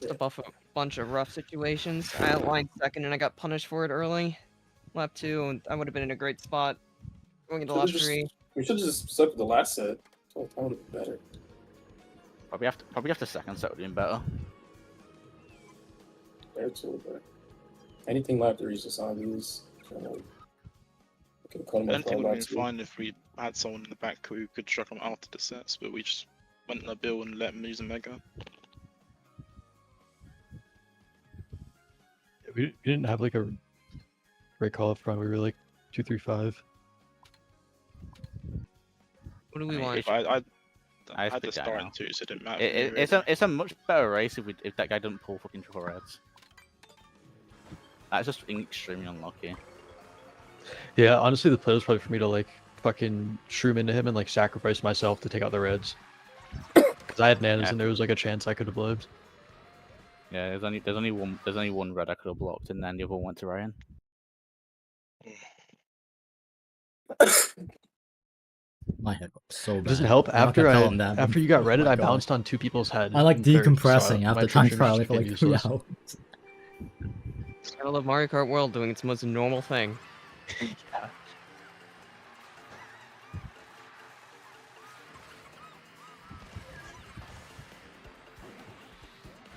To buff a bunch of rough situations. I outlined second and I got punished for it early. Lap 2, and I would have been in a great spot. Going into lap 3. We should have just stuck with the last set. That would have been better. Probably after second set would have been better. There too, but anything left to reach the zombies. I don't think it would have been fine if we had someone in the back who could chuck them after the sets, but we just went in a bill and let them use a mega. We didn't have like a great call up front. We were like 2-3-5. What do we I mean, want? if I I had the think I star know. in 2, so it didn't matter. It's a much better race if that guy doesn't pull fucking triple reds. That's just extremely unlucky. Yeah, honestly, the play was probably for me to like fucking shroom into him and like sacrifice myself to take out the reds. Because I had nanas Yeah. and there was like a chance I could have lived. Yeah, there's only one red I could have blocked, and then the other one went to Ryan. My head got so bad. It doesn't help. I'm not After gonna tell I him that, after but- you got oh redded, my I God. bounced on 2 people's heads. I like in third, decompressing so after my time trick trial just for like became 3 useless. hours. I love Mario Kart World doing its most normal thing. Yeah.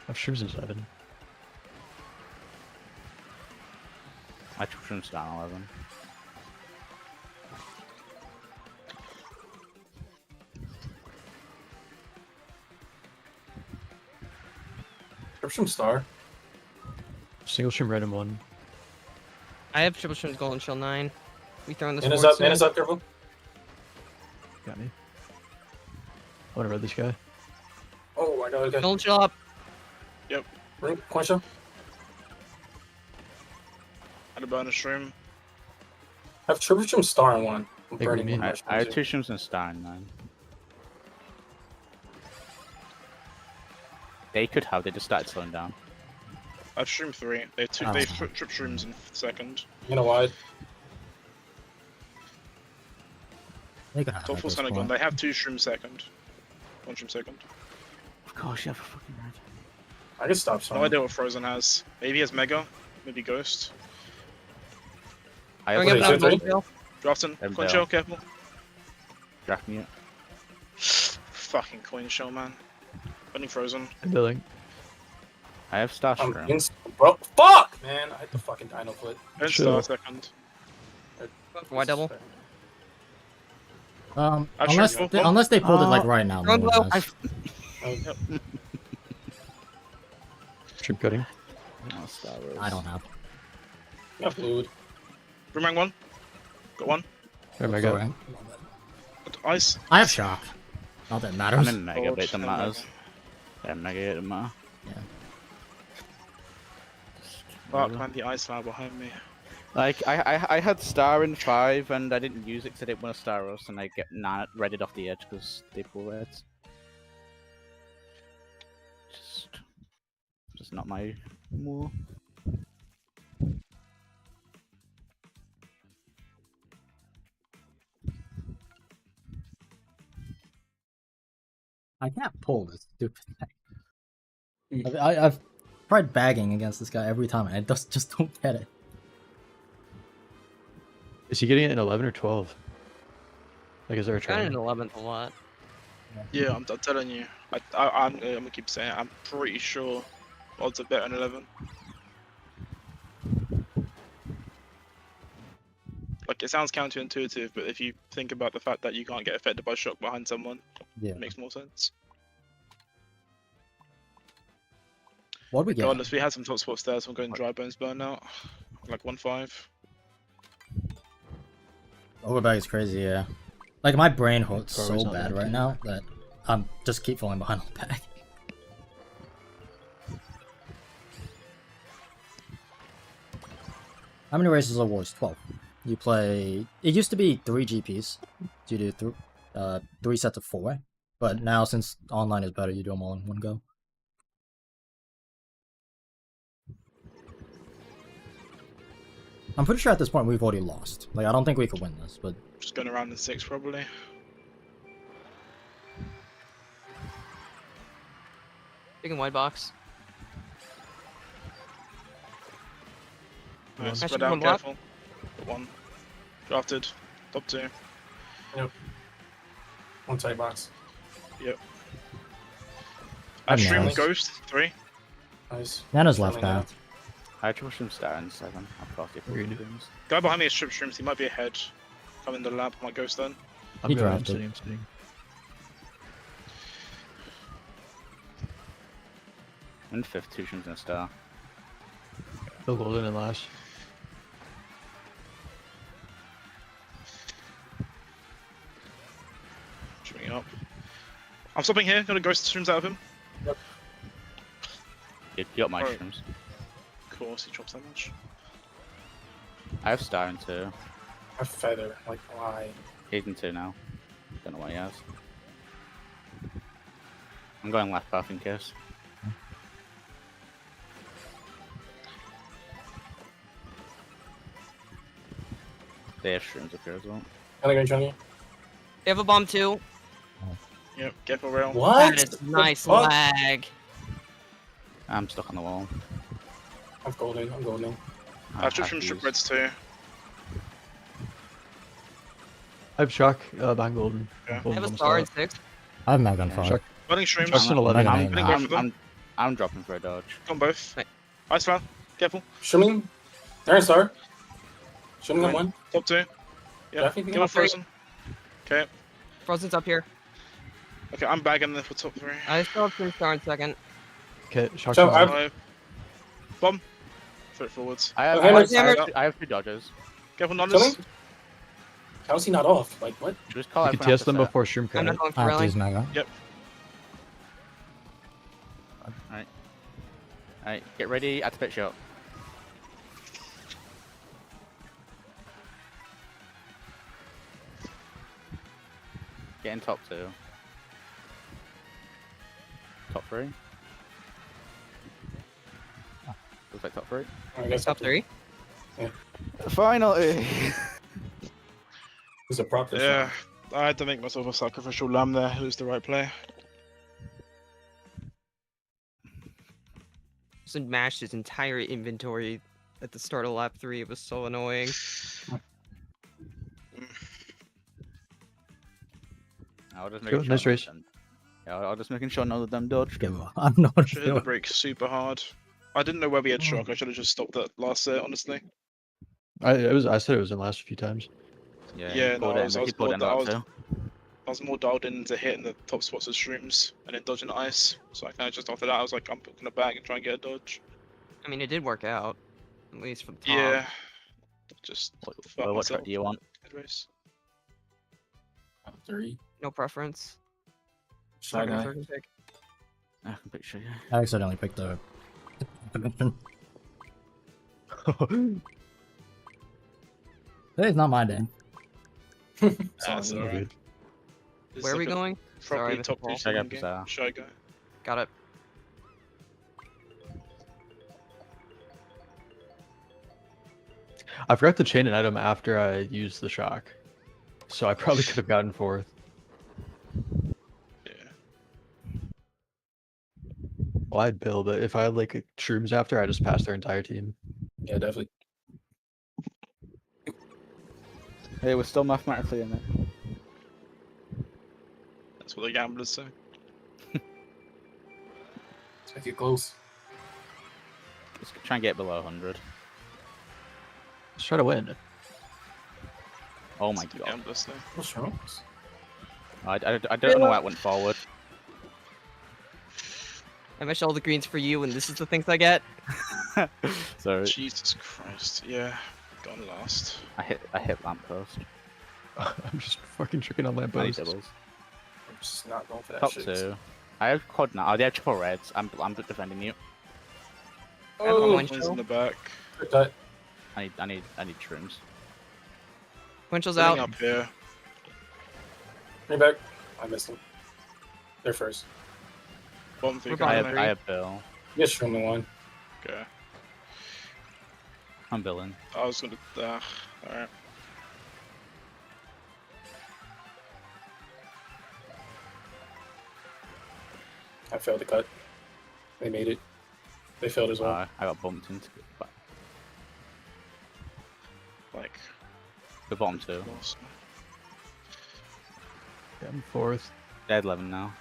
I've shrooms in 7. I took from Stan 11. From Star. Single stream red in 1. I have triple shrooms golden shell 9. We throwing this Mana's forward up, Mana's up, careful. Got me. I want to red this guy. Oh, I know, okay. Golden shell up. Ring, coin shell. Had a bonus stream. I have triple from Star in 1. I'm Hey, burning Green. one. I had 2 shims and Stan 9. They could have. They just started slowing down. I've shroom 3. They tripped shrooms in second. I'm gonna wide. They could have Top at 4's this kind of gone. point. They have 2 shrooms second. 1 shroom second. Of course, you have a fucking red. I can stop No someone. idea what Frozen has. Maybe he has Mega. Maybe Ghost. I have Going Wait, up is now, it Bill. Drafton. Them Coin down. shell, careful. Draft me. Fucking coin shell, man. Running Frozen. I'm building. I have Star I'm Shroom. in, bro. Fuck, man. I hit the fucking dino foot. And Chill. Star second. Why double? Actually, Unless they pulled it like Oh. right now. Run No one low. has. Shrimp cutting. Oh, Star Wars. I don't have. Yeah, fluid. Boomerang 1. Got 1. Where am I going? Alright. Got Ice. I have shock. Not that it matters. I'm in Mega, Forward, but it doesn't and matter. Yeah, Mega, it doesn't matter. Yeah. Fuck, man, the ice flower behind me. Like, I had Star in 5 and I didn't use it because I didn't want to Star Rush and I get redded off the edge because they pull reds. Just not my more. I can't pull this stupid thing. I've tried bagging against this guy every time, and I just don't get it. Is he getting it in 11 or 12? Like, is there a Got it in trend? 11th a lot. Yeah, I'm telling you. I'm gonna keep saying it. I'm pretty sure odds are better than 11. Like, it sounds counterintuitive, but if you think about the fact that you can't get affected by shock behind someone, Yeah. it makes more sense. What do we get? Regardless, we had some top spot stairs. I'm going dry bones burnout. Like 1-5. Overbag is crazy, yeah. Like, my brain hurts so Probably not bad that right deep. now that I'm just keep falling behind on the bag. How many races are wars? 12. You play... It used to be 3 GPs. So you do 3 sets of 4. But now, since online is better, you do them all in one go. I'm pretty sure at this point we've already lost. Like, I don't think we could win this, but... Just going around in 6 probably. Big and wide box. Nice, Actually, spread out, one block. careful. Got 1. Drafted. Top 2. One tight box. I Nice. stream Ghost 3. Nice. Nana's left Coming now. out. I triple Shroom Star in 7. I've got it. We're gonna do- Guy behind me is strip shrooms. He might be ahead. Come in the lab. Might Ghost then. I'm He going, I'm drafted. sitting, I'm sitting. In 5th, 2 Shrooms and a Star. Bill Golden and Lash. Shooting up. I'm stopping here. Gonna Ghost shrooms out of him. You got my Alright. Shrooms. Of course, he drops that much. I have Star in 2. A feather. Like, why? He's in 2 now. Don't know what he has. I'm going left path in case. They have Shrooms up here as well. Can I go Johnny? They have a bomb too. Yep, careful rail. What? That is The nice fuck? lag. I'm stuck on the wall. I'm golden. I'm golden. I've stripped from strip reds too. I have Shock, Bang Golden. Yeah. They have a star in 6. I have Mag on 5. Shock. Running Shock's shrooms. in 11. I'm- Running both of them. I'm dropping for a dodge. Got both. Right. Ice flower. Careful. Swimming. There, star. Swimming Right. at 1. Top 2. Yeah. Definitely Give up up Frozen. Okay. Frozen's up here. Okay, I'm bagging there for top 3. I still have 3 star in 2nd. Okay, Shock's So, in I've- 11. Bomb. Throw it forwards. I have, Okay, I let's have, hammer. I have 2 dodges. Careful, Nondas. Swimming? How is he not off? Like, what? Just call You everyone can TS after them set. before Shroom I'm cut not it. going for I have to railing. use Mega. Alright, get ready at the pit shot. Get in top 2. Top 3. expect top 3. I guess Top 3? Finally! It's a prop this Yeah, round. I had to make myself a sacrificial lamb there. Who's the right play? Just mashed his entire inventory at the start of lap 3. It was so annoying. I'll just Cool, make nice race. Yeah, I'll just making sure none of them dodged. I'm not Should hit the sure. brake super hard. I didn't know where we had shock. I should have just stopped that last set, honestly. I said it was in last few times. Yeah, Yeah, he no, pulled I it was in, he more pulled it in lap 2. I was more dialed in to hitting the top spots of shrooms and then dodging the ice. So I kind of just after that, I was like, I'm putting it back and try and get a dodge. I mean, it did work out. At least for the top. Yeah. Just What, fuck what myself. track do you want? Good race. Top 3. No preference. Shy Not gonna guy. circle pick. I can picture you. I accidentally picked the dimension. Today's not my day. That's all alright. This Where is are we like a going? Sorry, Properly Mr. top Paul. 3 Shy guy game. Bazaar. Shy guy. Got it. I forgot to chain an item after I used the shock, so I probably could have gotten 4th. Yeah. Well, I'd build it. If I had like shrooms after, I just passed their entire team. Yeah, definitely. Hey, we're still mathematically in it. That's what the gamblers say. Let's make it close. Let's try and get below 100. Let's try to win. Oh my That's what the god. gamblers say. What's wrong? I don't know why it went forward. I mashed all the greens for you, and this is the things I get. So Jesus Christ. Yeah. Gone last. I hit lamppost. I'm just fucking tricking on I need lampposts. doubles. I'm just not going for that Top shit. 2. I have quad now. Oh, they have triple reds. I'm defending you. I have a Oh, one One's in shell. the back. good cut. I need shrooms. Winchell's Sitting out. up here. Bring back. I missed him. They're first. Bottom 3 We're coming bottom in. I have Bill. Get Shroom the one. Okay. I'm billing. I was gonna. Alright. I failed the cut. They made it. They failed as well. I got bumped into. But Like. the bottom 2. Lost. Yeah, I'm 4th. Dead 11 now.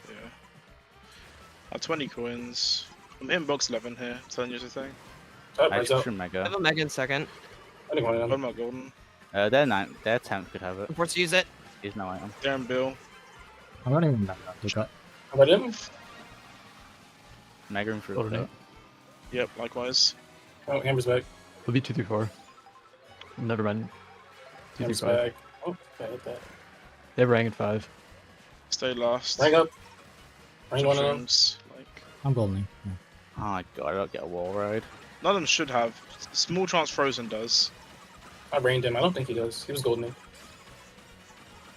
Yeah. I have 20 coins. I'm in box 11 here, telling you the thing. Oh, I breaks have out. shroom I mega. have a Mega in second. I didn't want I'm them. not golden. Their 9th, their 10th could have it. I'm forced to use it. He's no item. Darren Bill. I'm not even that cut. How about him? Mega and fruit. Oh, no. Yep, likewise. Oh, Amber's back. It'll be 2 through 4. Never mind. 2 through Amber's 5. back. Oh, I hit that. They have rank at 5. Stay last. Rank up. Rank Some one of them. shrooms, like, I'm golden. Yeah. Oh my god, I don't get a wall ride. none of them should have. Small chance Frozen does. I brained him. I don't think he does. He was golden.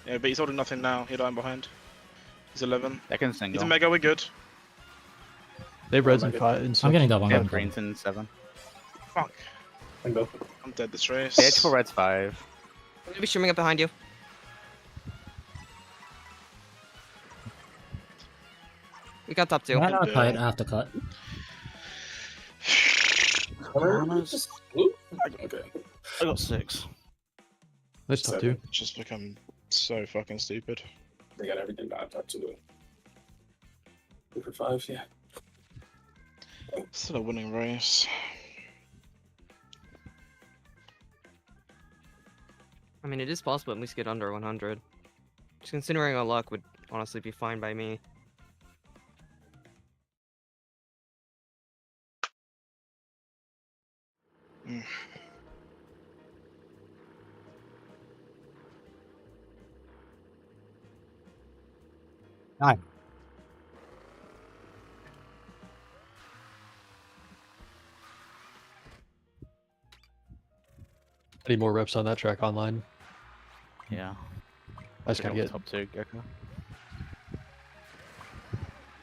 Yeah, but he's holding nothing now. He's dying behind. He's 11. They can He's single. a mega, we're good. They have reds my in God. 5 and 6. I'm getting double. I'm They have getting double. greens in 7. Fuck. And both. I'm dead this race. They have triple reds 5. I'm gonna be streaming up behind you. We got top 2. I got a Yeah. tight after cut. Corner. Just blue? Okay. I got 6. Nice top 2. Seven. Just become so fucking stupid. They got everything bad. Top 2. 2 for 5, yeah. Still a winning race. I mean, it is possible at least get under 100. Just considering our luck would honestly be fine by me. Nine. I need more reps on that track online. Yeah. I just gotta get. top 2 Gecko.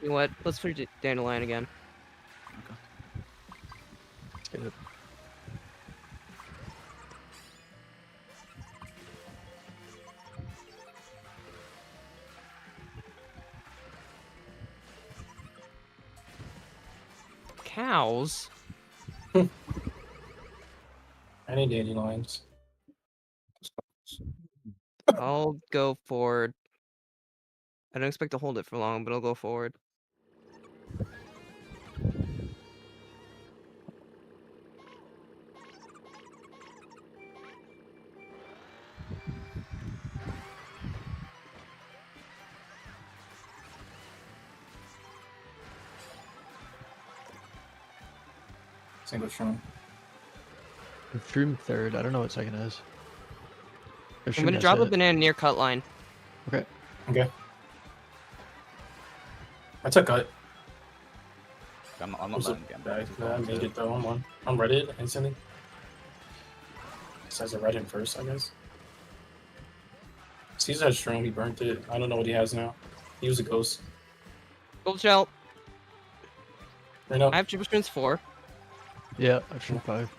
You know what? Let's put Dandelion again. get it. Cows? I need dandelions. I'll go forward. I don't expect to hold it for long, but I'll go forward. Single shroom. Shroom third. I don't know what second is. If I'm Shroom gonna has drop a it- banana near cut line. Okay. Okay. I took cut. I'm not What's letting him get I made it though. I'm ready instantly. Says it right in first, I guess. Caesar has shroom. He burnt it. I don't know what he has now. He was a ghost. Gold shell. Right now. I have triple strings 4. Yeah, I've Shroom 5.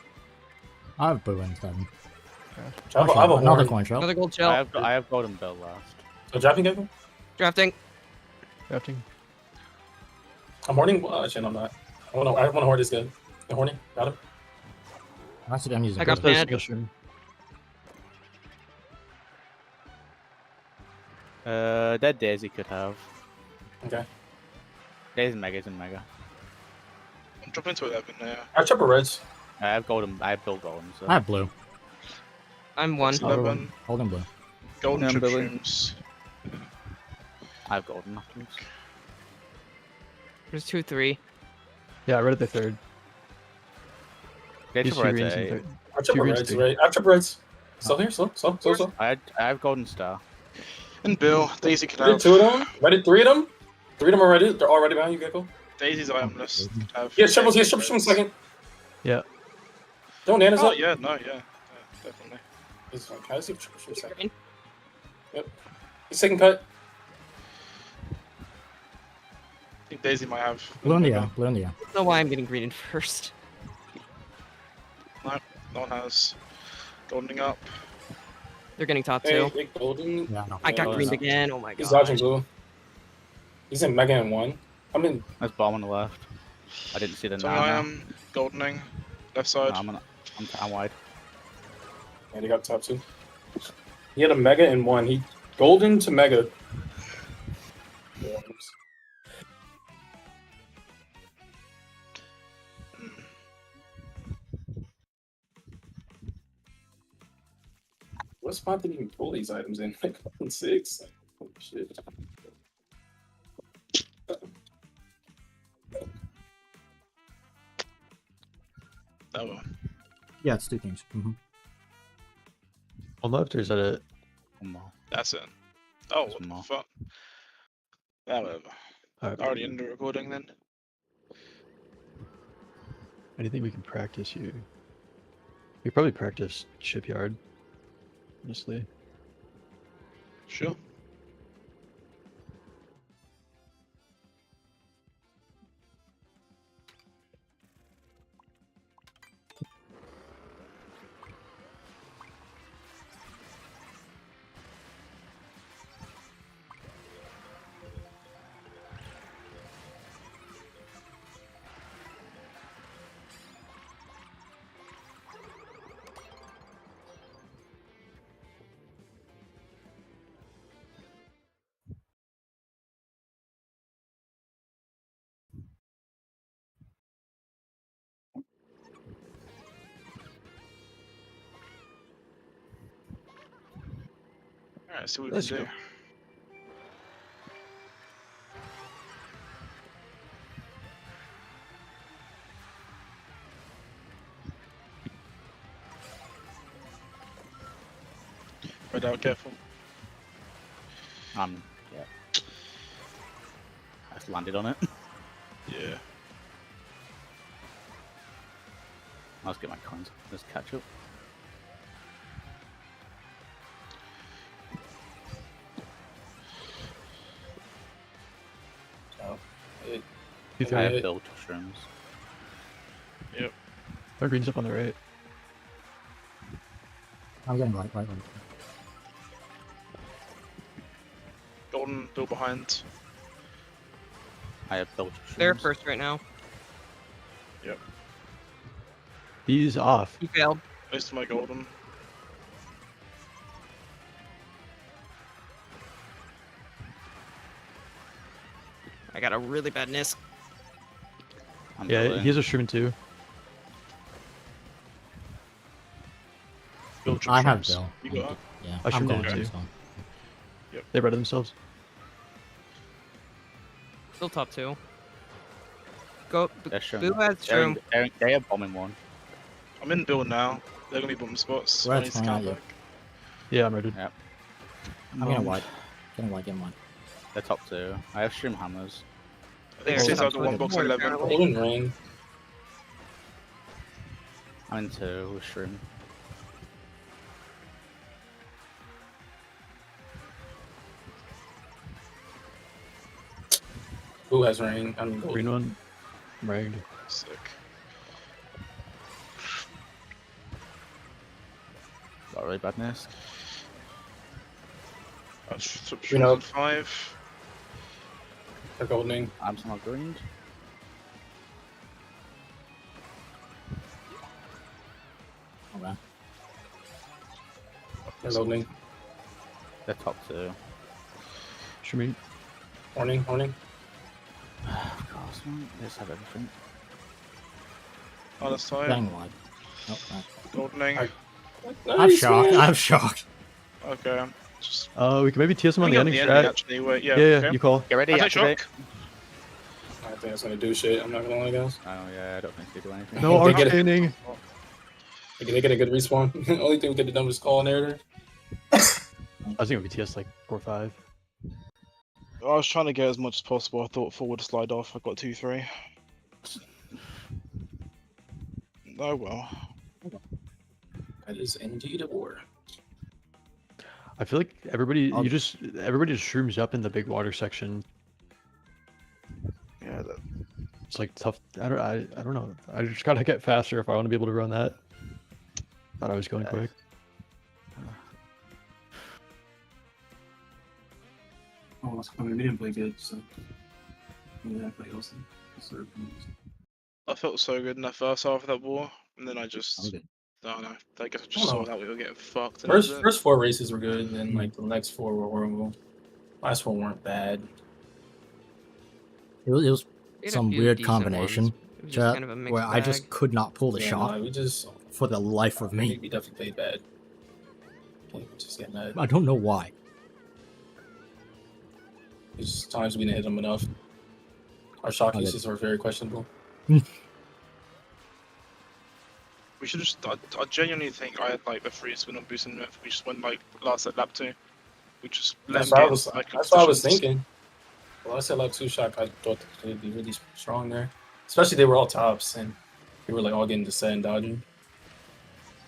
I have blue instead. I have a Another horn. coin shell. Another gold shell. I have golden bell last. So dropping Gecko? Drafting. Drafting. I'm horning. Actually, no, I'm not. I want to horn this guy. The horning. Got him. Actually, I'm using I got blue. banned. Single Shroom. That Daisy could have. Okay. Daisy Mega's in Mega. I'm dropping to 11 now. I have triple reds. I have golden. I have build golden. So. I have blue. I'm 1. It's 11. Holding blue. Golden Yeah, I'm trip building. shrooms. I have golden afterwards. There's 2, 3. Yeah, I read it the third. Get These triple two reds. greens in third. I have triple greens, reds, three. right? I have triple reds. Slow here, slow. I have golden star. And Bill, Daisy could Ready have. 2 of them. Ready 3 of them. 3 of them are ready. They're all ready behind you, Gecko. Daisy's itemless. Could have. He has triples. He has triples from second. Yeah. Don't Nana's Oh up. yeah, no, yeah, definitely. He's fine. Can I see triples from second? Green. He's second cut. I think Daisy might have. Blue in the air. Blue in the air. I don't know why I'm getting green in first. No one has. Goldening up. They're getting top Hey, 2. hey, golden. Yeah, no. I got Yeah, greened no. again. Oh my He's god. dodging blue. He's in Mega in 1. I'm in. There's bomb on the left. I didn't see the So Nana. I am goldening. Left side. No, I'm wide. And he got top 2. He had a Mega in 1. He golden to Mega. Yeah, oops. What spot did he even pull these items in? Like 6? Like, holy shit. Oh, Yeah, it's 2 kings. On left, or is that it? that's it. Oh, There's what more. the fuck? Yeah, whatever. Alright. Already in the recording then. Anything we can practice here? We could probably practice shipyard. Honestly. Sure. Alright, see what we Let's can do. go. Red out, careful. Yeah. I just landed on it. Yeah. Let's get my coins. Let's catch up. Oh, it, You I think- have built shrooms. Yep. Our green's up on the right. I'm getting right. Golden build behind. I have built. They're first right now. He's off. He failed. Close to my golden. I got a really bad Nisk. Yeah, he has a shroom too. Build your I have shrooms. Bill. You got that? Yeah, I I'm should going do it to. too. So. They read themselves. Still top 2. Go. They're shroom. Boo has shroom. They are bombing one. I'm in build now. They're gonna be bomb spots. Right, I need to hang on, count yeah. back. Yeah, I'm ready. Yep. I'm getting white. Getting white. They're top 2. I have shroom hammers. I think There, since top I've got two. one box More 11. apparently. Golden ring. I'm in 2 with shroom. Who has ring? I mean, Green golden. one. I'm ragged. Sick. Got a really bad Nisk. Green up. 5. They're goldening. I'm somehow green. Okay. They're goldening. They're top 2. Shroom. Horning. Of course, man. They just have everything. Oh, that's time. Getting white. Oh, right. Goldening. I'm shocked. I'm shocked. Okay. Just We can maybe TS him on the ending strat. actually. Wait, yeah. Yeah, okay. you call. Get ready, I take activate. shock. I think that's gonna do shit. I'm not gonna lie, guys. Oh yeah, I don't think they do anything. No They get it. arcaning. They get a good respawn. Only thing we could have done was call narrator. I was thinking we TS like 4-5. I was trying to get as much as possible. I thought 4 would slide off. I got 2-3. Oh well. That is indeed a war. I feel like everybody I'll- just shrooms up in the big water section. Yeah. It's like tough. I don't know. I just gotta get faster if I want to be able to run that. Thought I was going quick. Oh, I mean, we didn't play good, so yeah, play else. I felt so good in that first half of that war, and then I I'm just. good. I don't know. I guess I just saw that we were getting fucked. and First, that was it. first 4 races were good, and then like the next 4 were horrible. Last 4 weren't bad. It was We had a some few weird decent combination, ones. It was just chat, kind of a mixed where I just bag. could not pull the Yeah, shot no, we just for the life of I me. think we definitely played bad. Can't just get mad. I don't know why. There's times we didn't hit them enough. Our shock Okay. uses were very questionable. We should just. I genuinely think I had like the free spin on boosting it. We just went like last at lap 2. We just let That's them what I get was. like, That's what I was positions. thinking. Well, I said like 2 shock. I thought they'd be really strong there. Especially they were all tops and they were like all getting to set and dodging.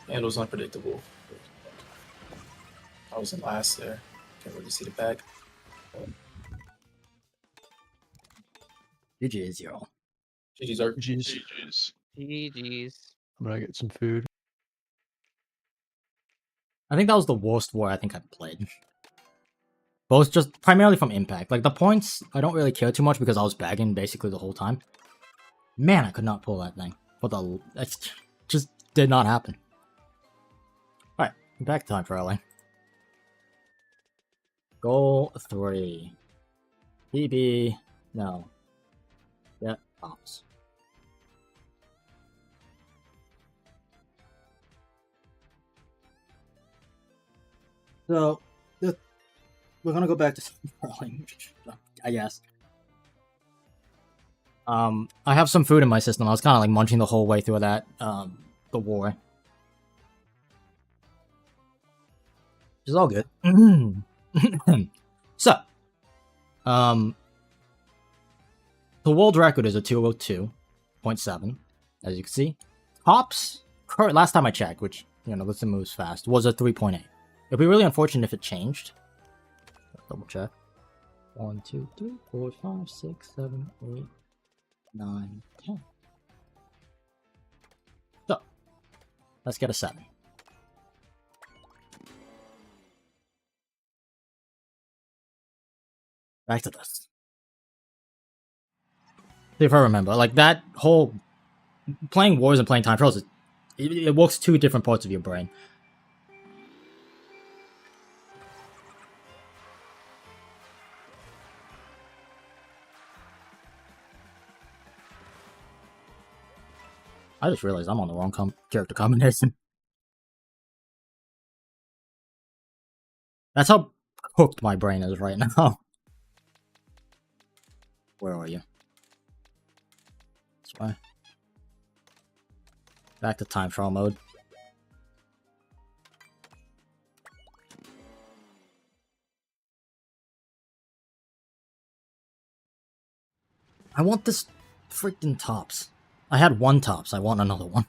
And it was unpredictable. I was in last there. Can't really see the back. GG's, y'all. GG's are Jeez. GG's. GG's. I'm gonna get some food. I think that was the worst war I think I've played. Both just primarily from impact. Like the points, I don't really care too much because I was bagging basically the whole time. Man, I could not pull that thing. But that just did not happen. Alright, back time for LA. Goal 3. BB. No. Yeah, bombs. So, we're gonna go back to rolling, I guess. I have some food in my system. I was kind of like munching the whole way through that, the war. Which is all good. So, the world record is a 202.7, as you can see. Tops, last time I checked, which, you know, listen moves fast, was a 3.8. It'd be really unfortunate if it changed. Double check. 1, 2, 3, 4, 5, 6, 7, 8, 9, 10. So, Let's get a 7. Back to this. See if I remember, like that whole playing wars and playing time trials, it works 2 different parts of your brain. I just realized I'm on the wrong character combination. That's how hooked my brain is right now. Where are you? This way. Back to time trial mode. I want this freaking tops. I had 1 tops, I want another one.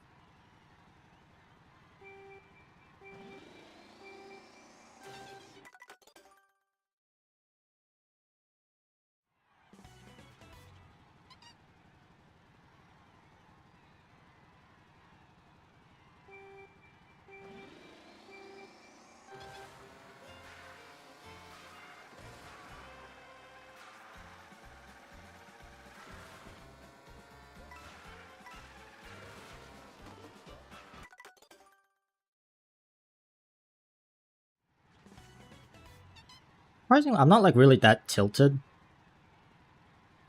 Surprisingly, I'm not like really that tilted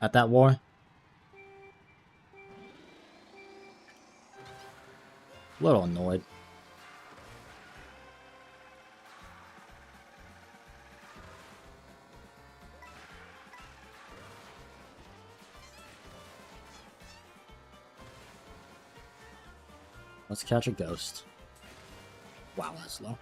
at that war. A little annoyed. Let's catch a ghost. Wow, that's low.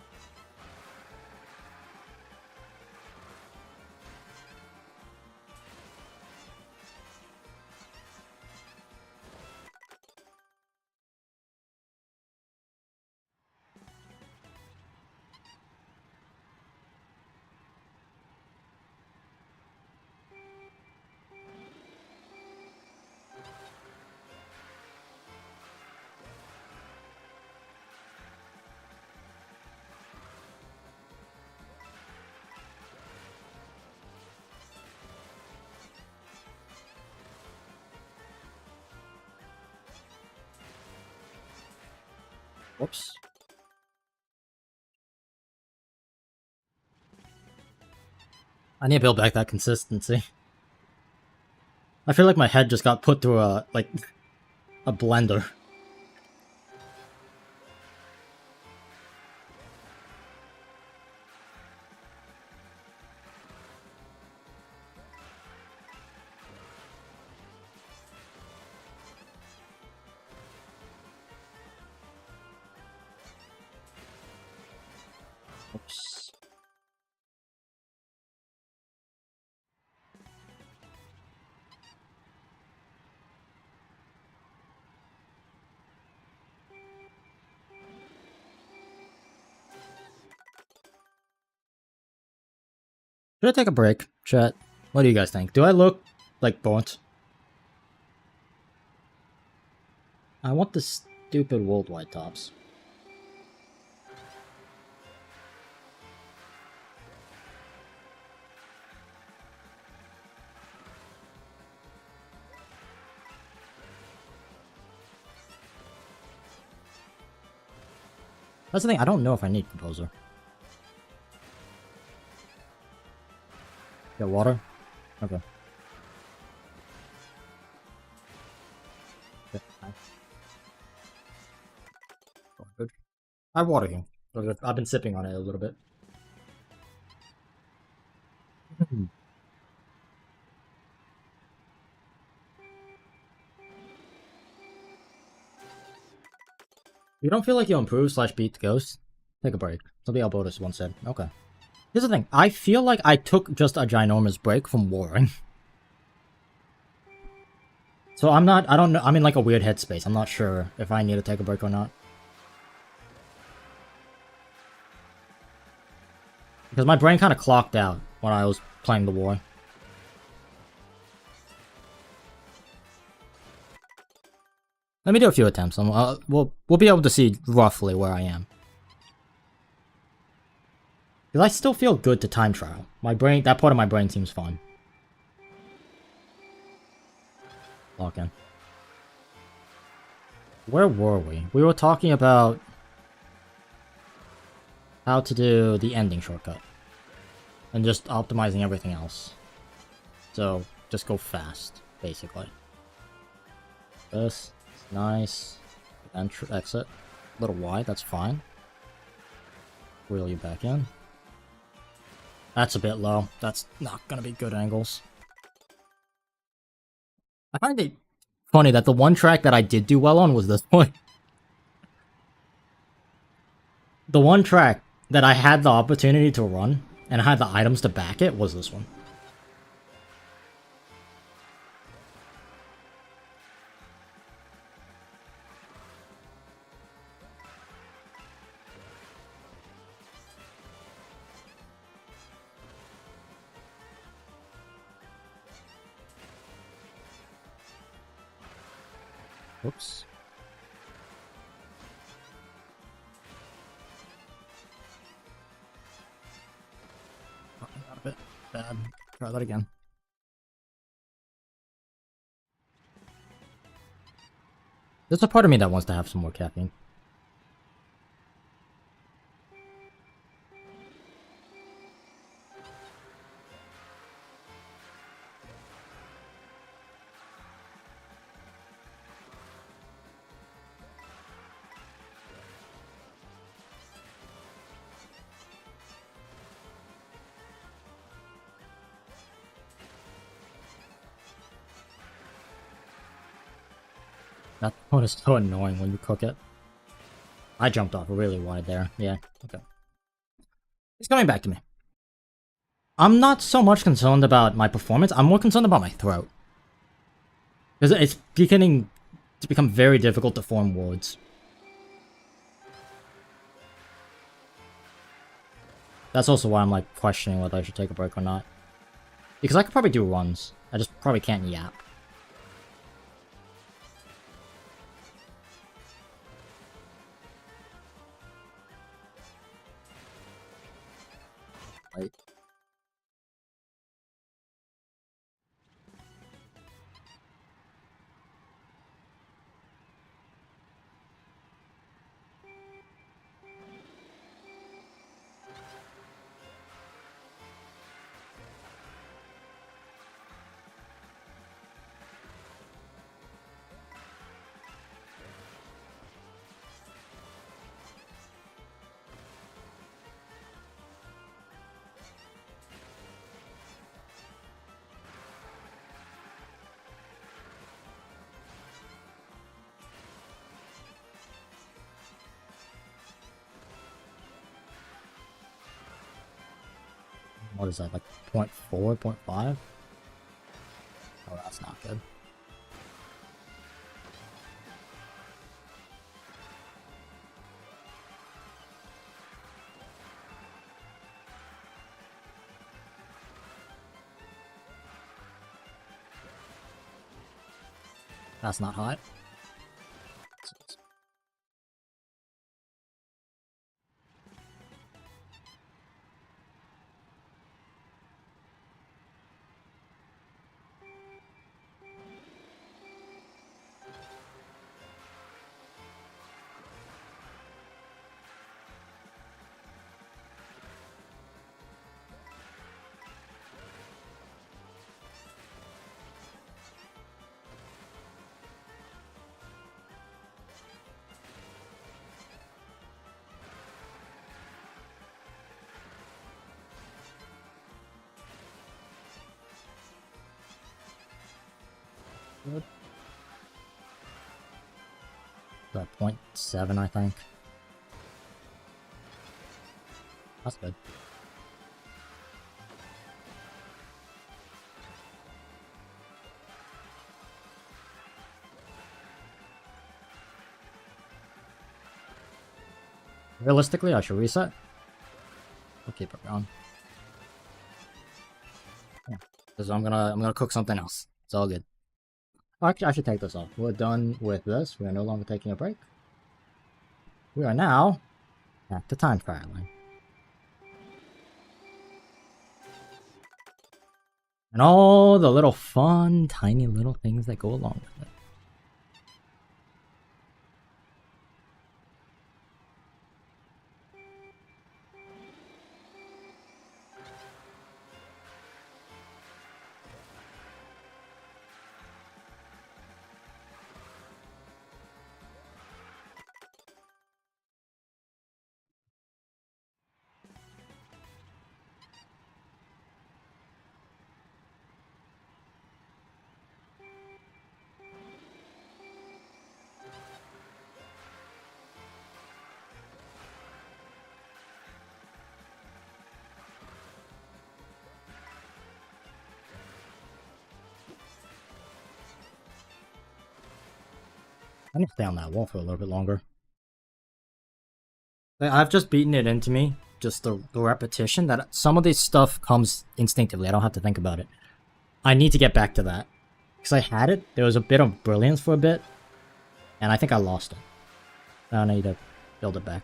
Whoops. I need to build back that consistency. I feel like my head just got put through a blender. Oops. Should I take a break, chat? What do you guys think? Do I look like burnt? I want the stupid worldwide tops. That's the thing, I don't know if I need composer. Get water? Okay. Okay, nice. Oh, good. I have water here. I've been sipping on it a little bit. You don't feel like you improve / beat the ghost? Take a break. Somebody Albotus once said. Okay. Here's the thing. I feel like I took just a ginormous break from warring. So I don't know. I'm in like a weird headspace. I'm not sure if I need to take a break or not. Because my brain kind of clocked out when I was playing the war. Let me do a few attempts. We'll be able to see roughly where I am. Because I still feel good to time trial. My brain, that part of my brain seems fun. Lock in. Where were we? We were talking about how to do the ending shortcut. And just optimizing everything else. So, just go fast, basically. This is nice. Exit. A little wide, that's fine. Wheel you back in. That's a bit low. That's not gonna be good angles. I find it funny that the one track that I did do well on was this one. The one track that I had the opportunity to run, and I had the items to back it, was this one. Whoops. Got a bit bad. Try that again. There's a part of me that wants to have some more caffeine. That one is so annoying when you cook it. I jumped off really wide there. Yeah, okay. It's coming back to me. I'm not so much concerned about my performance, I'm more concerned about my throat. Because it's beginning to become very difficult to form words. That's also why I'm like questioning whether I should take a break or not. Because I could probably do runs. I just probably can't yap. Right. What is that, like 0.4, 0.5? Oh, that's not good. That's not hot. Good. About 0.7, I think. That's good. Realistically, I should reset. We'll keep it going. Yeah, because I'm gonna cook something else. It's all good. Actually, I should take this off. We're done with this. We are no longer taking a break. We are now back to time traveling. And all the little fun, tiny little things that go along with it. I need to stay on that wall for a little bit longer. I've just beaten it into me, just the repetition, that some of this stuff comes instinctively. I don't have to think about it. I need to get back to that. Because I had it, there was a bit of brilliance for a bit, and I think I lost it. I need to build it back.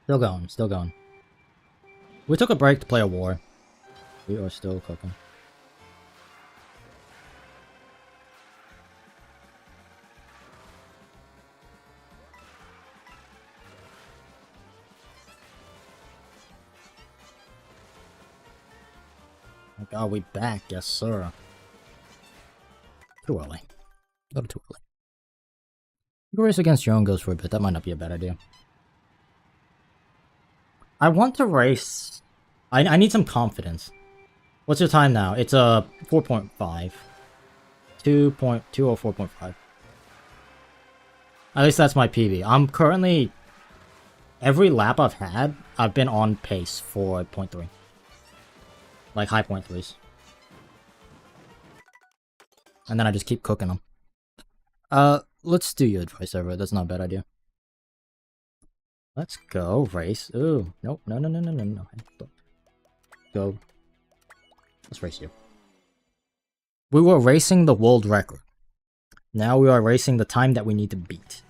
Still going, still going. We took a break to play a war. We are still cooking. Oh god, we back, yes sir. Too early. A little too early. You can race against your own ghost for a bit, that might not be a bad idea. I want to race... I need some confidence. What's your time now? It's a 4.5. 2.2 or 4.5. At least that's my PB. I'm currently... Every lap I've had, I've been on pace for 0.3. Like high 0.3s. And then I just keep cooking them. Let's do your advice over it. That's not a bad idea. Let's go race. Ooh, nope, no. Go. Let's race you. We were racing the world record. Now we are racing the time that we need to beat.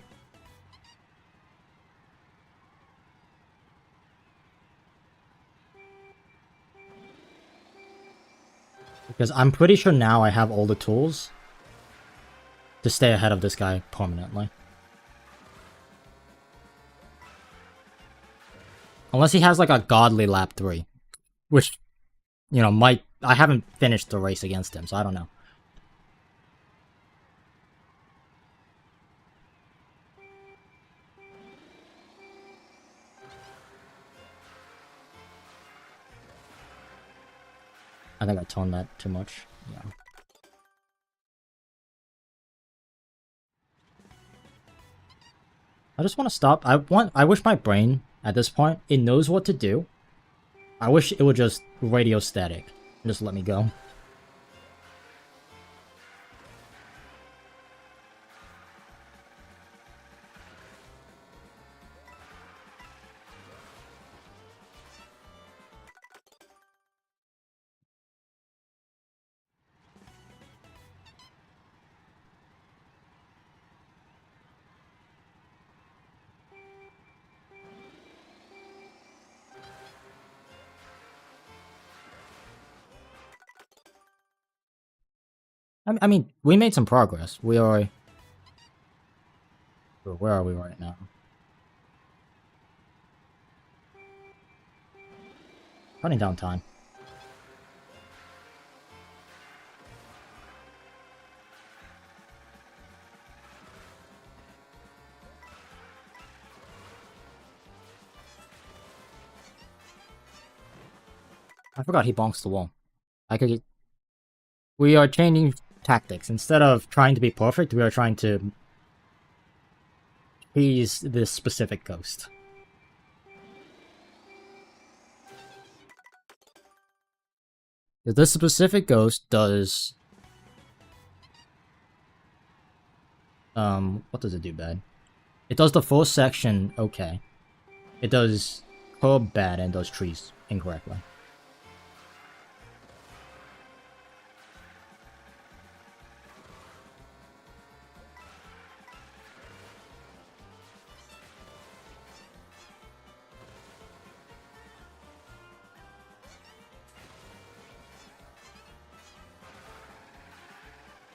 Because I'm pretty sure now I have all the tools to stay ahead of this guy permanently. Unless he has like a godly lap 3. Which, you know, might... I haven't finished the race against him, so I don't know. I think I toned that too much. Yeah. I just want to stop. I wish my brain, at this point, it knows what to do. I wish it would just radio static and just let me go. I mean, we made some progress. We are... Where are we right now? Running down time. I forgot he bonks the wall. I could... We are changing tactics. Instead of trying to be perfect, we are trying to please this specific ghost. This specific ghost does What does it do bad? It does the full section okay. It does curb bad and does trees incorrectly.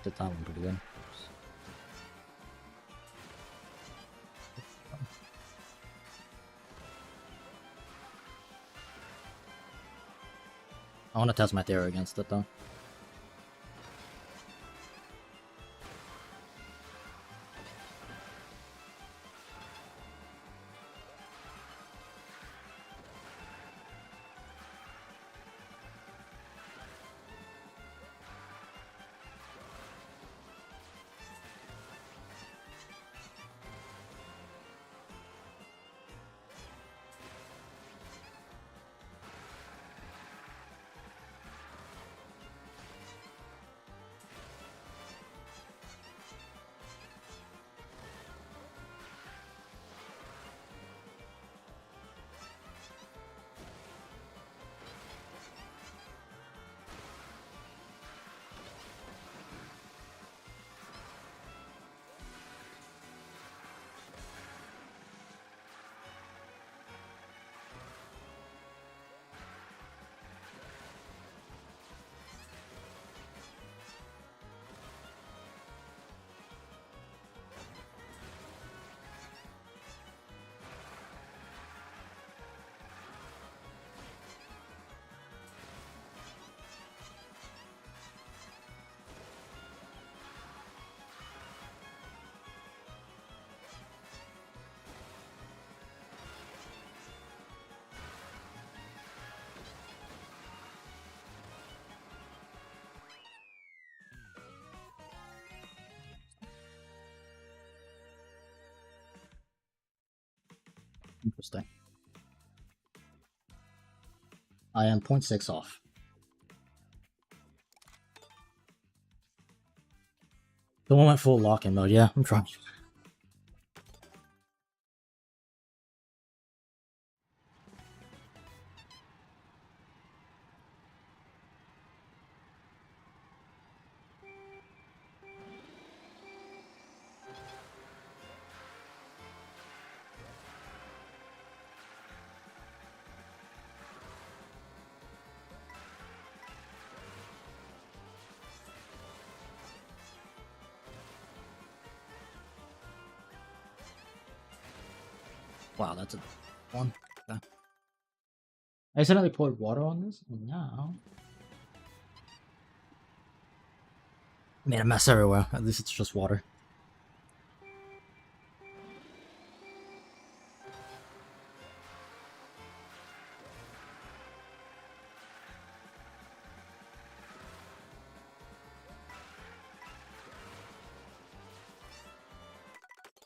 Did that one pretty good. I want to test my theory against it though. Interesting. I am 0.6 off. The one went full lock-in mode. Yeah, I'm trying. Wow, that's a one. Okay. I accidentally poured water on this, and now made a mess everywhere. At least it's just water.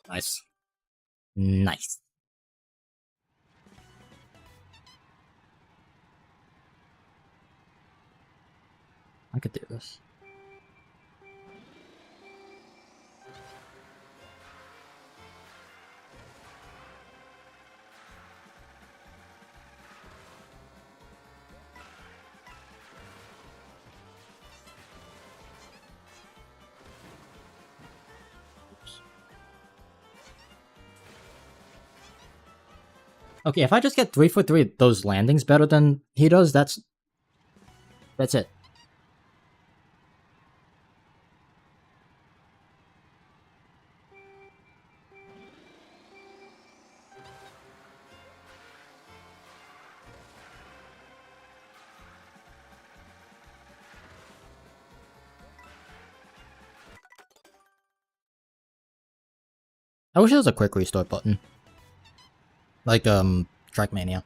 Nice. Nice. I could do this. Okay, if I just get 3 for 3 those landings better than he does, that's it. I wish there was a quick restart button. Like, Trackmania.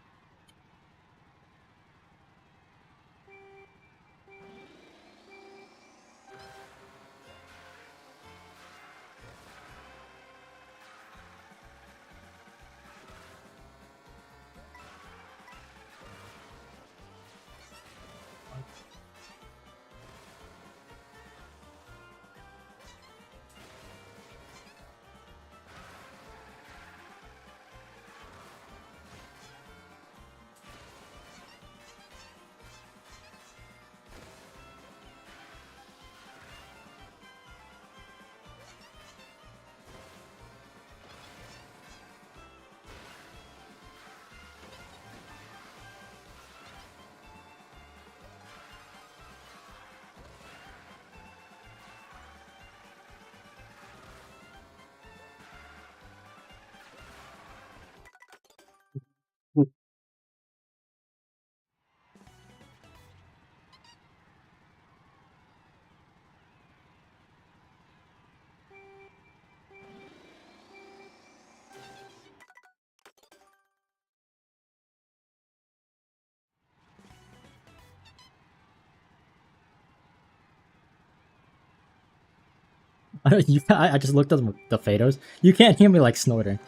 I just looked at the fados. You can't hear me like snorting,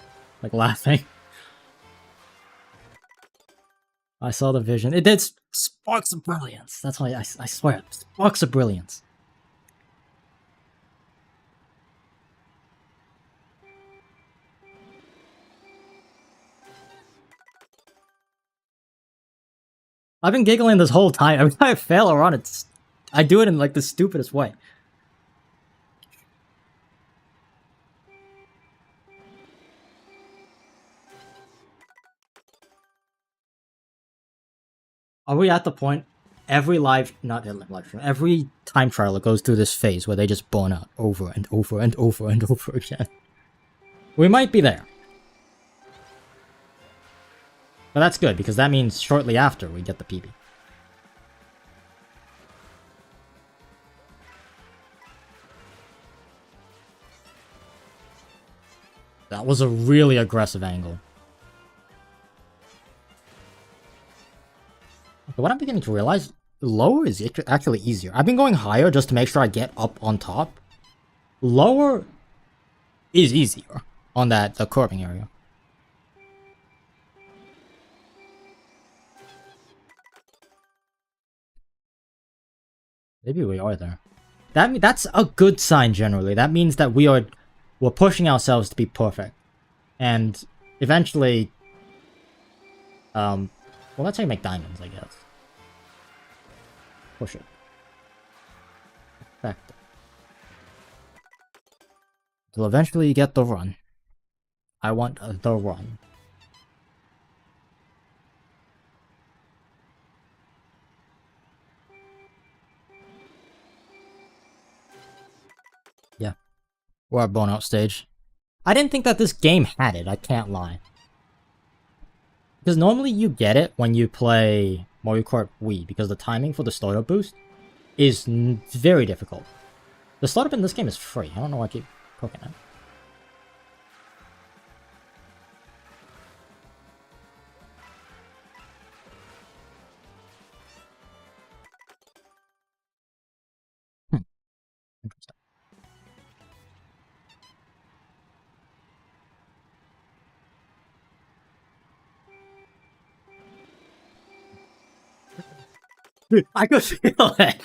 like laughing. I saw the vision. It did sparks of brilliance. That's why I swear, sparks of brilliance. I've been giggling this whole time. Every time I fail or run, I do it in like the stupidest way. Are we at the point every live stream, every time trialer goes through this phase where they just burn out over and over and over and over again? We might be there. But that's good, because that means shortly after we get the PB. That was a really aggressive angle. But what I'm beginning to realize, lower is actually easier. I've been going higher just to make sure I get up on top. Lower is easier on the curving area. Maybe we are there. That's a good sign generally. That means that we're pushing ourselves to be perfect. And eventually well, that's how you make diamonds, I guess. Push it. Effective. Till eventually you get the run. I want the run. Yeah. We're at burnout stage. I didn't think that this game had it, I can't lie. Because normally you get it when you play Mario Kart Wii, because the timing for the startup boost is very difficult. The startup in this game is free. I don't know why I keep poking it. Interesting. Dude, I could feel it.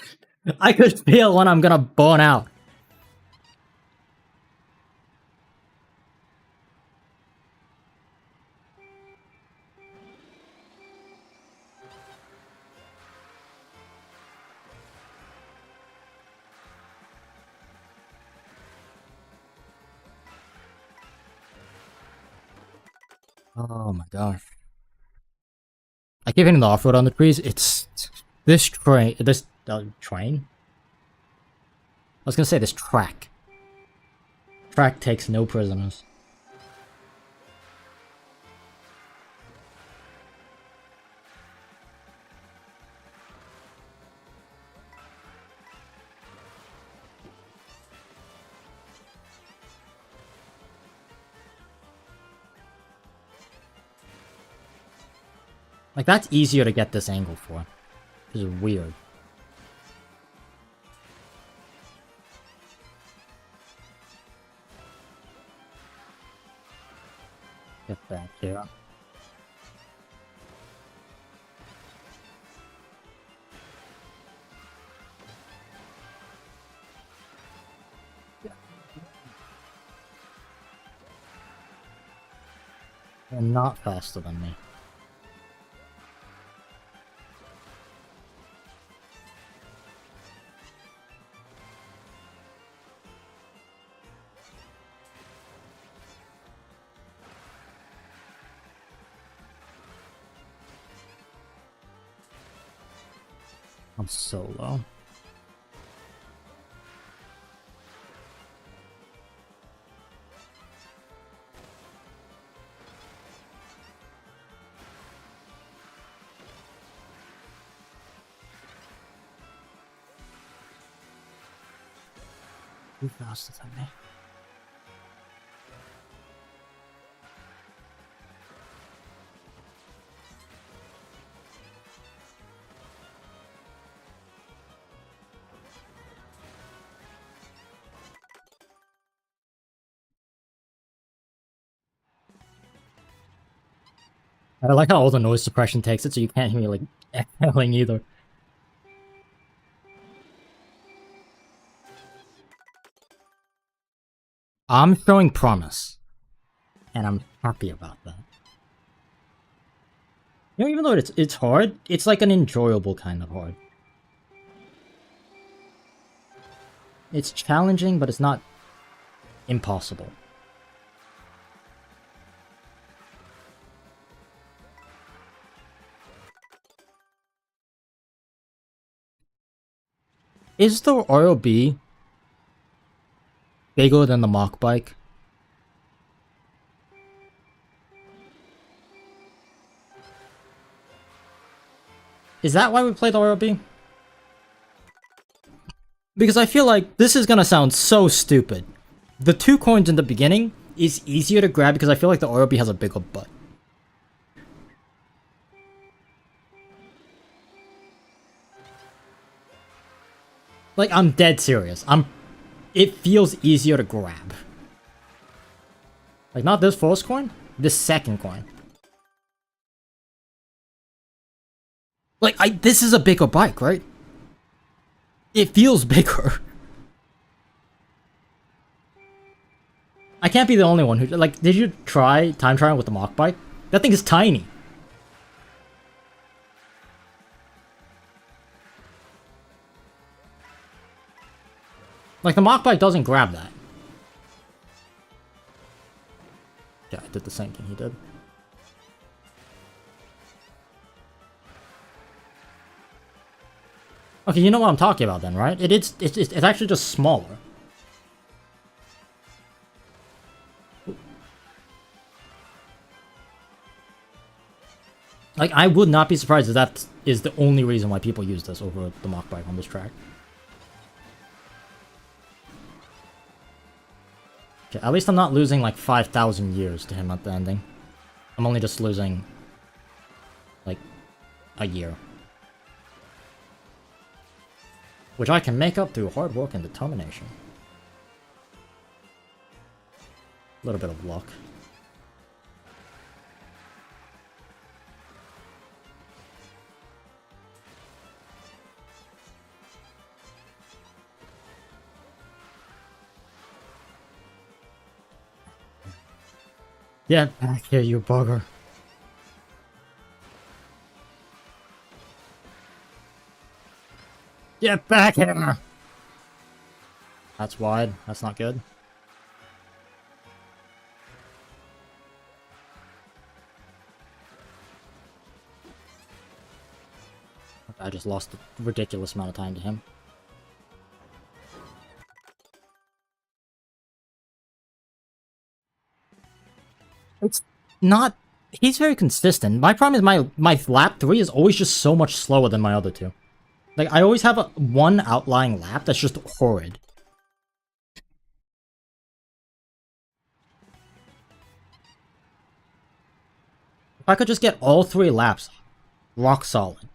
I could feel when I'm gonna burn out. Oh my gosh. I keep hitting the off-road on the trees. It's this train. Train? I was gonna say this track. Track takes no prisoners. Like, that's easier to get this angle for. This is weird. Get back here. They're not faster than me. I'm so low. You're faster than me. I like how all the noise suppression takes it, so you can't hear me like exhaling either. I'm showing promise, and I'm happy about that. You know, even though it's hard, it's like an enjoyable kind of hard. It's challenging, but it's not impossible. Is the ROB bigger than the mock bike? Is that why we play the ROB? Because I feel like this is gonna sound so stupid. The 2 coins in the beginning is easier to grab because I feel like the ROB has a bigger butt. Like, I'm dead serious. It feels easier to grab. Like, not this first coin, this second coin. Like, this is a bigger bike, right? It feels bigger. I can't be the only one who, like, did you try time trial with the mock bike? That thing is tiny. Like, the mock bike doesn't grab that. Yeah, I did the same thing he did. Okay, you know what I'm talking about then, right? It's actually just smaller. Like, I would not be surprised if that is the only reason why people use this over the mock bike on this track. Okay, at least I'm not losing like 5,000 years to him at the ending. I'm only just losing like a year. Which I can make up through hard work and determination. A little bit of luck. Get back here, you bugger. Get back here! That's wide. That's not good. I just lost a ridiculous amount of time to him. It's not... He's very consistent. My problem is my lap 3 is always just so much slower than my other two. Like, I always have one outlying lap that's just horrid. If I could just get all 3 laps rock solid.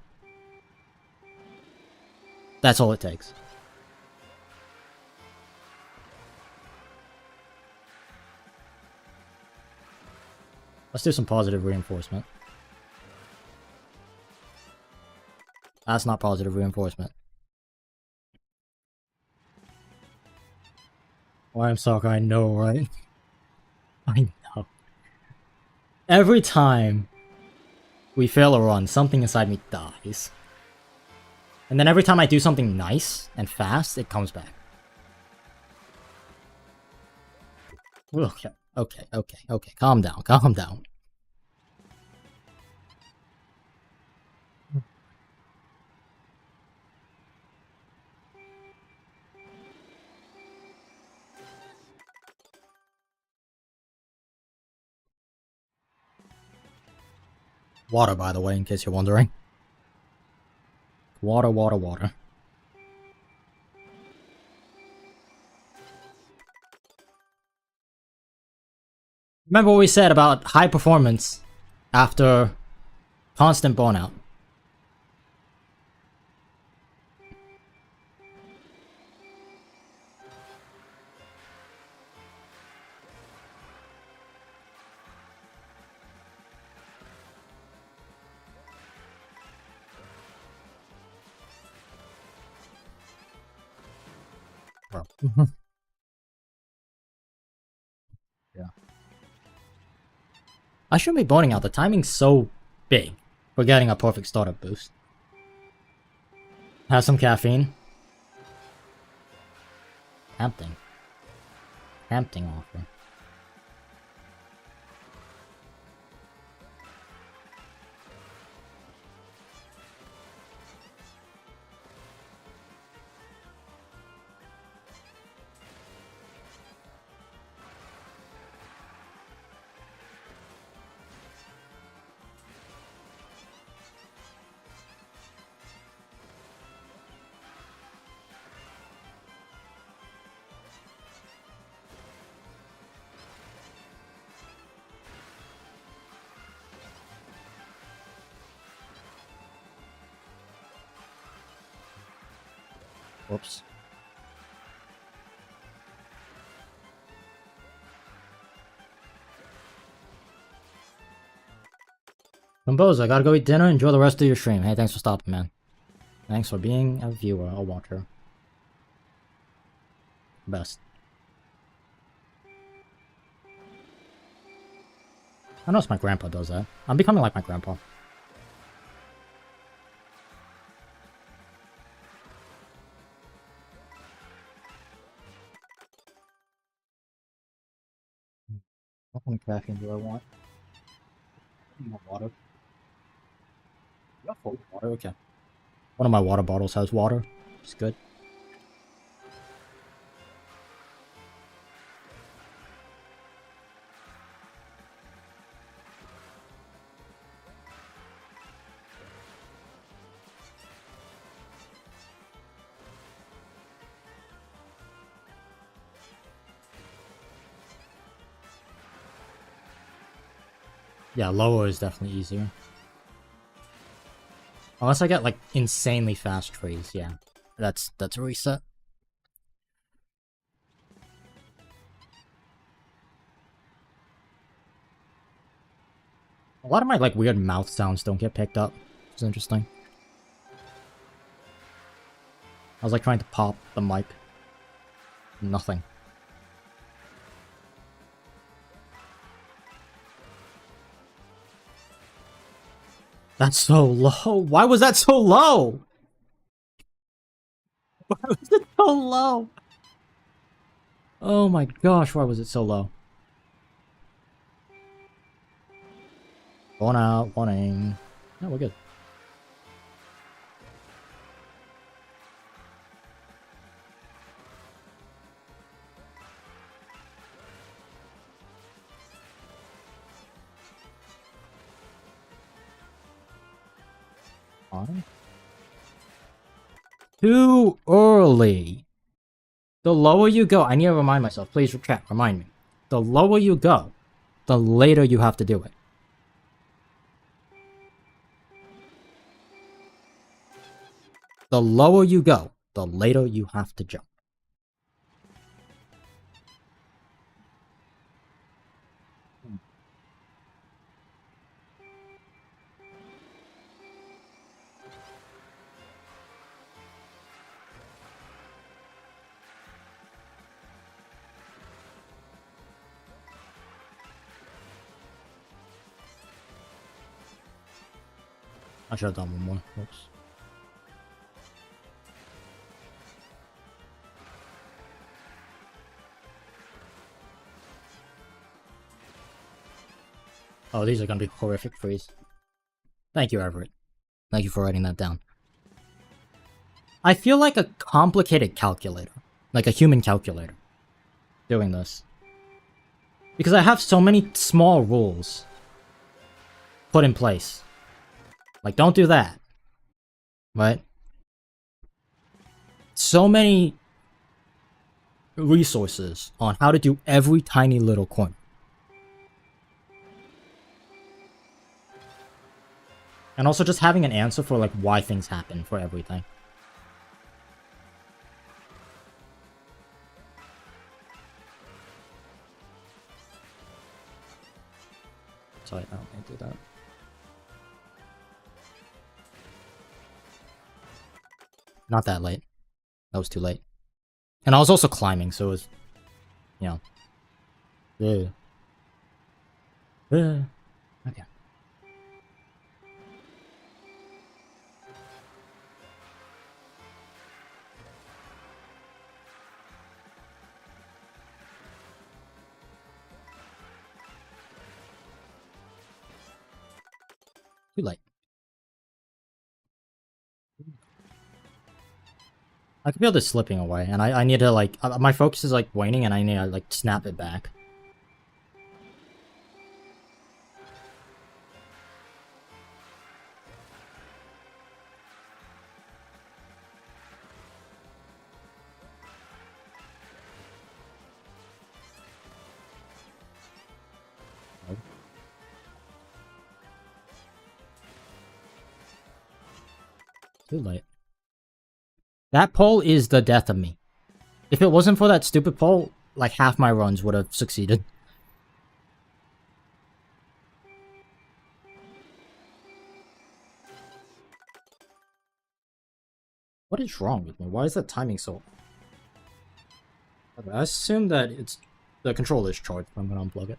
That's all it takes. Let's do some positive reinforcement. That's not positive reinforcement. Why I'm soccer, I know, right? I know. Every time we fail a run, something inside me dies. And then every time I do something nice and fast, it comes back. Okay. Calm down, calm down. Water, by the way, in case you're wondering. Water. Remember what we said about high performance after constant burnout. Bro. Yeah. I shouldn't be boning out. The timing's so big for getting a perfect startup boost. Have some caffeine. Tempting. Tempting offer. Whoops. Compose, I gotta go eat dinner. Enjoy the rest of your stream. Hey, thanks for stopping, man. Thanks for being a viewer, a watcher. Best. I notice my grandpa does that. I'm becoming like my grandpa. What kind of caffeine do I want? More water. You got full water? Okay. One of my water bottles has water. It's good. Yeah, lower is definitely easier. Unless I get like insanely fast freeze, yeah. That's a reset. A lot of my like weird mouth sounds don't get picked up. It's interesting. I was like trying to pop the mic. Nothing. That's so low. Why was that so low? Why was it so low? Oh my gosh, why was it so low? One out, one in. No, we're good. Fine. Too early. The lower you go, I need to remind myself. Please, chat, remind me. The lower you go, the later you have to do it. The lower you go, the later you have to jump. I should have done one more. Oops. Oh, these are gonna be horrific freeze. Thank you, Everett. Thank you for writing that down. I feel like a complicated calculator. Like a human calculator. Doing this. Because I have so many small rules put in place. Like, don't do that. Right? So many resources on how to do every tiny little corner. And also just having an answer for like why things happen for everything. Sorry, I don't need to do that. Not that late. That was too late. And I was also climbing, so it was, you know. Yeah. Okay. Too late. I can feel this slipping away, and I need to, like, my focus is, like, waning, and I need to, like, snap it back. Too late. That pole is the death of me. If it wasn't for that stupid pole, like, half my runs would have succeeded. What is wrong with me? Why is that timing so... Okay, I assume that it's... the controller's charged, but I'm gonna unplug it.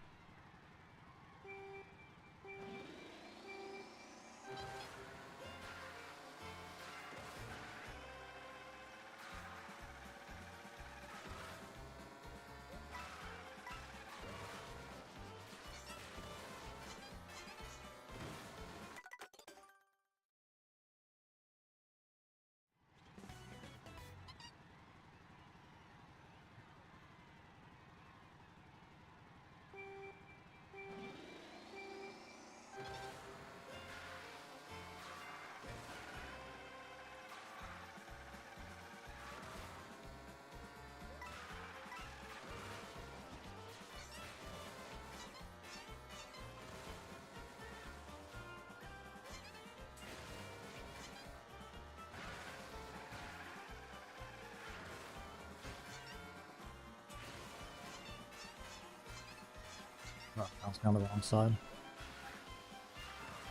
Oh, I was on the wrong side.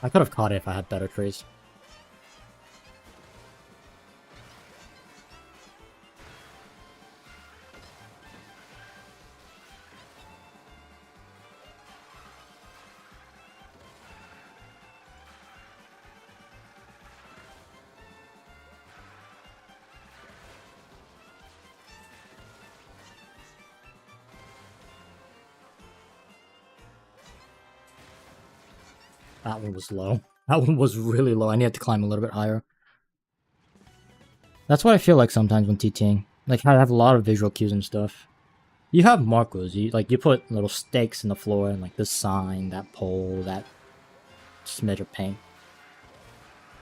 I could have caught it if I had better trees. That one was low. That one was really low. I needed to climb a little bit higher. That's what I feel like sometimes when TTing. Like, I have a lot of visual cues and stuff. You have markers. You put little stakes in the floor, and like this sign, that pole, that smidge of paint.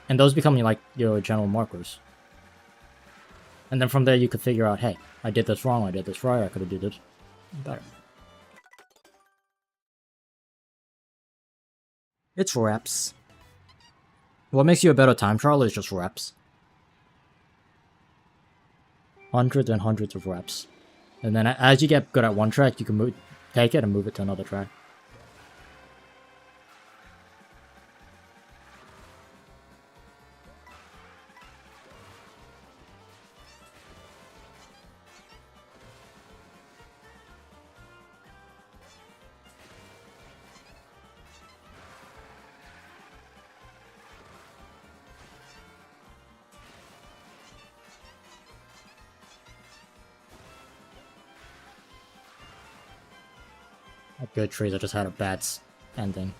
And those become like your general markers. And then from there you could figure out, hey, I did this wrong, I did this right, I could have did this better. It's reps. What makes you a better time trial is just reps. Hundreds and hundreds of reps. And then as you get good at one track, you can take it and move it to another track. Good trees, I just had a bad ending.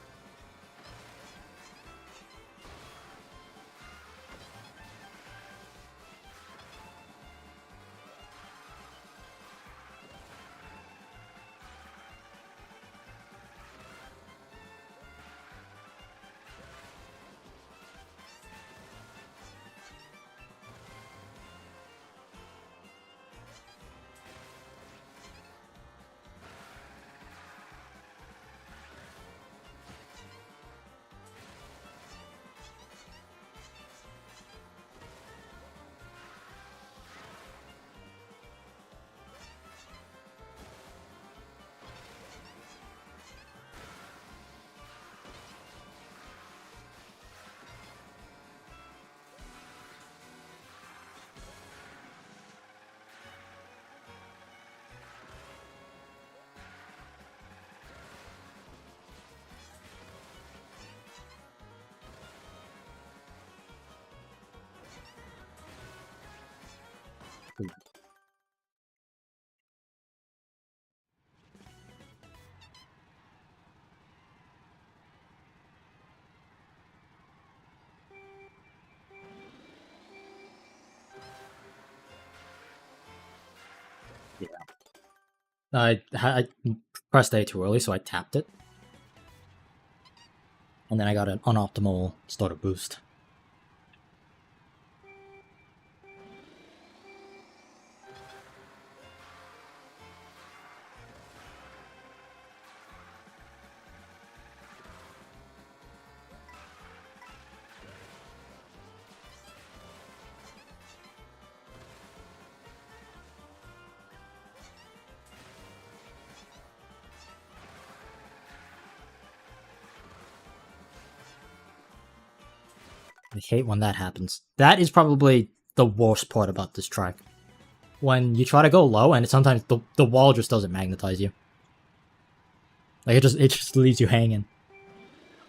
I pressed A too early, so I tapped it. And then I got an unoptimal starter boost. I hate when that happens. That is probably the worst part about this track. When you try to go low and sometimes the wall just doesn't magnetize you. Like it just leaves you hanging.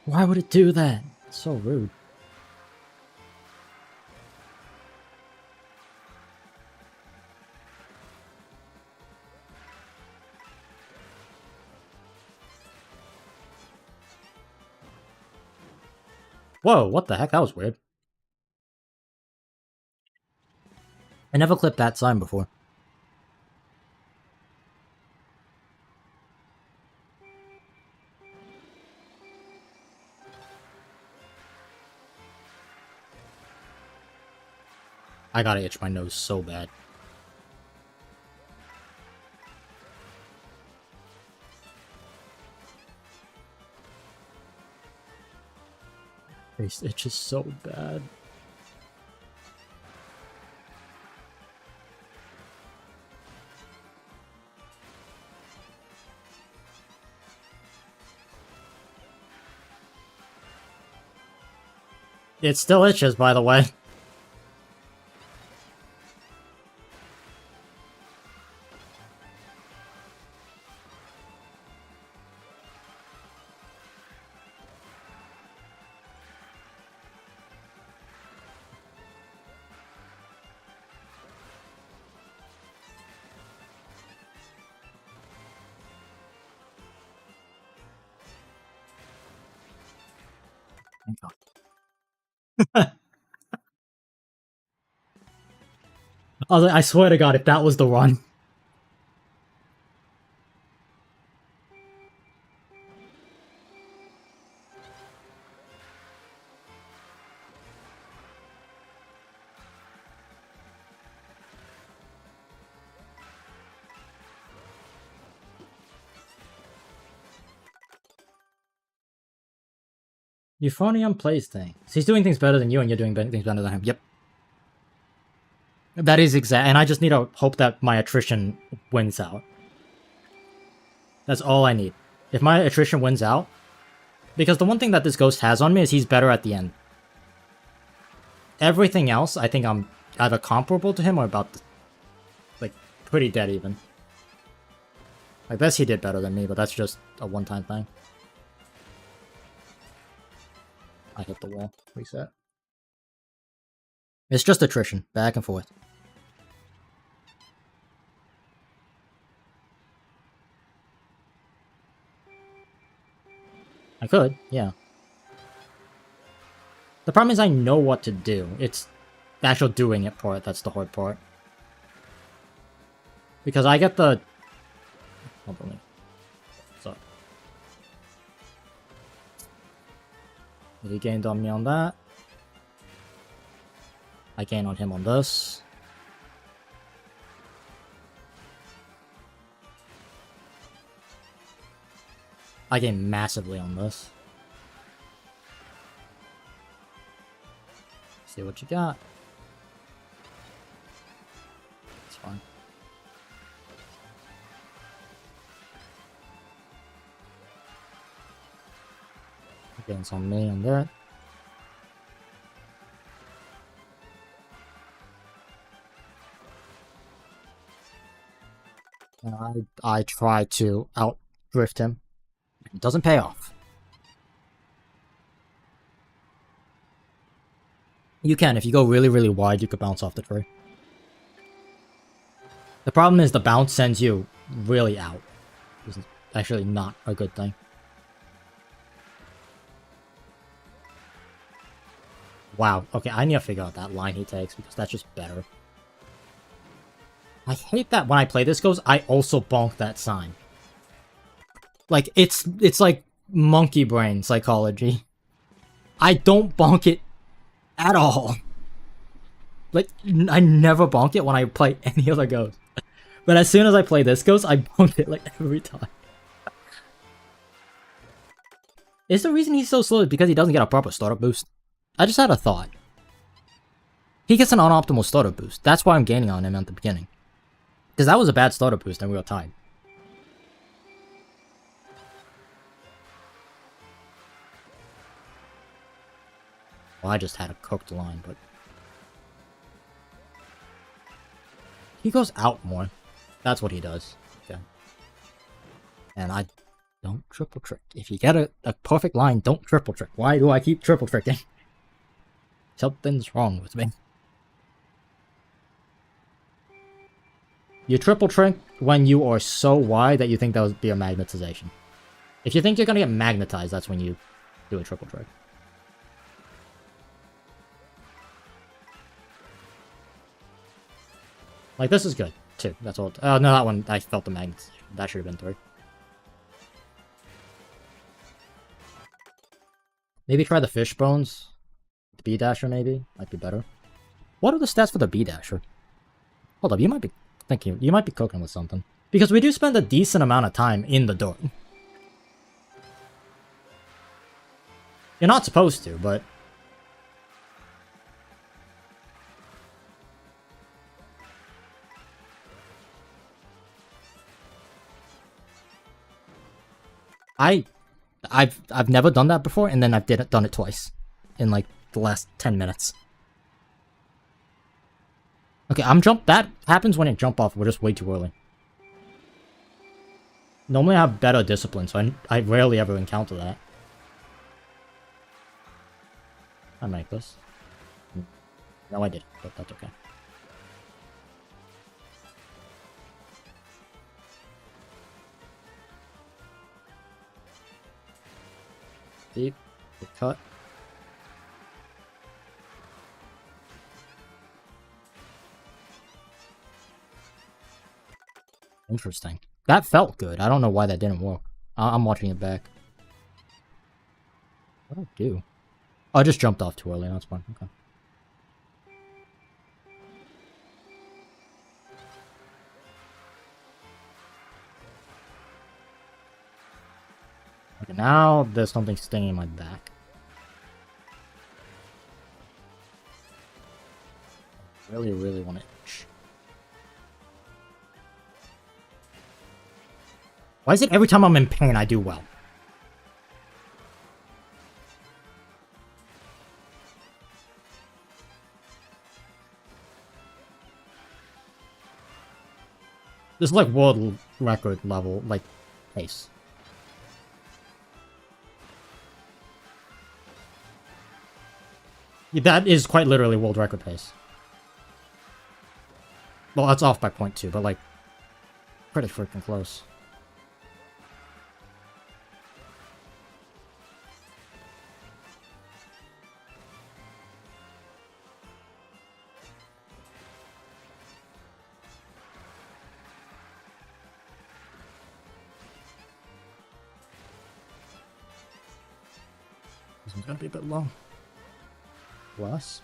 Why would it do that? It's so rude. Whoa, what the heck? That was weird. I never clipped that sign before. I gotta itch my nose so bad. Face itches so bad. It still itches, by the way. I was like, I swear to God, if that was the run. Euphonium plays things. He's doing things better than you, and you're doing things better than him. Yep. That is exact, and I just need to hope that my attrition wins out. That's all I need. If my attrition wins out, because the one thing that this ghost has on me is he's better at the end. Everything else, I think I'm either comparable to him or about, like, pretty dead even. I guess he did better than me, but that's just a one-time thing. I hit the wall. Reset. It's just attrition, back and forth. I could, yeah. The problem is I know what to do. It's the actual doing it part that's the hard part. Because I get the... Hold on. So. He gained on me on that. I gain on him on this. I gain massively on this. See what you got. It's fine. Gains on me on that. I try to out-drift him. It doesn't pay off. You can, if you go really, really wide, you could bounce off the tree. The problem is the bounce sends you really out. This is actually not a good thing. Wow, okay, I need to figure out that line he takes because that's just better. I hate that when I play this goes, I also bonk that sign. Like, it's like monkey brain psychology. I don't bonk it at all. Like, I never bonk it when I play any other ghost. But as soon as I play this ghost, I bonk it like every time. Is the reason he's so slow because he doesn't get a proper startup boost? I just had a thought. He gets an unoptimal startup boost. That's why I'm gaining on him at the beginning. Because that was a bad startup boost and we were tied. Well, I just had a cooked line, but... He goes out more. That's what he does. Okay. And I don't triple trick. If you get a perfect line, don't triple trick. Why do I keep triple tricking? Something's wrong with me. You triple trick when you are so wide that you think that would be a magnetization. If you think you're gonna get magnetized, that's when you do a triple trick. Like, this is good, too. That's all. Oh, no, that one, I felt the magnetization. That should have been 3. Maybe try the fish bones. The B-Dasher, maybe. Might be better. What are the stats for the B-Dasher? Hold up, you might be thinking, you might be cooking with something. Because we do spend a decent amount of time in the door. You're not supposed to, but... I've never done that before, and then I've done it twice. In, like, the last 10 minutes. Okay, that happens when it jump off, we're just way too early. Normally I have better discipline, so I rarely ever encounter that. I make this. No, I didn't, but that's okay. Deep, cut. Interesting. That felt good. I don't know why that didn't work. I'm watching it back. What did I do? Oh, I just jumped off too early. That's fine. Okay. Okay, now there's something stinging my back. I really, really want to itch. Why is it every time I'm in pain I do well? This is like world record level, like, pace. Yeah, that is quite literally world record pace. Well, that's off by 0.2, but like, pretty freaking close. This one's gonna be a bit long. Plus.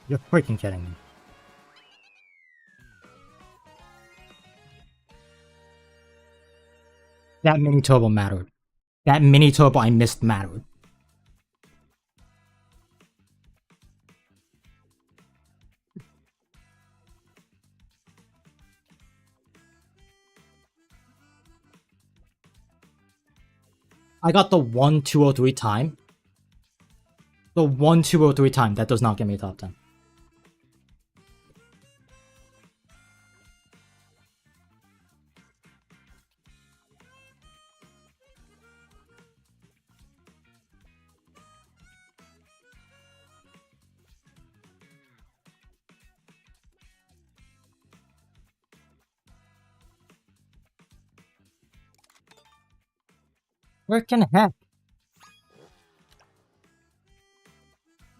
You're freaking kidding me. That mini turbo mattered. That mini turbo I missed mattered. I got the 1-203 time. The 1-203 time, that does not get me a top 10. Frickin' heck.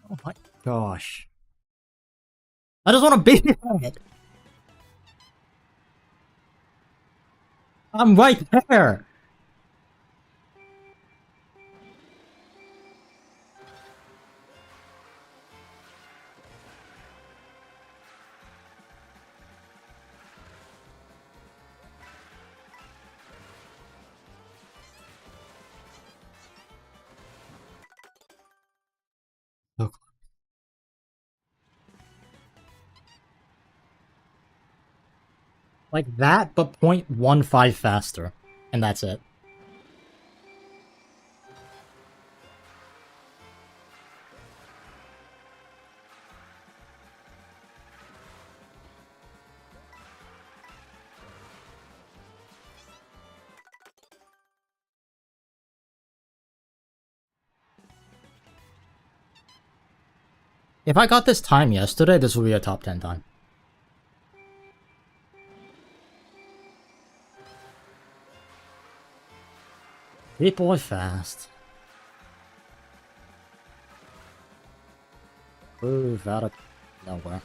Oh my gosh. I just want to beat it. I'm right there. Look. Like that, but 0.15 faster. And that's it. If I got this time yesterday, this would be a top 10 time. People are fast. Move out of nowhere.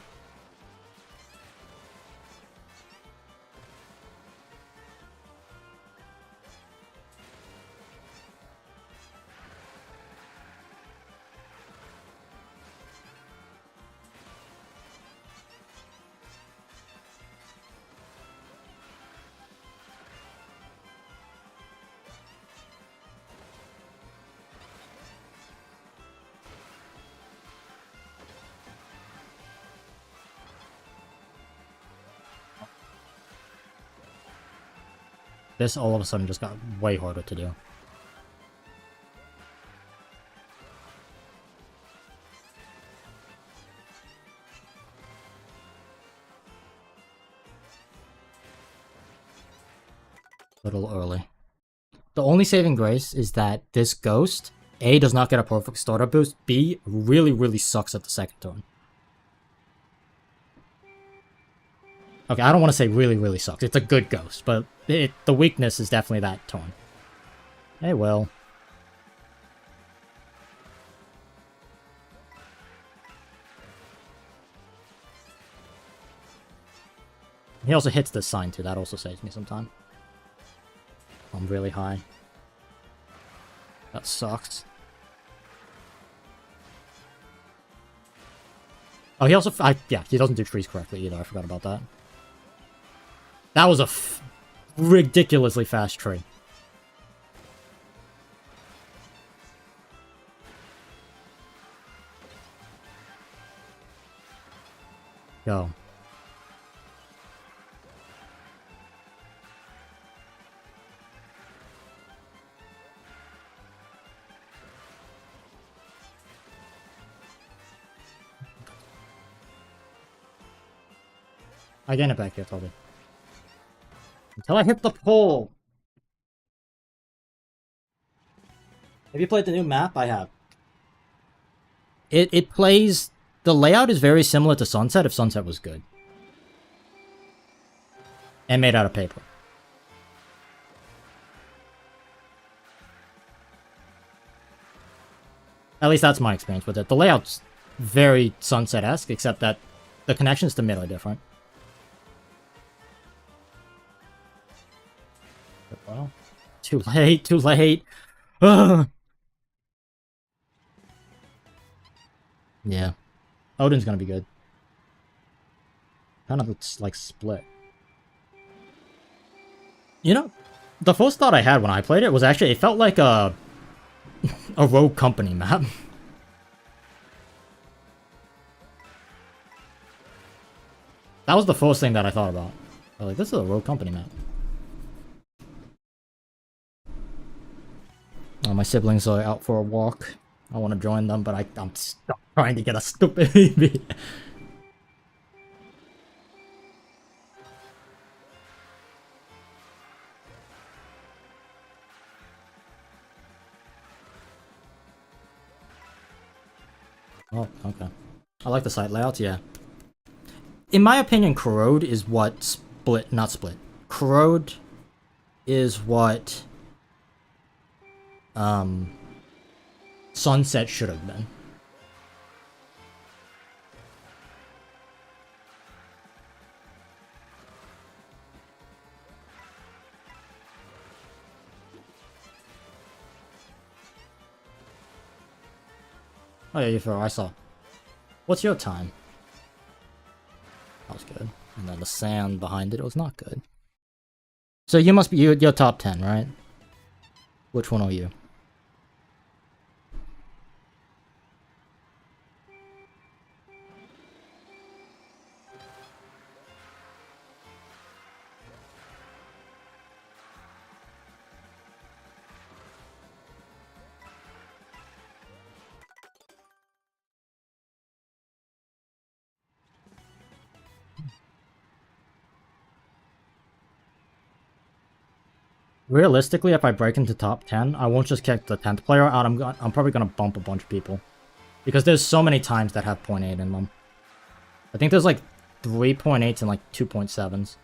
This all of a sudden just got way harder to do. Little early. The only saving grace is that this ghost, A, does not get a perfect starter boost, B, really sucks at the second turn. Okay, I don't want to say really sucks. It's a good ghost, but the weakness is definitely that turn. Hey, well. He also hits this sign too, that also saves me some time. I'm really high. That sucks. Oh, he also... yeah, he doesn't do trees correctly either, I forgot about that. That was a ridiculously fast tree. Go. I gain it back here, Toby. Until I hit the pole! Have you played the new map? I have. It plays... The layout is very similar to Sunset if Sunset was good. And made out of paper. At least that's my experience with it. The layout's very Sunset-esque, except that the connections to mid are different. Well, too late. Ugh. Yeah. Odin's gonna be good. Kind of it's like split. You know, the first thought I had when I played it was actually it felt like a Rogue Company map. That was the first thing that I thought about. I was like, this is a Rogue Company map. Oh, my siblings are out for a walk. I want to join them, but I'm stuck trying to get a stupid EV. Oh, okay. I like the site layouts, yeah. In my opinion, Corrode is what not split. Corrode is what Sunset should have been. Oh yeah, I saw. What's your time? That was good. And then the sand behind it was not good. So you must be you're top 10, right? Which one are you? Realistically, if I break into top 10, I won't just kick the 10th player out. I'm probably gonna bump a bunch of people. Because there's so many times that have 0.8 in them. I think there's like 3.8s and like 2.7s.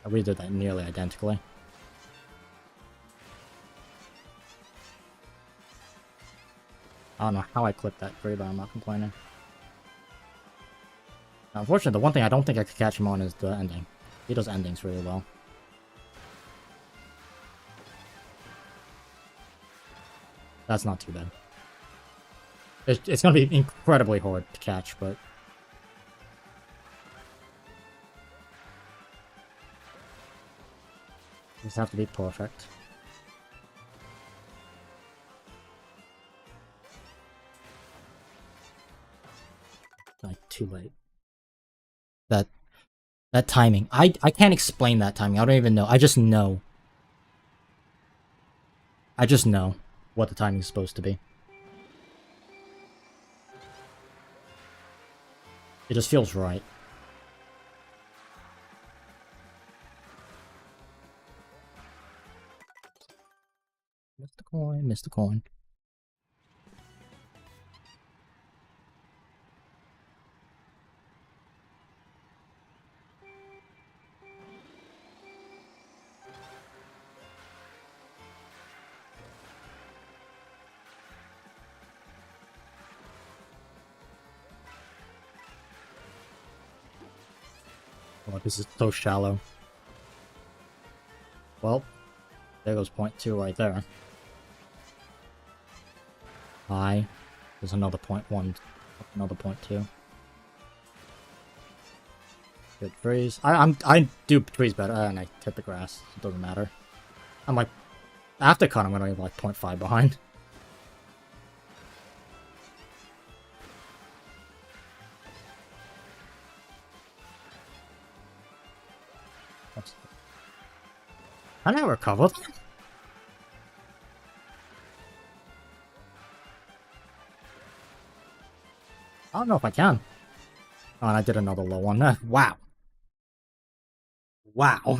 I redid that nearly identically. I don't know how I clipped that free, but I'm not complaining. Unfortunately, the one thing I don't think I could catch him on is the ending. He does endings really well. That's not too bad. It's gonna be incredibly hard to catch, but... just have to be perfect. Like, too late. That timing. I can't explain that timing. I don't even know. I just know. I just know what the timing is supposed to be. It just feels right. Missed the coin, missed the coin. Oh, this is so shallow. Well, there goes point 2 right there. High. There's another point 1, another point 2. Good freeze. I do freeze better, and I hit the grass. It doesn't matter. I'm like, after cut, I'm gonna be like 0.5 behind. Can I recover? I don't know if I can. Oh, and I did another low one. Wow. Wow.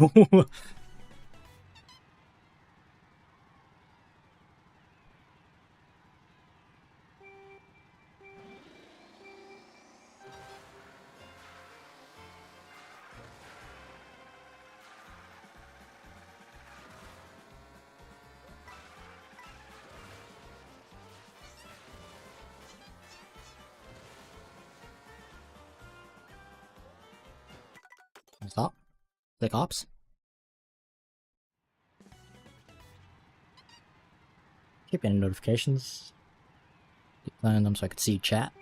Stop. Take ops. Keep any notifications. Decline them so I can see chat.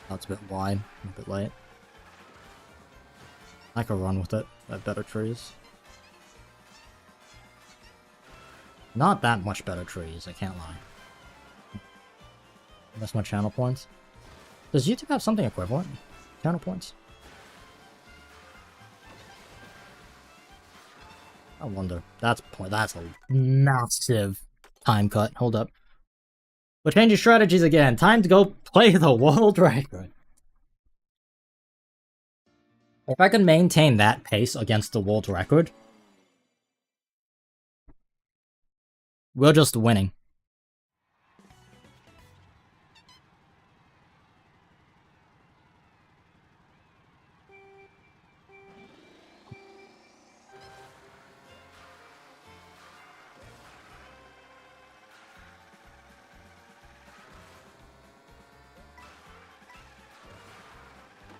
That's a bit wide, a bit late. I could run with it. I have better trees. Not that much better trees, I can't lie. That's my channel points. Does YouTube have something equivalent? Channel points? I wonder. That's a massive time cut. Hold up. We're changing strategies again. Time to go play the world record. If I can maintain that pace against the world record, we're just winning.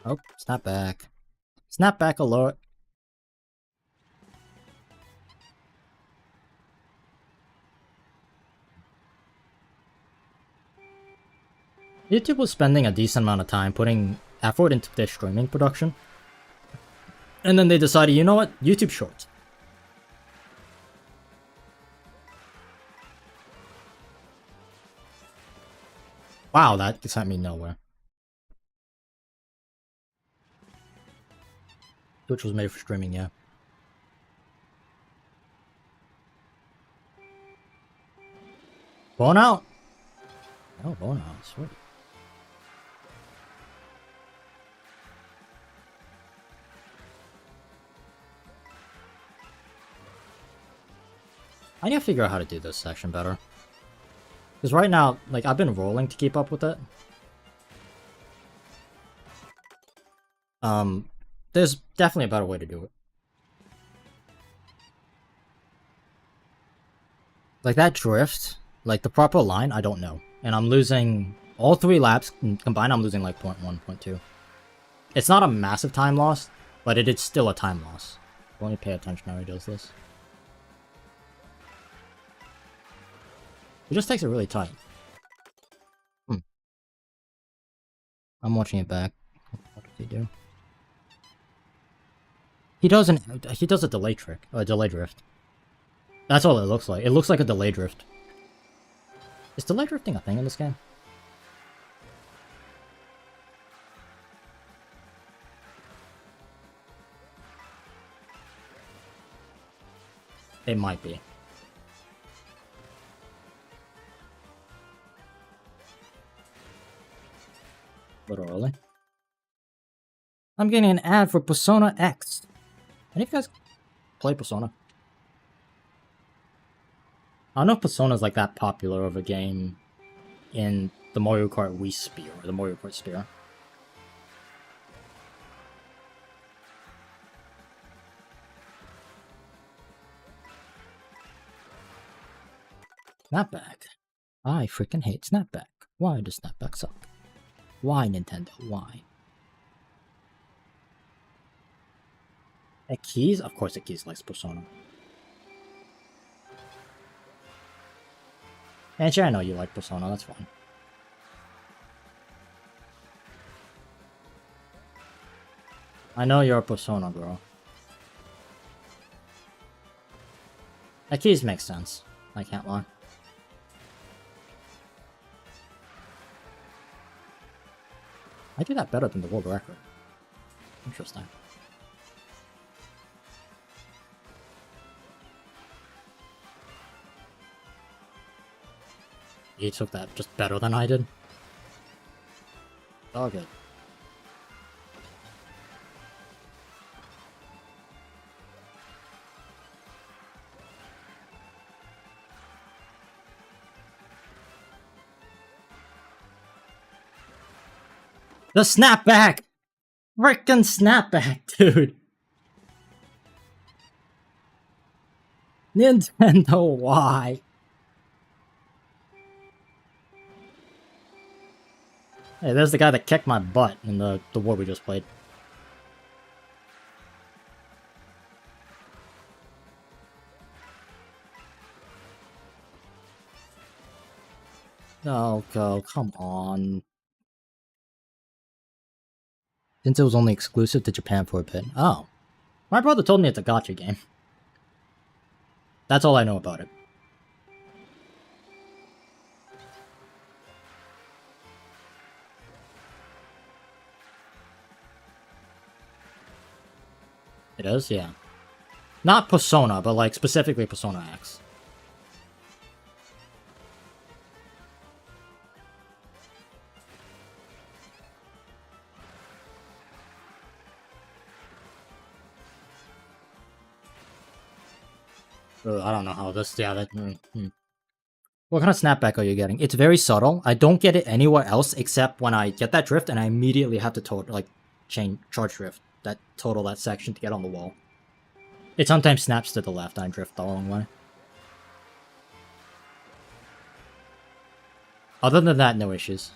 Oh, snap back. Snap back alert. YouTube was spending a decent amount of time putting effort into their streaming production. And then they decided, you know what? YouTube Shorts. Wow, that sent me nowhere. Twitch was made for streaming, yeah. Bone out! Oh, bone out, sweet. I need to figure out how to do this section better. Because right now, like, I've been rolling to keep up with it. There's definitely a better way to do it. Like, that drift, like, the proper line, I don't know. And I'm losing, all 3 laps combined, I'm losing like 0.1, 0.2. It's not a massive time loss, but it is still a time loss. Let me pay attention how he does this. He just takes it really tight. I'm watching it back. What does he do? He does a delay trick, or a delay drift. That's all it looks like. It looks like a delay drift. Is delay drifting a thing in this game? It might be. Literally. I'm getting an ad for Persona X. Any of you guys play Persona? I don't know if Persona's like that popular of a game in the Mario Kart Wii Sphere, or the Mario Kart Sphere. Snapback. I freaking hate Snapback. Why does Snapback suck? Why, Nintendo? Why? Keys? Of course Keys likes Persona. Actually, I know you like Persona, that's fine. I know you're a Persona girl. Keys makes sense. I can't lie. I do that better than the world record. Interesting. He took that just better than I did. All good. The snapback! Frickin' snapback, dude. Nintendo, why? Hey, there's the guy that kicked my butt in the war we just played. Oh, go, come on. Since it was only exclusive to Japan for a bit. Oh. My brother told me it's a gacha game. That's all I know about it. It is? Yeah. Not Persona, but like specifically Persona X. I don't know how this... Yeah, that... What kind of snapback are you getting? It's very subtle. I don't get it anywhere else except when I get that drift and I immediately have to charge drift. That section to get on the wall. It sometimes snaps to the left and I drift the wrong way. Other than that, no issues.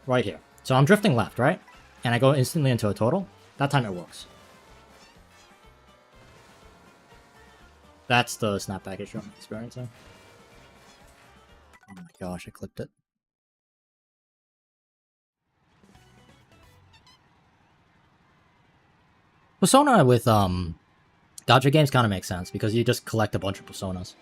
Right here. So I'm drifting left, right? And I go instantly into a total. That time it works. That's the snapback issue I'm experiencing. Oh my gosh, I clipped it. Persona with gacha games kind of makes sense because you just collect a bunch of personas.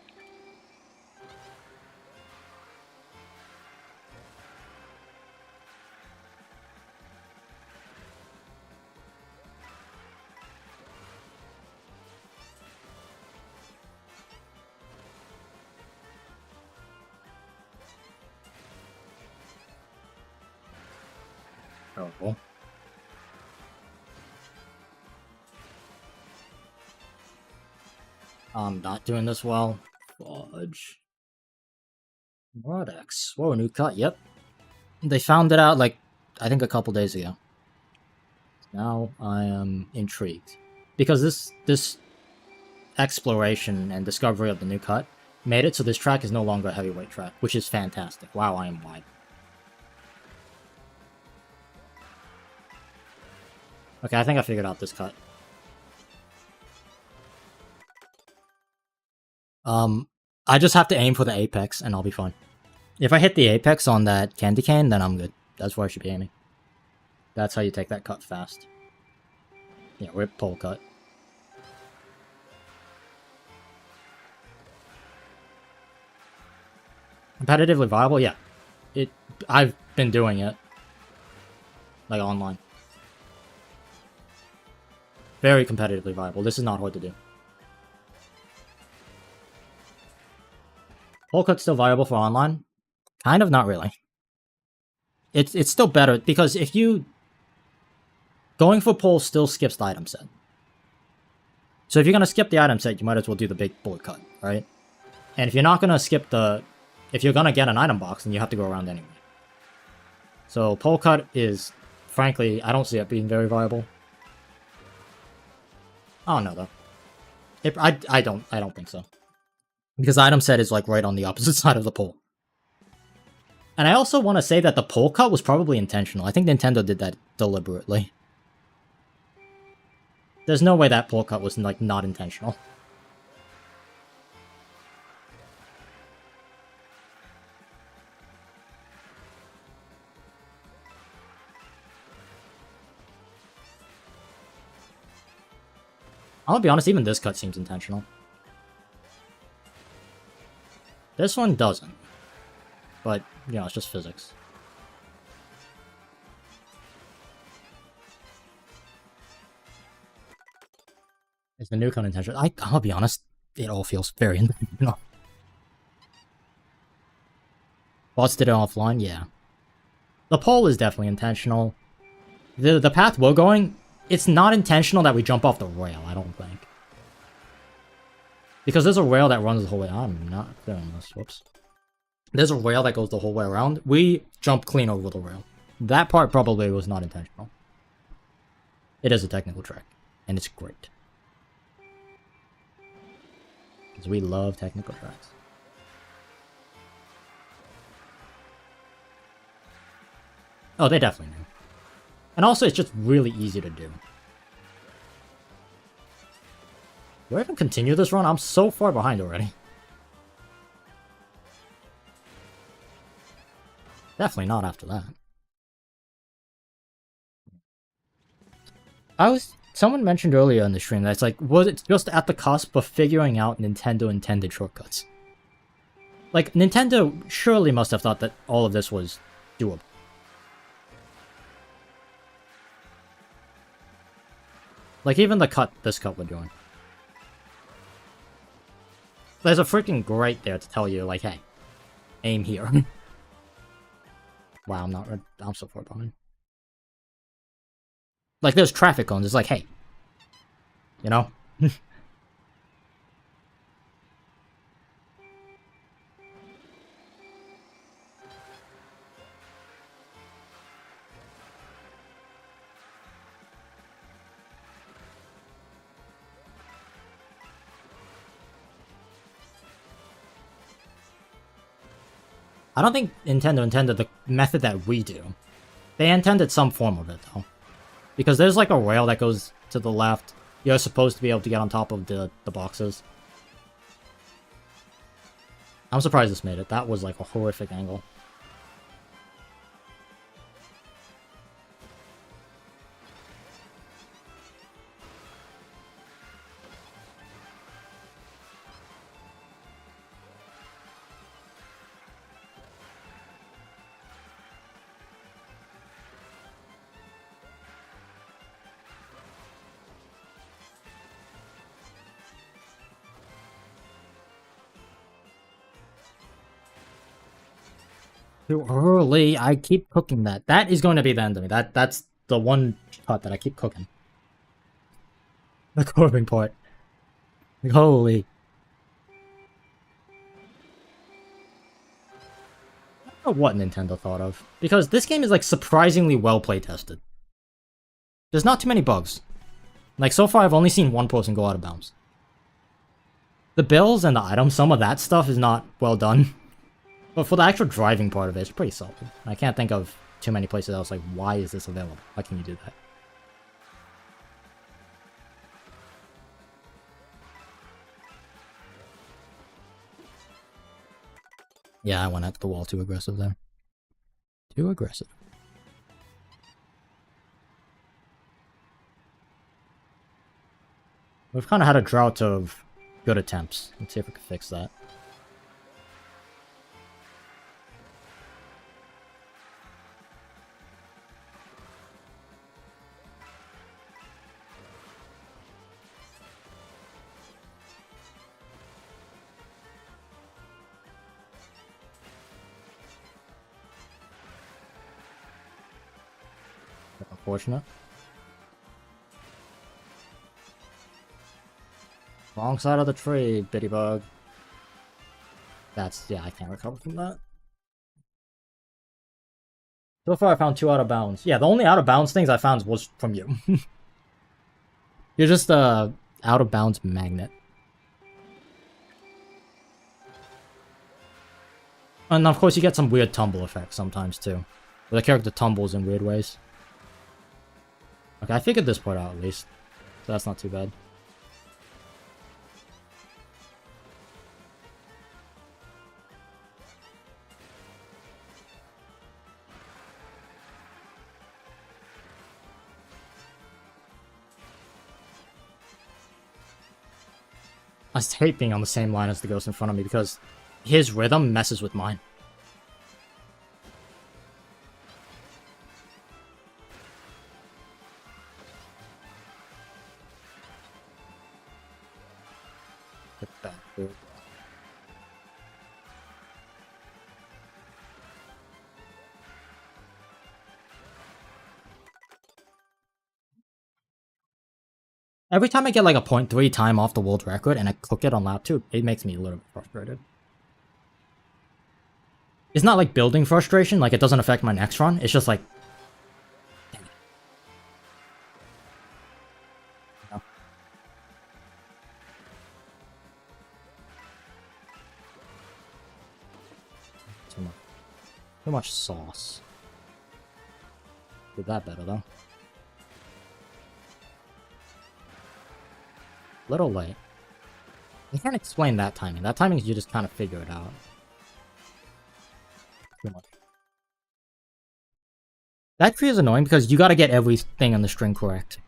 Oh, cool. I'm not doing this well. Fudge. What X? Whoa, new cut, yep. They found it out, like, I think a couple days ago. Now I am intrigued. Because this exploration and discovery of the new cut made it so this track is no longer a heavyweight track, which is fantastic. Wow, I am wide. Okay, I think I figured out this cut. I just have to aim for the apex and I'll be fine. If I hit the apex on that candy cane, then I'm good. That's where I should be aiming. That's how you take that cut fast. Yeah, rip pole cut. Competitively viable? Yeah. I've been doing it. Like online. Very competitively viable. This is not hard to do. Pole cut's still viable for online? Kind of, not really. It's still better, because if you... Going for pole still skips the item set. So if you're going to skip the item set, you might as well do the big bullet cut, right? And if you're not going to skip the... If you're going to get an item box, then you have to go around anyway. So pole cut is, frankly, I don't see it being very viable. Oh no, though. I don't think so. Because item set is like right on the opposite side of the pole. And I also want to say that the pole cut was probably intentional. I think Nintendo did that deliberately. There's no way that pole cut was like not intentional. I'll be honest, even this cut seems intentional. This one doesn't. But, you know, it's just physics. Is the new cut intentional? I'll be honest, it all feels very intentional. Bots did it offline? Yeah. The pole is definitely intentional. The path we're going... It's not intentional that we jump off the rail, I don't think. Because there's a rail that runs the whole way. I'm not doing this. Whoops. There's a rail that goes the whole way around. We jump clean over the rail. That part probably was not intentional. It is a technical track, and it's great. Because we love technical tracks. Oh, they definitely knew. And also, it's just really easy to do. Do I even continue this run? I'm so far behind already. Definitely not after that. Someone mentioned earlier in the stream that it's like, was it just at the cusp of figuring out Nintendo intended shortcuts? Like, Nintendo surely must have thought that all of this was doable. Like, even this cut we're doing. There's a freaking grate there to tell you, like, hey, aim here. Wow, I'm so far behind. Like, there's traffic cones. It's like, hey. You know? I don't think Nintendo intended the method that we do. They intended some form of it, though. Because there's like a rail that goes to the left. You're supposed to be able to get on top of the boxes. I'm surprised this made it. That was like a horrific angle. Too early. I keep cooking that. That is going to be the end of me. That's the one cut that I keep cooking. The curving part. Like, holy. I don't know what Nintendo thought of. Because this game is like surprisingly well play tested. There's not too many bugs. Like, so far I've only seen one person go out of bounds. The builds and the items, some of that stuff is not well done. But for the actual driving part of it, it's pretty solid. I can't think of too many places else like, why is this available? Why can you do that? Yeah, I went at the wall too aggressive there. Too aggressive. We've kind of had a drought of good attempts. Let's see if we can fix that. Unfortunate. Wrong side of the tree, bitty bug. Yeah, I can't recover from that. So far I found 2 out of bounds. Yeah, the only out of bounds things I found was from you. You're just a out of bounds magnet. And of course you get some weird tumble effects sometimes too. Where the character tumbles in weird ways. Okay, I figured this part out at least. So that's not too bad. I just hate being on the same line as the ghost in front of me because his rhythm messes with mine. Get back, dude. Every time I get like a 0.3 time off the world record and I cook it on lap 2, it makes me a little bit frustrated. It's not like building frustration, like it doesn't affect my next run, it's just like... Dang it. Too much sauce. Did that better though. Little late. I can't explain that timing. That timing is you just kind of figure it out. Too much. That tree is annoying because you gotta get everything on the string correct.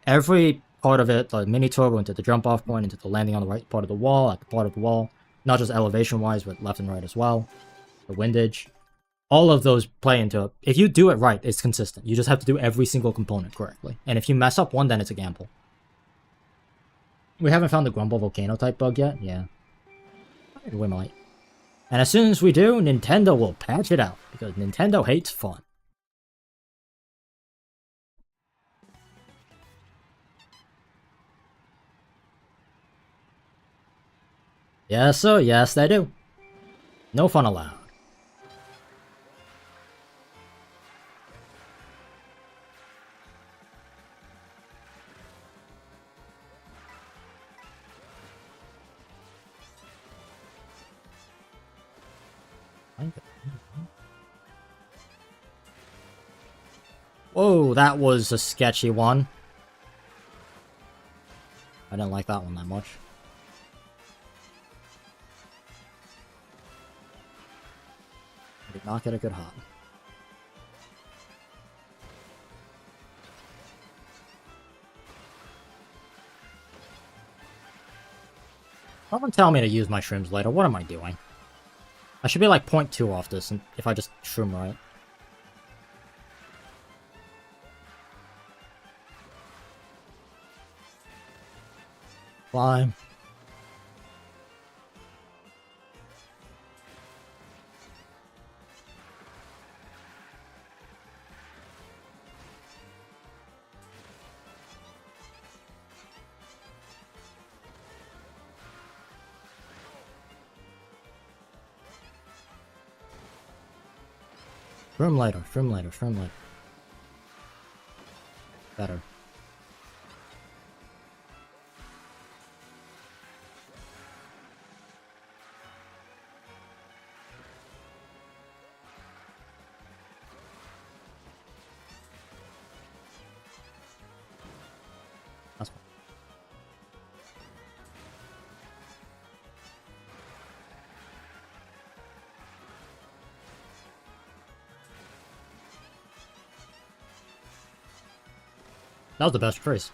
Every part of it, the mini turbo into the jump off point, into the landing on the right part of the wall, at the part of the wall, not just elevation wise, but left and right as well. The windage. All of those play into it. If you do it right, it's consistent. You just have to do every single component correctly. And if you mess up one, then it's a gamble. We haven't found the Grumble Volcano type bug yet? Yeah. We might. And as soon as we do, Nintendo will patch it out. Because Nintendo hates fun. Yes, sir. Yes, they do. No fun allowed. Whoa, that was a sketchy one. I didn't like that one that much. I did not get a good hop. Someone tell me to use my shrooms later. What am I doing? I should be like 0.2 off this if I just shroom right. Climb. Shroom later, shroom later, shroom later. Better. That's fine. That was the best choice.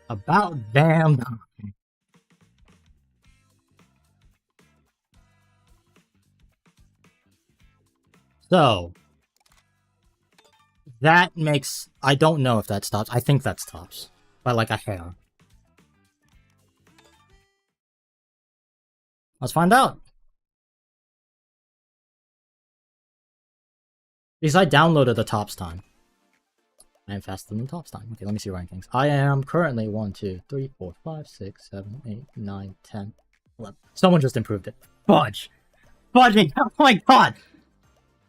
About damn time. So that makes, I don't know if that stops. I think that stops by like a hair. Let's find out. Because I downloaded the tops time. I am faster than the tops time. Okay, let me see rankings. I am currently 1, 2, 3, 4, 5, 6, 7, 8, 9, 10, 11. Someone just improved it. Fudge! Fudge me! Oh my god!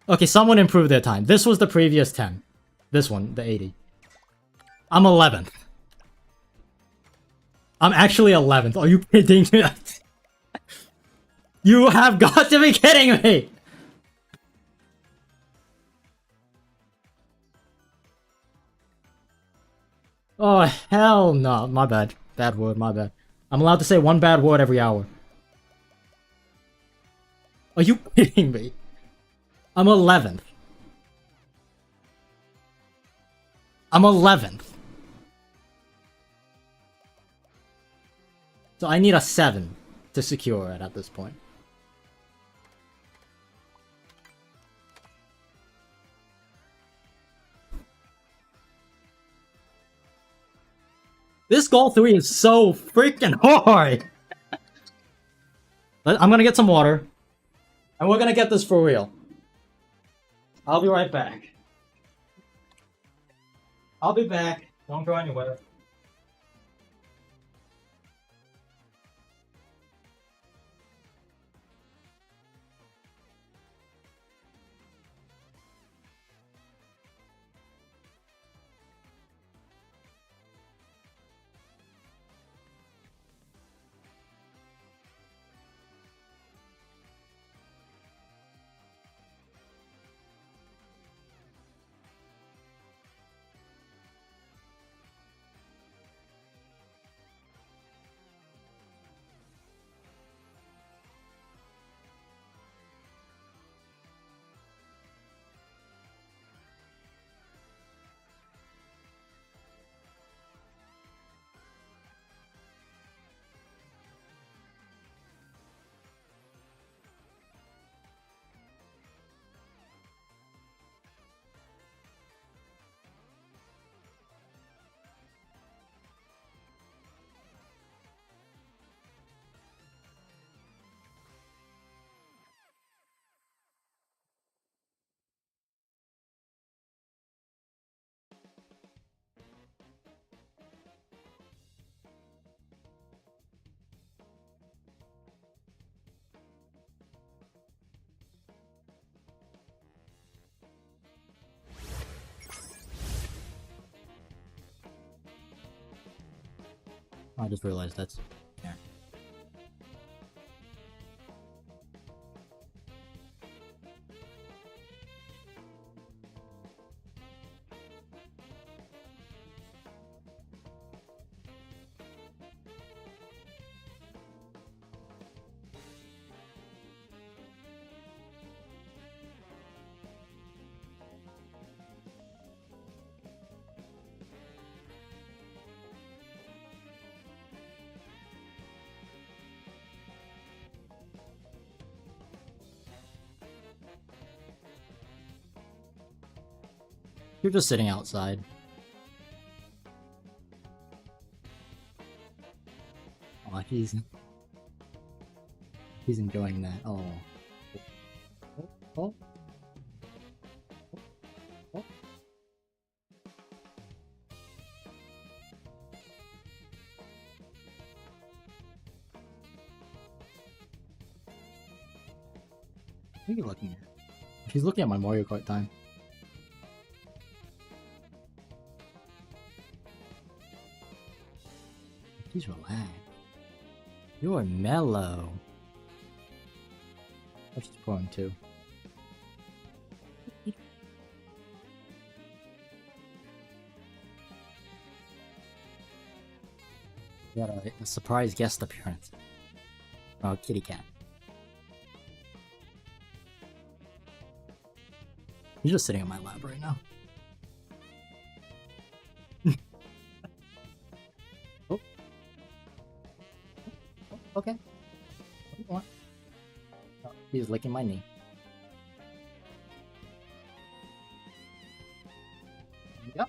Okay, someone improved their time. This was the previous 10. This one, the 80. I'm 11th. I'm actually 11th. Are you kidding me? You have got to be kidding me! Oh, hell no. My bad. Bad word, my bad. I'm allowed to say one bad word every hour. Are you kidding me? I'm 11th. I'm 11th. So I need a 7 to secure it at this point. This goal 3 is so freaking hard! I'm gonna get some water. And we're gonna get this for real. I'll be right back. I'll be back. Don't go anywhere. I just realized that's... Yeah. You're just sitting outside. Oh, he's enjoying that. Oh. Oh. Oh. What are you looking at? He's looking at my Mario Kart time. Please relax. You're mellow. I'm just pouring too. Got a surprise guest appearance. Oh, kitty cat. He's just sitting on my lap right now. Oh. Okay. What do you want? Oh, he's licking my knee. Yep.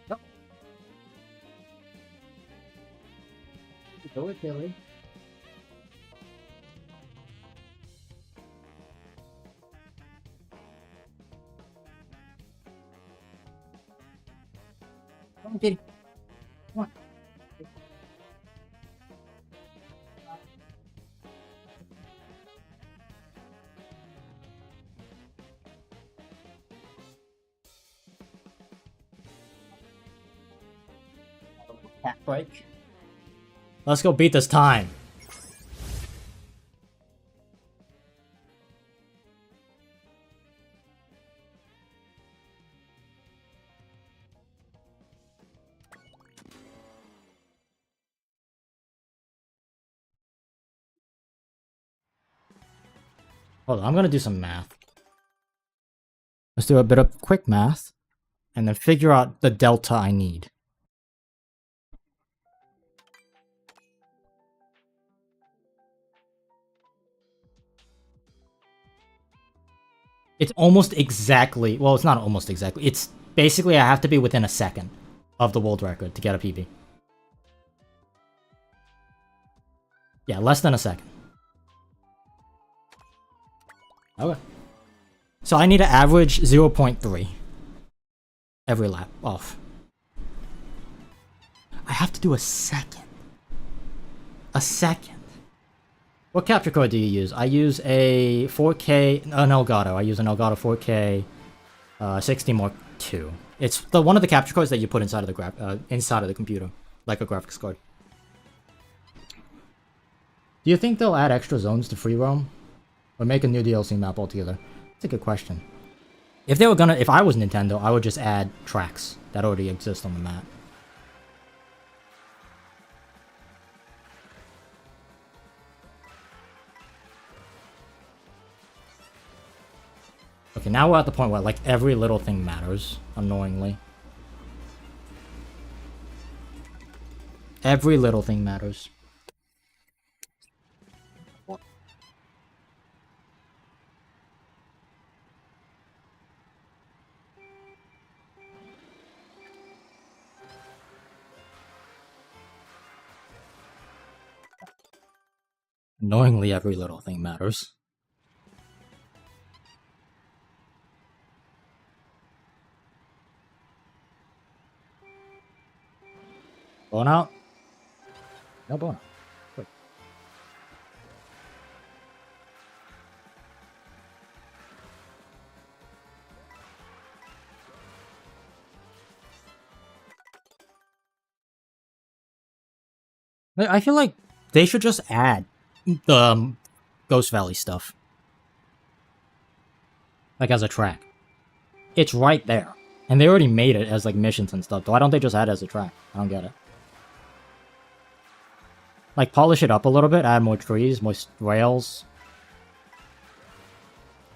Yep. Go with Billy. Come on, kitty. Come on. Cat break. Let's go beat this time. Hold on, I'm gonna do some math. Let's do a bit of quick math, and then figure out the delta I need. It's almost exactly, well, it's not almost exactly. It's basically I have to be within a second of the world record to get a PB. Yeah, less than a second. Okay. So I need to average 0.3 every lap off. I have to do a second. A second. What capture card do you use? I use a 4K, an Elgato. I use an Elgato 4K 60 Mark II. It's the one of the capture cards that you put inside of the computer, like a graphics card. Do you think they'll add extra zones to free roam, or make a new DLC map altogether? That's a good question. If they were gonna, if I was Nintendo, I would just add tracks that already exist on the map. Okay, now we're at the point where like every little thing matters, annoyingly. Every little thing matters. Annoyingly, every little thing matters. Going out? No bone. I feel like they should just add the Ghost Valley stuff. Like, as a track. It's right there. And they already made it as, like, missions and stuff. Why don't they just add it as a track? I don't get it. Like, polish it up a little bit, add more trees, more rails.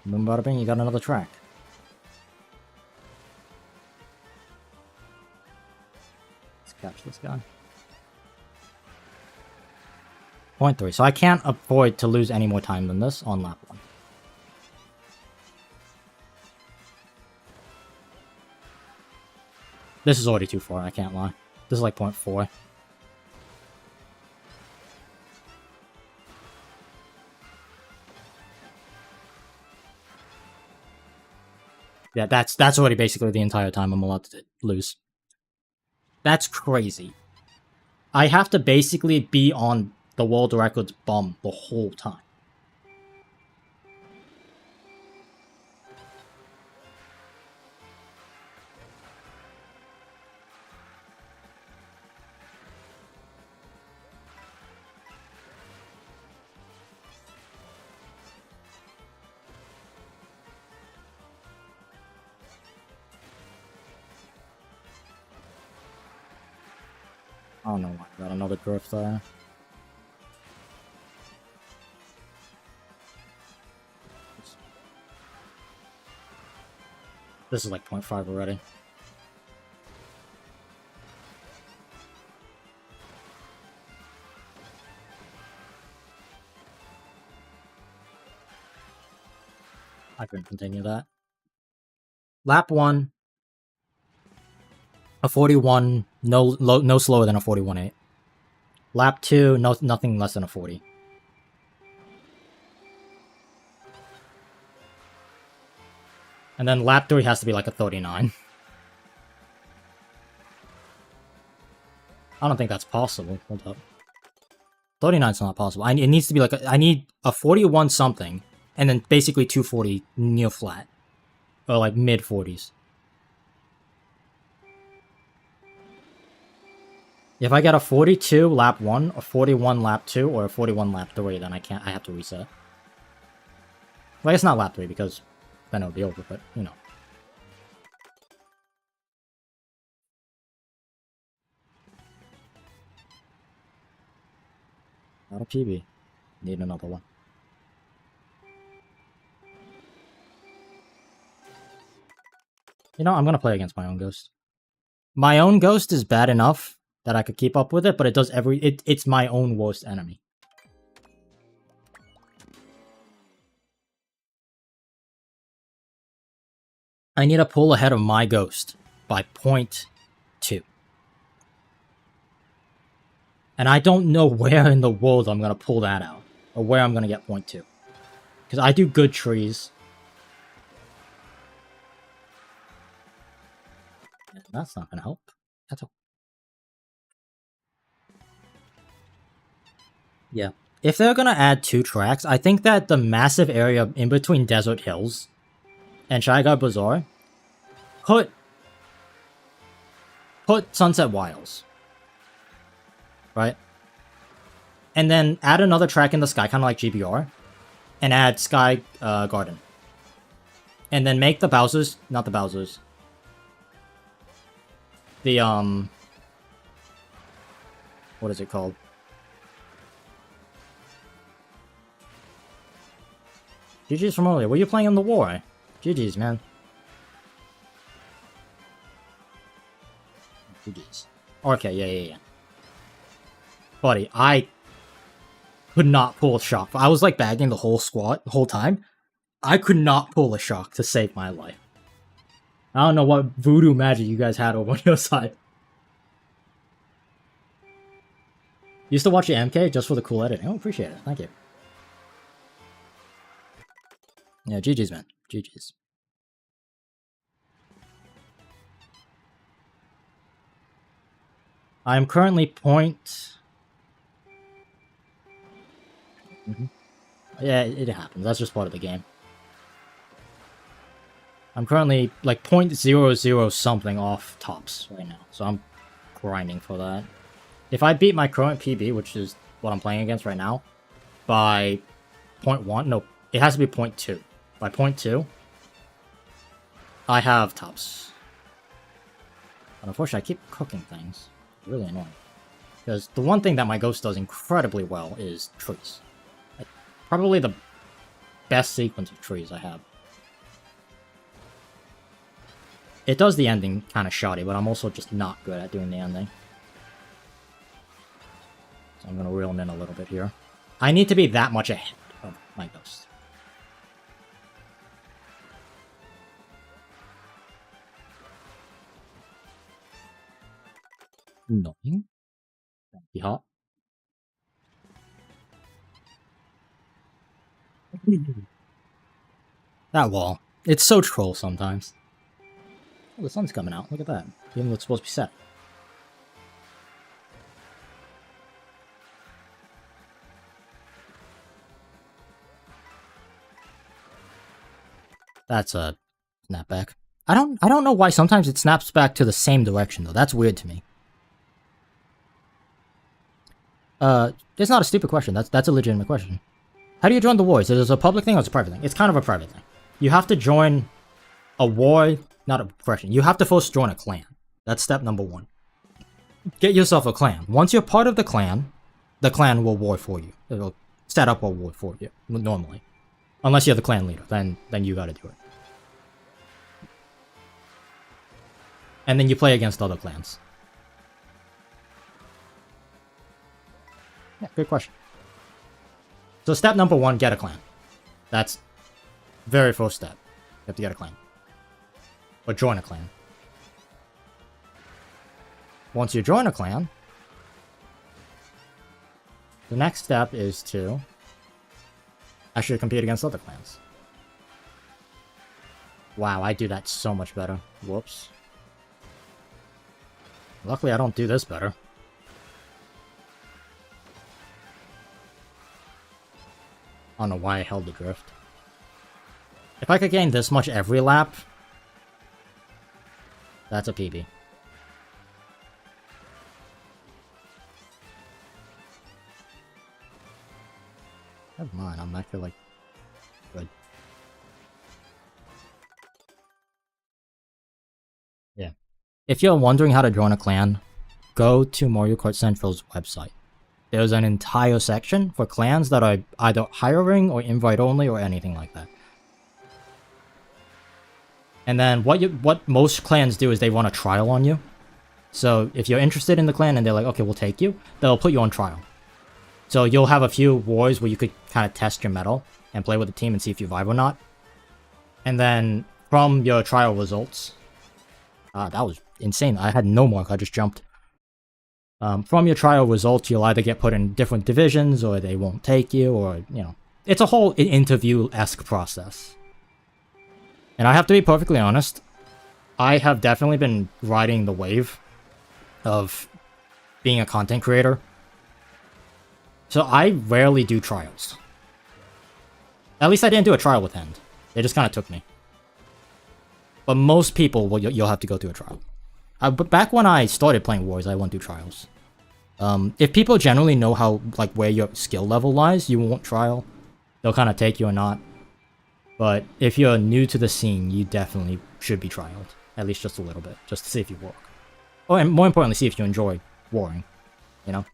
Boom, bada bing, you got another track. Let's catch this guy. 0.3. So I can't afford to lose any more time than this on lap 1. This is already too far, I can't lie. This is like 0.4. Yeah, that's already basically the entire time I'm allowed to lose. That's crazy. I have to basically be on the world records bum the whole time. I don't know why I got another drift there. This is like 0.5 already. I couldn't continue that. Lap 1. A 41, no slower than a 41.8. Lap 2, nothing less than a 40. And then lap 3 has to be like a 39. I don't think that's possible. Hold up. 39's not possible. It needs to be like I need a 41 something, and then basically 240 near flat. Or like mid 40s. If I get a 42 lap 1, a 41 lap 2, or a 41 lap 3, then I have to reset. Well, it's not lap 3 because then it'll be over, but, you know. Not a PB. Need another one. You know, I'm gonna play against my own ghost. My own ghost is bad enough that I could keep up with it, but it does it's my own worst enemy. I need to pull ahead of my ghost by 0.2. And I don't know where in the world I'm going to pull that out, or where I'm going to get 0.2. Because I do good trees. And that's not going to help at all. Yeah. If they're going to add 2 tracks, I think that the massive area in between Desert Hills and Shy Guy Bazaar, put Sunset Wilds. Right? And then add another track in the sky, kind of like GBR. And add Sky Garden. And then make the Bowsers, not the Bowsers. The, what is it called? GG's from earlier. Were you playing in the war? GG's, man. GG's. Okay, yeah. Buddy, I could not pull a shock. I was like bagging the whole squad the whole time. I could not pull a shock to save my life. I don't know what voodoo magic you guys had over on your side. Used to watch the MK just for the cool editing. Oh, appreciate it. Thank you. Yeah, GG's, man. GG's. I am currently Yeah, it happens. That's just part of the game. I'm currently like 0.00 something off tops right now, so I'm grinding for that. If I beat my current PB, which is what I'm playing against right now, by 0.1, no, it has to be 0.2. By 0.2, I have tops. But unfortunately, I keep cooking things. It's really annoying. Because the one thing that my Ghost does incredibly well is trees. Like, probably the best sequence of trees I have. It does the ending kind of shoddy, but I'm also just not good at doing the ending. So I'm going to reel him in a little bit here. I need to be that much ahead of my Ghost. Annoying. Be hot. That wall. It's so troll sometimes. Oh, the sun's coming out. Look at that. Even though it's supposed to be set. That's a snapback. I don't know why sometimes it snaps back to the same direction though. That's weird to me. It's not a stupid question. That's a legitimate question. How do you join the wars? Is it a public thing or is it a private thing? It's kind of a private thing. You have to join a war, not a question. You have to first join a clan. That's step number 1. Get yourself a clan. Once you're part of the clan will war for you. It'll set up a war for you, normally. Unless you're the clan leader, then you gotta do it. And then you play against other clans. Yeah, good question. So step number 1, get a clan. That's very first step. You have to get a clan. Or join a clan. Once you join a clan, the next step is to actually compete against other clans. Wow, I do that so much better. Whoops. Luckily, I don't do this better. I don't know why I held the drift. If I could gain this much every lap, that's a PB. Never mind, I'm actually like good. Yeah. If you're wondering how to join a clan, go to Mario Kart Central's website. There's an entire section for clans that are either hiring or invite only or anything like that. And then what most clans do is they run a trial on you. So if you're interested in the clan and they're like, okay, we'll take you, they'll put you on trial. So you'll have a few wars where you could kind of test your mettle and play with the team and see if you vibe or not. And then from your trial results, that was insane. I had no mark, I just jumped. From your trial results, you'll either get put in different divisions, or they won't take you, or, you know, it's a whole interview-esque process. And I have to be perfectly honest, I have definitely been riding the wave of being a content creator. So I rarely do trials. At least I didn't do a trial with End. They just kind of took me. But most people, you'll have to go through a trial. But back when I started playing Wars, I won't do trials. If people generally know how, like, where your skill level lies, you won't trial. They'll kind of take you or not. But if you're new to the scene, you definitely should be trialed. At least just a little bit, just to see if you work. Oh, and more importantly, see if you enjoy warring, you know?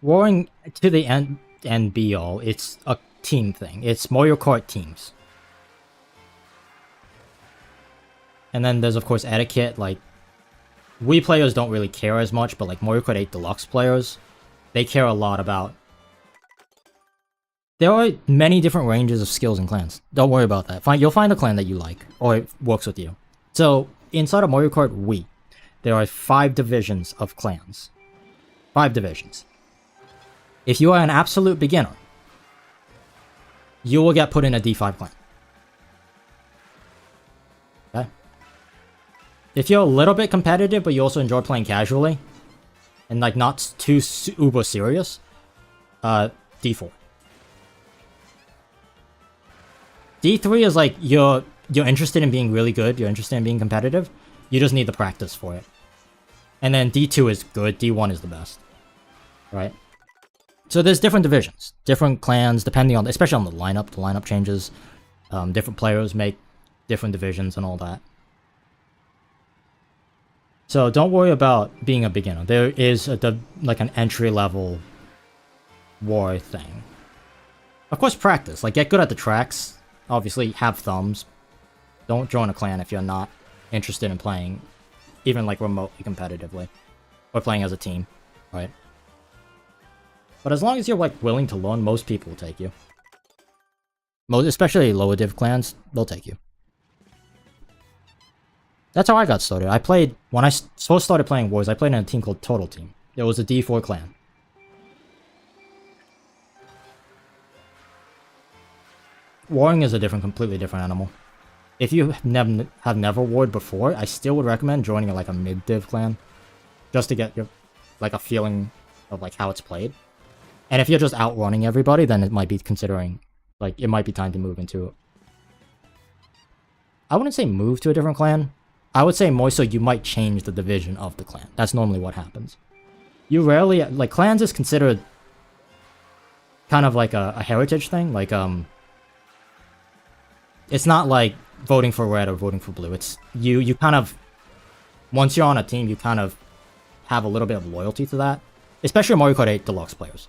Warring, to the end and be all, it's a team thing. It's Mario Kart teams. And then there's, of course, etiquette. Like, Wii players don't really care as much, but like Mario Kart 8 Deluxe players, they care a lot about... There are many different ranges of skills and clans. Don't worry about that. You'll find a clan that you like, or it works with you. So, inside of Mario Kart Wii, there are 5 divisions of clans. 5 divisions. If you are an absolute beginner, you will get put in a D5 clan. Okay? If you're a little bit competitive, but you also enjoy playing casually, and like not too uber serious, D4. D3 is like you're interested in being really good, you're interested in being competitive, you just need the practice for it. And then D2 is good, D1 is the best. Right? So there's different divisions, different clans, depending on, especially on the lineup changes. Different players make different divisions and all that. So don't worry about being a beginner. There is like an entry-level war thing. Of course, practice. Like, get good at the tracks. Obviously, have thumbs. Don't join a clan if you're not interested in playing, even like remotely competitively, or playing as a team, right? But as long as you're like willing to learn, most people will take you. Most, especially lower div clans, they'll take you. That's how I got started. I played, when I first started playing Wars, I played in a team called Total Team. It was a D4 clan. Warring is a completely different animal. If you have never warred before, I still would recommend joining like a mid-div clan, just to get your like a feeling of like how it's played. And if you're just outrunning everybody, then it might be considering, like, it might be time to move into. I wouldn't say move to a different clan. I would say more so you might change the division of the clan. That's normally what happens. You rarely, like, clans is considered kind of like a heritage thing. Like, it's not like voting for red or voting for blue. It's, you kind of, once you're on a team, you kind of have a little bit of loyalty to that. Especially Mario Kart 8 Deluxe players.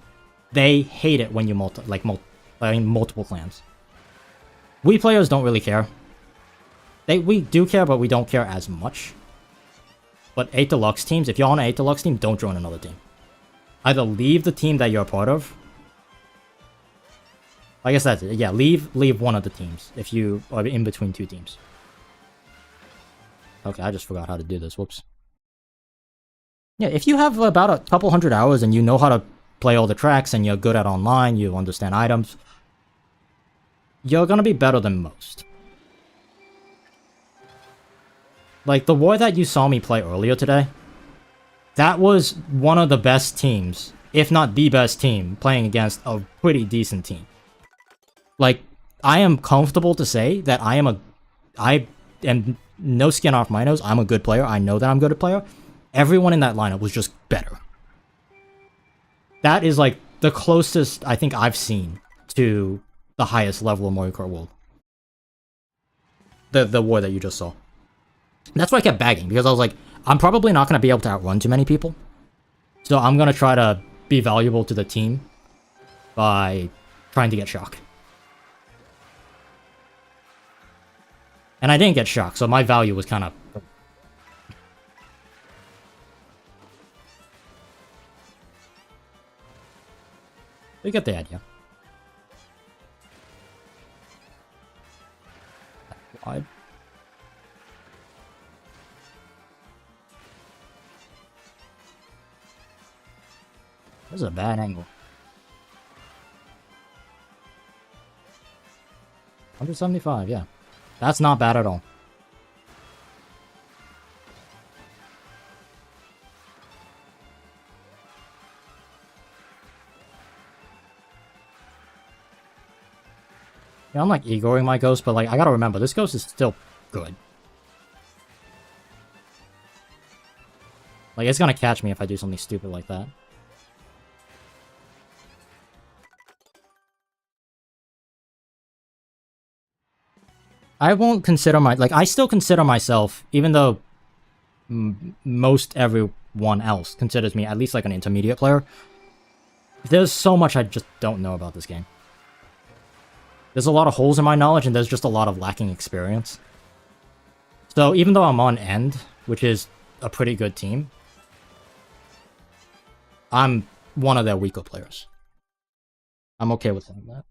They hate it when you multiple clans. We players don't really care. We do care, but we don't care as much. But 8 Deluxe teams, if you're on an 8 Deluxe team, don't join another team. Either leave the team that you're a part of. I guess that's it. Yeah, leave one of the teams if you are in between two teams. Okay, I just forgot how to do this. Whoops. Yeah, if you have about a couple hundred hours and you know how to play all the tracks and you're good at online, you understand items, you're gonna be better than most. Like, the war that you saw me play earlier today, that was one of the best teams, if not the best team, playing against a pretty decent team. Like, I am comfortable to say that I am no skin off my nose, I'm a good player, I know that I'm a good player. Everyone in that lineup was just better. That is like the closest I think I've seen to the highest level of Mario Kart World. The war that you just saw. That's why I kept bagging, because I was like, I'm probably not going to be able to outrun too many people. So I'm going to try to be valuable to the team by trying to get shock. And I didn't get shock, so my value was kind of... You get the idea. Wide. This is a bad angle. 175, yeah. That's not bad at all. Yeah, I'm like egoing my ghost, but like I gotta remember, this ghost is still good. Like, it's gonna catch me if I do something stupid like that. I won't consider I still consider myself, even though most everyone else considers me at least like an intermediate player, there's so much I just don't know about this game. There's a lot of holes in my knowledge, and there's just a lot of lacking experience. So even though I'm on End, which is a pretty good team, I'm one of their weaker players. I'm okay with saying that.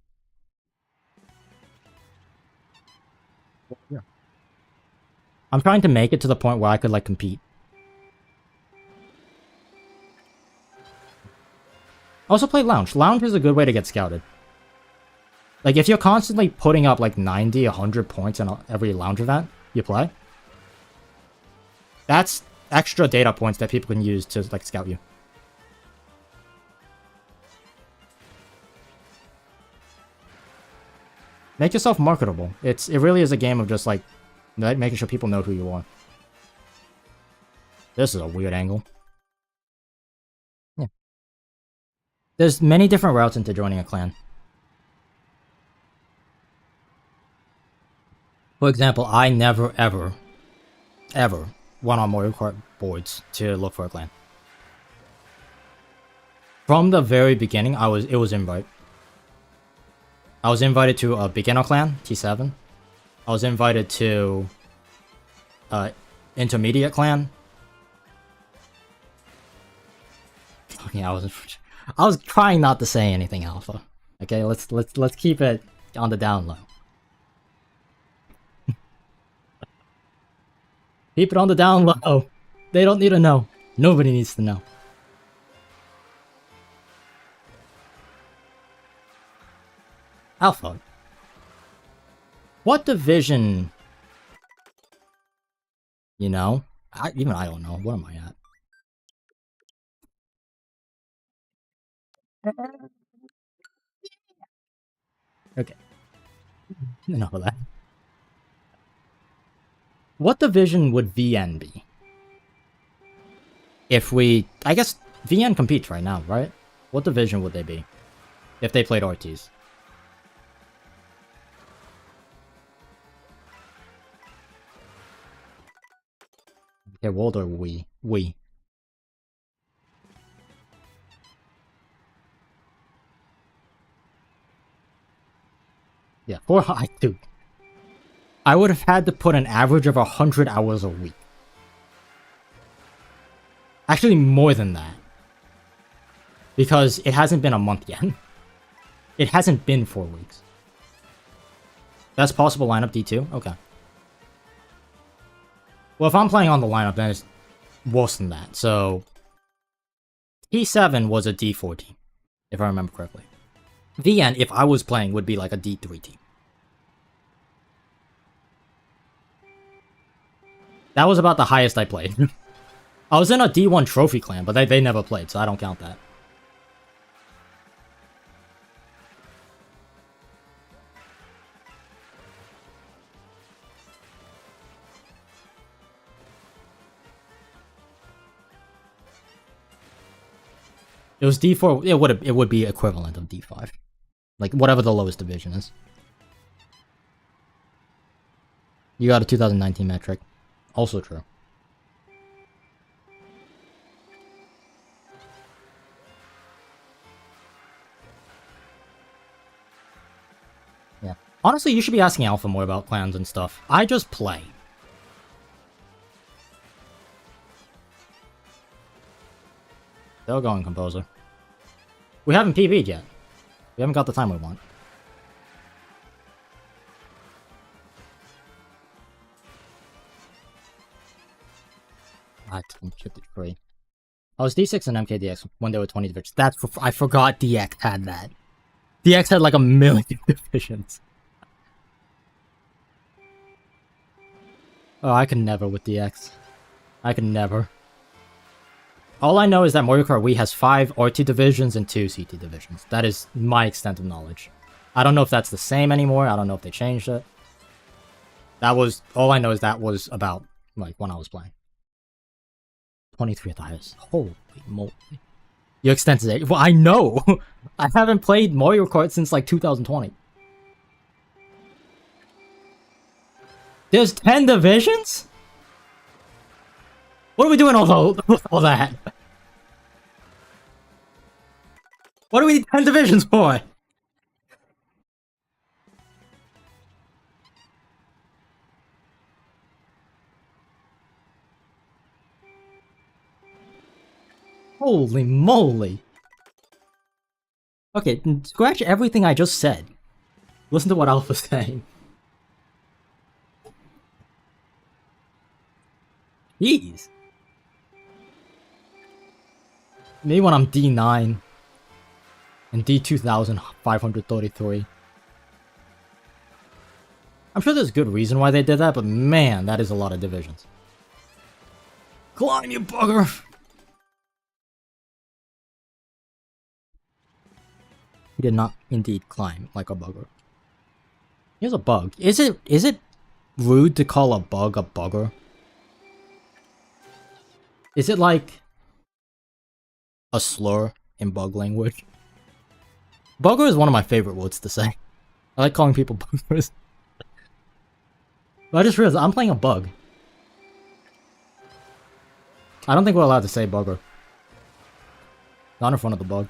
Yeah. I'm trying to make it to the point where I could, like, compete. Also play Lounge. Lounge is a good way to get scouted. Like, if you're constantly putting up, like, 90, 100 points in every Lounge event you play, that's extra data points that people can use to, like, scout you. Make yourself marketable. It really is a game of just like making sure people know who you are. This is a weird angle. Yeah. There's many different routes into joining a clan. For example, I never ever went on Mario Kart boards to look for a clan. From the very beginning, it was invite. I was invited to a beginner clan, T7. I was invited to intermediate clan. Okay, I was trying not to say anything alpha. Okay, let's keep it on the down low. Keep it on the down low. They don't need to know. Nobody needs to know. Alpha. What division? You know? Even I don't know. What am I at? Okay. Enough of that. What division would VN be? If we... I guess VN competes right now, right? What division would they be? If they played Ortiz. Okay, World or we? We. Yeah, dude. I would have had to put an average of 100 hours a week. Actually, more than that. Because it hasn't been a month yet. It hasn't been 4 weeks. That's possible lineup D2? Okay. Well, if I'm playing on the lineup, then it's worse than that. So, T7 was a D4 team, if I remember correctly. VN, if I was playing, would be like a D3 team. That was about the highest I played. I was in a D1 trophy clan, but they never played, so I don't count that. It was D4. It would be equivalent of D5, like whatever the lowest division is. You got a 2019 metric, also true. Yeah, honestly, you should be asking Alpha more about clans and stuff. I just play. Still going, Composer. We haven't Pv'd yet. We haven't got the time we want. I was D6 and MKDX when there were 20 divisions. I forgot DX had that. DX had like a million divisions. Oh, I can never with DX. I can never. All I know is that Mario Kart Wii has 5 RT divisions and 2 CT divisions. That is my extent of knowledge. I don't know if that's the same anymore. I don't know if they changed it. All I know is that was about, like, when I was playing. 23 at the highest. Holy moly. Your extent is 8. Well, I know! I haven't played Mario Kart since, like, 2020. There's 10 divisions? What are we doing all that? What do we need 10 divisions for? Holy moly. Okay, scratch everything I just said. Listen to what Alpha's saying. Jeez. Maybe when I'm D9 and D2533. I'm sure there's good reason why they did that, but man, that is a lot of divisions. Climb, you bugger! He did not indeed climb like a bugger. Here's a bug. Is it rude to call a bug a bugger? Is it like a slur in bug language? Bugger is one of my favorite words to say. I like calling people buggers. But I just realized I'm playing a bug. I don't think we're allowed to say bugger. Not in front of the bug.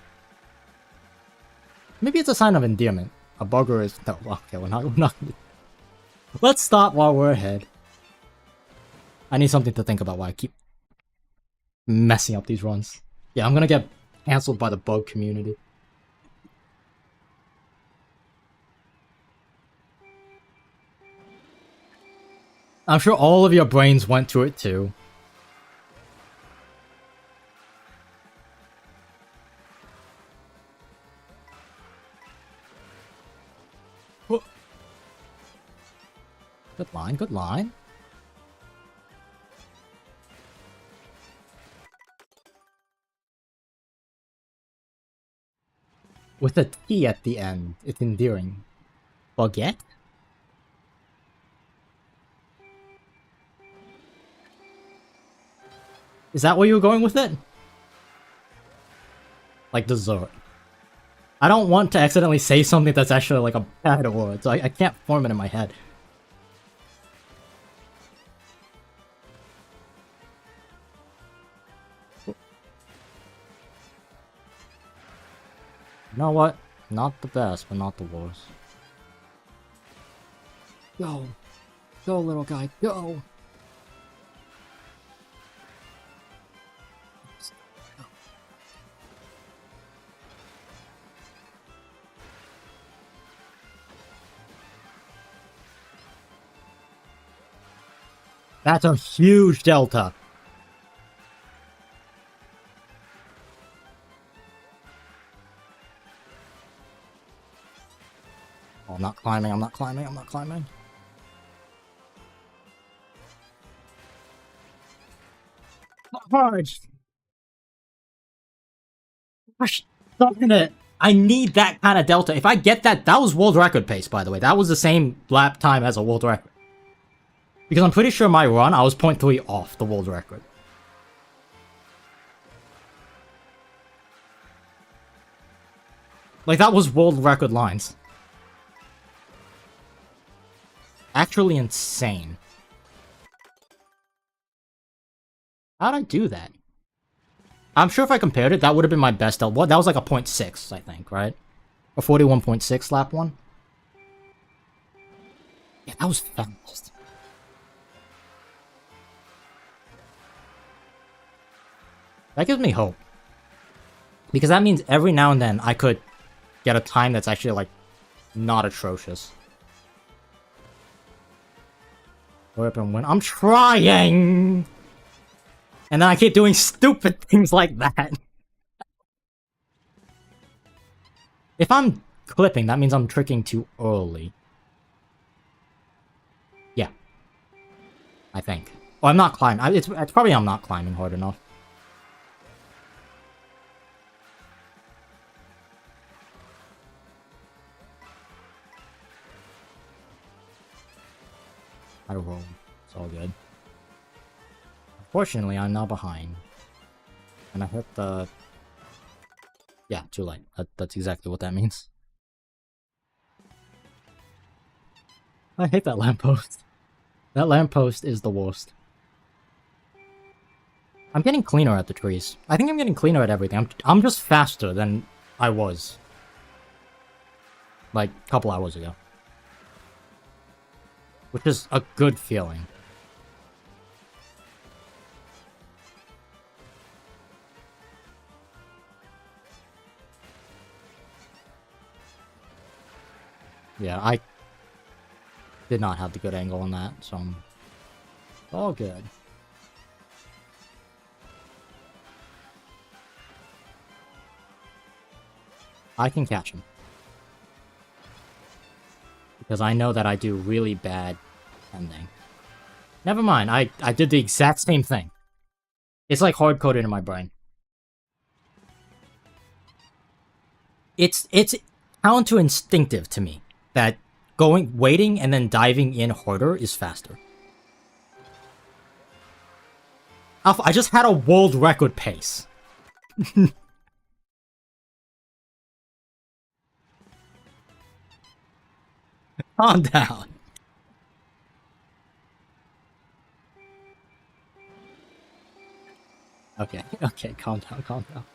Maybe it's a sign of endearment. A bugger is... No, okay, we're not... Let's stop while we're ahead. I need something to think about while I keep messing up these runs. Yeah, I'm gonna get cancelled by the bug community. I'm sure all of your brains went to it too. Good line, good line. With a T at the end, it's endearing. Baguette? Is that where you were going with it? Like dessert. I don't want to accidentally say something that's actually like a bad word, so I can't form it in my head. You know what? Not the best, but not the worst. Go. Go, little guy, go! That's a huge delta! Oh, I'm not climbing, I'm not climbing, I'm not climbing. Hard! Gosh, darn it! I need that kind of delta. If I get that, that was world record pace, by the way. That was the same lap time as a world record. Because I'm pretty sure my run, I was 0.3 off the world record. Like, that was world record lines. Actually insane. How'd I do that? I'm sure if I compared it, that would have been my best L. What? That was like a 0.6, I think, right? A 41.6 lap one? Yeah, that was fast. That gives me hope. Because that means every now and then I could get a time that's actually, like, not atrocious. Hurry up and win. I'm trying! And then I keep doing stupid things like that. If I'm clipping, that means I'm tricking too early. Yeah. I think. Oh, I'm not climbing. It's probably I'm not climbing hard enough. I roll. It's all good. Fortunately, I'm now behind. And I hit the... Yeah, too late. That's exactly what that means. I hate that lamppost. That lamppost is the worst. I'm getting cleaner at the trees. I think I'm getting cleaner at everything. I'm just faster than I was. Like, a couple hours ago. Which is a good feeling. Yeah, I did not have the good angle on that, so I'm all good. I can catch him. Because I know that I do really bad ending. Never mind, I did the exact same thing. It's like hard-coded in my brain. It's counterinstinctive to me that waiting and then diving in harder is faster. Alpha, I just had a world record pace. Calm down. Okay, okay, calm down, calm down.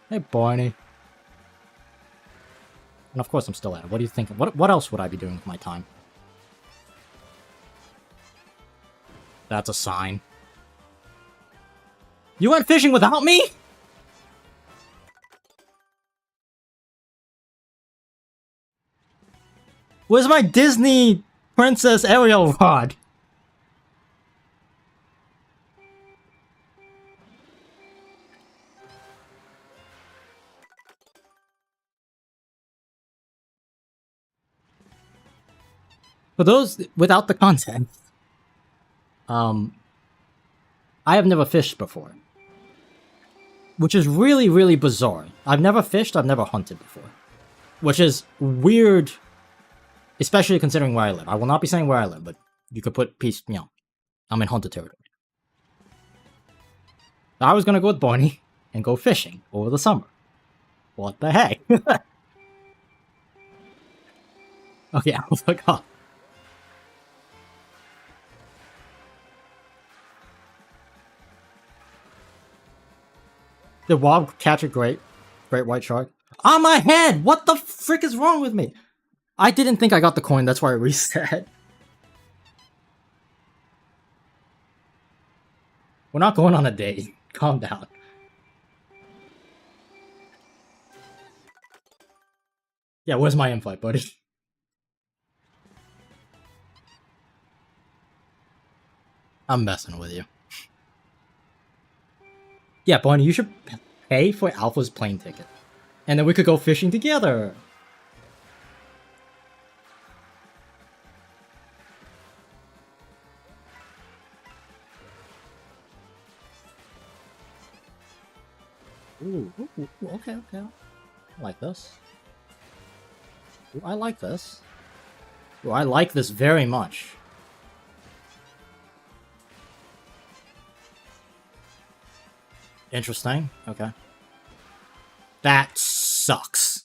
Hey, Barney. And of course I'm still at it. What do you think? What else would I be doing with my time? That's a sign. You went fishing without me? Where's my Disney Princess Ariel rod? For those without the context, I have never fished before. Which is really, really bizarre. I've never fished, I've never hunted before. Which is weird, especially considering where I live. I will not be saying where I live, but you could put peace, you know, I'm in hunted territory. I was gonna go with Barney and go fishing over the summer. What the heck? Okay, I was like, oh. Did Wob catch a great white shark? On my head! What the frick is wrong with me? I didn't think I got the coin, that's why I reset. We're not going on a date. Calm down. Yeah, where's my invite, buddy? I'm messing with you. Yeah, Bonnie, you should pay for Alpha's plane ticket. And then we could go fishing together. Ooh, okay. I like this. Ooh, I like this. Ooh, I like this very much. Interesting. Okay. That sucks.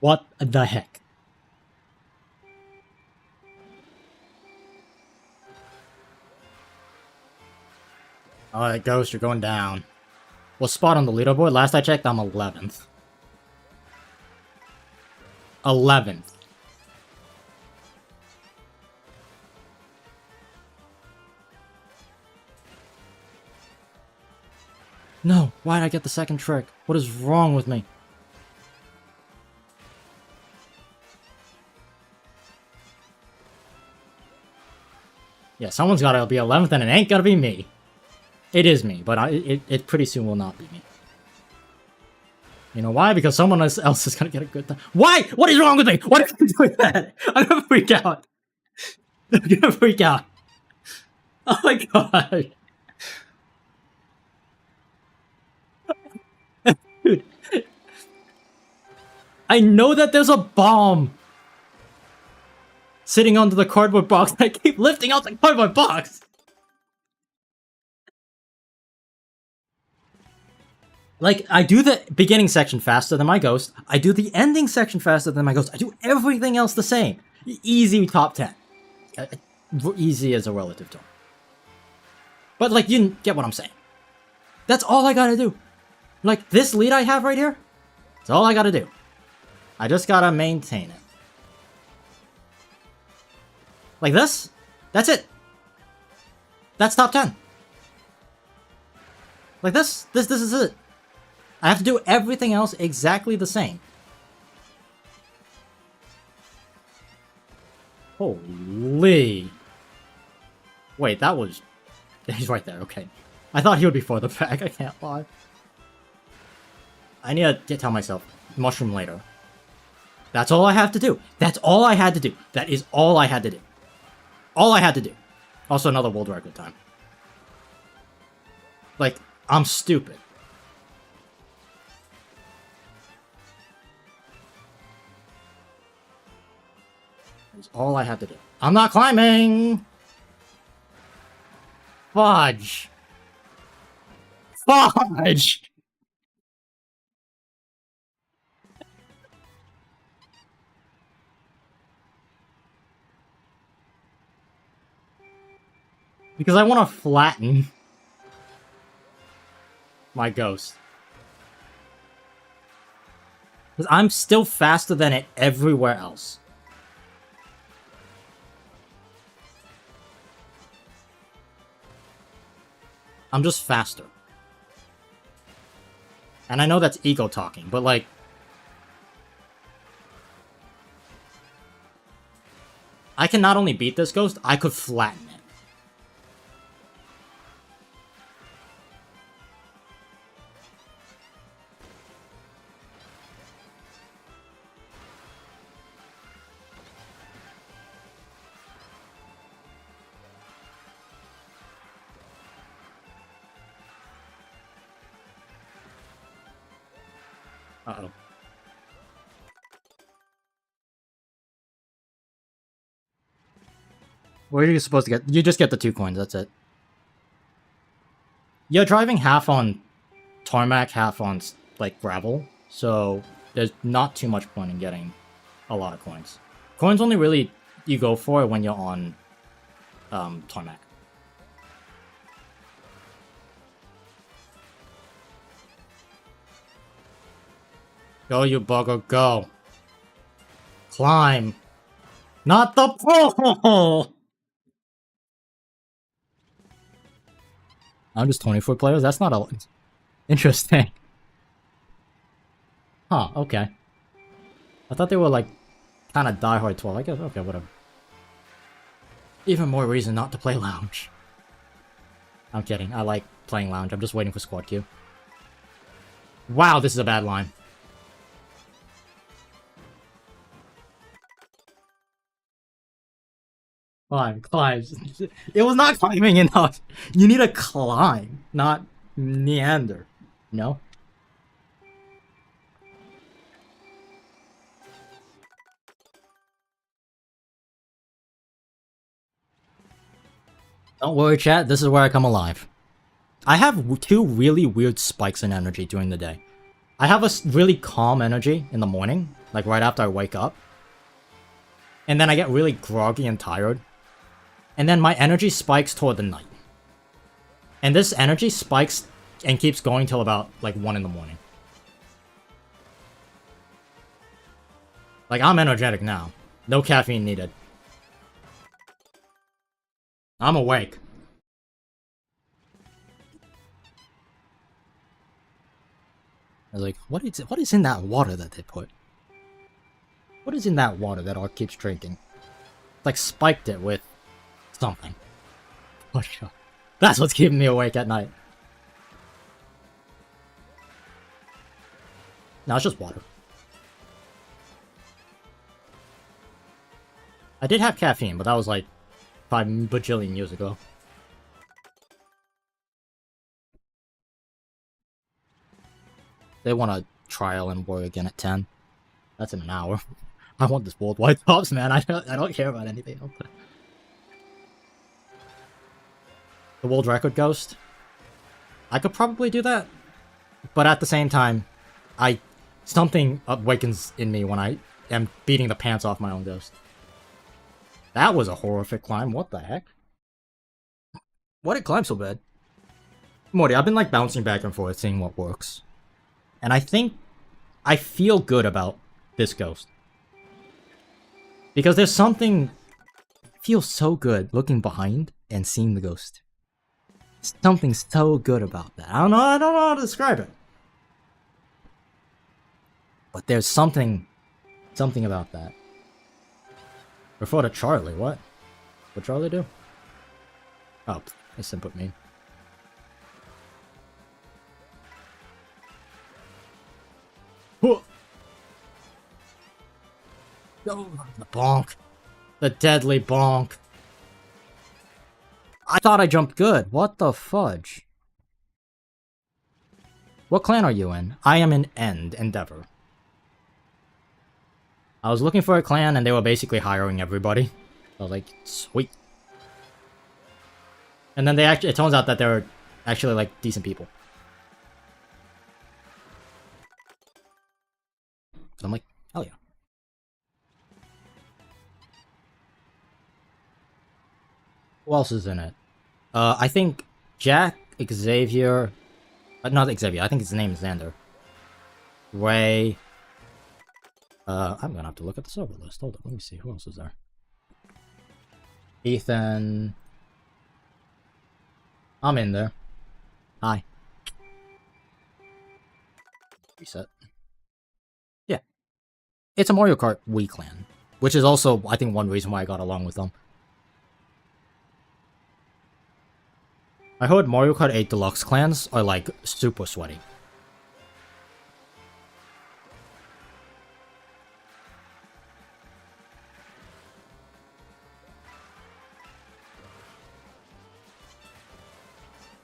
What the heck? Alright, Ghost, you're going down. What spot on the leaderboard? Last I checked, I'm 11th. 11th. No, why did I get the second trick? What is wrong with me? Yeah, someone's gotta be 11th and it ain't gonna be me. It is me, but it pretty soon will not be me. You know why? Because someone else is gonna get a good time. Why? What is wrong with me? What if I'm doing that? I'm gonna freak out. I'm gonna freak out. Oh my god. Dude. I know that there's a bomb sitting under the cardboard box. I keep lifting out the cardboard box. Like, I do the beginning section faster than my ghost. I do the ending section faster than my ghost. I do everything else the same. Easy top 10. Easy as a relative term. But, like, you get what I'm saying. That's all I gotta do. Like, this lead I have right here, that's all I gotta do. I just gotta maintain it. Like this? That's it. That's top 10. Like this? This is it. I have to do everything else exactly the same. Holy. Wait, that was... He's right there, okay. I thought he would be further back, I can't lie. I need to tell myself, mushroom later. That's all I have to do. That's all I had to do. That is all I had to do. All I had to do. Also another world record time. Like, I'm stupid. That's all I had to do. I'm not climbing! Fudge! Fudge! Because I want to flatten my ghost. Because I'm still faster than it everywhere else. I'm just faster. And I know that's ego talking, but like... I can not only beat this ghost, I could flatten it. Uh-oh. Where are you supposed to get? You just get the 2 coins, that's it. You're driving half on tarmac, half on, like, gravel, so there's not too much point in getting a lot of coins. Coins only really you go for when you're on tarmac. Go, you bugger, go. Climb. Not the pole! I'm just 24 players? That's not a... Interesting. Huh, okay. I thought they were, like, kind of diehard 12. I guess, okay, whatever. Even more reason not to play lounge. I'm kidding. I like playing lounge. I'm just waiting for squad queue. Wow, this is a bad line. Climb, climb. It was not climbing enough. You need to climb, not meander. No? Don't worry, chat. This is where I come alive. I have 2 really weird spikes in energy during the day. I have a really calm energy in the morning, like right after I wake up. And then I get really groggy and tired. And then my energy spikes toward the night. And this energy spikes and keeps going till about, like, 1 in the morning. Like, I'm energetic now. No caffeine needed. I'm awake. I was like, what is in that water that they put? What is in that water that Ark keeps drinking? Like, spiked it with something. Oh, God. That's what's keeping me awake at night. No, it's just water. I did have caffeine, but that was like 5 bajillion years ago. They want a trial and war again at 10. That's in an hour. I want this worldwide tops, man. I don't care about anything else. The world record ghost? I could probably do that. But at the same time, something awakens in me when I am beating the pants off my own ghost. That was a horrific climb. What the heck? Why did it climb so bad? Morty, I've been like bouncing back and forth, seeing what works. And I think I feel good about this ghost. Because there's something... feels so good looking behind and seeing the ghost. Something so good about that. I don't know how to describe it. But there's something about that. Refer to Charlie, what? What'd Charlie do? Oh, it's input me. Oh, the bonk. The deadly bonk. I thought I jumped good. What the fudge? What clan are you in? I am in Endeavor. I was looking for a clan and they were basically hiring everybody. I was like, sweet. And then it turns out that they're actually like decent people. So I'm like, hell yeah. Who else is in it? I think Jack, Xavier... not Xavier, I think his name is Xander. Ray... I'm gonna have to look at the server list. Hold on, let me see. Who else is there? Ethan... I'm in there. Hi. Reset. Yeah. It's a Mario Kart Wii clan. Which is also, I think, one reason why I got along with them. I heard Mario Kart 8 Deluxe clans are, like, super sweaty.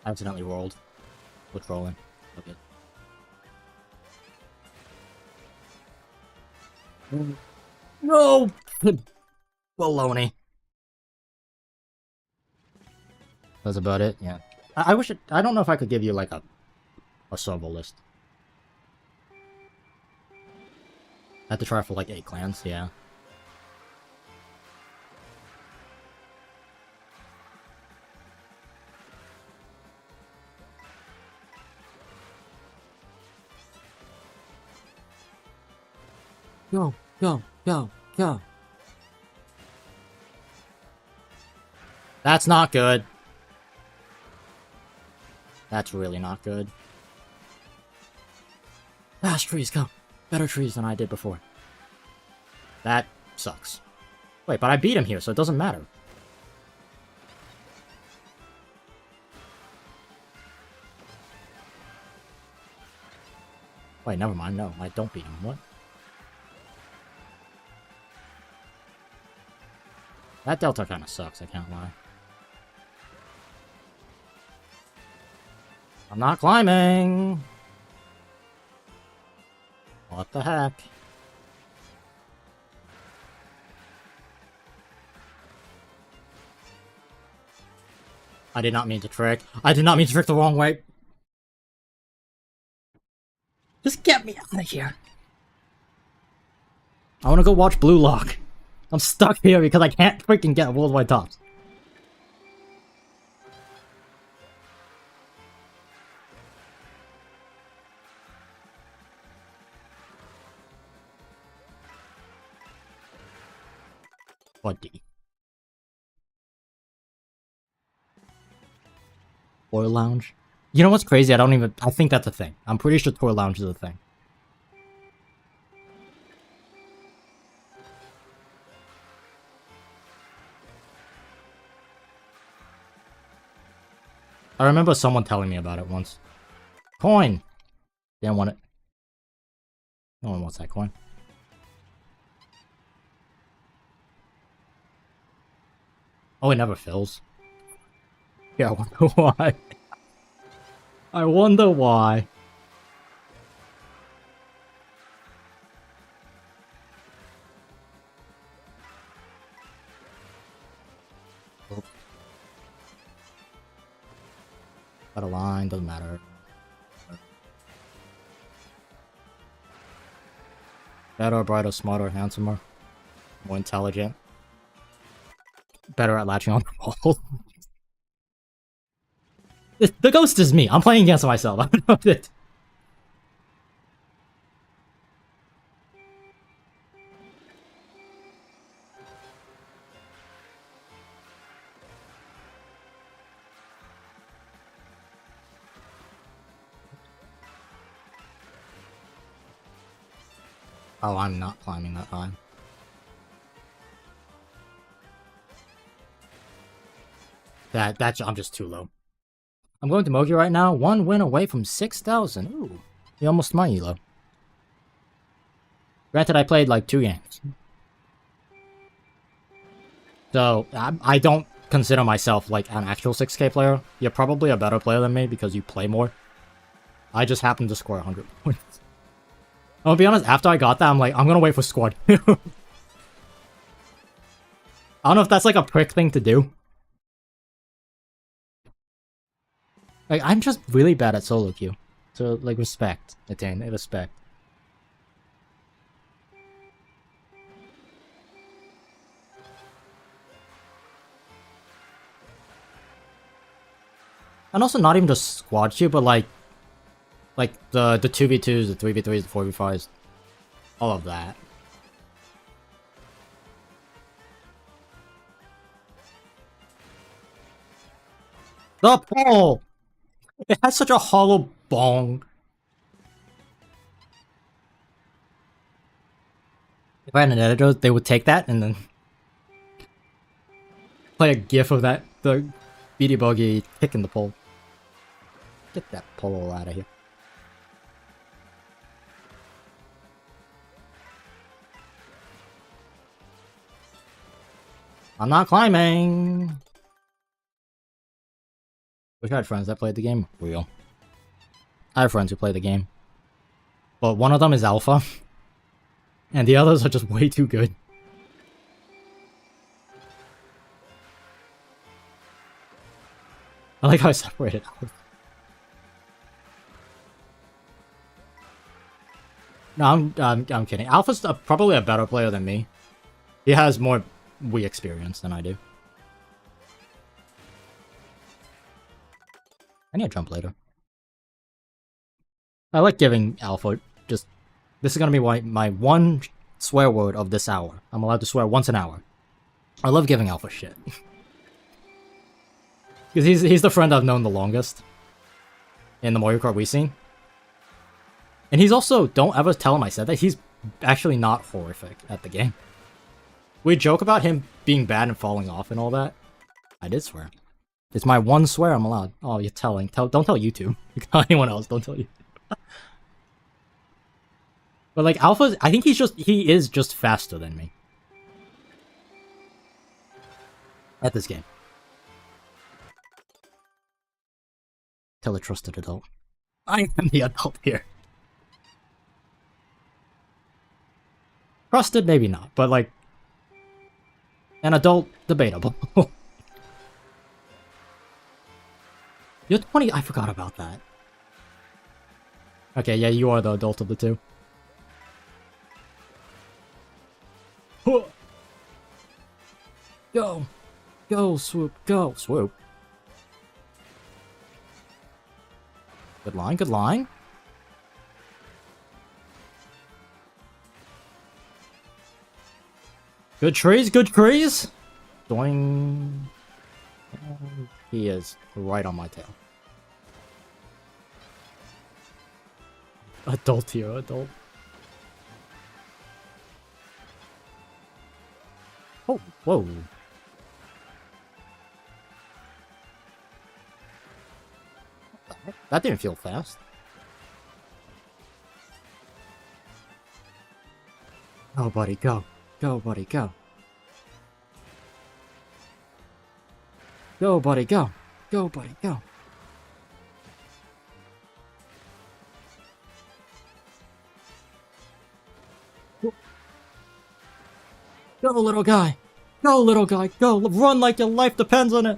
I accidentally rolled. What's rolling? Okay. No! Baloney. That's about it, yeah. I wish I don't know if I could give you, like, a server list. I had to try for, like, 8 clans, yeah. Go, go, go, go. That's not good. That's really not good. Fast trees, go. Better trees than I did before. That sucks. Wait, but I beat him here, so it doesn't matter. Wait, never mind. No, I don't beat him. What? That delta kind of sucks, I can't lie. I'm not climbing! What the heck? I did not mean to trick. I did not mean to trick the wrong way. Just get me out of here. I want to go watch Blue Lock. I'm stuck here because I can't freaking get worldwide tops. Buddy. Toy Lounge? You know what's crazy? I think that's a thing. I'm pretty sure Toy Lounge is a thing. I remember someone telling me about it once. Coin! Didn't want it. No one wants that coin. Oh, it never fills. Yeah, I wonder why. I wonder why. Got a line, doesn't matter. Better, brighter, smarter, handsomer. More intelligent. Better at latching on the wall. The ghost is me. I'm playing against myself. I don't know it. Oh, I'm not climbing that high. I'm just too low. I'm going to Mogi right now. 1 win away from 6,000. Ooh, you almost my elo. Granted, I played like 2 games. So, I don't consider myself like an actual 6K player. You're probably a better player than me because you play more. I just happened to score 100 points. I'll be honest, after I got that, I'm like, I'm gonna wait for squad. I don't know if that's like a prick thing to do. Like, I'm just really bad at solo queue. So, like, respect. Attain, respect. And also not even just squad queue, but like the 2v2s, the 3v3s, the 4v5s. All of that. The pole! It has such a hollow bong. If I had an editor, they would take that and then play a gif of that, the beady buggy kicking the pole. Get that pole out of here. I'm not climbing. Wish I had friends that played the game. Real. I have friends who play the game. But one of them is alpha. And the others are just way too good. I like how I separated out. No, I'm kidding. Alpha's probably a better player than me. He has more Wii experience than I do. I need to jump later. I like giving Alpha just... This is gonna be my one swear word of this hour. I'm allowed to swear once an hour. I love giving Alpha shit. Because he's the friend I've known the longest. In the Mario Kart Wii scene. And he's also, don't ever tell him I said that, he's actually not horrific at the game. We joke about him being bad and falling off and all that. I did swear. It's my one swear I'm allowed. Oh, you're telling. Don't tell YouTube. You can tell anyone else, don't tell you. But like, Alpha, I think he is just faster than me. At this game. Tell a trusted adult. I am the adult here. Trusted, maybe not, but like... An adult, debatable. You're 20, I forgot about that. Okay, yeah, you are the adult of the two. Go! Go, Swoop, go! Swoop. Good line, good line. Good trees, good trees! Doing... He is right on my tail. Adult here, adult. Oh, whoa. That didn't feel fast. Go, buddy, go. Go, buddy, go. Go, buddy, go. Go, buddy, go. Go, little guy. Go, little guy. Go. Run like your life depends on it.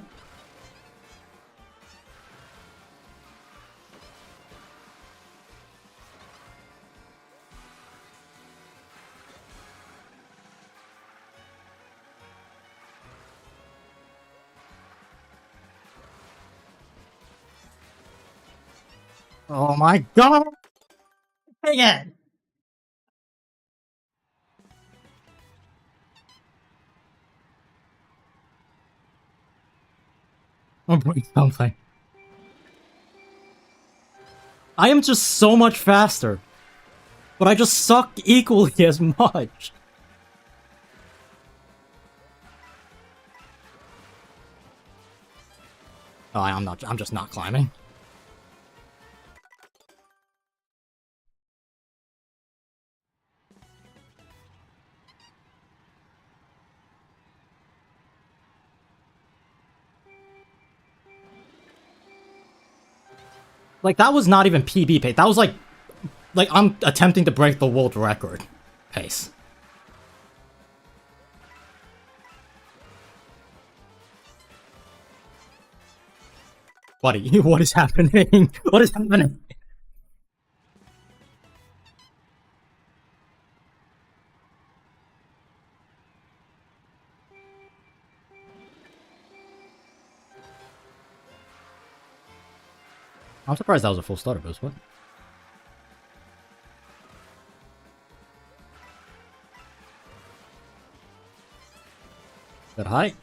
Oh my god! Dang it! I'm breaking something. I am just so much faster. But I just suck equally as much. Oh, I'm just not climbing. Like, that was not even PB pace. That was like I'm attempting to break the world record pace. Buddy, what is happening? What is happening? I'm surprised that was a full starter boost. What? Good height.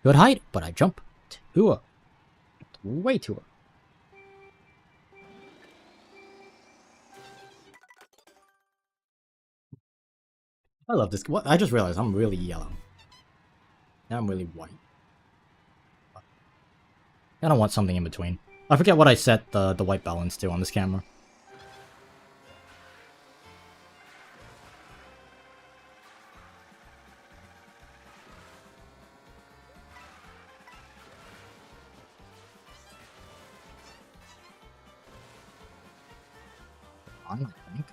Good height, but I jump too up. Way too up. I love this. What? I just realized I'm really yellow. Now I'm really white. I don't want something in between. I forget what I set the white balance to on this camera. I think.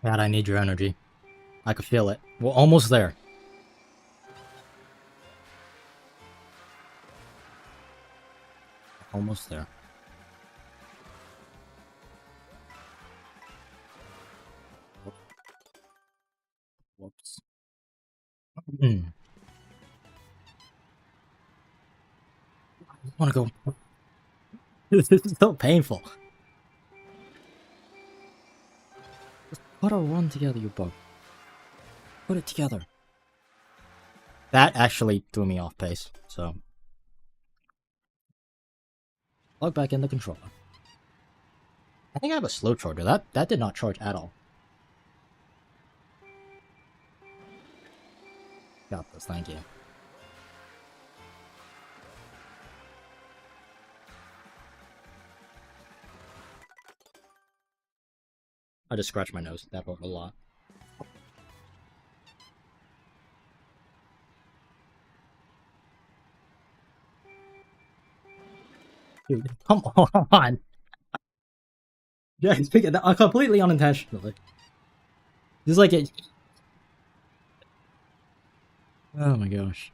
God, I need your energy. I could feel it. We're almost there. Almost there. Whoops. I want to go. This is so painful. Just put a run together, you bug. Put it together. That actually threw me off pace, so. Plug back in the controller. I think I have a slow charger. That did not charge at all. Got this, thank you. I just scratched my nose. That hurt a lot. Dude, come on! Yeah, it's completely unintentionally. Just like it. Oh my gosh.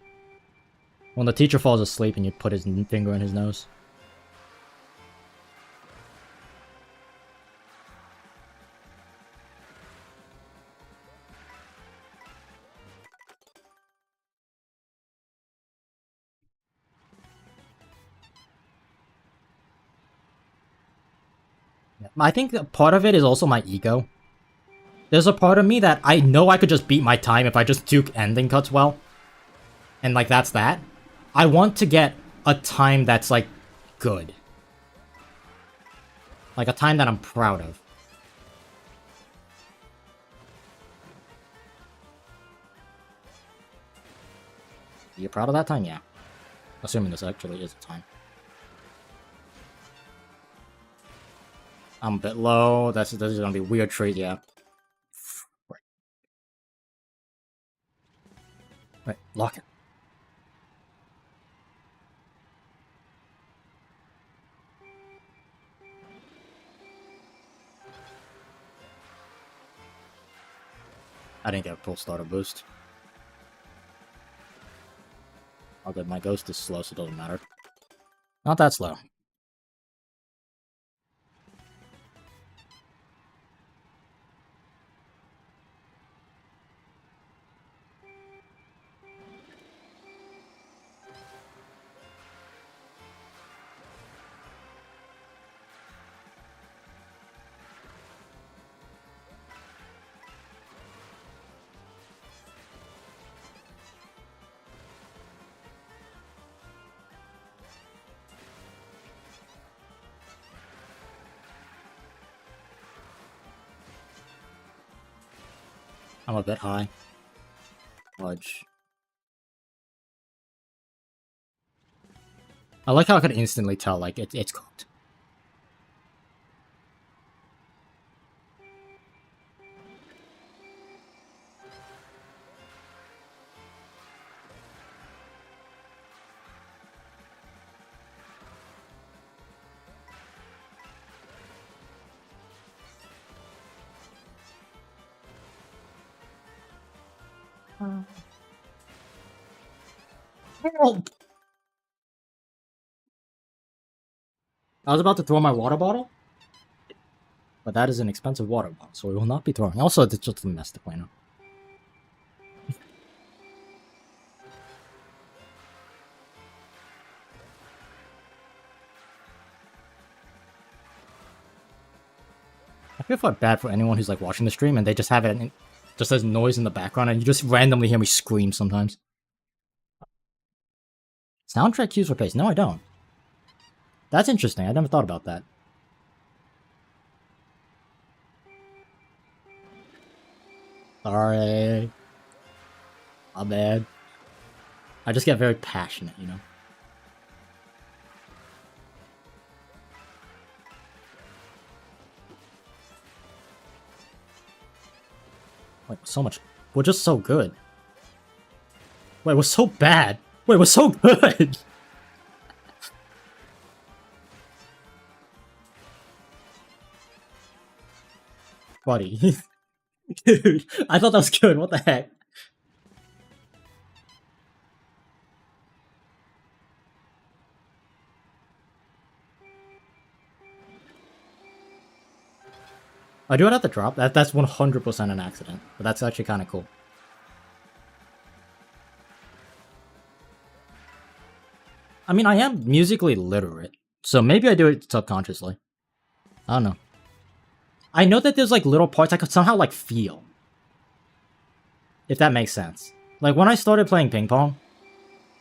When the teacher falls asleep and you put his finger in his nose. Yeah. I think that part of it is also my ego. There's a part of me that I know I could just beat my time if I just juke ending cuts well. And like, that's that. I want to get a time that's like, good. Like a time that I'm proud of. You're proud of that time? Yeah. Assuming this actually is a time. I'm a bit low. This is gonna be a weird treat, yeah. Right. Right, lock it. I didn't get a full starter boost. Oh good, my ghost is slow, so it doesn't matter. Not that slow. I'm a bit high. Fudge. I like how I could instantly tell, like, it's cooked. Help! I was about to throw my water bottle, but that is an expensive water bottle, so we will not be throwing. Also, it's just a mess to clean up. I feel bad for anyone who's like watching the stream and they just have it and just has noise in the background and you just randomly hear me scream sometimes. Soundtrack cues for pace. No, I don't. That's interesting. I never thought about that. Sorry. My bad. I just get very passionate, you know? Wait, so much. We're just so good. Wait, we're so bad. Wait, we're so good. Buddy. Dude, I thought that was good. What the heck? I do it at the drop. That's 100% an accident, but that's actually kind of cool. I mean, I am musically literate, so maybe I do it subconsciously. I don't know. I know that there's like little parts I could somehow like feel. If that makes sense. Like when I started playing ping pong,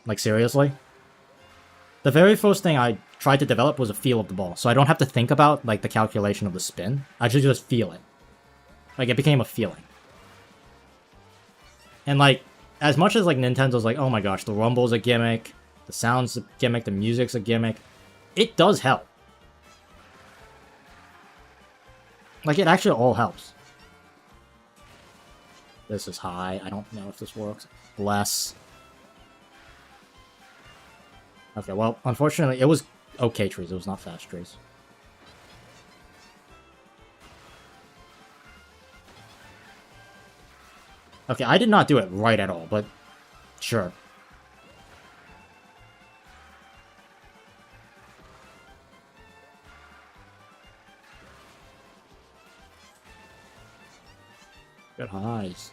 like seriously, the very first thing I tried to develop was a feel of the ball. So I don't have to think about like the calculation of the spin. I should just feel it. Like it became a feeling. And like, as much as like Nintendo's like, oh my gosh, the rumble's a gimmick, the sound's a gimmick, the music's a gimmick, it does help. Like it actually all helps. This is high. I don't know if this works. Less. Okay, well, unfortunately, it was okay trees. It was not fast trees. Okay, I did not do it right at all, but sure. Good highs.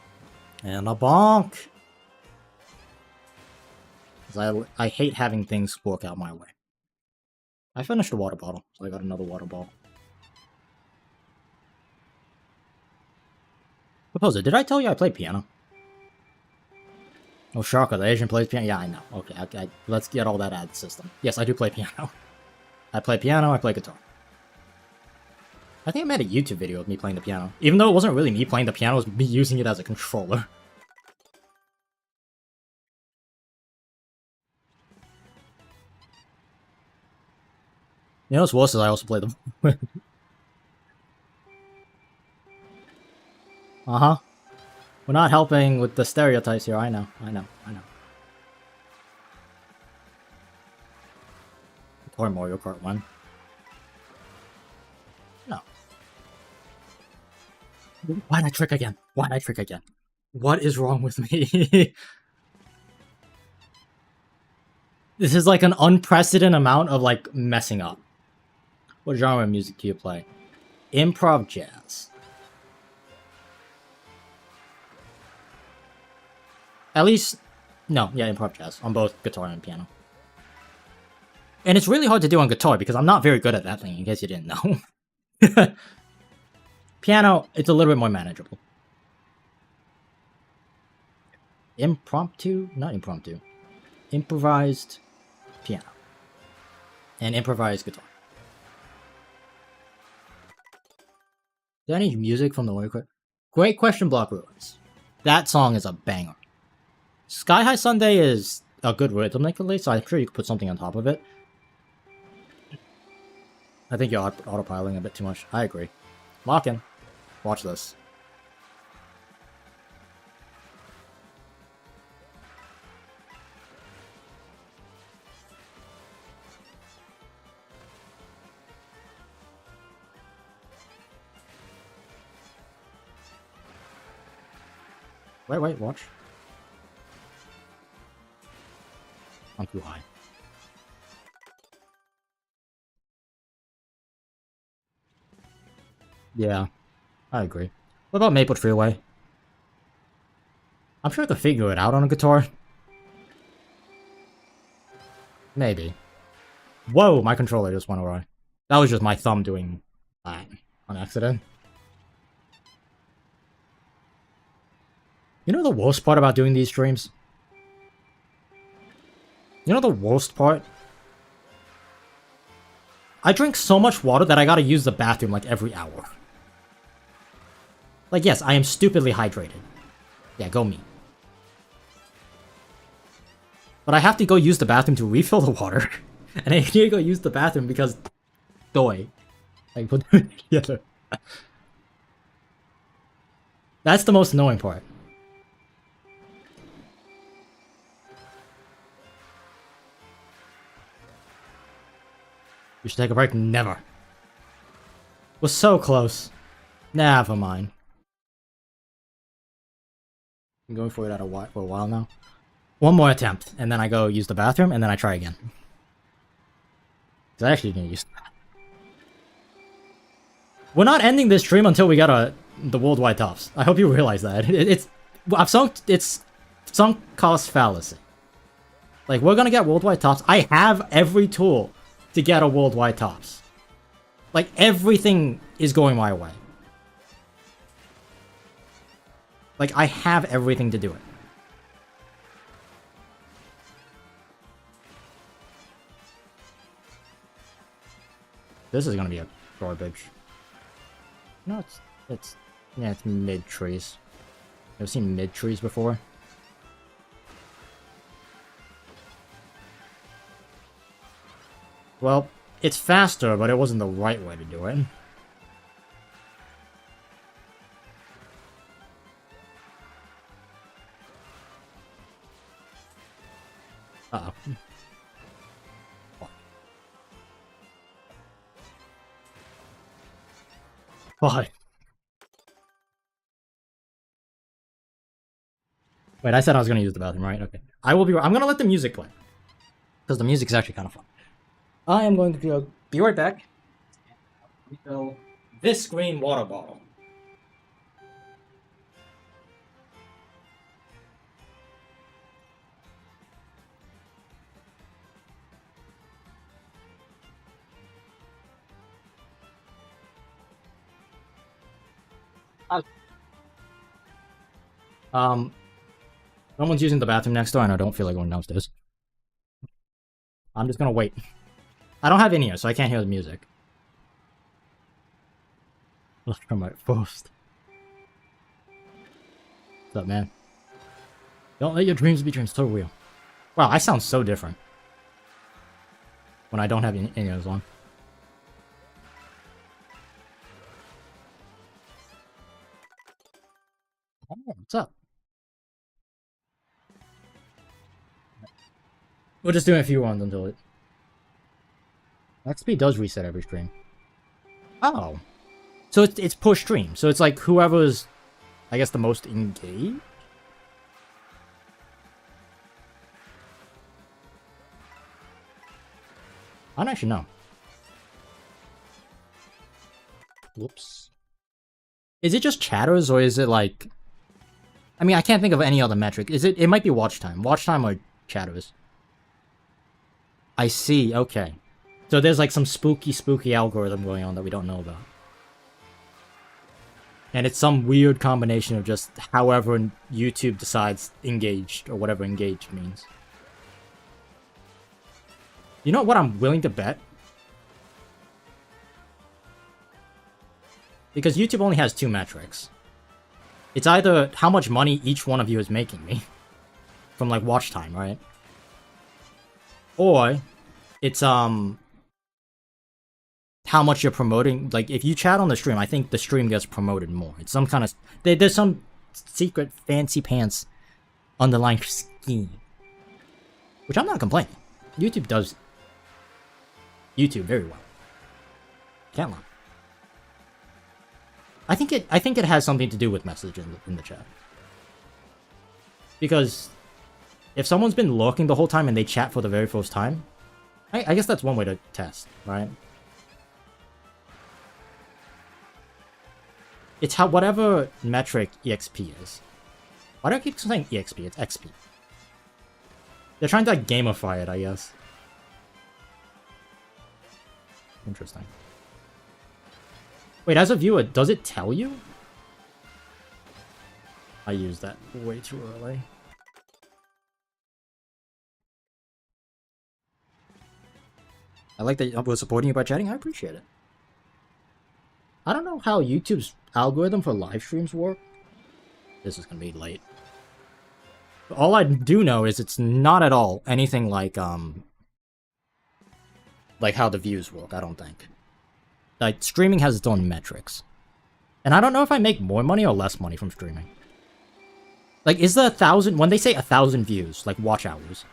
And a bonk! I hate having things work out my way. I finished the water bottle, so I got another water bottle. Proposer, did I tell you I play piano? Oh, Shaka, the Asian plays piano? Yeah, I know. Okay, let's get all that out of the system. Yes, I do play piano. I play piano, I play guitar. I think I made a YouTube video of me playing the piano. Even though it wasn't really me playing the piano, it was me using it as a controller. You know what's worse is I also play the... Uh-huh. We're not helping with the stereotypes here, I know. Or Mario Kart 1. No. Why'd I trick again? What is wrong with me? This is like an unprecedented amount of like messing up. What genre of music do you play? Improv jazz. At least, no, yeah, improv jazz on both guitar and piano. And it's really hard to do on guitar because I'm not very good at that thing, in case you didn't know. Piano, it's a little bit more manageable. Impromptu? Not impromptu. Improvised piano. And improvised guitar. Is there any music from the Warrior Kart? Great Question Block Ruins. That song is a banger. Sky High Sunday is a good rhythm, so I'm sure you could put something on top of it. I think you're autopiloting a bit too much. I agree. Lock in. Watch this. Wait, watch. I'm too high. Yeah, I agree. What about Maple Treeway? I'm sure I could figure it out on a guitar. Maybe. Whoa, my controller just went awry. That was just my thumb doing that on accident. You know the worst part about doing these streams? You know the worst part? I drink so much water that I gotta use the bathroom like every hour. Like, yes, I am stupidly hydrated. Yeah, go me. But I have to go use the bathroom to refill the water. And I need to go use the bathroom because... Doi. Like, put them together. That's the most annoying part. We should take a break? Never. We're so close. Never mind. I'm going for it for a while now. One more attempt, and then I go use the bathroom, and then I try again. Because I actually didn't use that. We're not ending this stream until we got the worldwide tops. I hope you realize that. It's sunk cost fallacy. Like, we're gonna get worldwide tops. I have every tool to get a worldwide tops. Like, everything is going my way. Like, I have everything to do it. This is gonna be a garbage. No, it's mid trees. I've seen mid trees before. Well, it's faster, but it wasn't the right way to do it. Uh-oh. Why? Wait, I said I was gonna use the bathroom, right? Okay. I'm gonna let the music play. Because the music's actually kind of fun. I am going to be right back. Refill this green water bottle. No one's using the bathroom next door, and I don't feel like going downstairs. I'm just gonna wait. I don't have in-ear, so I can't hear the music. Let's try my first. What's up, man? Don't let your dreams be dreams. So real. Wow, I sound so different when I don't have in-ears on. Oh, what's up? We're just doing a few runs until it... XP does reset every stream. Oh. So it's push stream. So it's like whoever's, I guess, the most engaged? I don't actually know. Whoops. Is it just chatters, or is it like... I mean, I can't think of any other metric. It might be watch time. Watch time or chatters. I see, okay. So there's like some spooky algorithm going on that we don't know about. And it's some weird combination of just however YouTube decides engaged, or whatever engaged means. You know what I'm willing to bet? Because YouTube only has two metrics. It's either how much money each one of you is making me from like watch time, right? Or it's how much you're promoting. Like, if you chat on the stream, I think the stream gets promoted more. It's some kind of there's some secret fancy pants underlying scheme, which I'm not complaining. YouTube does YouTube very well. Can't lie. I think it has something to do with message in the chat. Because if someone's been lurking the whole time and they chat for the very first time, I guess that's one way to test, right? It's how whatever metric EXP is. Why do I keep saying EXP? It's XP. They're trying to like, gamify it, I guess. Interesting. Wait, as a viewer, does it tell you? I used that way too early. I like that we're supporting you by chatting. I appreciate it. I don't know how YouTube's algorithm for live streams work. This is gonna be late. But all I do know is it's not at all anything like how the views work. I don't think. Like streaming has its own metrics, and I don't know if I make more money or less money from streaming. Like, is the 1,000 when they say 1,000 views, like watch hours?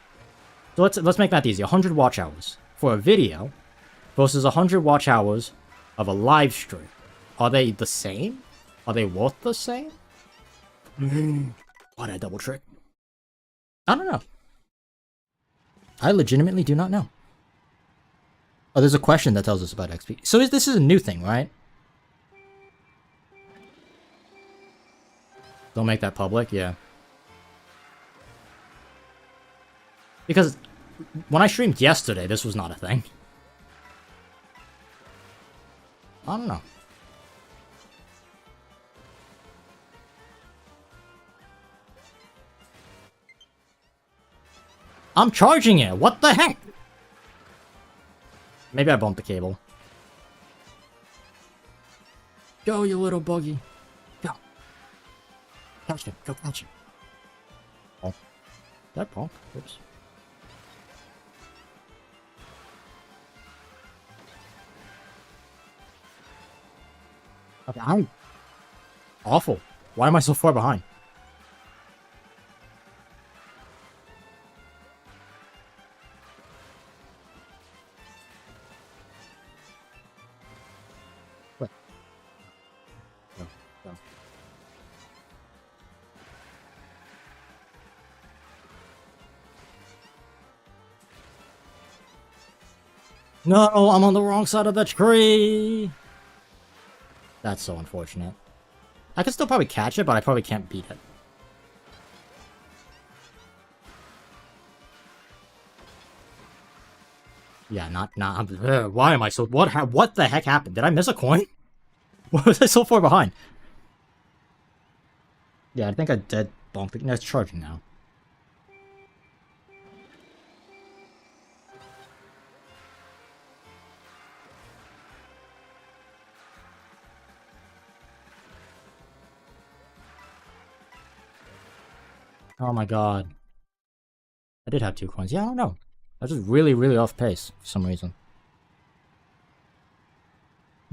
So let's make that easy. 100 watch hours for a video versus 100 watch hours of a live stream. Are they the same? Are they worth the same? Why'd I double trick? I don't know. I legitimately do not know. Oh, there's a question that tells us about XP. So this is a new thing, right? Don't make that public, yeah. Because when I streamed yesterday, this was not a thing. I don't know. I'm charging it! What the heck? Maybe I bumped the cable. Go, you little buggy. Go. Catch him. Go catch him. Oh. That bonk. Oops. Okay, I'm awful. Why am I so far behind? What? No, no. No, I'm on the wrong side of the tree. That's so unfortunate. I could still probably catch it, but I probably can't beat it. Yeah, why am I so... What the heck happened? Did I miss a coin? Why was I so far behind? Yeah, I think I dead bonked it. No, it's charging now. Oh my god. I did have 2 coins. Yeah, I don't know. I was just really, really off pace for some reason.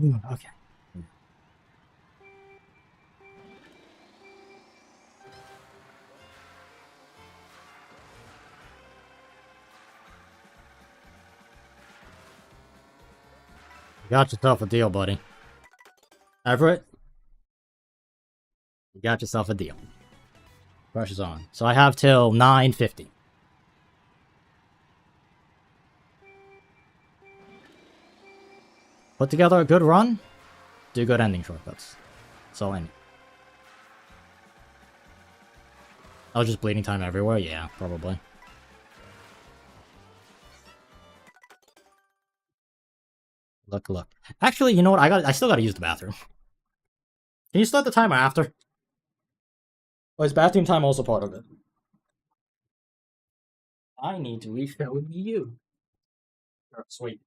Okay. You got yourself a deal, buddy. Everett? You got yourself a deal. Pressure's on. So I have till 9:50. Put together a good run, do good ending shortcuts. That's all I need. I was just bleeding time everywhere? Yeah, probably. Look. Actually, you know what? I still gotta use the bathroom. Can you start the timer after? Or is bathroom time also part of it? I need to refill with you. Oh, sweet.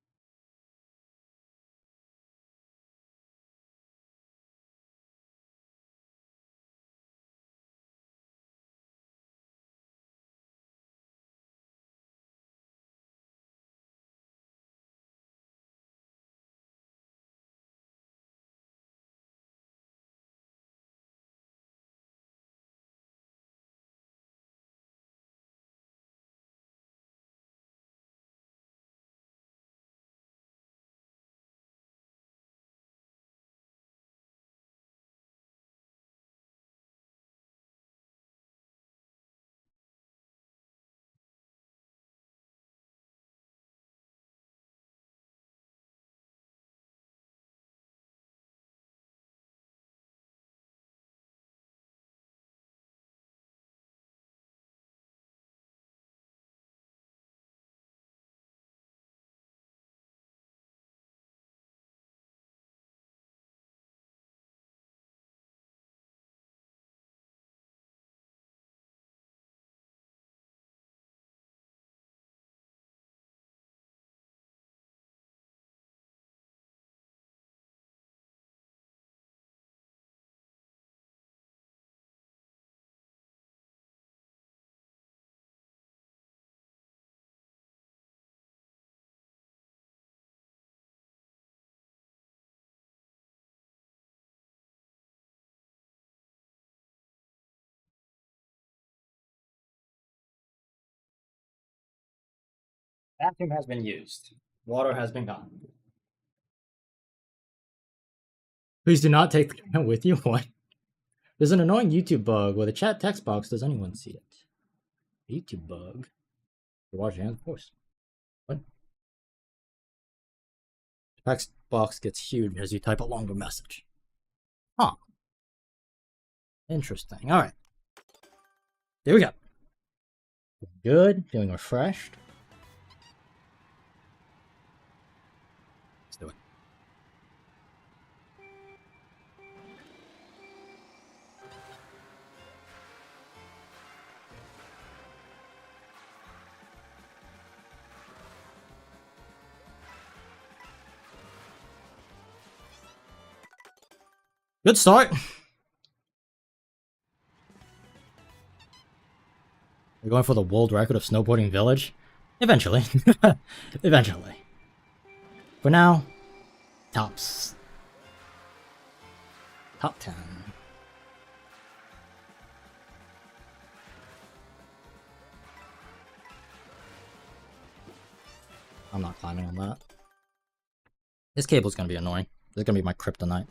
Bathroom has been used. Water has been gone. Please do not take the camera with you. What? There's an annoying YouTube bug where the chat text box, does anyone see it? YouTube bug. You wash your hands, of course. What? Text box gets huge as you type a longer message. Huh. Interesting. Alright. There we go. Good. Feeling refreshed. Let's do it. Good start. We're going for the world record of snowboarding village? Eventually. Eventually. For now, tops. Top 10. I'm not climbing on that. This cable's gonna be annoying. This is gonna be my kryptonite.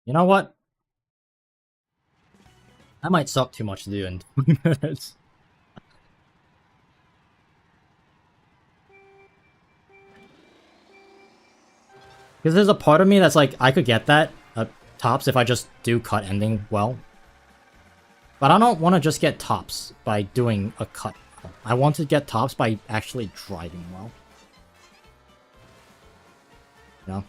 You know what? That might suck too much to do in 20 minutes. Because there's a part of me that's like, I could get that tops if I just do cut ending well. But I don't want to just get tops by doing a cut. I want to get tops by actually driving well. You know?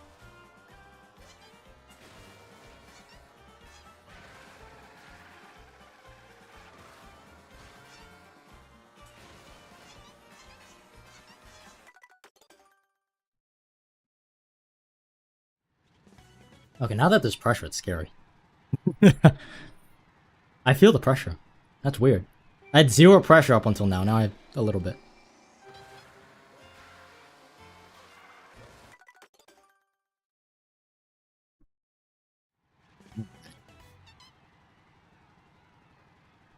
Okay, now that there's pressure, it's scary. I feel the pressure. That's weird. I had 0 pressure up until now. Now I have a little bit.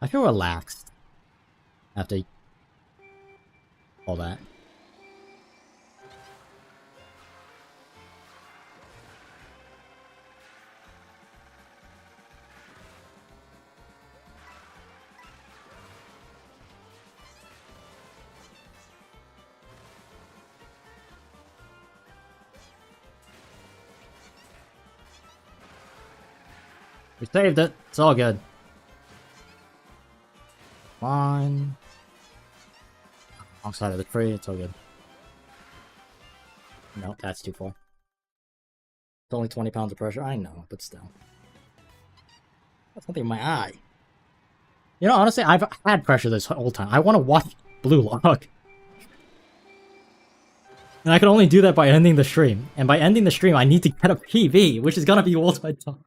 I feel relaxed after all that. We saved it. It's all good. Fine. Wrong side of the tree. It's all good. No, that's too far. It's only 20 pounds of pressure. I know, but still. That's something in my eye. You know, honestly, I've had pressure this whole time. I want to watch Blue Log. And I can only do that by ending the stream. And by ending the stream, I need to get a PB, which is gonna be all my time.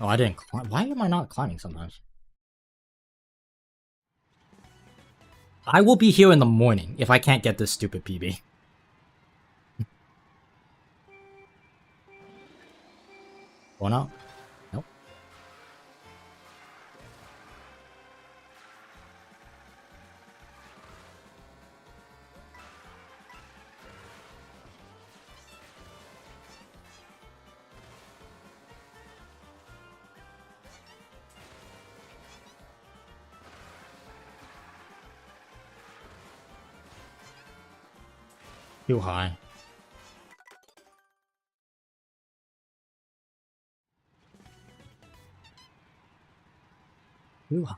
Oh, I didn't climb. Why am I not climbing sometimes? I will be here in the morning if I can't get this stupid PB. Going out? Nope. Too high. Too high.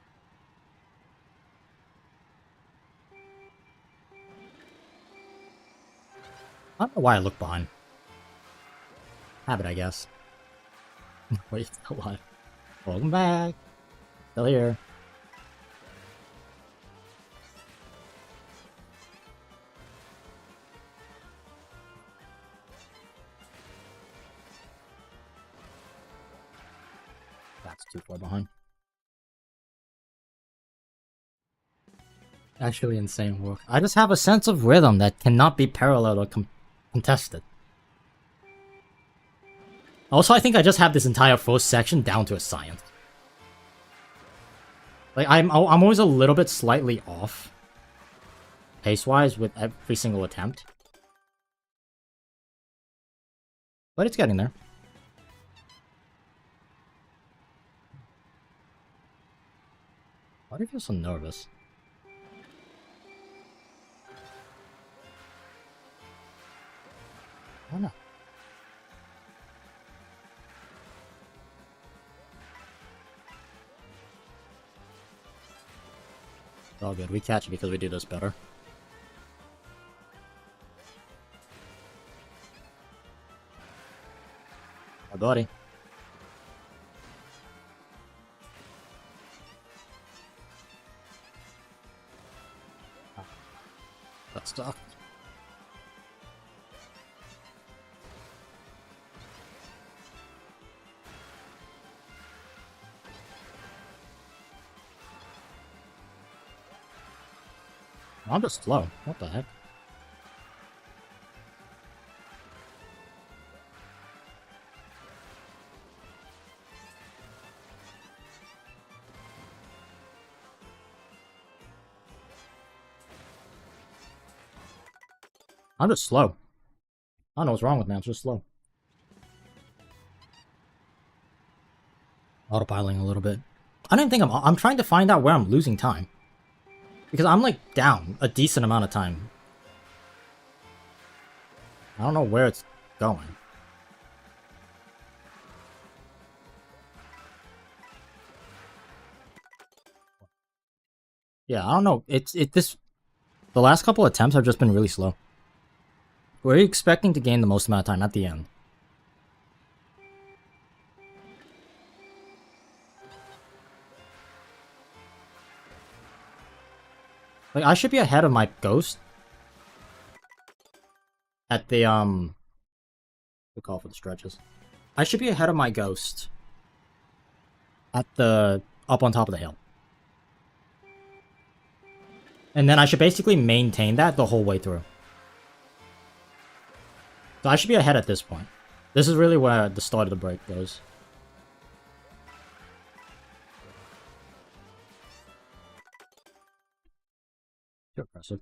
I don't know why I look behind. Habit, I guess. Wait, still alive. Welcome back. Still here. That's too far behind. Actually insane work. I just have a sense of rhythm that cannot be paralleled or contested. Also, I think I just have this entire first section down to a science. Like, I'm always a little bit slightly off, pace-wise, with every single attempt. But it's getting there. Why do you feel so nervous? Why not? It's all good. We catch it because we do this better. My buddy. That's tough. I'm just slow. What the heck? I'm just slow. I don't know what's wrong with me, I'm just slow. Autopiloting a little bit. I don't think I'm trying to find out where I'm losing time. Because I'm like down a decent amount of time. I don't know where it's going. Yeah, I don't know. The last couple attempts have just been really slow. We're expecting to gain the most amount of time at the end. Like, I should be ahead of my ghost at the, we call for the stretches. I should be ahead of my ghost at the, up on top of the hill. And then I should basically maintain that the whole way through. So I should be ahead at this point. This is really where the start of the break goes. Too impressive.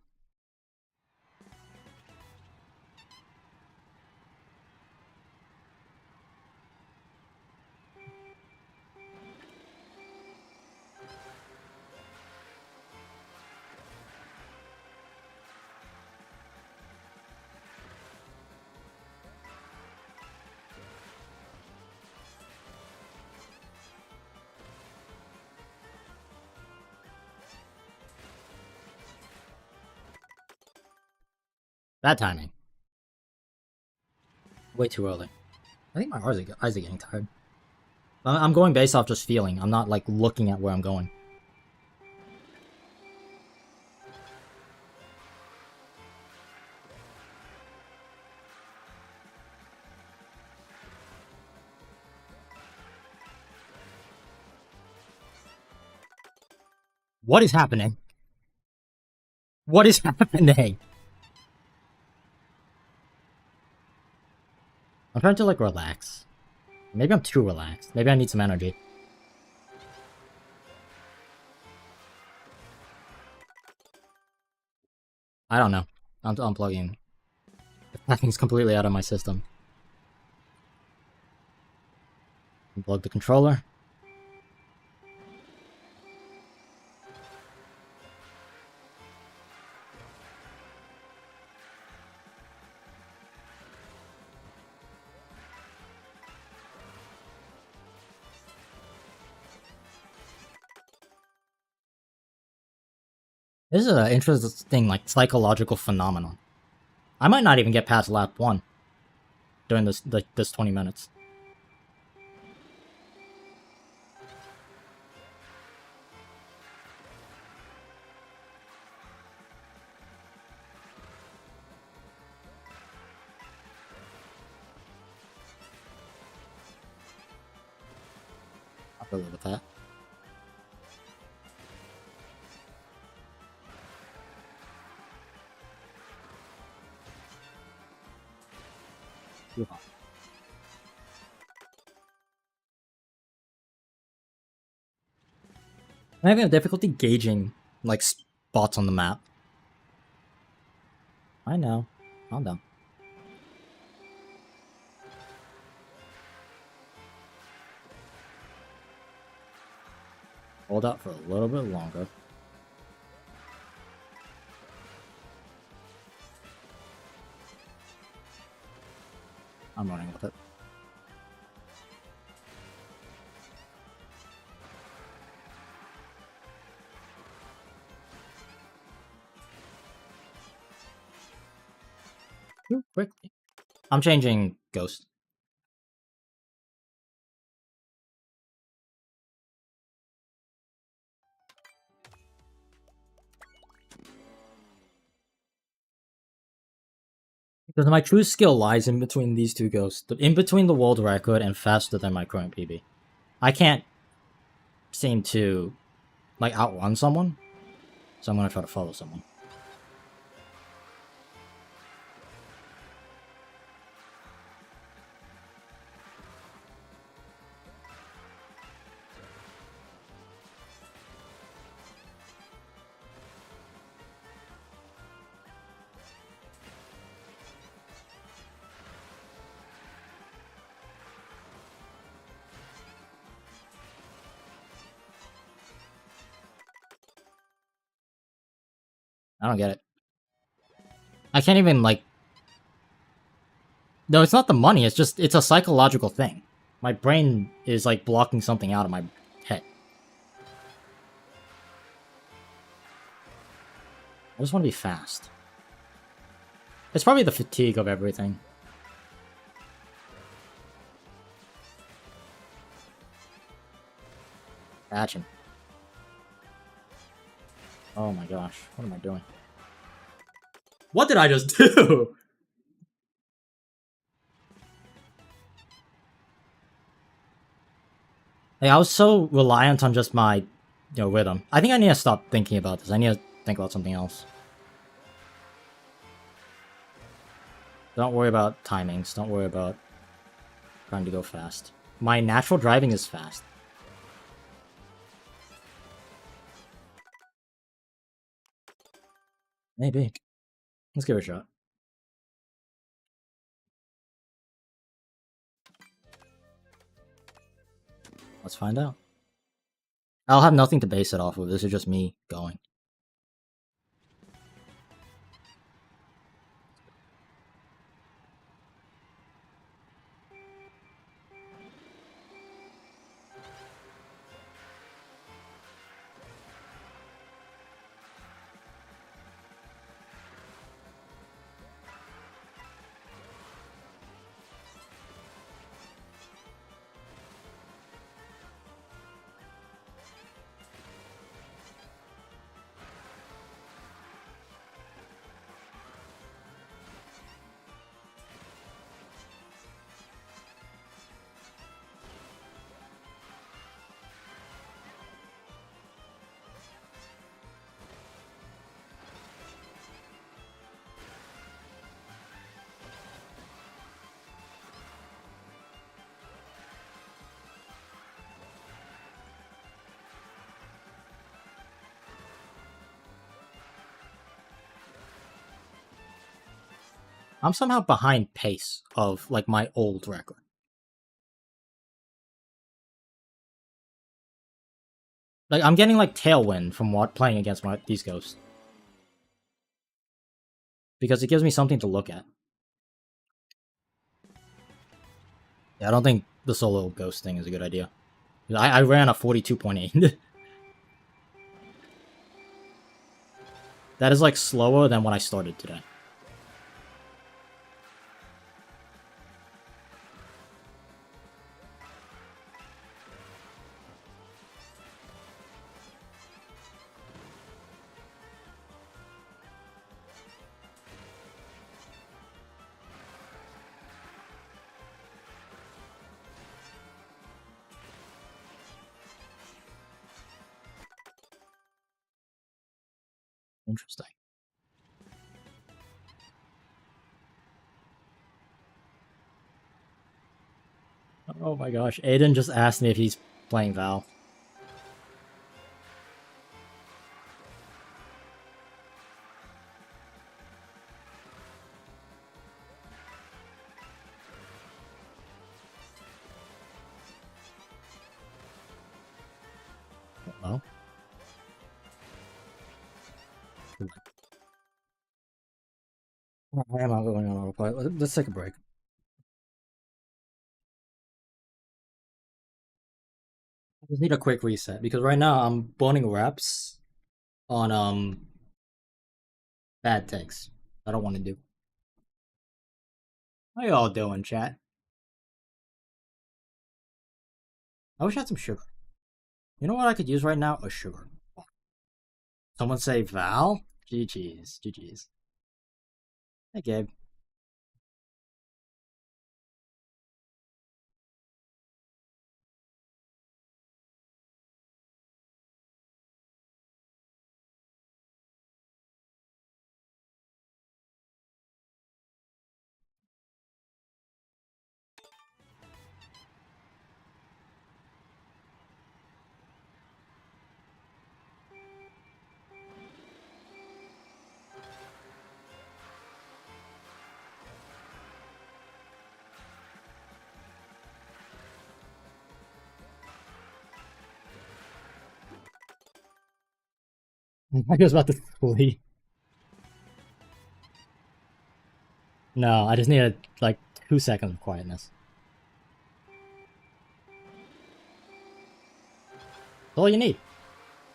Bad timing. Way too early. I think my eyes are getting tired. I'm going based off just feeling. I'm not like looking at where I'm going. What is happening? What is happening? I'm trying to like relax. Maybe I'm too relaxed. Maybe I need some energy. I don't know. I'm unplugging. Nothing's completely out of my system. Unplug the controller. This is an interesting, like, psychological phenomenon. I might not even get past lap 1 during this 20 minutes. I'll go with that. I'm having a difficulty gauging, like, spots on the map. I know. Calm down. Hold out for a little bit longer. I'm running with it. Ooh, quickly. I'm changing Ghost. Because my true skill lies in between these two Ghosts. In between the world record and faster than my current PB. I can't seem to, like, outrun someone. So I'm gonna try to follow someone. I don't get it. I can't even, like... No, it's not the money, it's just, it's a psychological thing. My brain is, like, blocking something out of my head. I just want to be fast. It's probably the fatigue of everything. Catch him. Oh my gosh, what am I doing? What did I just do? Like, I was so reliant on just my, rhythm. I think I need to stop thinking about this. I need to think about something else. Don't worry about timings. Don't worry about trying to go fast. My natural driving is fast. Maybe. Let's give it a shot. Let's find out. I'll have nothing to base it off of. This is just me going. I'm somehow behind pace of, like, my old record. Like, I'm getting, like, tailwind from playing against these ghosts. Because it gives me something to look at. Yeah, I don't think the solo ghost thing is a good idea. I ran a 42.8. That is, like, slower than when I started today. Interesting. Oh my gosh, Aiden just asked me if he's playing Val. Hello? I am not going on autopilot. Let's take a break. I just need a quick reset because right now I'm burning reps on bad takes. I don't want to do. How y'all doing, chat? I wish I had some sugar. You know what I could use right now? A sugar. Someone say Val? GG's. GG's. Hey, Gabe. I was about to flee. No, I just needed like 2 seconds of quietness. That's all you need.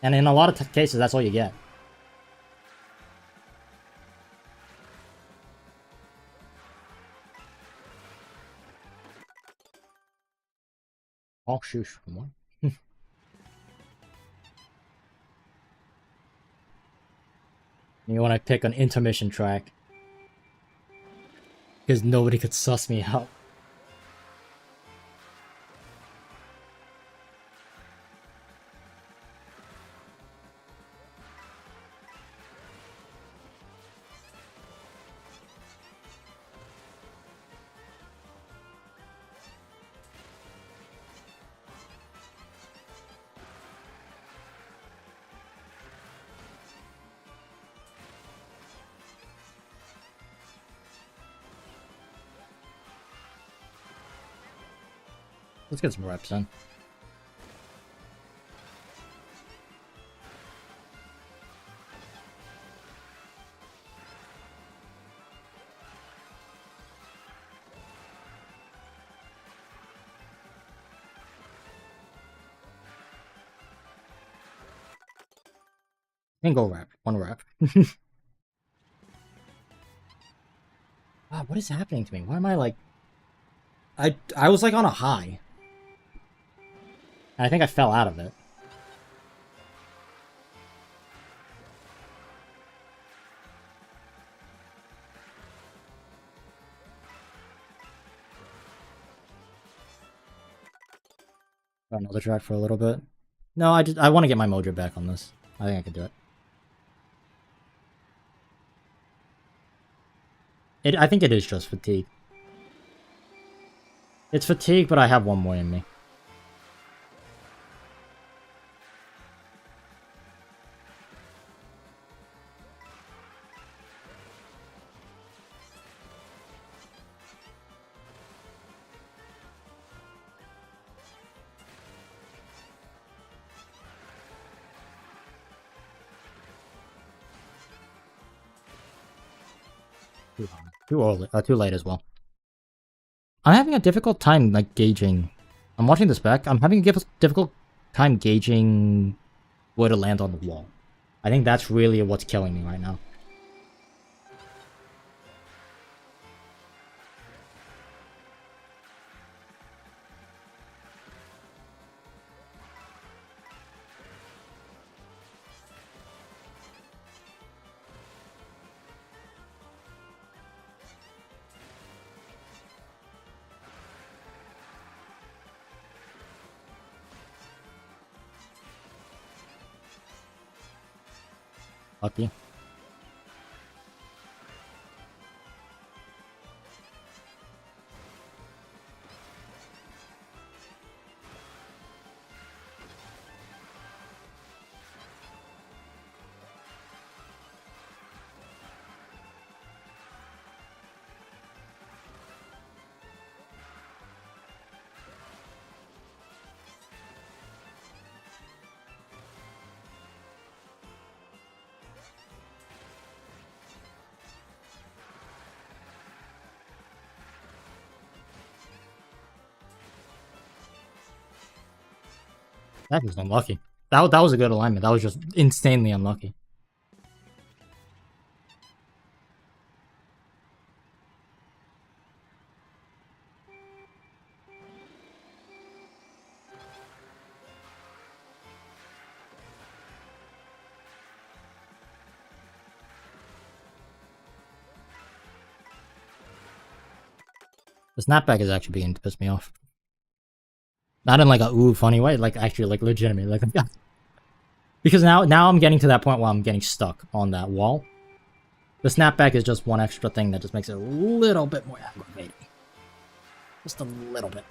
And in a lot of cases, that's all you get. Oh, shush. What? You want to pick an intermission track. Because nobody could suss me out. Let's get some reps in. Single rep. One rep. Wow, what is happening to me? Why am I like... I was like on a high. And I think I fell out of it. Got another track for a little bit. No, I want to get my mojo back on this. I think I can do it. I think it is just fatigue. It's fatigue, but I have one more in me. Too early, too late as well. I'm having a difficult time like gauging. I'm watching this back. I'm having a difficult time gauging where to land on the wall. I think that's really what's killing me right now. Lucky. That was unlucky. That was a good alignment. That was just insanely unlucky. The snapback is actually beginning to piss me off. Not in like a ooh funny way, like actually like legitimate, like because now I'm getting to that point where I'm getting stuck on that wall. The snapback is just one extra thing that just makes it a little bit more aggravating. Just a little bit.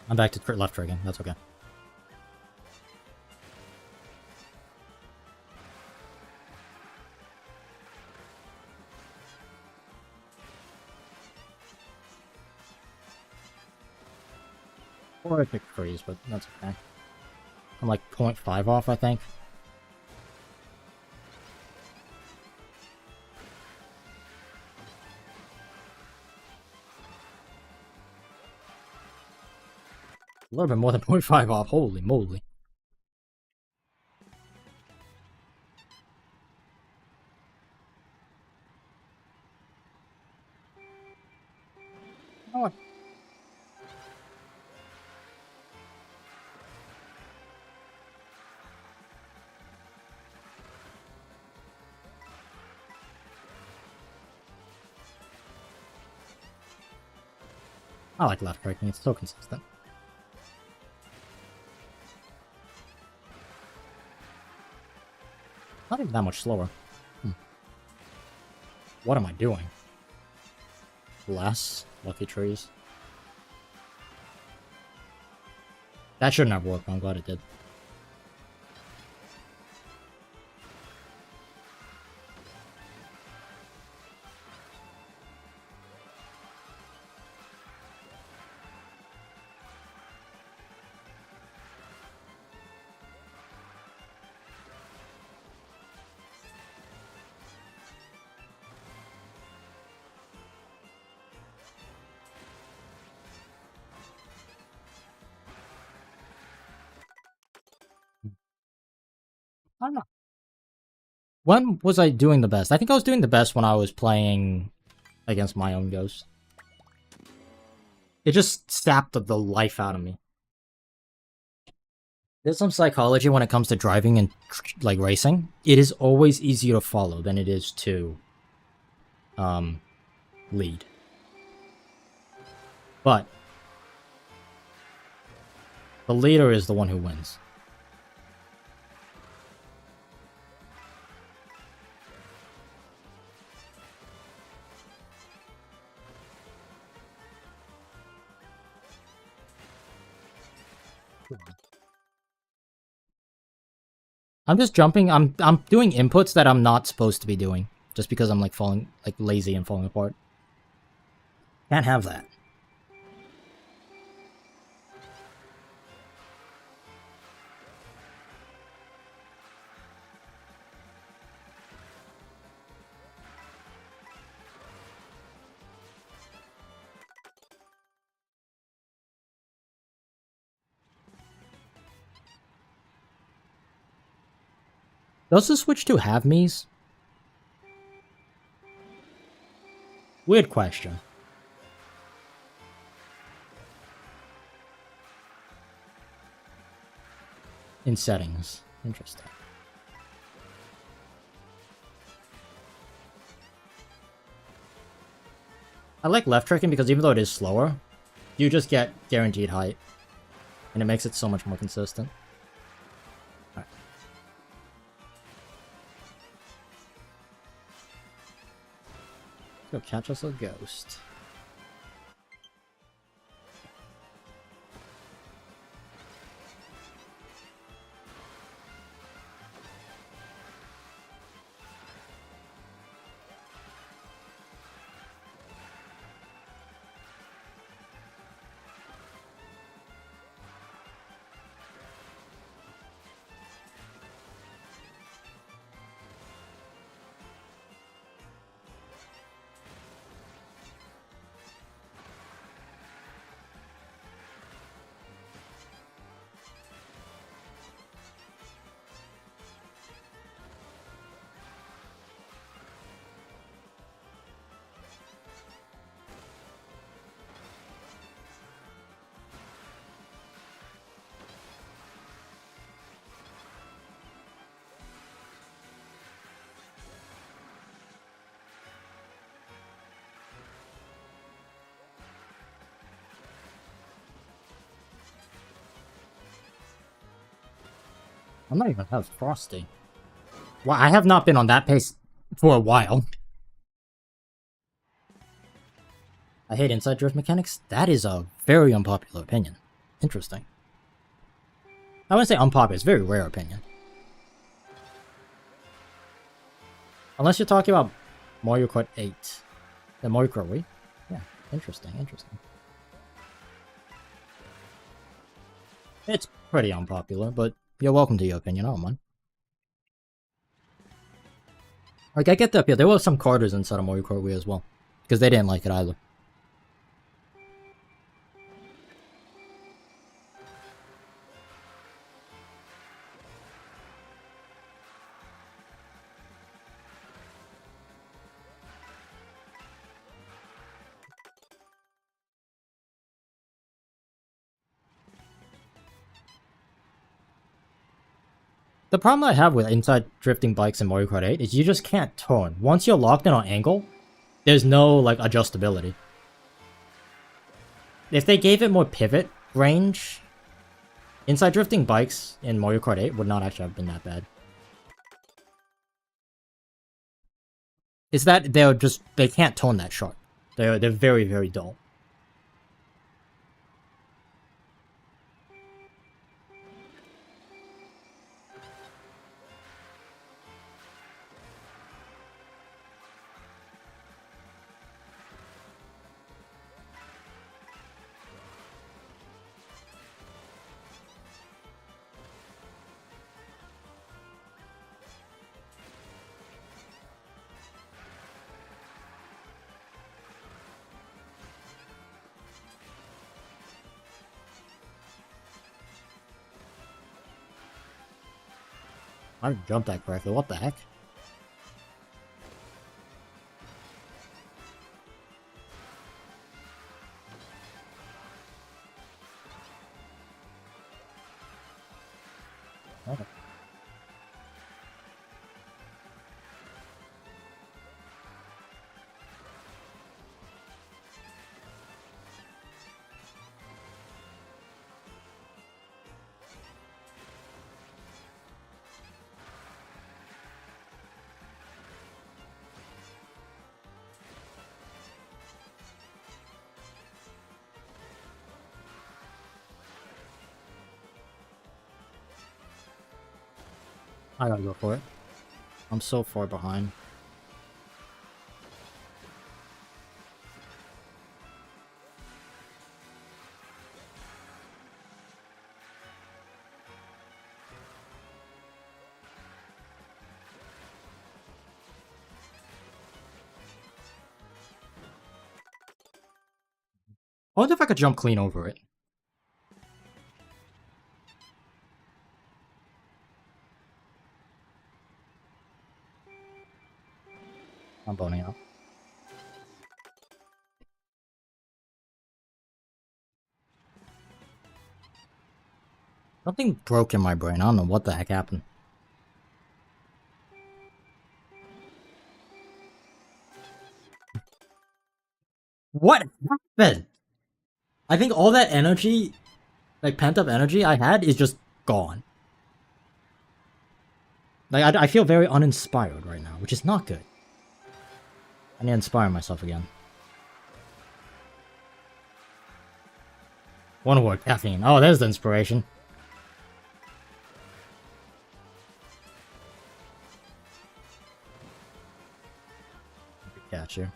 I'm back to left trigger. That's okay. Or I picked freeze, but that's okay. I'm like 0.5 off, I think. A little bit more than 0.5 off, holy moly. You know what? I like left braking, it's so consistent. Not even that much slower. What am I doing? Less lucky trees. That shouldn't have worked, but I'm glad it did. I don't know. When was I doing the best? I think I was doing the best when I was playing against my own ghost. It just sapped the life out of me. There's some psychology when it comes to driving and like racing. It is always easier to follow than it is to lead. But the leader is the one who wins. I'm just jumping. I'm doing inputs that I'm not supposed to be doing, just because I'm like falling like lazy and falling apart. Can't have that. Does the Switch 2 have Mii's? Weird question. In settings. Interesting. I like left tracking because even though it is slower, you just get guaranteed height. And it makes it so much more consistent. Alright. Let's go catch us a ghost. I'm not even that frosty. Well, I have not been on that pace for a while. I hate inside drift mechanics. That is a very unpopular opinion. Interesting. I wouldn't say unpopular, it's a very rare opinion. Unless you're talking about Mario Kart 8. The Mario Kart Wii? Yeah, interesting, interesting. It's pretty unpopular, but you're welcome to your opinion, I don't mind. Like, I get the appeal. There were some carters inside of Mario Kart Wii as well. Because they didn't like it either. The problem I have with inside drifting bikes in Mario Kart 8 is you just can't turn. Once you're locked in on angle, there's no, like, adjustability. If they gave it more pivot range, inside drifting bikes in Mario Kart 8 would not actually have been that bad. It's that they can't tone that sharp. They're very, very dull. I jumped that correctly, what the heck? Okay. I gotta go for it. I'm so far behind. I wonder if I could jump clean over it. I'm boning out. Something broke in my brain. I don't know what the heck happened. What happened? I think all that energy, like pent up energy I had, is just gone. Like, I feel very uninspired right now, which is not good. I need to inspire myself again. One word, caffeine. Oh, there's the inspiration. Catch you.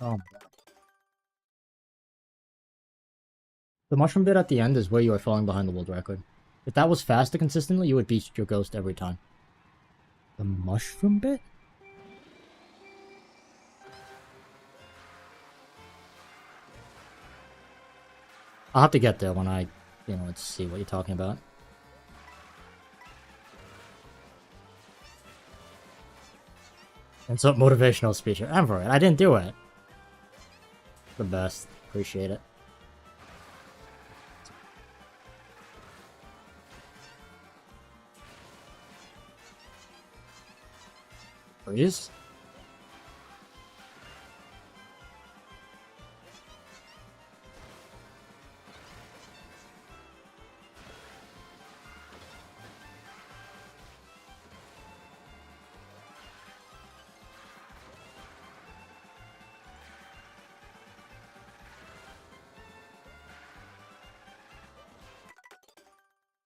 Oh The mushroom bit at the end is where you are falling behind the world record. If that was faster consistently, you would beat your ghost every time. The mushroom bit? I'll have to get there when I, let's see what you're talking about. Insert motivational speech. Emperor, I didn't do it. The best. Appreciate it. Please?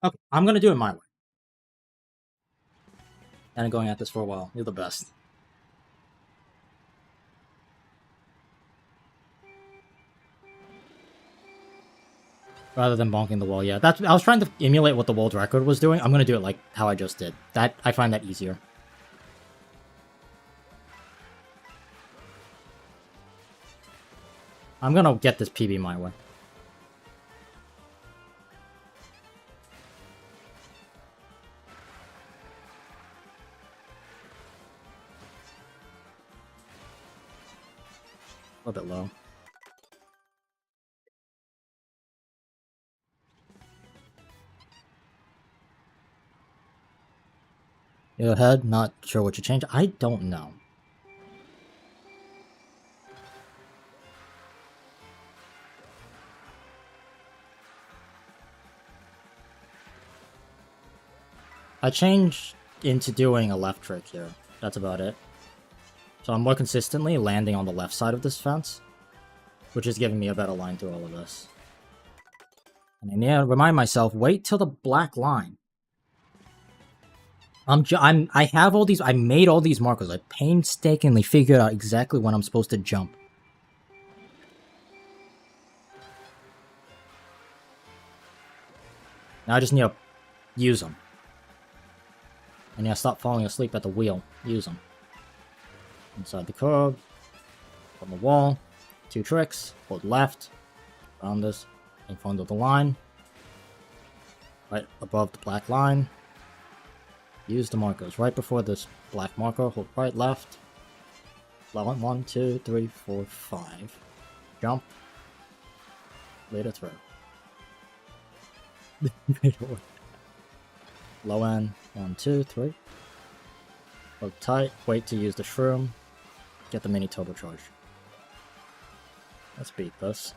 Okay, I'm gonna do it my way. And I'm going at this for a while. You're the best. Rather than bonking the wall, yeah. I was trying to emulate what the world record was doing. I'm gonna do it like how I just did. I find that easier. I'm gonna get this PB my way. A little bit low. Go ahead, not sure what you changed. I don't know. I changed into doing a left trick here. That's about it. So I'm more consistently landing on the left side of this fence, which is giving me a better line through all of this. And I need to remind myself, wait till the black line. I have all these, I made all these markers. I painstakingly figured out exactly when I'm supposed to jump. Now I just need to use them. I need to stop falling asleep at the wheel. Use them. Inside the curve. On the wall. 2 tricks. Hold left. Around this. In front of the line. Right above the black line. Use the markers. Right before this black marker. Hold right, left. 1, 2, 3, 4, 5. Jump. Later through. Low end. 1, 2, 3. Hold tight. Wait to use the shroom. Get the mini turbocharge. Let's beat this.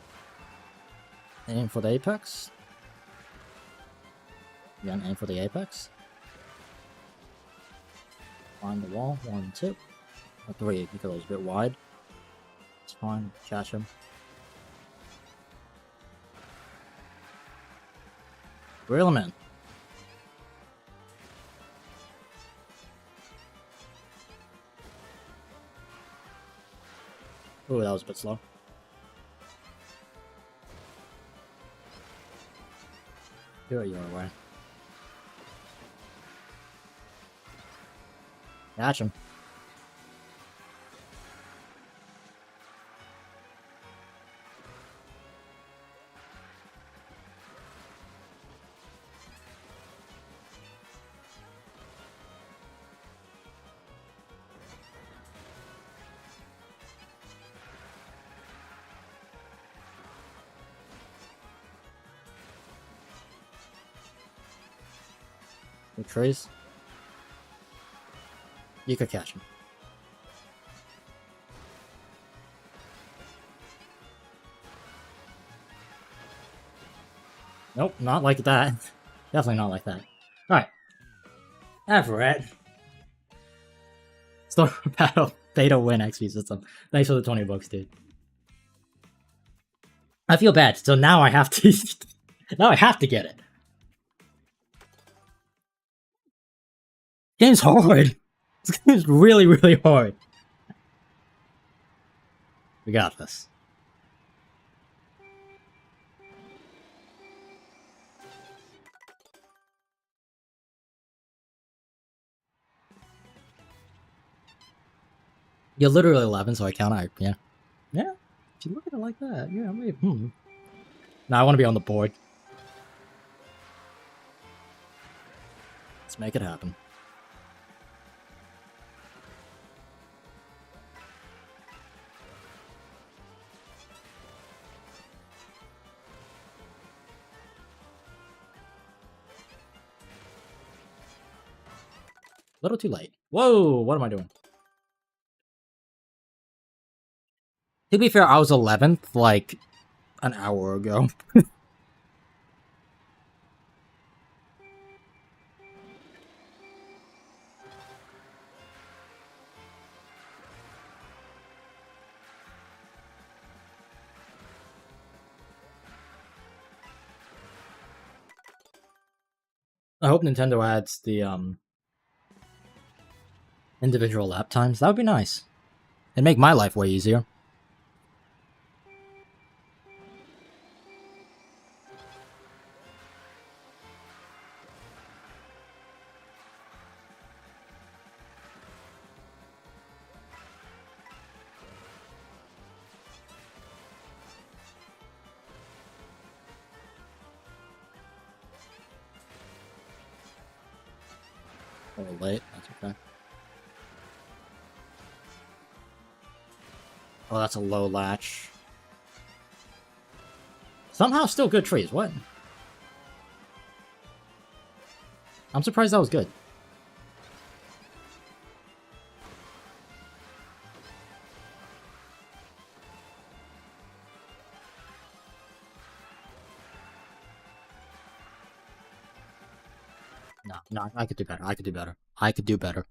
Aim for the apex. Again, aim for the apex. Find the wall. 1, 2. Or 3 because it was a bit wide. It's fine. Catch him. Reel him in. Ooh, that was a bit slow. Do it your way. Catch him. The trees. You could catch him. Nope, not like that. Definitely not like that. Alright. Everett. Store battle. Beta win XP system. Thanks for the 20 bucks, dude. I feel bad, so now I have to now I have to get it. Game's hard. This game's really, really hard. We got this. You're literally 11, so I count out. Yeah. Yeah. If you look at it like that, yeah, maybe. Now I want to be on the board. Let's make it happen. A little too late. Whoa, what am I doing? To be fair, I was 11th like an hour ago. I hope Nintendo adds the individual lap times. That would be nice. It'd make my life way easier. A little late, that's okay. Oh, that's a low latch. Somehow still good trees, what? I'm surprised that was good. No, I could do better. I could do better. I could do better.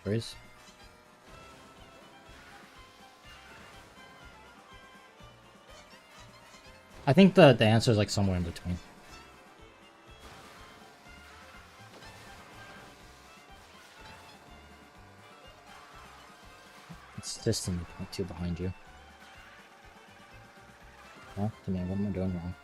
Trees. I think the answer is like somewhere in between. It's distantly 0.2 behind you. Huh? To me, what am I doing wrong?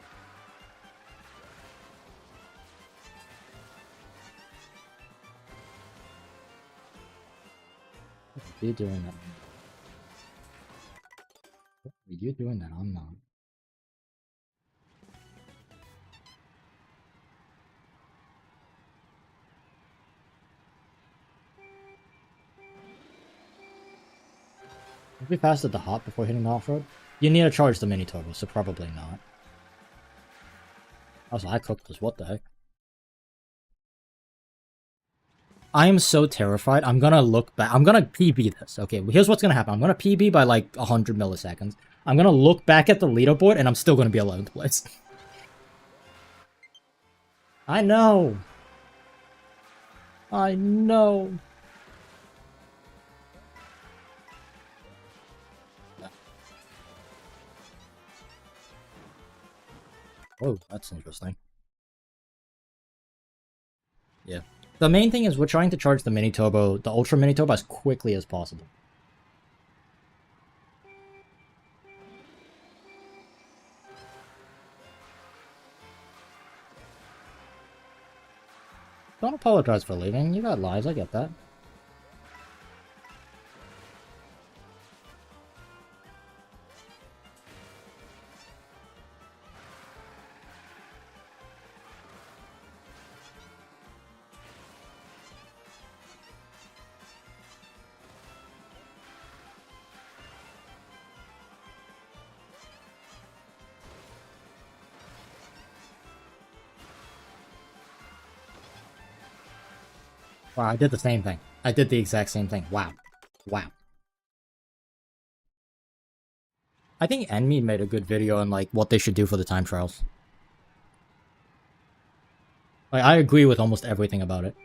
What are you doing that? What are you doing that? I'm not. Have we passed at the hop before hitting the off-road? You need to charge the mini turbo, so probably not. Also, I cooked this. What the heck? I am so terrified. I'm gonna look back. I'm gonna PB this. Okay, here's what's gonna happen. I'm gonna PB by like 100 milliseconds. I'm gonna look back at the leaderboard, and I'm still gonna be 11th place. I know. I know. Oh, that's interesting. Yeah. The main thing is we're trying to charge the mini turbo, the ultra mini turbo, as quickly as possible. Don't apologize for leaving. You got lives, I get that. Wow, I did the same thing. I did the exact same thing. Wow. Wow. I think Enemy made a good video on like what they should do for the time trials. Like, I agree with almost everything about it.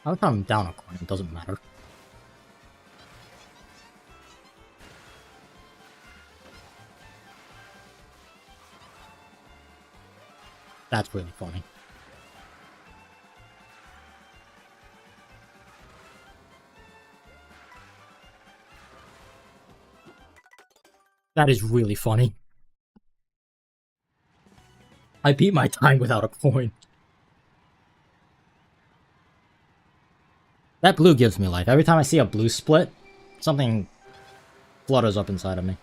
If I'm down a coin, it doesn't matter. That's really funny. That is really funny. I beat my time without a coin. That blue gives me life. Every time I see a blue split, something flutters up inside of me.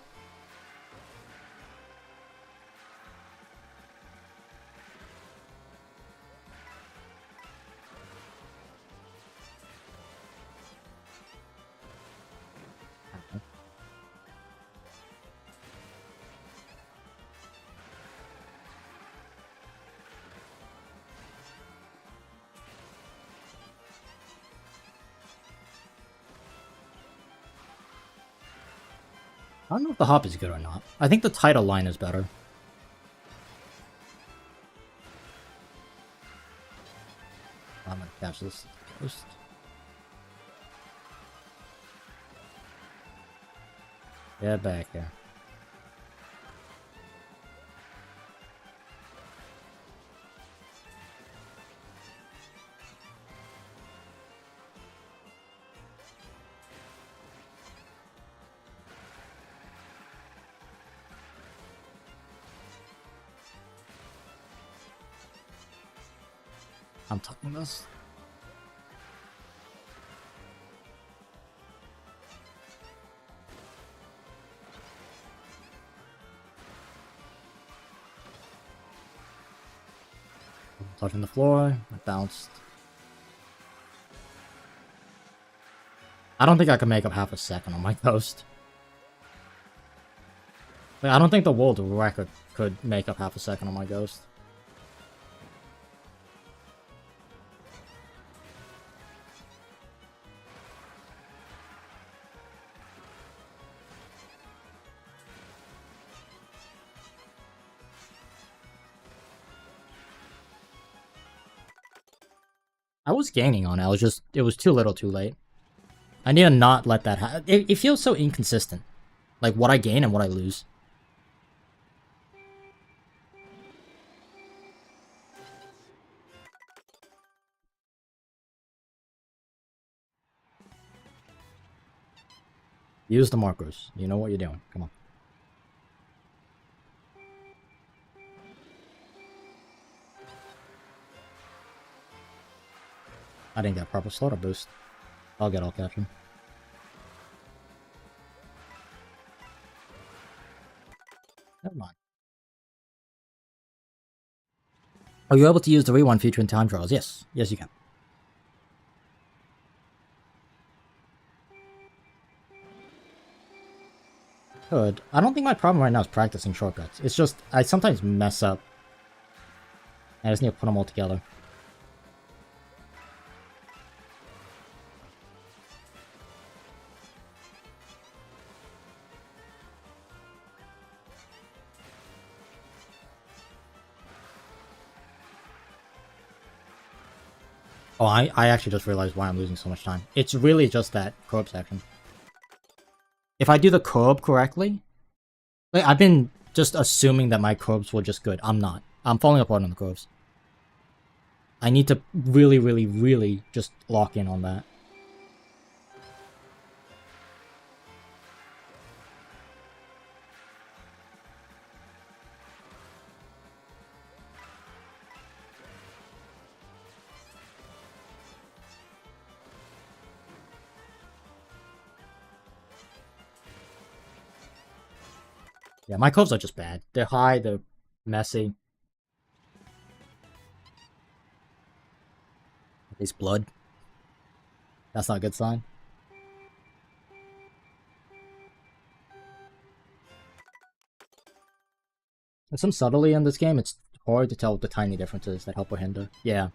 I don't know if the hop is good or not. I think the title line is better. I'm gonna catch this first. Get back here. I'm tucking this. Touching the floor, I bounced. I don't think I can make up half a second on my ghost. Like, I don't think the world record could make up half a second on my ghost. I was gaining on it. It was too little too late. I need to not let that happen. It feels so inconsistent. Like what I gain and what I lose. Use the markers. You know what you're doing. Come on. I didn't get proper slaughter boost. I'll catch him. Never mind. Are you able to use the rewind feature in time trials? Yes. Yes, you can. Good. I don't think my problem right now is practicing shortcuts. It's just, I sometimes mess up. I just need to put them all together. Oh, I actually just realized why I'm losing so much time. It's really just that curb section. If I do the curb correctly... Like, I've been just assuming that my curbs were just good. I'm not. I'm falling apart on the curves. I need to really, really, really just lock in on that. Yeah, my curves are just bad. They're high, they're Messy. At least blood. That's not a good sign. There's some subtlety in this game. It's hard to tell the tiny differences that help or hinder. Yeah.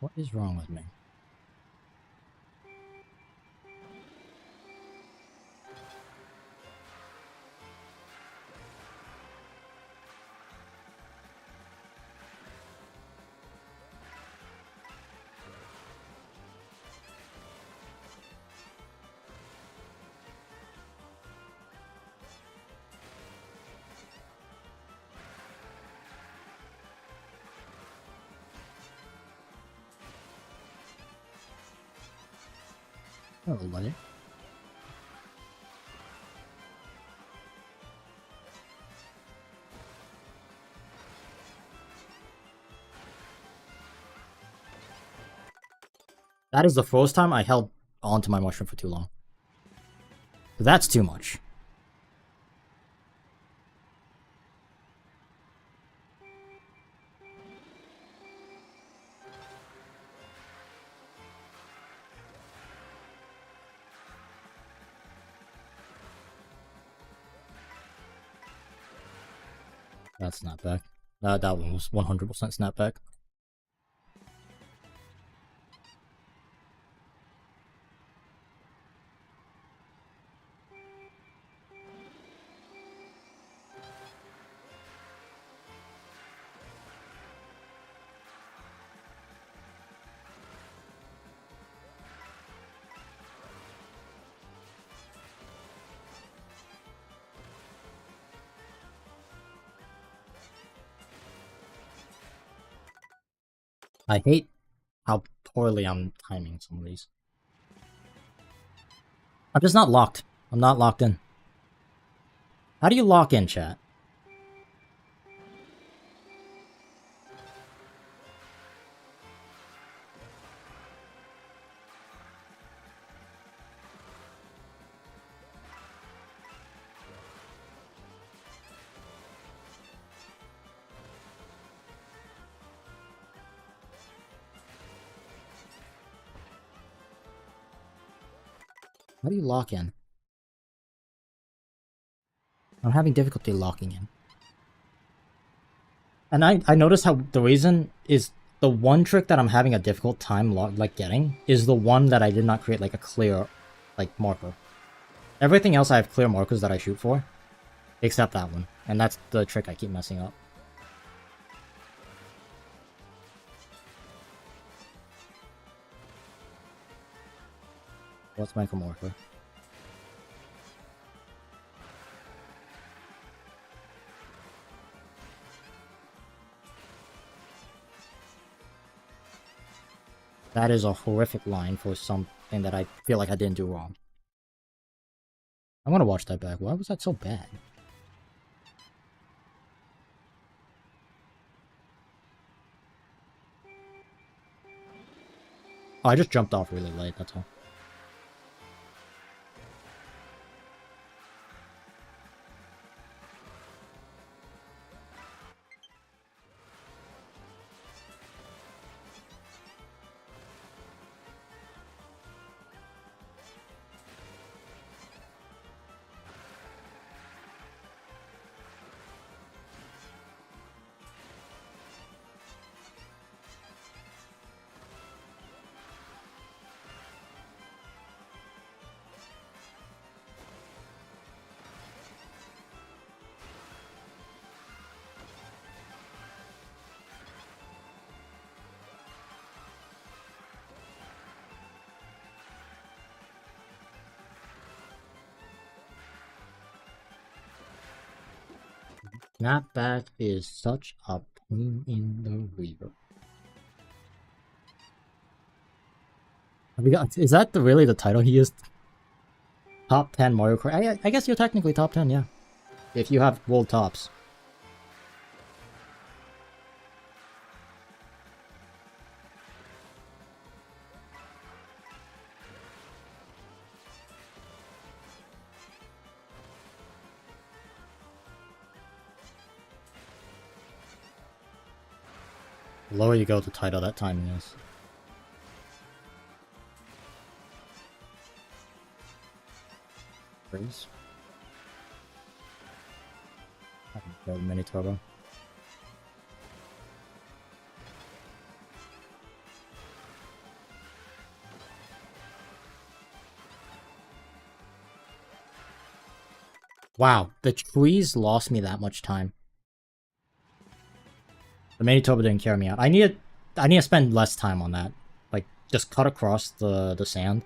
What is wrong with me? Oh, buddy. That is the first time I held onto my mushroom for too long. That's too much. That's snapback. That one was 100% snapback. I hate how poorly I'm timing some of these. I'm just not locked. I'm not locked in. How do you lock in, chat? How do you lock in? I'm having difficulty locking in. And I noticed how the reason is the one trick that I'm having a difficult time getting is the one that I did not create like a clear marker. Everything else I have clear markers that I shoot for, except that one. And that's the trick I keep messing up. Let's make a marker. That is a horrific line for something that I feel like I didn't do wrong. I want to watch that back. Why was that so bad? Oh, I just jumped off really late, that's all. Snapback is such a pain in the rear. Have we got, is that really the title he used? Top 10 Mario Kart? I guess you're technically top 10, yeah. If you have world tops. The lower you go, the tighter that timing is. Freeze. I can go mini turbo. Wow, the trees lost me that much time. The mini turbo didn't carry me out. I need to spend less time on that. Like, just cut across the sand.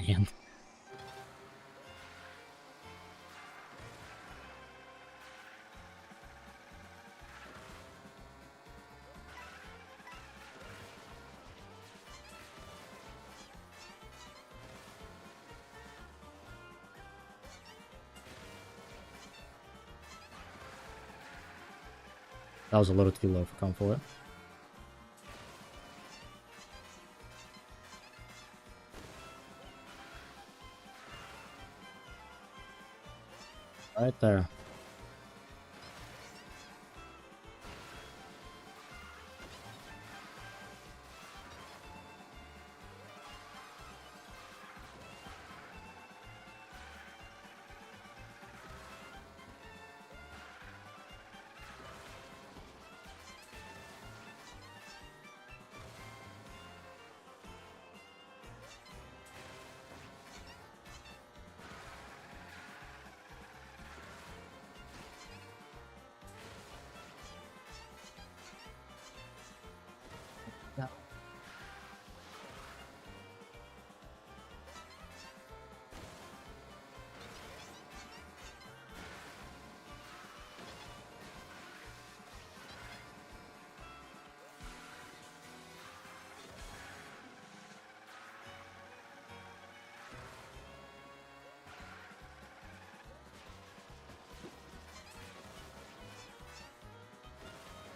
And that was a little too low for comfort. Right there.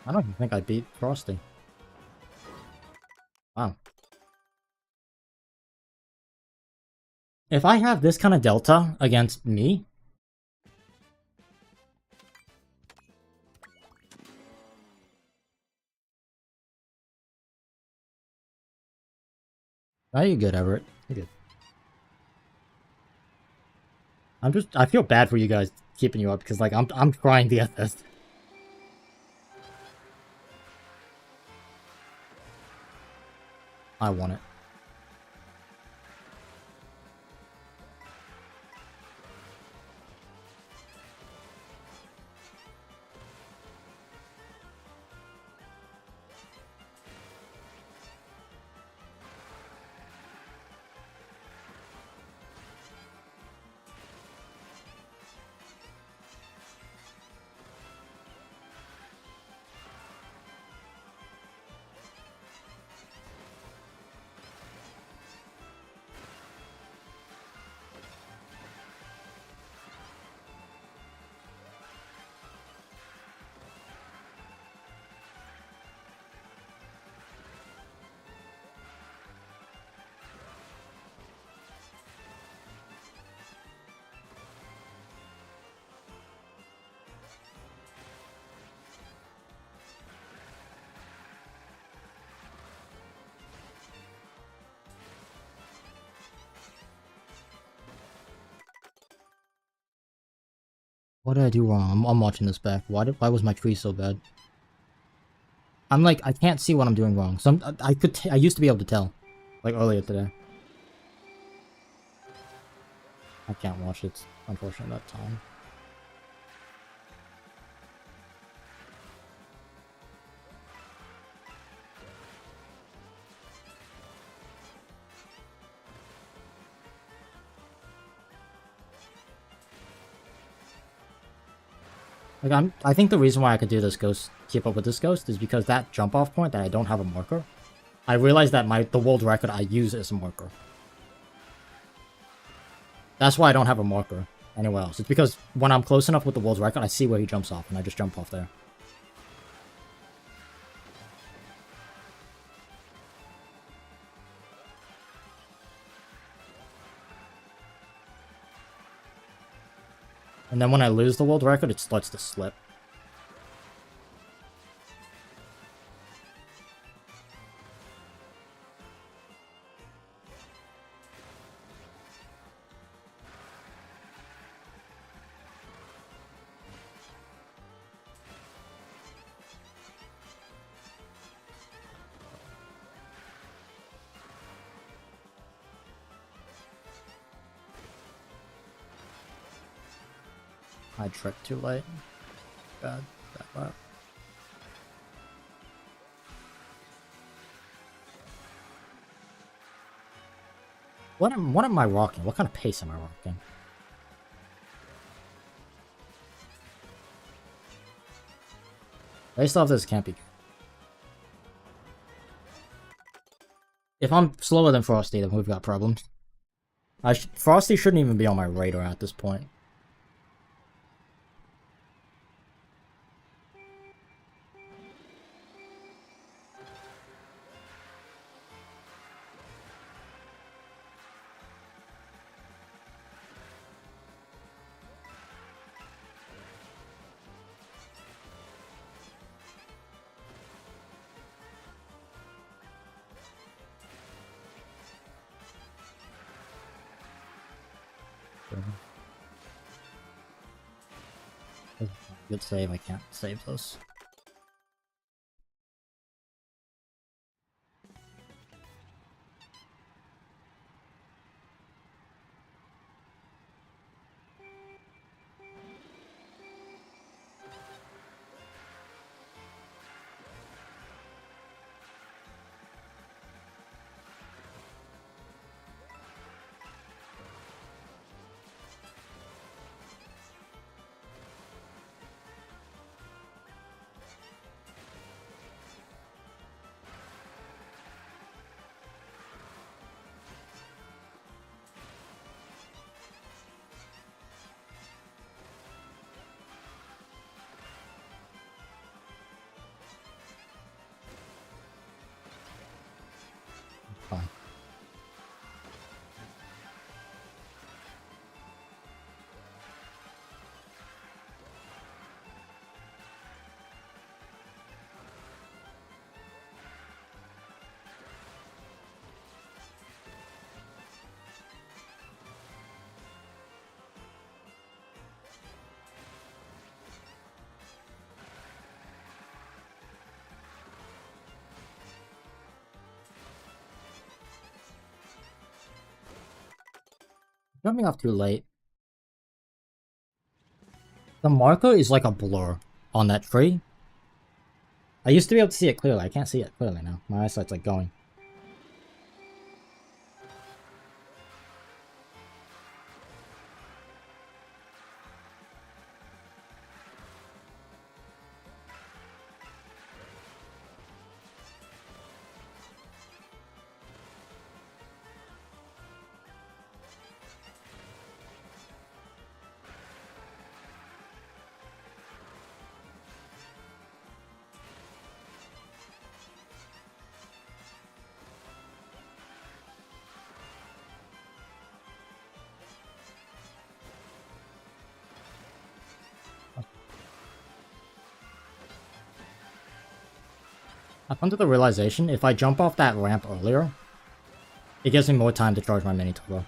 I don't even think I beat Frosty. Wow. If I have this kind of delta against me... Oh, you're good, Everett. You're good. I feel bad for you guys keeping you up because, like, I'm trying to get this. I want it. What did I do wrong? I'm watching this back. Why was my tree so bad? I'm like, I can't see what I'm doing wrong. So I used to be able to tell. Like earlier today. I can't watch it, unfortunately, that time. Like I think the reason why I could do this ghost, keep up with this ghost, is because that jump off point that I don't have a marker. I realized that the world record I use as a marker. That's why I don't have a marker anywhere else. It's because when I'm close enough with the world record, I see where he jumps off, and I just jump off there. And then when I lose the world record, it starts to slip. I tripped too late. Bad lap. What am I rocking? What kind of pace am I rocking? Based off this can't be good. If I'm slower than Frosty, then we've got problems. Frosty shouldn't even be on my radar at this point. Good save, I can't save those. Fine. Jumping off too late. The marker is like a blur on that tree. I used to be able to see it clearly. I can't see it clearly now. My eyesight's like going. I've come to the realization, if I jump off that ramp earlier, it gives me more time to charge my mini turbo.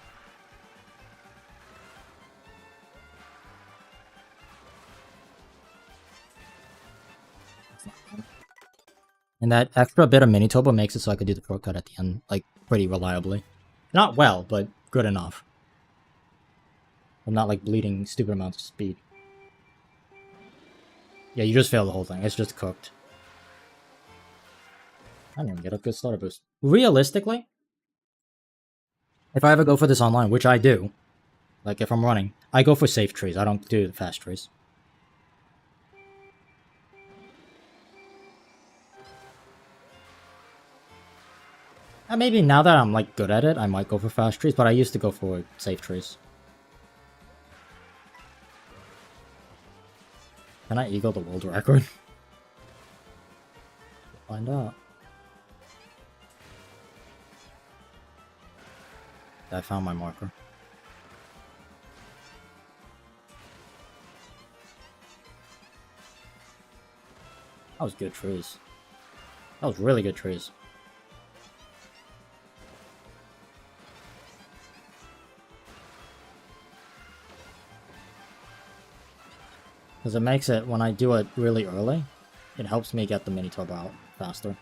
And that extra bit of mini turbo makes it so I could do the shortcut at the end, like, pretty reliably. Not well, but good enough. I'm not, like, bleeding stupid amounts of speed. Yeah, you just failed the whole thing. It's just cooked. I didn't even get a good starter boost. Realistically, if I ever go for this online, which I do, like if I'm running, I go for safe trees. I don't do the fast trees. And maybe now that I'm like good at it, I might go for fast trees, but I used to go for safe trees. Can I eagle the world record? Find out. I found my marker. That was good trees. That was really good trees. Because it makes it, when I do it really early, it helps me get the mini turbo out faster.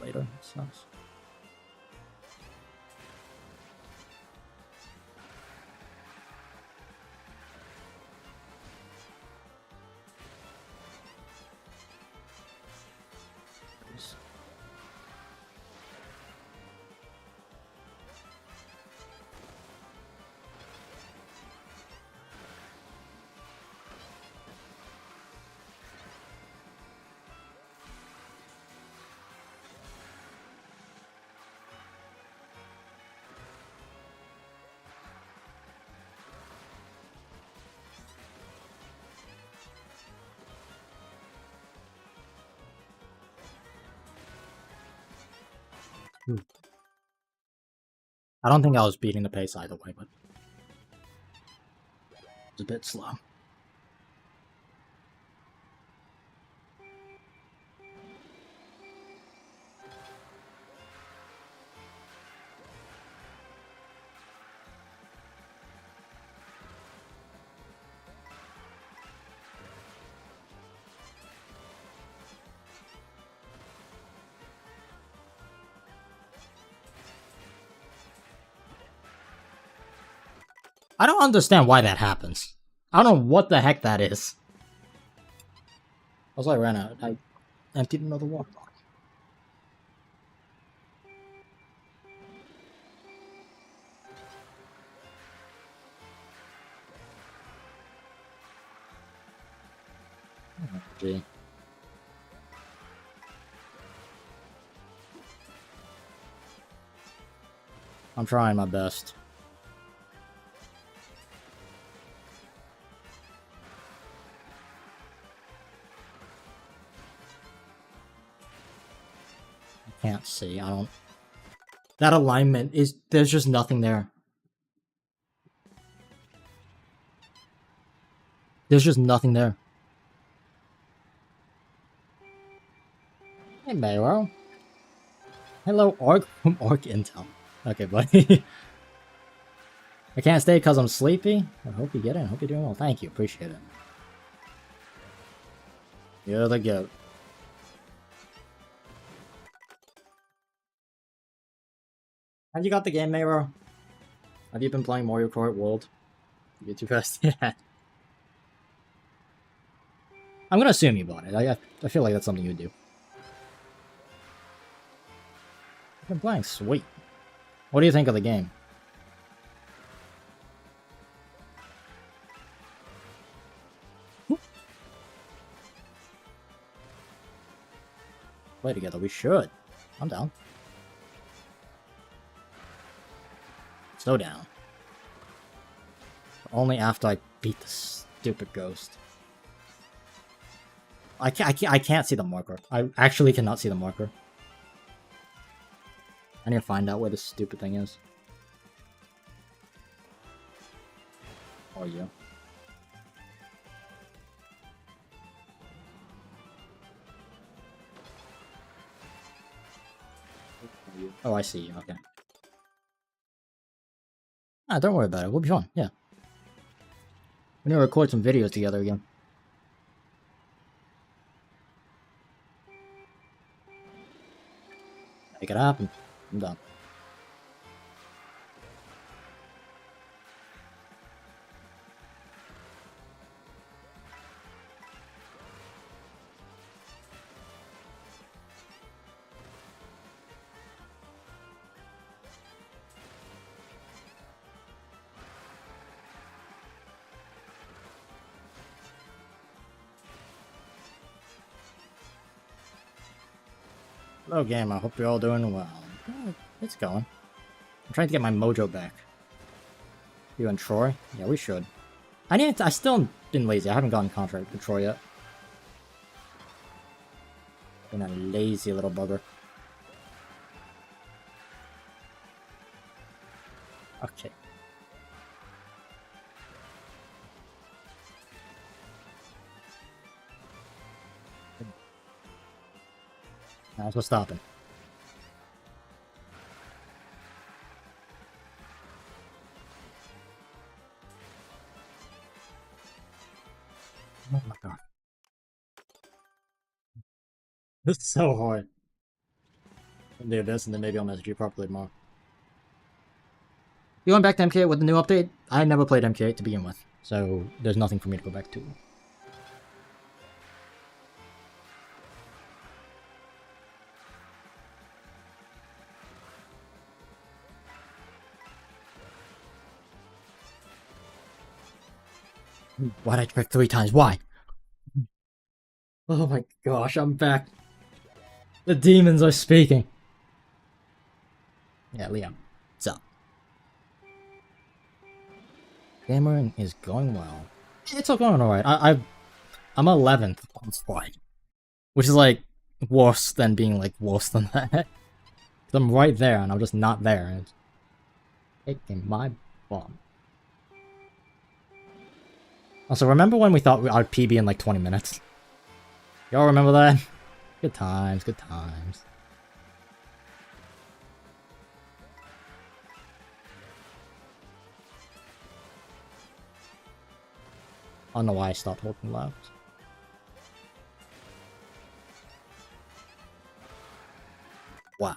Later, sucks. I don't think I was beating the pace either way, but it's a bit slow. I don't understand why that happens. I don't know what the heck that is. Also, I ran out. I emptied another water bottle. Oh, gee. I'm trying my best. Can't see. I don't. That alignment is. There's just nothing there. There's just nothing there. Hey, Mayro. Hello, Orc from Orc Intel. Okay, buddy. I can't stay because I'm sleepy. I hope you get it. I hope you're doing well. Thank you. Appreciate it. You're the goat. Have you got the game, Mayro? Have you been playing Mario Kart World? You're too fast. Yeah. I'm gonna assume you bought it. I feel like that's something you would do. I've been playing. Sweet. What do you think of the game? Play together. We should. I'm down. So down. Only after I beat the stupid ghost. I can't see the marker. I actually cannot see the marker. I need to find out where this stupid thing is. Or you. Oh, I see you. Okay. Ah, don't worry about it. We'll be fine. Yeah. We need to record some videos together again. Make it happen. I'm done. Hello, game. I hope you're all doing well. Yeah, it's going. I'm trying to get my mojo back. You and Troy? Yeah, we should. I still been lazy. I haven't gotten contract with Troy yet. Been a lazy little bugger. Okay. That's what's stopping. Oh my god. This is so hard. I'll do this and then maybe I'll message you properly tomorrow. You went back to MK8 with the new update? I never played MK8 to begin with, so there's nothing for me to go back to. Why'd I trick 3 times? Why? Oh my gosh, I'm back. The demons are speaking. Yeah, Liam. What's up? Gamering is going well. It's all going alright. I'm 11th on squad. Which is like worse than being like worse than that. I'm right there and I'm just not there. It's taking my bomb. Also, remember when we thought I'd PB in like 20 minutes? Y'all remember that? Good times, good times. I don't know why I stopped holding left. Wow.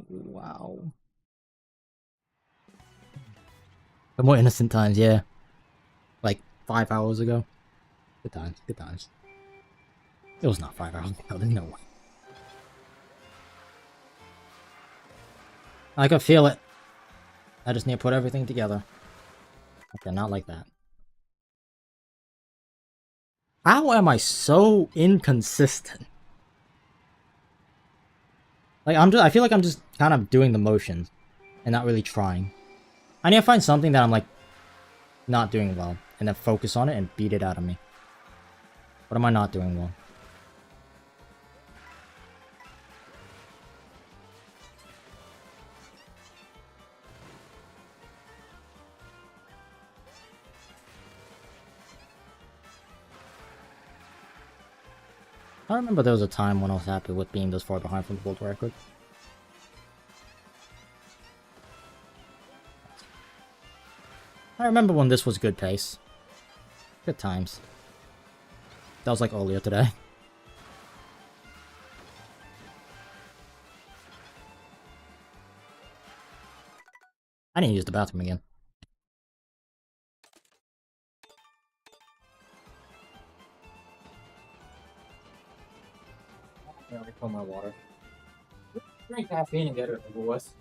Wow. The more innocent times, yeah. Like 5 hours ago. Good times, good times. It was not 5 hours ago, there's no way. I can feel it. I just need to put everything together. Okay, not like that. How am I so inconsistent? Like, I feel like I'm just kind of doing the motions and not really trying. I need to find something that I'm like not doing well and then focus on it and beat it out of me. What am I not doing well? I remember there was a time when I was happy with being this far behind from the world record. I remember when this was good pace. Good times. That was like earlier today. I need to use the bathroom again. Yeah, I fill my water. Drink caffeine and get it over with.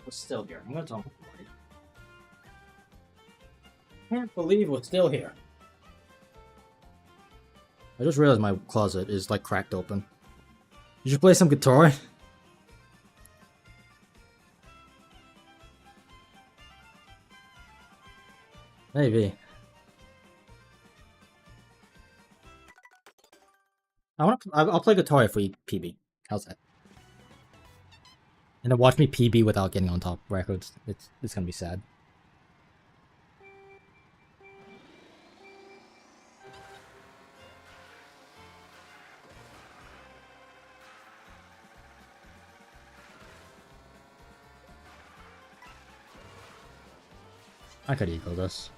We're still here. I'm gonna talk about it. Can't believe we're still here. I just realized my closet is like cracked open. You should play some guitar. Maybe. I'll play guitar if we PB. How's that? And then watch me PB without getting on top records. It's gonna be sad. I could eco this.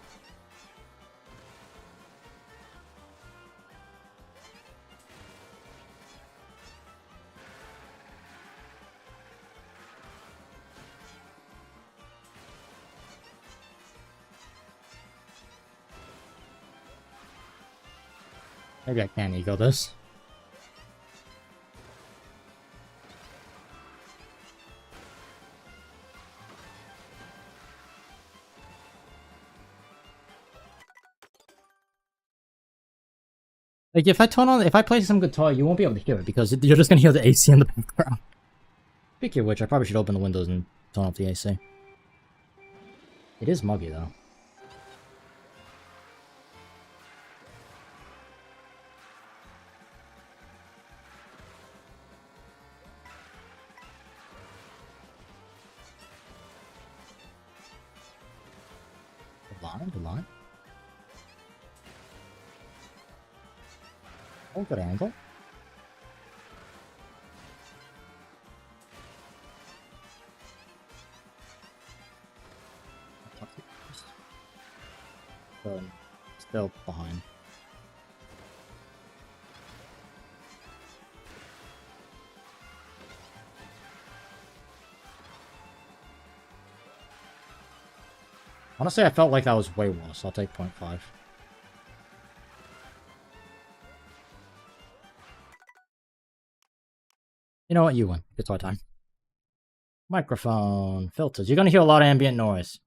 Maybe I can eco this. Like, if I play some guitar, you won't be able to hear it because you're just gonna hear the AC in the background. Speaking of which, I probably should open the windows and turn off the AC. It is muggy, though. The line. Oh, good angle. Good. Still behind. Honestly, I felt like that was way worse. I'll take 0.5. You know what? You win. Guitar time. Microphone. Filters. You're gonna hear a lot of ambient noise.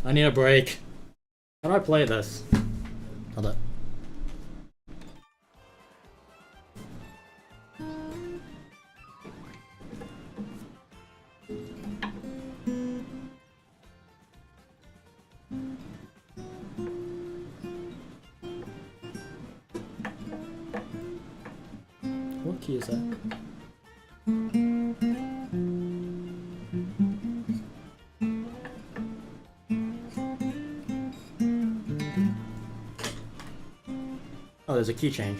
I need a break. How do I play this? Hold up. What key is that? Oh, there's a key change.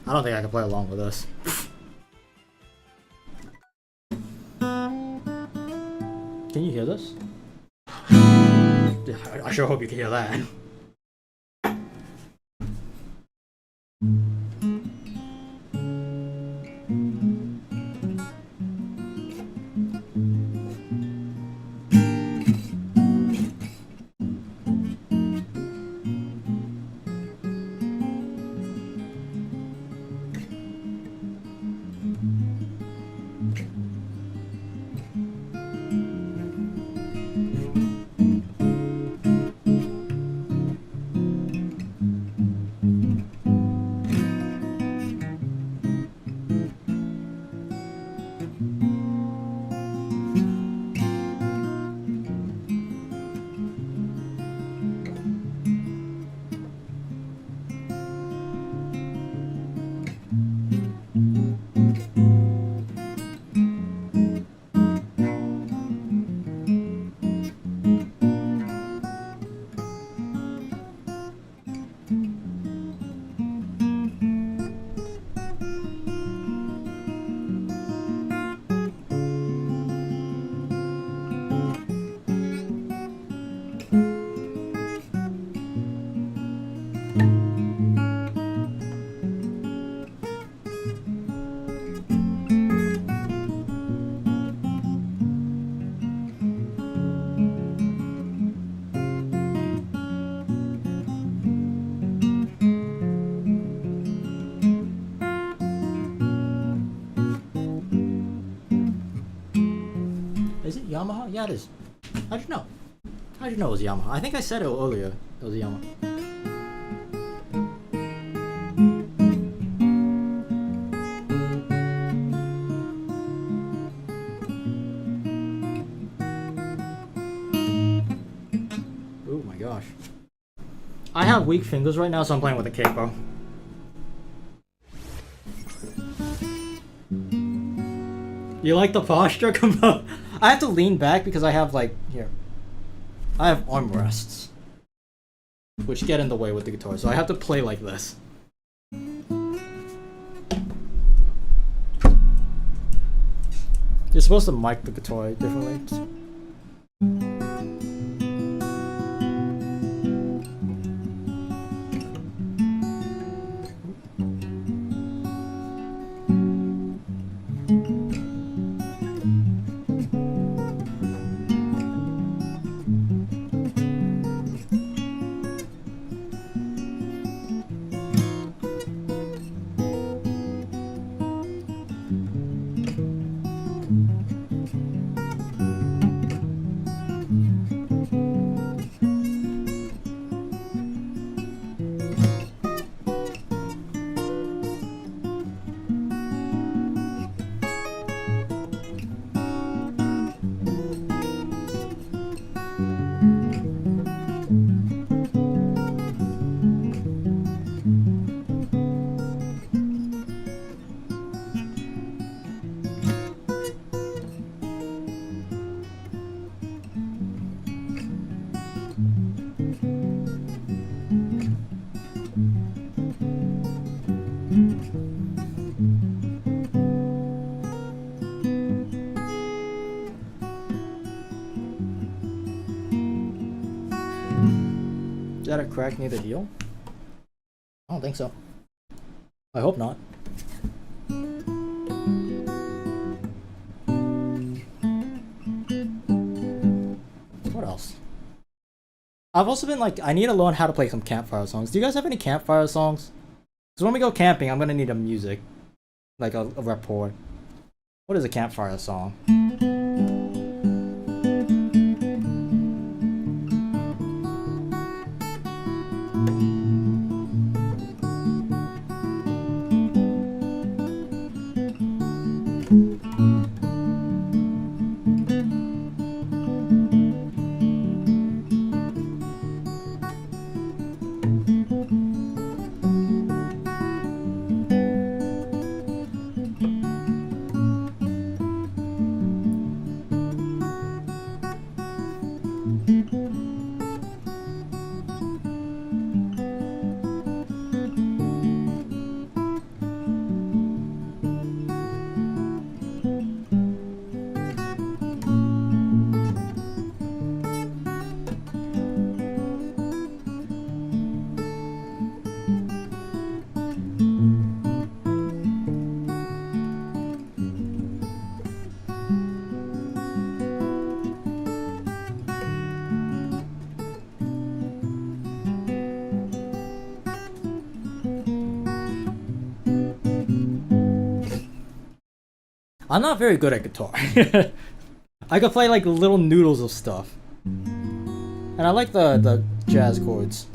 I don't think I can play along with this. Can you hear this? I sure hope you can hear that. Is it Yamaha? Yeah, it is. How'd you know? How did you know it was Yama? I think I said it earlier. It was Yama. Oh my gosh. I have weak fingers right now, so I'm playing with a capo. You like the posture? I have to lean back because I have like here. I have armrests, which get in the way with the guitar, so I have to play like this. You're supposed to mic the guitar differently. Is that a crack near the heel? I don't think so. I hope not. What else? I've also been like, I need to learn how to play some campfire songs. Do you guys have any campfire songs? Because when we go camping, I'm gonna need a music. Like a rapport. What is a campfire song? I'm not very good at guitar. I could play like little noodles of stuff. And I like the jazz chords.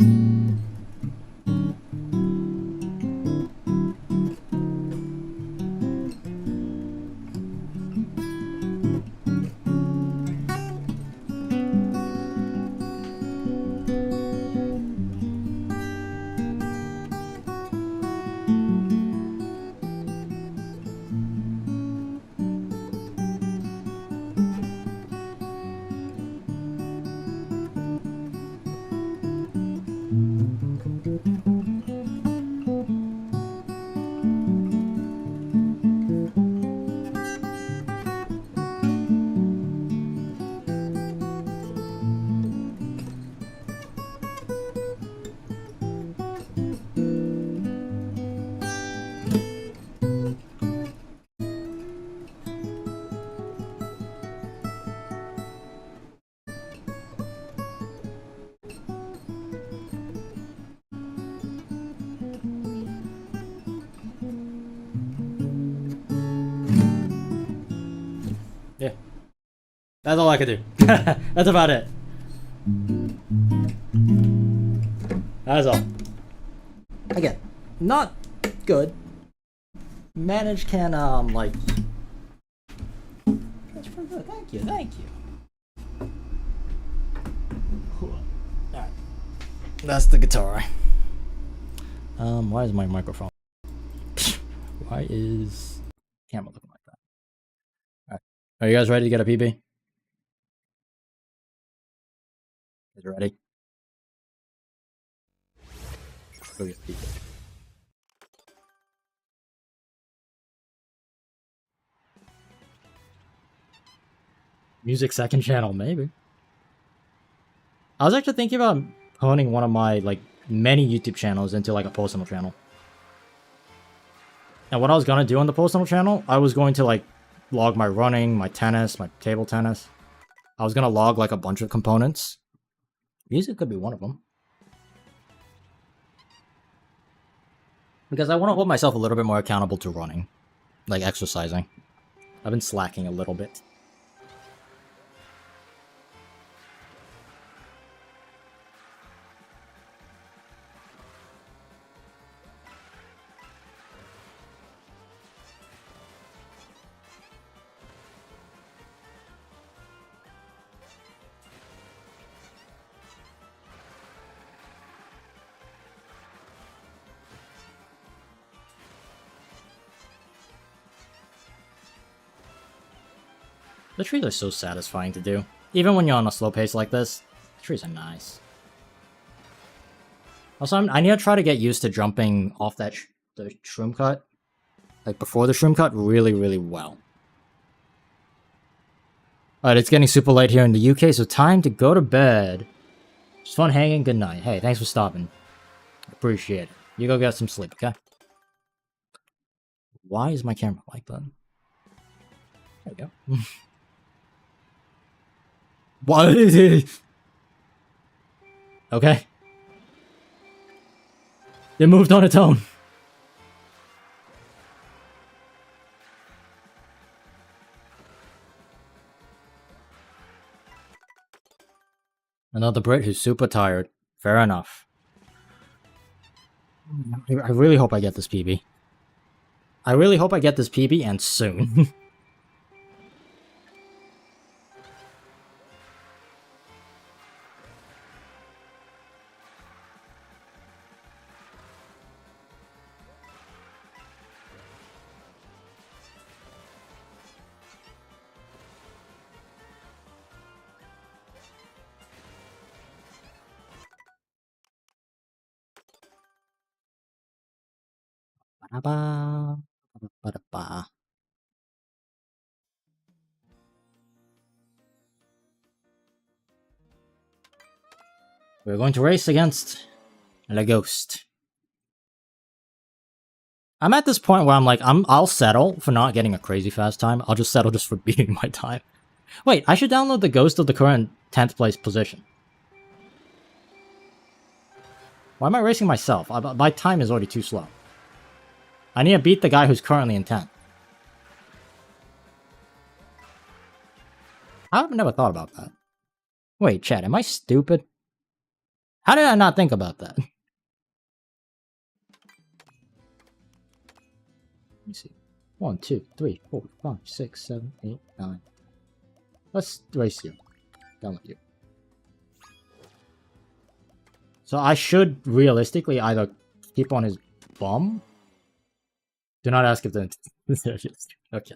Yeah. That's all I could do. That's about it. That's all. Again, not good. Manage can, like... That's pretty good. Thank you, thank you. Alright. That's the guitar. Why is my microphone... Why is... camera looking like that? Alright. Are you guys ready to get a PB? Is you ready? Go get a PB. Music second channel, maybe. I was actually thinking about honing one of my, like, many YouTube channels into, like, a personal channel. And what I was gonna do on the personal channel, I was going to, like, log my running, my tennis, my table tennis. I was gonna log, like, a bunch of components. Music could be one of them. Because I want to hold myself a little bit more accountable to running. Like, exercising. I've been slacking a little bit. The trees are so satisfying to do. Even when you're on a slow pace like this, the trees are nice. Also, I need to try to get used to jumping off that the shroom cut. Like, before the shroom cut, really, really well. Alright, it's getting super late here in the UK, so time to go to bed. It's fun hanging, good night. Hey, thanks for stopping. Appreciate it. You go get some sleep, okay? Why is my camera like that? There we go. What is it? Okay. It moved on its own. Another Brit who's super tired. Fair enough. I really hope I get this PB. I really hope I get this PB and soon. Ba-da-ba. Ba-da-ba. We're going to race against the ghost. I'm at this point where I'm like, I'll settle for not getting a crazy fast time. I'll just settle just for beating my time. Wait, I should download the ghost of the current 10th place position. Why am I racing myself? My time is already too slow. I need to beat the guy who's currently in 10th. I've never thought about that. Wait, chat, am I stupid? How did I not think about that? Let me see. 1, 2, 3, 4, 5, 6, 7, 8, 9. Let's race you. Download you. So I should realistically either keep on his bum. Do not ask if the okay.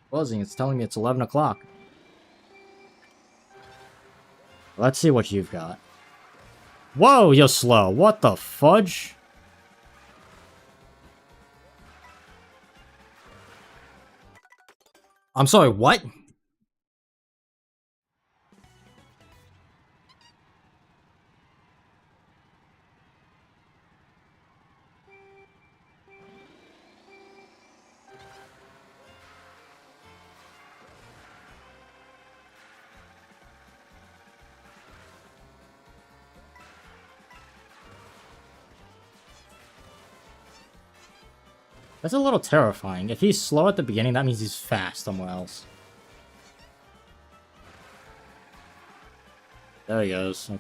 Buzzing, it's telling me it's 11 o'clock. Let's see what you've got. Whoa, you're slow. What the fudge? I'm sorry, what? That's a little terrifying. If he's slow at the beginning, that means he's fast somewhere else. There he goes. Okay.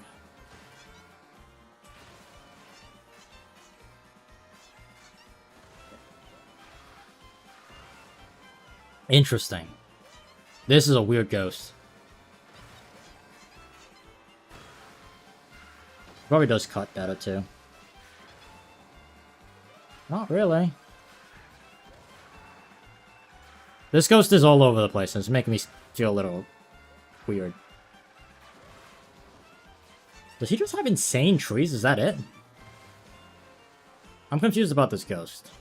Interesting. This is a weird ghost. Probably does cut better too. Not really. This ghost is all over the place, and it's making me feel a little weird. Does he just have insane trees? Is that it? I'm confused about this ghost.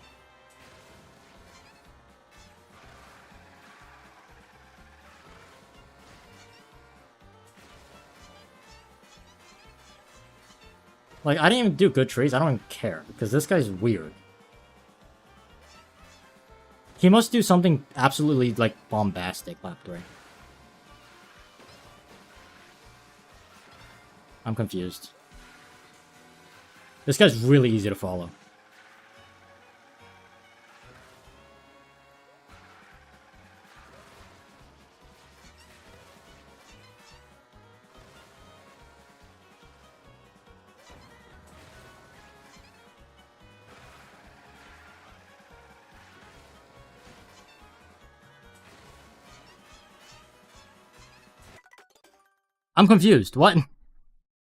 Like, I didn't even do good trees. I don't even care, because this guy's weird. He must do something absolutely, like, bombastic lap 3. I'm confused. This guy's really easy to follow. I'm confused. What?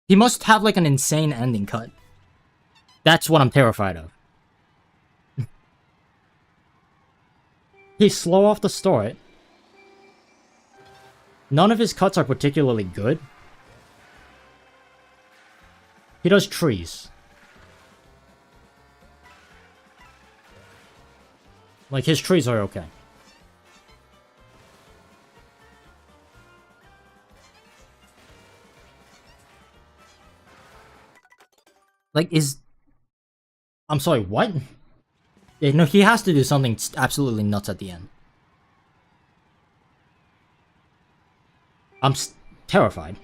He must have, like, an insane ending cut. That's what I'm terrified of. He's slow off the start. None of his cuts are particularly good. He does trees. Like, his trees are okay. Like, I'm sorry, what? Yeah, no, he has to do something absolutely nuts at the end. I'm terrified.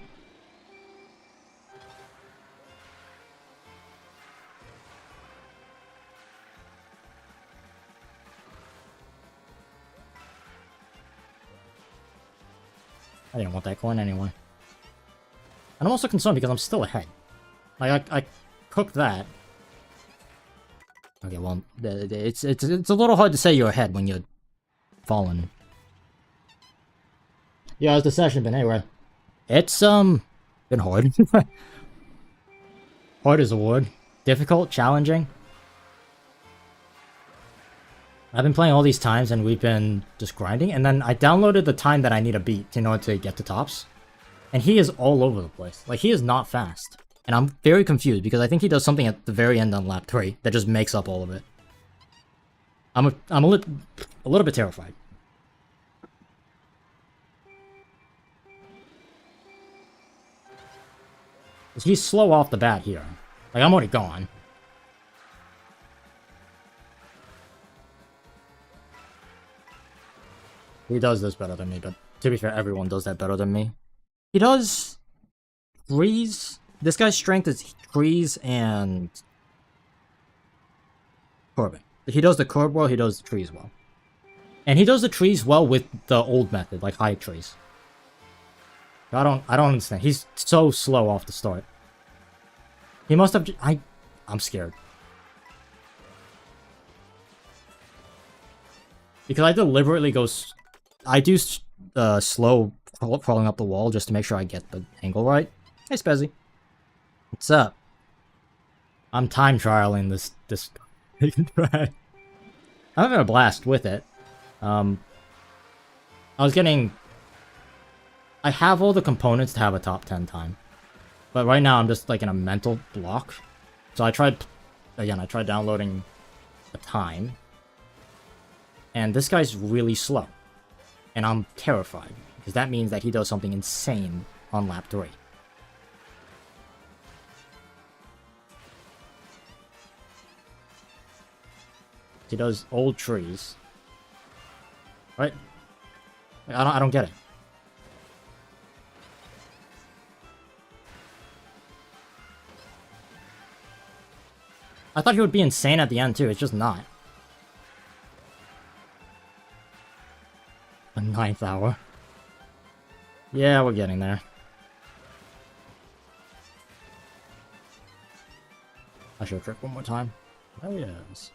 I didn't want that coin anyway. And I'm also concerned because I'm still ahead. Like, I cooked that. Okay, well, it's a little hard to say you're ahead when you're falling. Yeah, how's the session been anyway? It's been hard. Hard is a word. Difficult, challenging. I've been playing all these times and we've been just grinding, and then I downloaded the time that I need to beat in order to get to tops. And he is all over the place. Like, he is not fast. And I'm very confused because I think he does something at the very end on lap 3 that just makes up all of it. I'm a little bit terrified. He's slow off the bat here. Like, I'm already gone. He does this better than me, but to be fair, everyone does that better than me. He does trees. This guy's strength is trees and curbing. He does the curb well, he does the trees well. And he does the trees well with the old method, like high trees. I don't understand. He's so slow off the start. He must have... I'm scared. Because I deliberately go... I do slow crawling up the wall just to make sure I get the angle right. Hey, Spezzy. What's up? I'm time trialing this I'm having a blast with it. I have all the components to have a top 10 time. But right now I'm just like in a mental block. So I tried downloading a time. And this guy's really slow. And I'm terrified. Because that means that he does something insane on lap 3. He does old trees. Right? I don't get it. I thought he would be insane at the end too, it's just not. A 9th hour. Yeah, we're getting there. I should have tricked one more time. Oh yes.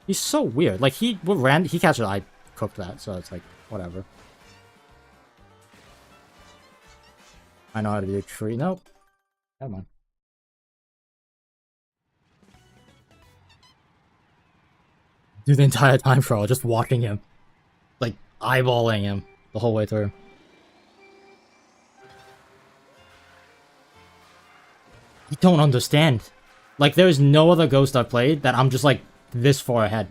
He's so weird. Like he catches it, I cooked that, so it's like whatever. I know how to do tree. Nope. Come on. Do the entire time for all, just watching him. Like eyeballing him the whole way through. You don't understand. Like there's no other ghost I've played that I'm just like this far ahead.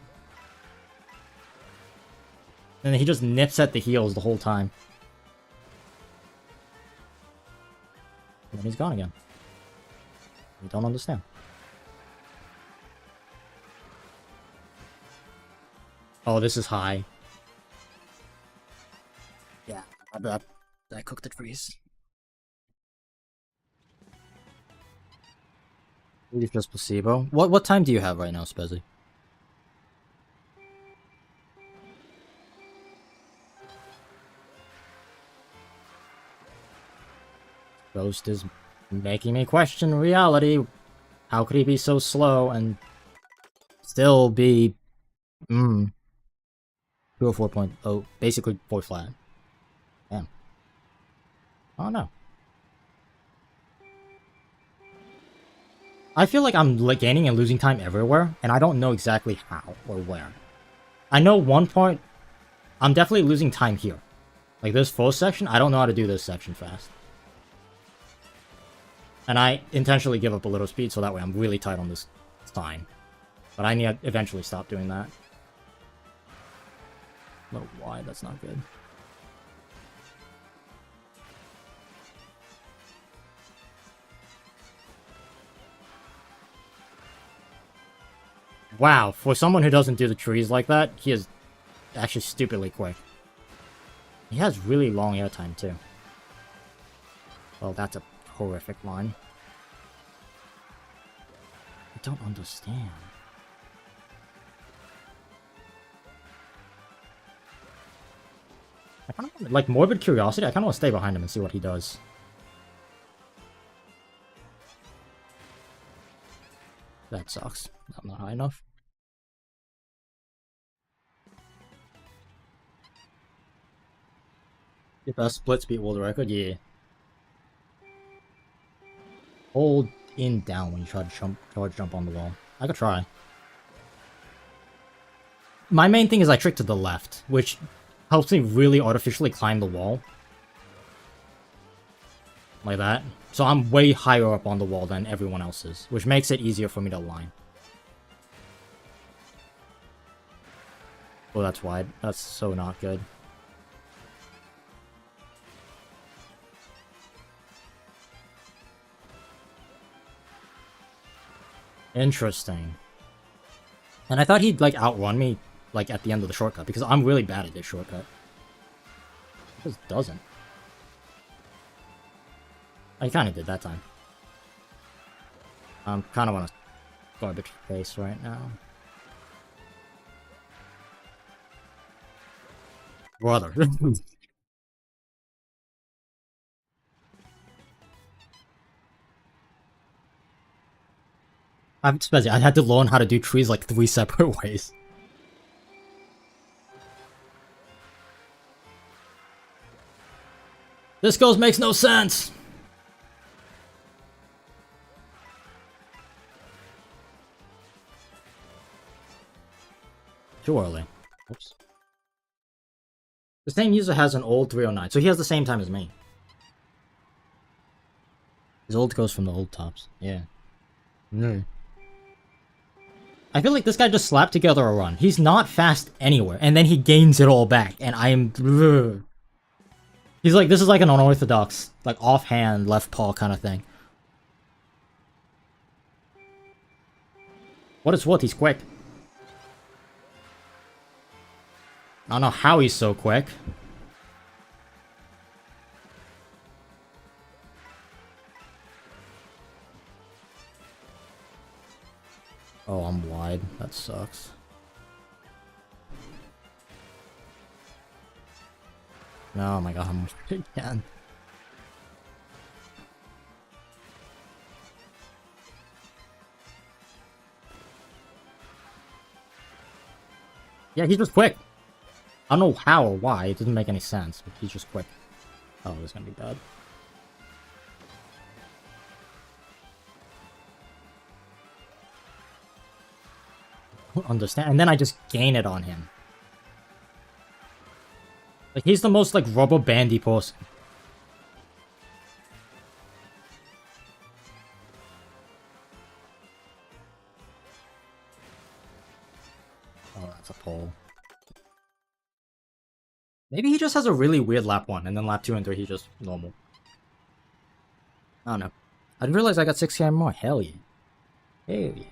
And he just nips at the heels the whole time. And then he's gone again. You don't understand. Oh, this is high. Yeah, I cooked it freeze. Maybe it's just placebo. What time do you have right now, Spezzy? Ghost is making me question reality. How could he be so slow and still be 204.0, basically 4 flat. Damn. Oh no. I feel like I'm like gaining and losing time everywhere, and I don't know exactly how or where. I know one point, I'm definitely losing time here. Like this full section, I don't know how to do this section fast. And I intentionally give up a little speed so that way I'm really tight on this time. But I need to eventually stop doing that. No, why? That's not good. Wow, for someone who doesn't do the trees like that, he is actually stupidly quick. He has really long air time too. Well, that's a horrific line. I don't understand. I kind of like morbid curiosity. I kind of want to stay behind him and see what he does. That sucks. I'm not high enough. Your best split speed world record? Yeah. Hold in down when you try to jump on the wall. I could try. My main thing is I trick to the left, which helps me really artificially climb the wall. Like that. So I'm way higher up on the wall than everyone else is, which makes it easier for me to align. Oh, that's wide. That's so not good. Interesting. And I thought he'd, like, outrun me, like, at the end of the shortcut, because I'm really bad at this shortcut. It just doesn't. I kinda did that time. I'm kinda wanna garbage face right now. Brother. I'm Spezzy. I had to learn how to do trees like 3 separate ways. This ghost makes no sense! Too early. Oops. The same user has an old 309, so he has the same time as me. His old goes from the old tops. Yeah. I feel like this guy just slapped together a run. He's not fast anywhere, and then he gains it all back, and I am... He's like, this is like an unorthodox, like offhand, left paw kind of thing. What is what? He's quick. I don't know how he's so quick. Oh, I'm wide. That sucks. Oh my god, I'm again. Yeah, he's just quick. I don't know how or why. It doesn't make any sense, but he's just quick. Oh, this is gonna be bad. I don't understand. And then I just gain it on him. Like, he's the most, like, rubber bandy person. Oh, that's a pole. Maybe he just has a really weird lap 1, and then lap 2 and 3 he's just normal. I don't know. I didn't realize I got 6k more. Hell yeah. Hell yeah.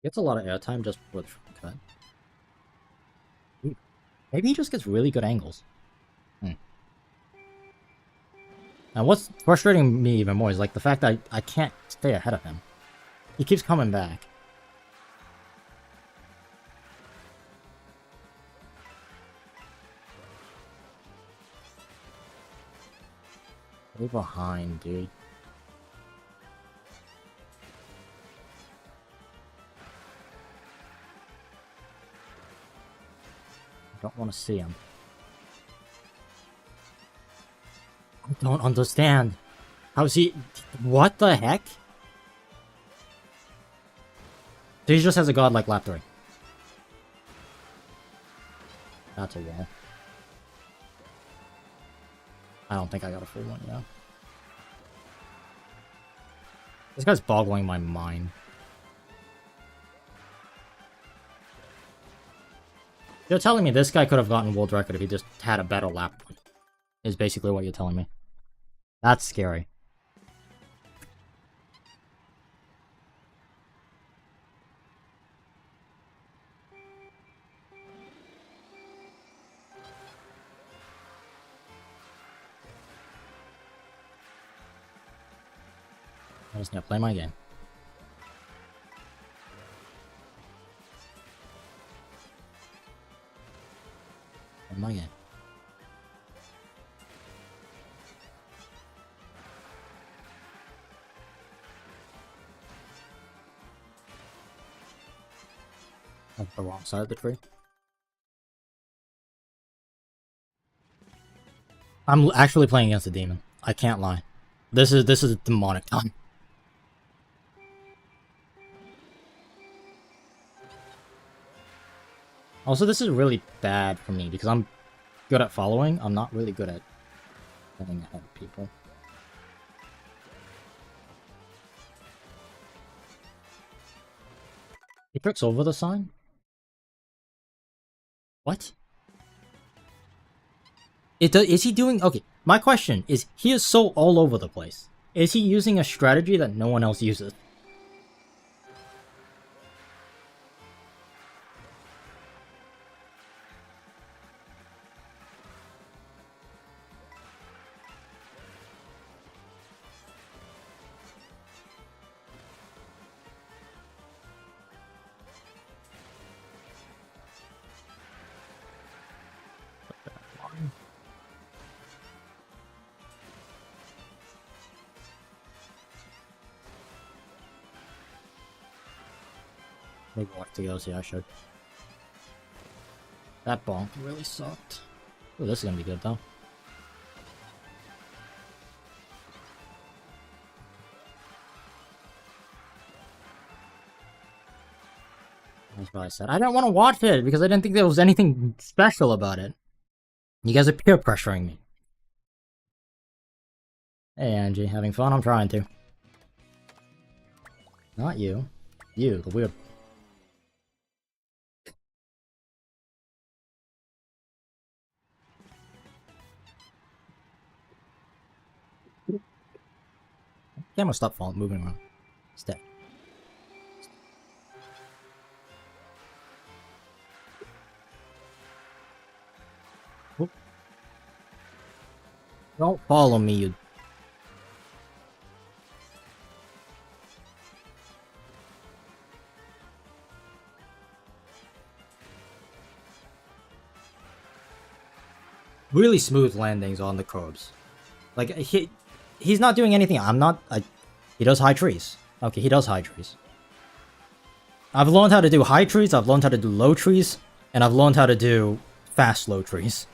Gets a lot of airtime just with cut. Maybe he just gets really good angles. And what's frustrating me even more is like the fact that I can't stay ahead of him. He keeps coming back. Way behind, dude. I don't want to see him. I don't understand. How's he... What the heck? So he just has a godlike lap 3. That's a wall. I don't think I got a full one, yeah. This guy's boggling my mind. You're telling me this guy could have gotten world record if he just had a better lap one, is basically what you're telling me. That's scary. I just need to play my game. Play my game. That's the wrong side of the tree. I'm actually playing against a demon. I can't lie. This is a demonic time. Also, this is really bad for me because I'm good at following. I'm not really good at getting ahead of people. He tricks over the sign? What? Is he doing... Okay, my question is, he is so all over the place. Is he using a strategy that no one else uses? Maybe walk to go see, I should. That bonk really sucked. Oh, this is gonna be good though. That's what I said. I didn't want to watch it because I didn't think there was anything special about it. You guys are peer pressuring me. Hey Angie, having fun? I'm trying to. Not you. You, the weird. Camera, stop falling, moving around. Stay. Oop. Don't follow me, you. really smooth landings on the curbs. Like, he's not doing anything. He does high trees. Okay, he does high trees. I've learned how to do high trees, I've learned how to do low trees, and I've learned how to do fast low trees.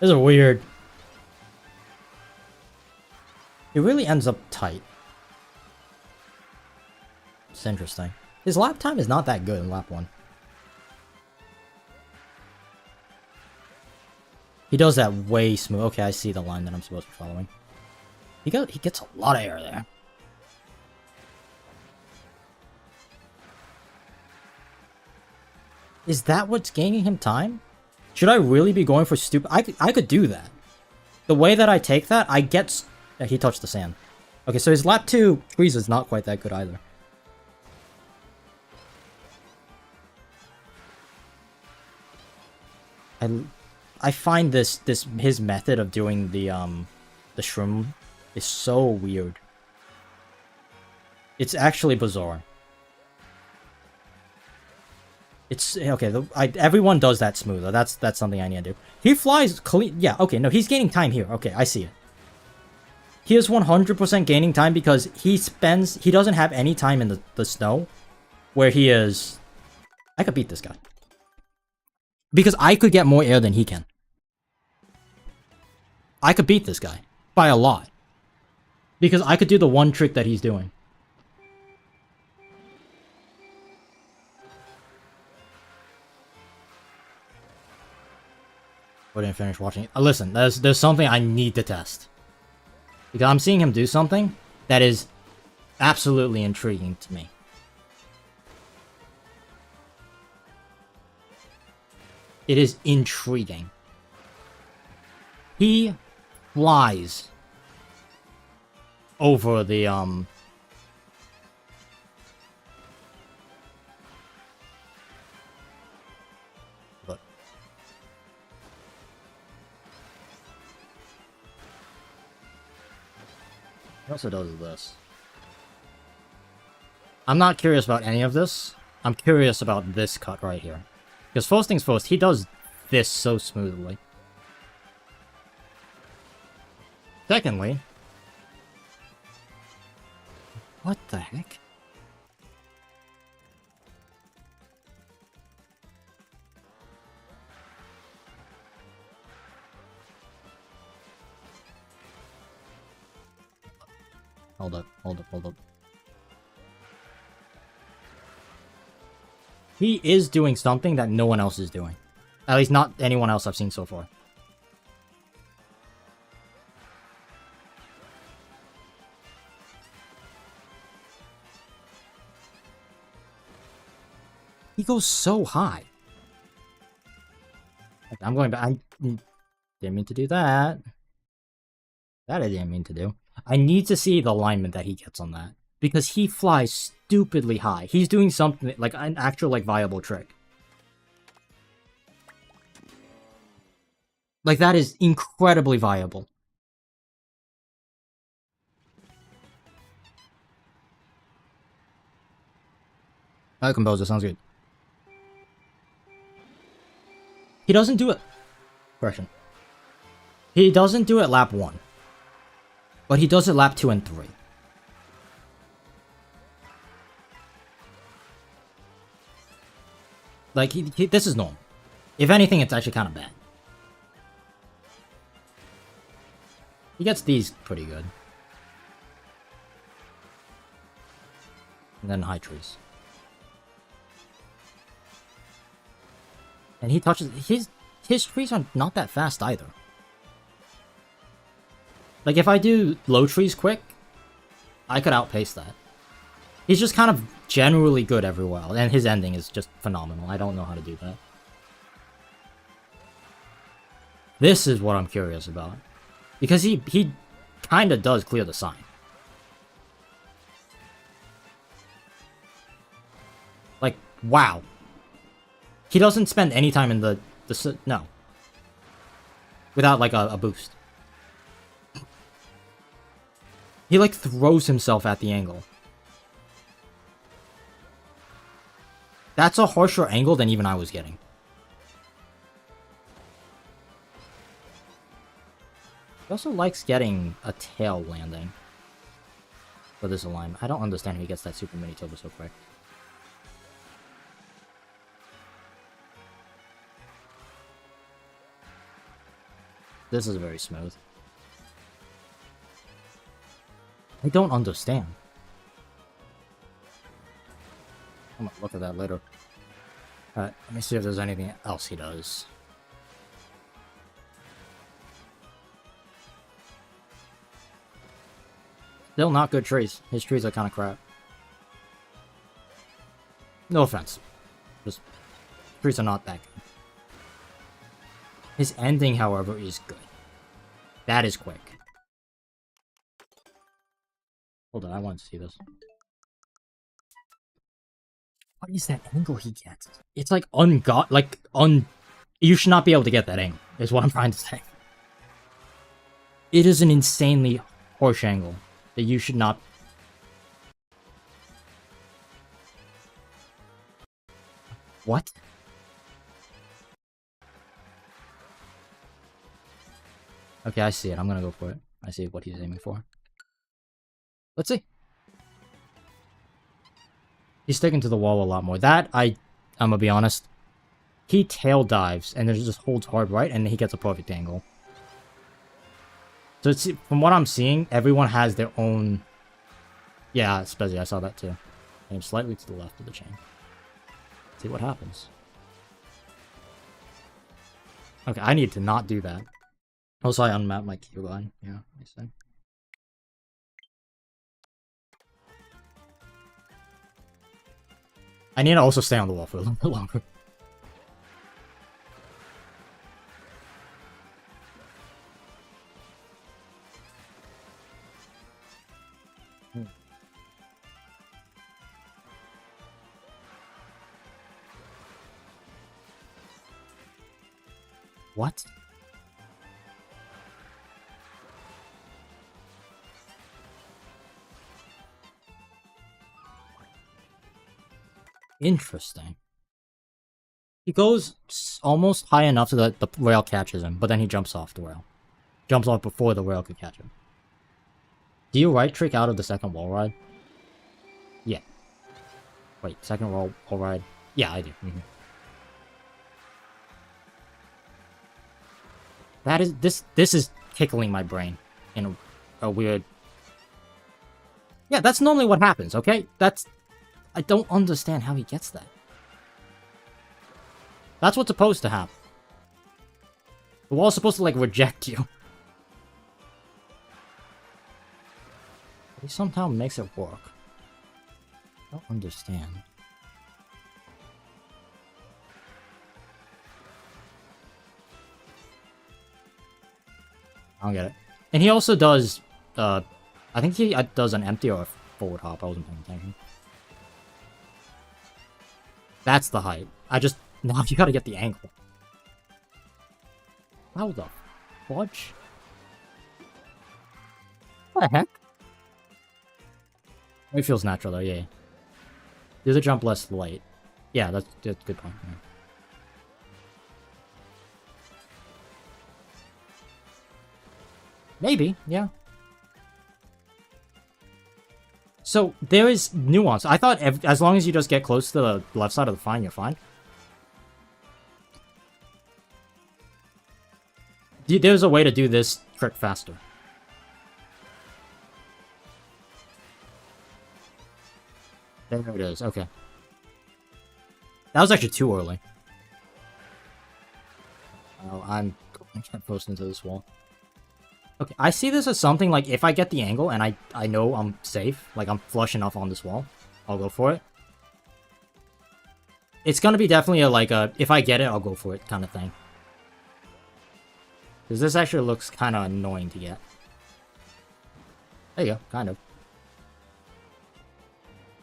This is weird. It really ends up tight. It's interesting. His lap time is not that good in lap 1. He does that way smooth. Okay, I see the line that I'm supposed to be following. He gets a lot of air there. Is that what's gaining him time? Should I really be going for stupid? I could do that. The way that I take that, I get... Yeah, he touched the sand. Okay, so his lap 2 freeze is not quite that good either. I find his method of doing the shroom is so weird. It's actually bizarre. It's okay. Everyone does that smoother. That's something I need to do. He flies clean. Yeah. Okay. No, he's gaining time here. Okay, I see it. He is 100% gaining time because he doesn't have any time in the snow, where he is. I could beat this guy because I could get more air than he can. I could beat this guy by a lot because I could do the one trick that he's doing. We didn't finish watching. Listen, there's something I need to test. Because I'm seeing him do something that is absolutely intriguing to me. It is intriguing. He flies over the Look. He also does this. I'm not curious about any of this. I'm curious about this cut right here. Because first things first, he does this so smoothly. Secondly... What the heck? Hold up. He is doing something that no one else is doing. At least not anyone else I've seen so far. He goes so high. I'm going back. I didn't mean to do that. That I didn't mean to do. I need to see the alignment that he gets on that. Because he flies stupidly high. He's doing something, like an actual, like, viable trick. Like, that is incredibly viable. Alright, Composer, sounds good. He doesn't do it. Correction. He doesn't do it lap 1. But he does it lap 2 and 3. Like, this is normal. If anything, it's actually kind of bad. He gets these pretty good. And then high trees. And he touches... His trees are not that fast either. Like, if I do low trees quick, I could outpace that. He's just kind of generally good everywhere, and his ending is just phenomenal. I don't know how to do that. This is what I'm curious about. Because he kind of does clear the sign. Like, wow. He doesn't spend any time in the no. Without, like, a boost. He, like, throws himself at the angle. That's a harsher angle than even I was getting. also likes getting a tail landing for this alignment. I don't understand how he gets that super mini turbo so quick. This is very smooth. I don't understand. I'm gonna look at that later. Alright, let me see if there's anything else he does. Still not good trees. His trees are kind of crap. No offense. Just, trees are not that good. His ending, however, is good. That is quick. Hold on, I want to see this. What is that angle he gets? It's like you should not be able to get that angle, is what I'm trying to say. It is an insanely harsh angle that you should not... What? Okay, I see it. I'm gonna go for it. I see what he's aiming for. Let's see. He's sticking to the wall a lot more. That, I'm gonna be honest. He tail dives and then just holds hard right and he gets a perfect angle. So it's, from what I'm seeing, everyone has their own... Yeah, Spezzy, I saw that too. Aim slightly to the left of the chain. See what happens. Okay, I need to not do that. Also, I unmapped my key line. Yeah, I see. I need to also stay on the wall for a little bit longer. What? Interesting. He goes almost high enough so that the rail catches him, but then he jumps off the rail. Jumps off before the rail could catch him. Do you right trick out of the second wall ride? Yeah. Wait, second wall ride? Yeah, I do. That is this is tickling my brain in a weird... Yeah, that's normally what happens, okay? I don't understand how he gets that. That's what's supposed to happen. The wall's supposed to, like, reject you. He somehow makes it work. I don't understand. I don't get it. And he also does, I think he does an empty or a forward hop. I wasn't paying attention. That's the height. Now you gotta get the angle. How the fudge? What the heck? It feels natural though, yeah. Do the jump less light. Yeah, that's a good point. Yeah. Maybe, yeah. So, there is nuance. I thought as long as you just get close to the left side of the fine, you're fine. There's a way to do this trick faster. There it is, okay. That was actually too early. Oh, I can't post into this wall. Okay, I see this as something like if I get the angle and I know I'm safe, like I'm flush enough on this wall, I'll go for it. It's gonna be definitely if I get it, I'll go for it kind of thing. Because this actually looks kind of annoying to get. There you go, kind of.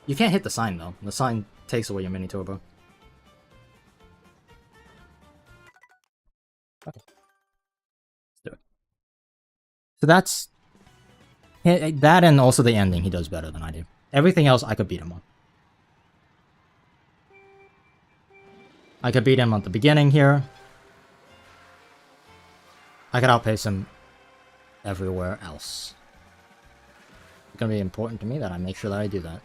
You can't hit the sign though. The sign takes away your mini turbo. Okay. Let's do it. So that's... That and also the ending he does better than I do. Everything else I could beat him on. I could beat him at the beginning here. I could outpace him everywhere else. It's gonna be important to me that I make sure that I do that.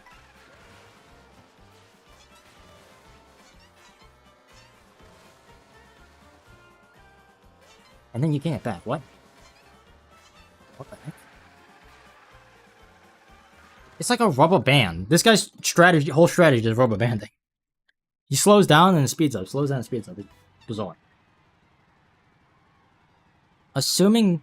And then you gain it back. What? What the heck? It's like a rubber band. This guy's strategy, whole strategy is rubber banding. He slows down and speeds up. Slows down and speeds up. It's bizarre. Assuming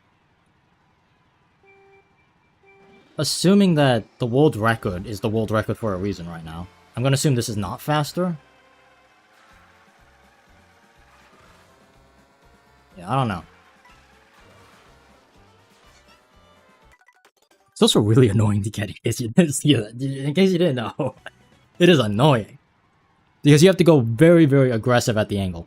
that the world record is the world record for a reason right now, I'm gonna assume this is not faster. Yeah, I don't know. It's also really annoying to get in case you didn't see that. In case you didn't know. It is annoying. Because you have to go very, very aggressive at the angle.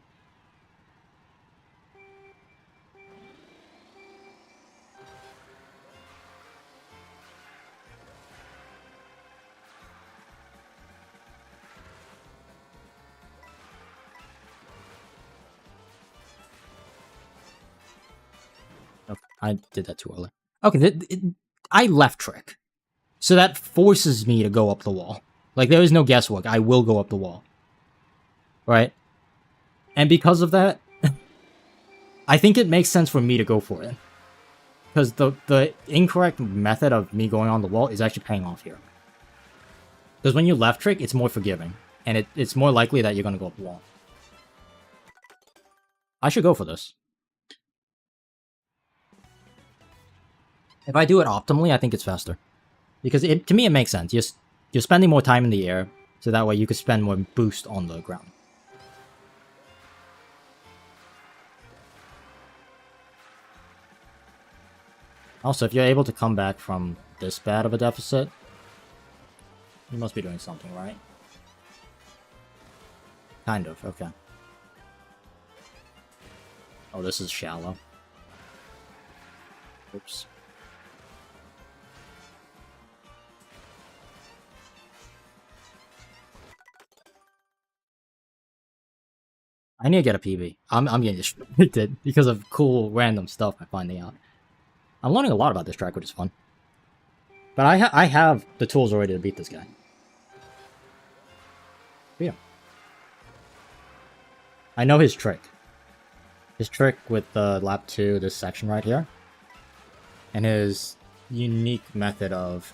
Okay, I did that too early. Okay, I left trick. So that forces me to go up the wall. Like, there is no guesswork. I will go up the wall. Right? And because of that, I think it makes sense for me to go for it. Because the incorrect method of me going on the wall is actually paying off here. Because when you left trick, it's more forgiving. And it's more likely that you're going to go up the wall. I should go for this. If I do it optimally, I think it's faster. Because to me, it makes sense. You're spending more time in the air, so that way you could spend more boost on the ground. Also, if you're able to come back from this bad of a deficit, you must be doing something right. Kind of, okay. Oh, this is shallow. Oops. I need to get a PB. I'm getting distracted because of cool random stuff I'm finding out. I'm learning a lot about this track, which is fun. But I have the tools already to beat this guy. But yeah. I know his trick. His trick with the lap 2, this section right here. And his unique method of...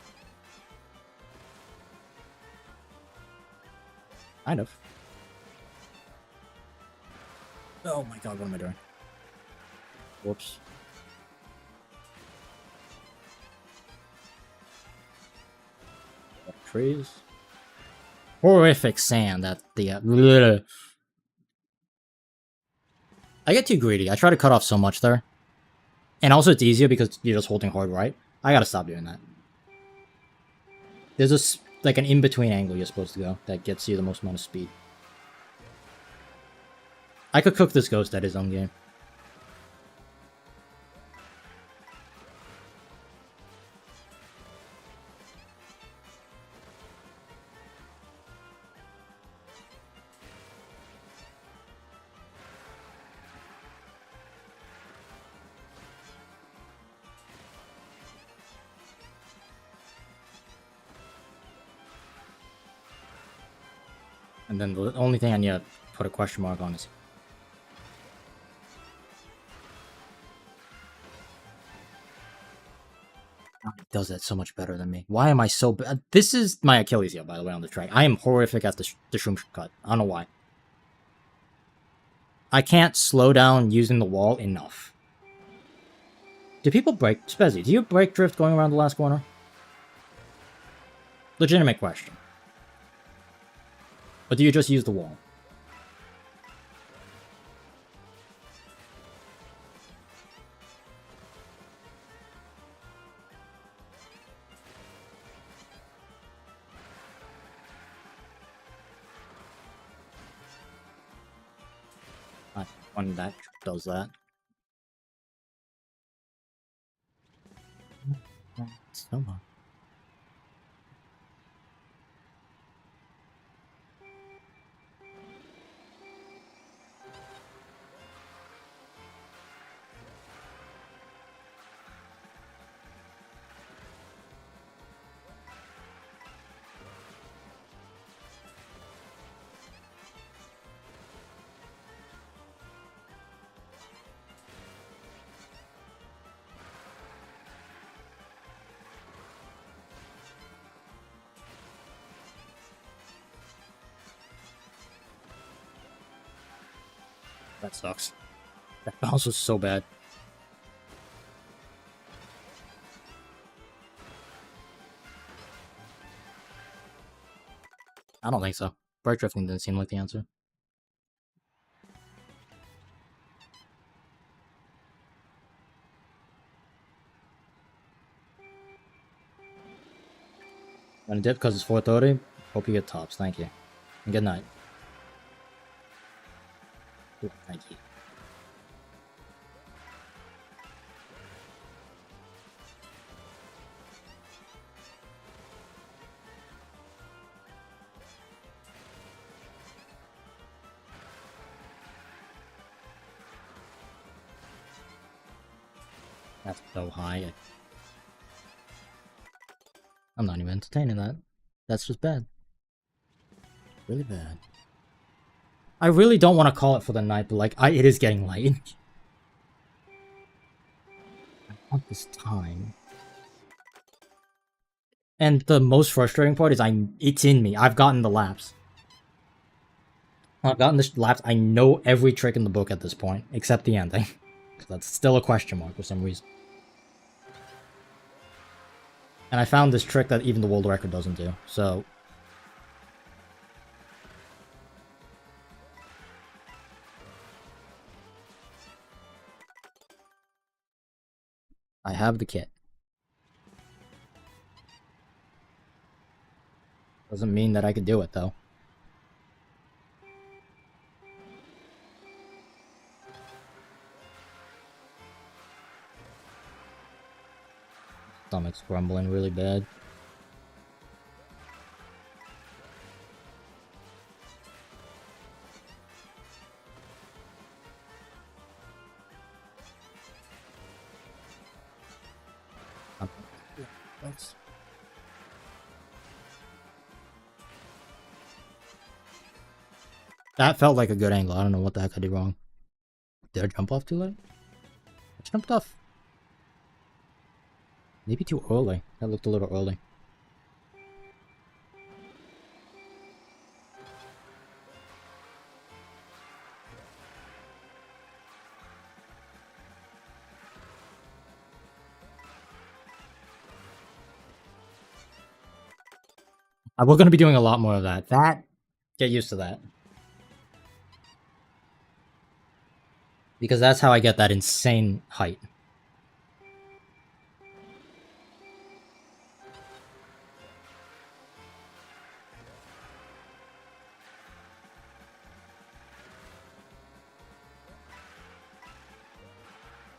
Kind of. Oh my god, what am I doing? Whoops. Trees. Horrific sand at the... I get too greedy. I try to cut off so much there. And also it's easier because you're just holding hard right. I gotta stop doing that. There's a, like an in-between angle you're supposed to go that gets you the most amount of speed. I could cook this ghost at his own game. And then the only thing I need to put a question mark on is... Oh, he does that so much better than me. Why am I so bad? This is my Achilles heel, by the way, on the track. I am horrific at the shroom cut. I don't know why. I can't slow down using the wall enough. Do people break... Spezzy, do you break drift going around the last corner? Legitimate question. Or do you just use the wall? One that does that. So much. That sucks. That bounce was so bad. I don't think so. Bright drifting didn't seem like the answer. Gonna dip because it's 4:30. Hope you get tops. Thank you. And good night. Ooh, thank you. That's so high. I'm not even entertaining that. That's just bad. Really bad. I really don't want to call it for the night, but like, it is getting late. I want this time. And the most frustrating part is it's in me. I've gotten the laps. I've gotten the laps. I know every trick in the book at this point, except the ending. That's still a question mark for some reason. And I found this trick that even the world record doesn't do, so... I have the kit. Doesn't mean that I could do it, though. Stomach's grumbling really bad. Thanks. That felt like a good angle. I don't know what the heck I did wrong. Did I jump off too late? I jumped off. Maybe too early. That looked a little early. We're going to be doing a lot more of that. Get used to that. Because that's how I get that insane height.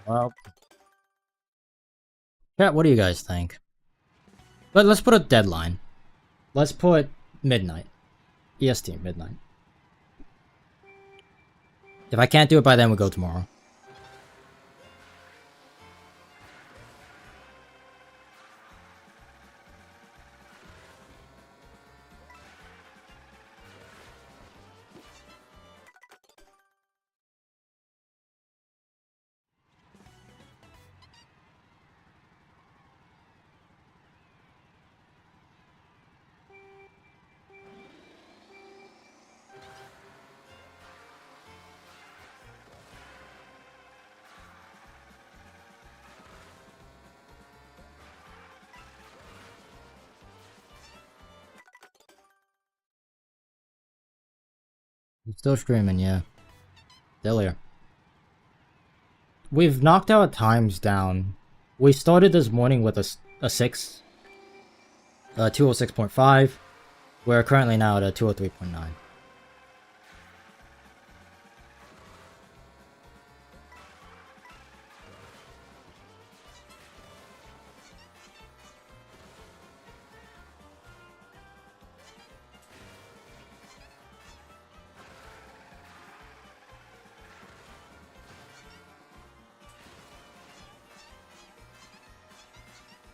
Well, chat, what do you guys think? Let's put a deadline. Let's put midnight. EST, midnight. If I can't do it by then, we'll go tomorrow. I'm still streaming, yeah. Still here. We've knocked our times down. We started this morning with a 6. 206.5. We're currently now at a 203.9.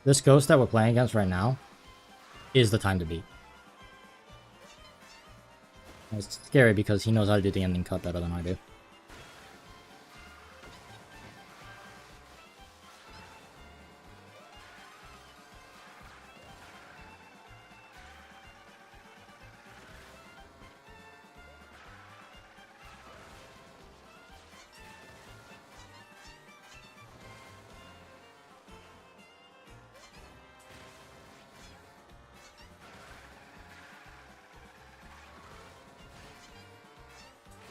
This ghost that we're playing against right now is the time to beat. It's scary because he knows how to do the ending cut better than I do.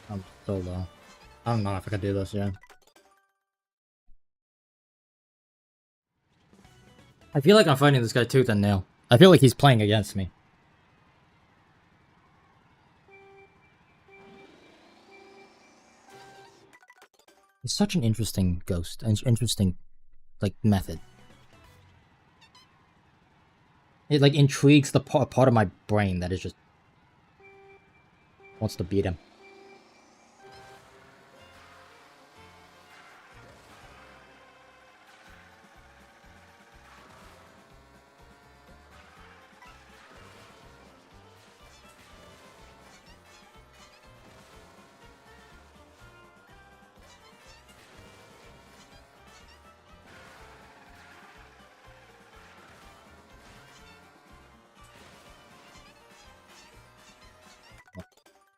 I'm so low. I don't know if I could do this, yeah. I feel like I'm fighting this guy tooth and nail. I feel like he's playing against me. It's such an interesting ghost, and interesting, like, method. It, like, intrigues the part of my brain that is just... wants to beat him.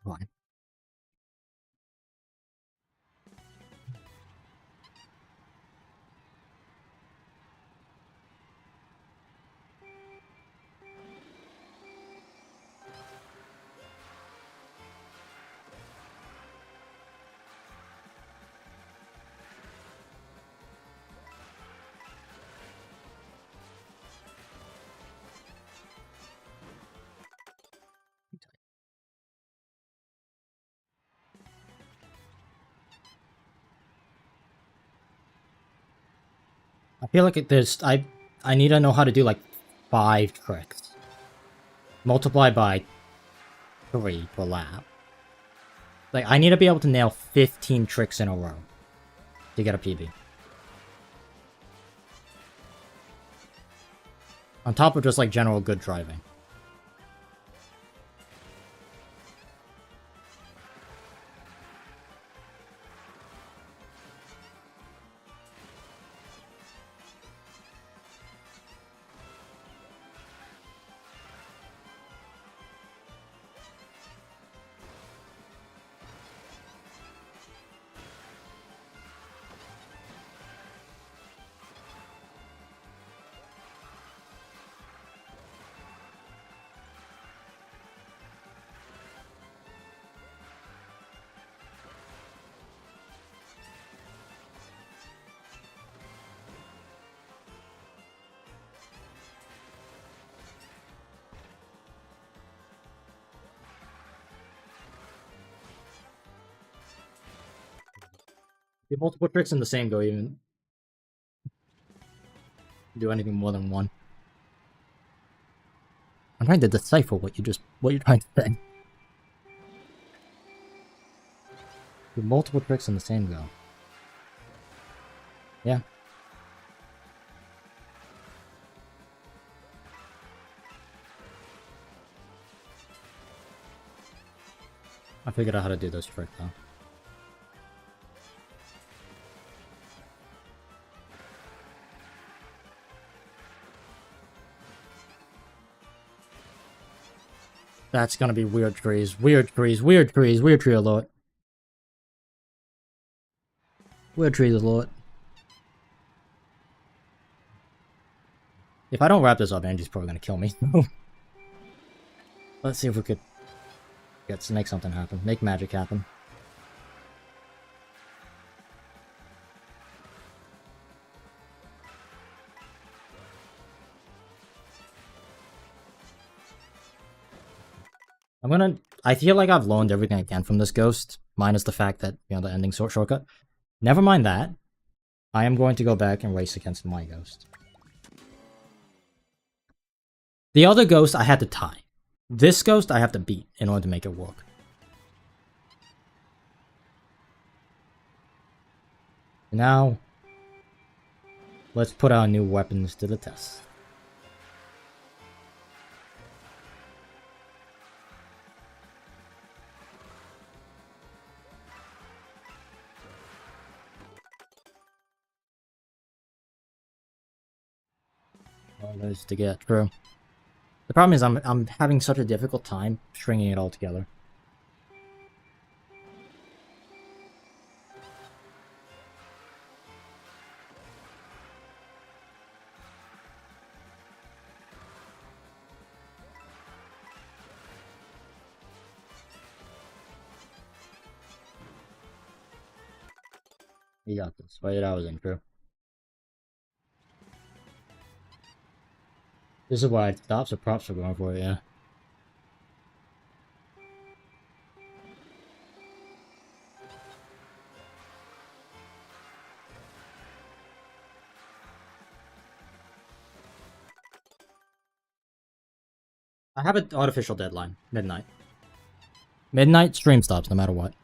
Fine. I feel like there's... I need to know how to do, like, 5 tricks. Multiply by 3 per lap. Like, I need to be able to nail 15 tricks in a row to get a PB. On top of just, like, general good driving. Do multiple tricks in the same go even do anything more than one. I'm trying to decipher what you're trying to say. Do multiple tricks in the same go. Yeah. I figured out how to do this trick though. That's gonna be weird trees. Weird trees. Weird trees. Weird tree alert. Weird trees alert. If I don't wrap this up, Angie's probably gonna kill me. Let's see if we could make something happen. Make magic happen. I feel like I've learned everything I can from this ghost, minus the fact that, you know, the ending shortcut. Never mind that. I am going to go back and race against my ghost. The other ghost I had to tie. This ghost I have to beat in order to make it work. Now, let's put our new weapons to the test. All those to get through. The problem is I'm having such a difficult time stringing it all together. You got this. Wait, I was in, true. This is why it stops, so props for going for it, yeah. I have an artificial deadline. Midnight. Midnight stream stops no matter what.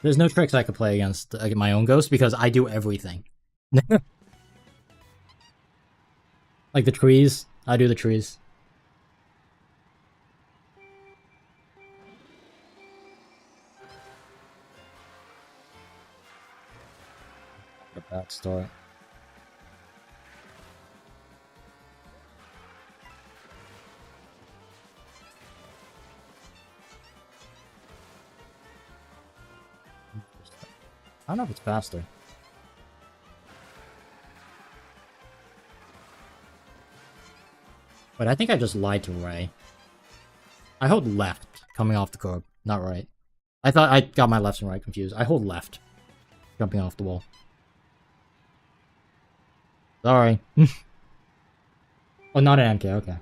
There's no tricks I could play against my own ghost because I do everything. Like the trees, I do the trees. A bad start. I don't know if it's faster. But I think I just lied to Ray. I hold left coming off the curb, not right. I thought I got my left and right confused. I hold left jumping off the wall. Sorry. Oh, not an MK, okay.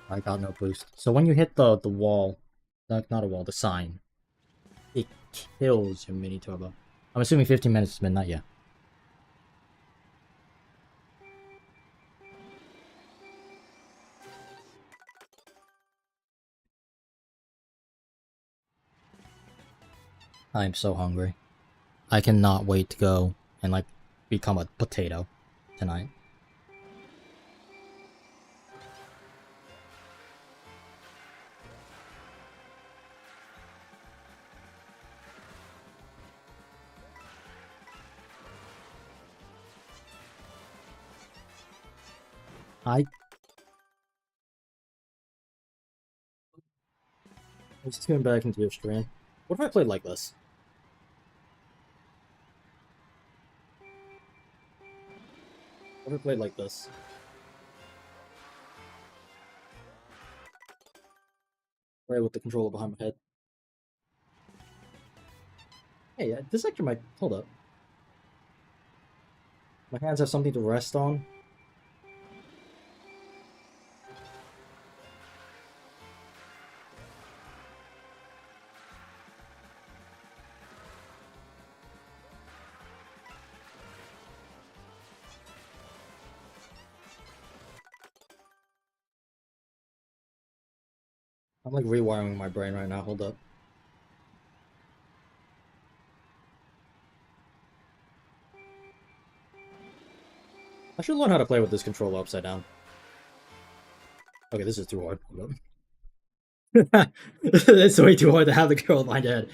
I got no boost. So when you hit the wall, not a wall, the sign, it kills your mini turbo. I'm assuming 15 minutes is midnight, yeah. I am so hungry. I cannot wait to go and like become a potato tonight. I was tuned back into your stream. What if I played like this? What if I played like this? Right with the controller behind my head. Hey, this actually might... Hold up. My hands have something to rest on. I'm like rewiring my brain right now, hold up. I should learn how to play with this controller upside down. Okay, this is too hard. Hold up. It's way too hard to have the girl in my head.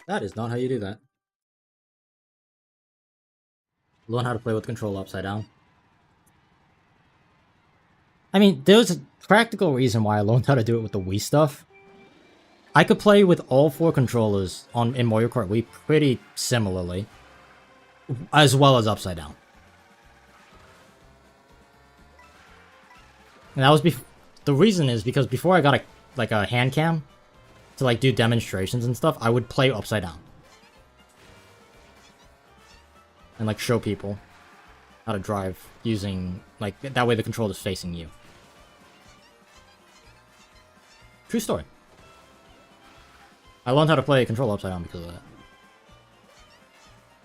That is not how you do that. Learn how to play with the controller upside down. I mean, there's a practical reason why I learned how to do it with the Wii stuff. I could play with all 4 controllers in Mario Kart Wii pretty similarly, as well as upside down. And that was the reason is because before I got a hand cam to like do demonstrations and stuff, I would play upside down. And like show people how to drive using, like, that way the controller's facing you. True story. I learned how to play a controller upside down because of that.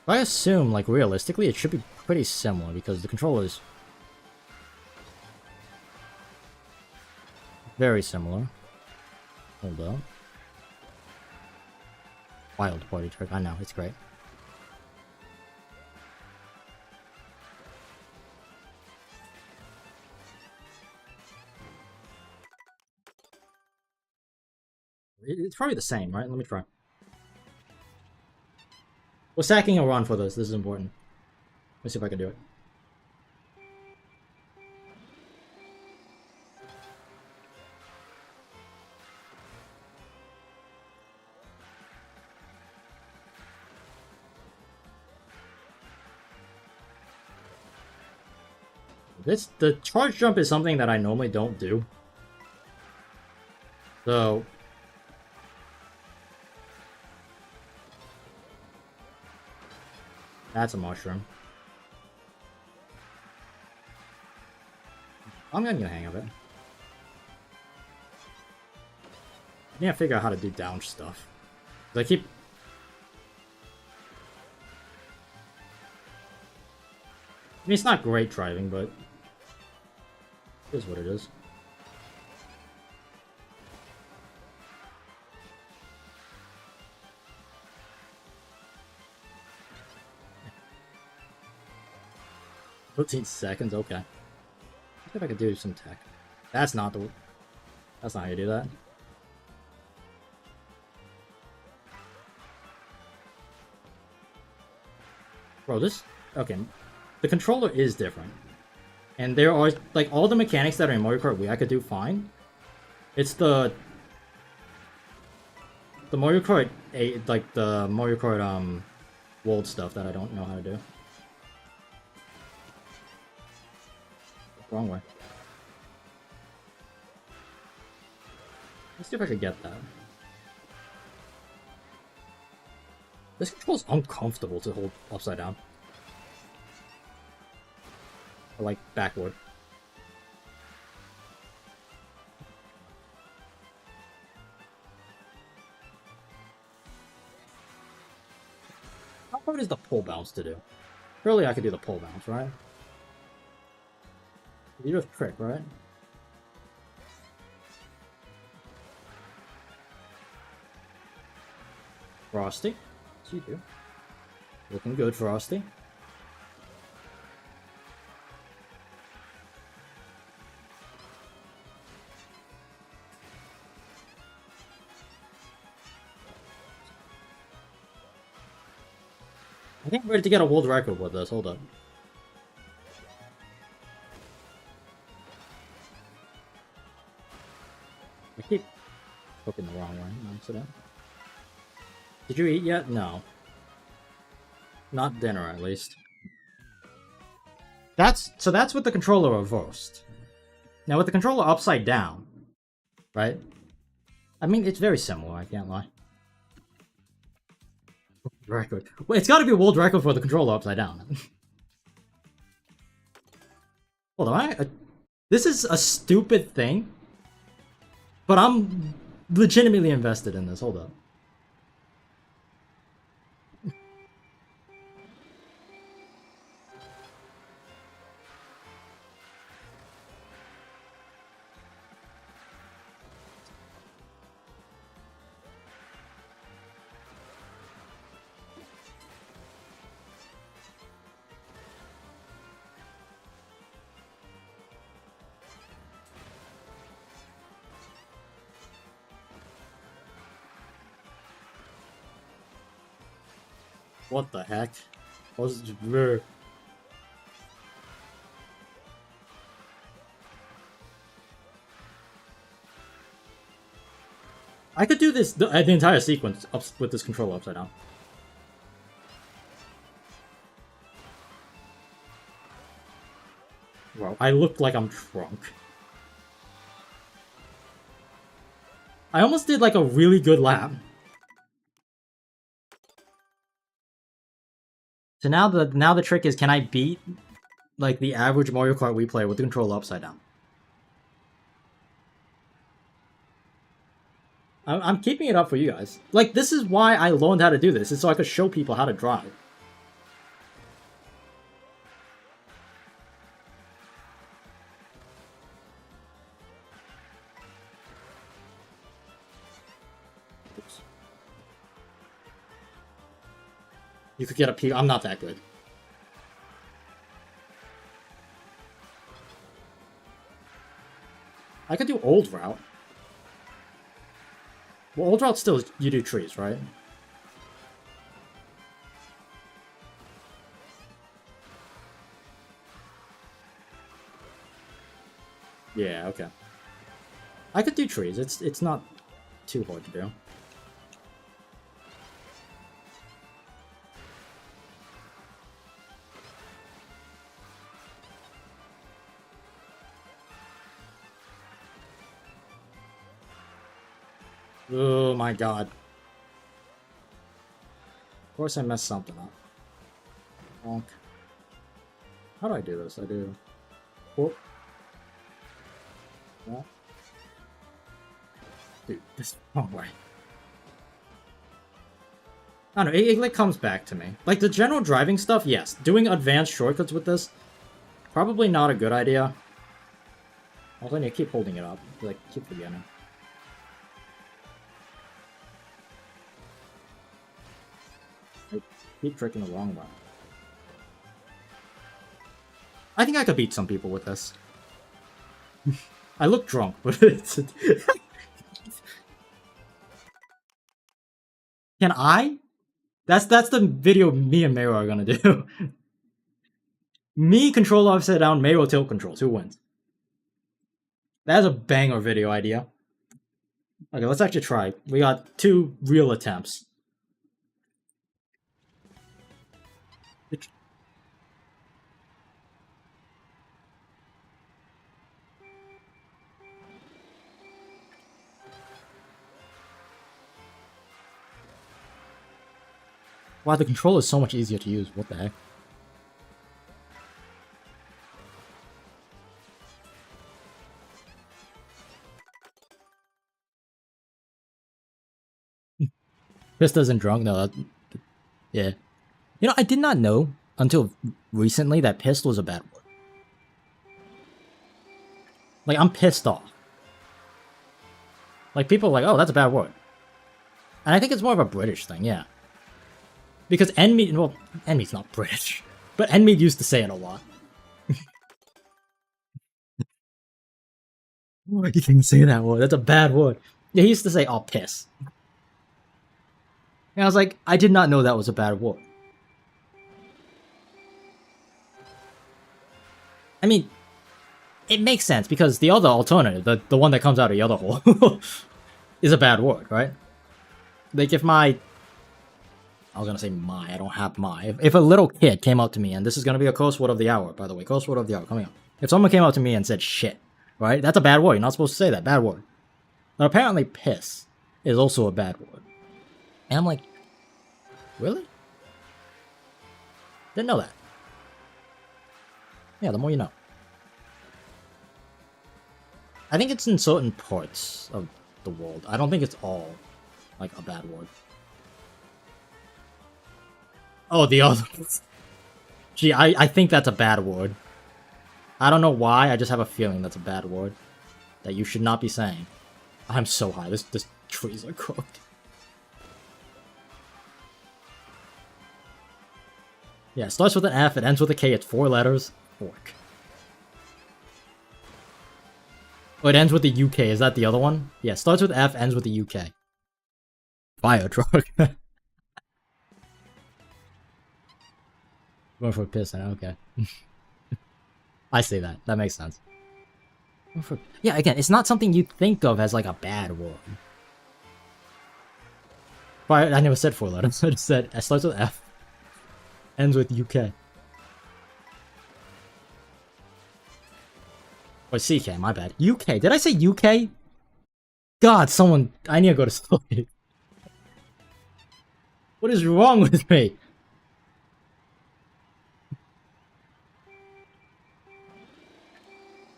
But I assume, like, realistically, it should be pretty similar because the controller is very similar. Hold up. Wild party trick. I know, it's great. It's probably the same, right? Let me try. We're stacking a run for this. This is important. Let me see if I can do it. The charge jump is something that I normally don't do. So that's a mushroom. I'm getting the hang of it. I need to figure out how to do down stuff. I keep... I mean, it's not great driving, but it is what it is. $15 okay. Let's see if I could do some tech. That's not how you do that. Bro, okay. The controller is different. And there are, like, all the mechanics that are in Mario Kart Wii I could do fine. It's the Mario Kart 8, like, the Mario Kart, World stuff that I don't know how to do. Wrong way. Let's see if I can get that. This control's uncomfortable to hold upside down. Or like backward. How hard is the pull bounce to do? Surely I could do the pull bounce, right? You just trick, right? Frosty. Yes, you do. Looking good, Frosty. I think I'm ready to get a world record with this. Hold up. I keep hooking the wrong way on accident. Did you eat yet? No. Not dinner, at least. So that's with the controller reversed. Now with the controller upside down, right? I mean, it's very similar, I can't lie. Record. Well, it's gotta be a world record for the controller upside down. Hold on, this is a stupid thing, but I'm legitimately invested in this. Hold up. What the heck? Was it... I could do this the entire sequence with this controller upside down. Well, I look like I'm drunk. I almost did like a really good lap. So now the trick is, can I beat like the average Mario Kart Wii player with the controller upside down? I'm keeping it up for you guys. Like, this is why I learned how to do this. It's so I could show people how to drive. Oops. You could get a peek. I'm not that good. I could do old route. Well, old route still, you do trees, right? Yeah, okay. I could do trees. It's not too hard to do. Oh my god. Of course I messed something up. Bonk. How do I do this? I do... Whoop. Yeah. Dude, this... Oh, way. I don't know, it like comes back to me. Like, the general driving stuff, yes. Doing advanced shortcuts with this, probably not a good idea. Also, I need to keep holding it up. Like, keep forgetting. Keep tricking the wrong one. I think I could beat some people with this. I look drunk, but it's... Can I? That's the video me and Mayo are gonna do. Me control upside down, Mayo tilt controls. Who wins? That's a banger video idea. Okay, let's actually try. We got 2 real attempts. Wow, the controller is so much easier to use. What the heck? Chris isn't drunk? No, yeah. You know, I did not know until recently that pissed was a bad word. Like, I'm pissed off. Like, people are like, oh, that's a bad word. And I think it's more of a British thing, yeah. Because Enmeat, well, Enmeat's not British. But Enmeat used to say it a lot. You can say that word, that's a bad word. Yeah, he used to say, oh, piss. And I was like, I did not know that was a bad word. I mean, it makes sense because the other alternative, the one that comes out of the other hole, is a bad word, right? Like if I was gonna say I don't have if a little kid came up to me, and this is gonna be a curse word of the hour, by the way, curse word of the hour, coming up. If someone came up to me and said shit, right? That's a bad word, you're not supposed to say that, bad word. But apparently piss is also a bad word. And I'm like, really? Didn't know that. Yeah, the more you know. I think it's in certain parts of the world. I don't think it's all, like, a bad word. Oh, the other... Gee, I think that's a bad word. I don't know why, I just have a feeling that's a bad word. That you should not be saying. I'm so high, this trees are cooked. Yeah, it starts with an F, it ends with a K, it's 4 letters. Fork. Oh, it ends with the UK, is that the other one? Yeah, starts with F, ends with the UK. Fire truck. Going for a piss, okay. I see that, that makes sense. Yeah, again, it's not something you think of as like a bad word. Fire, I never said 4 letters, I just said, it starts with F. Ends with UK. Or CK, my bad. UK. Did I say UK? God, someone... I need to go to sleep. What is wrong with me?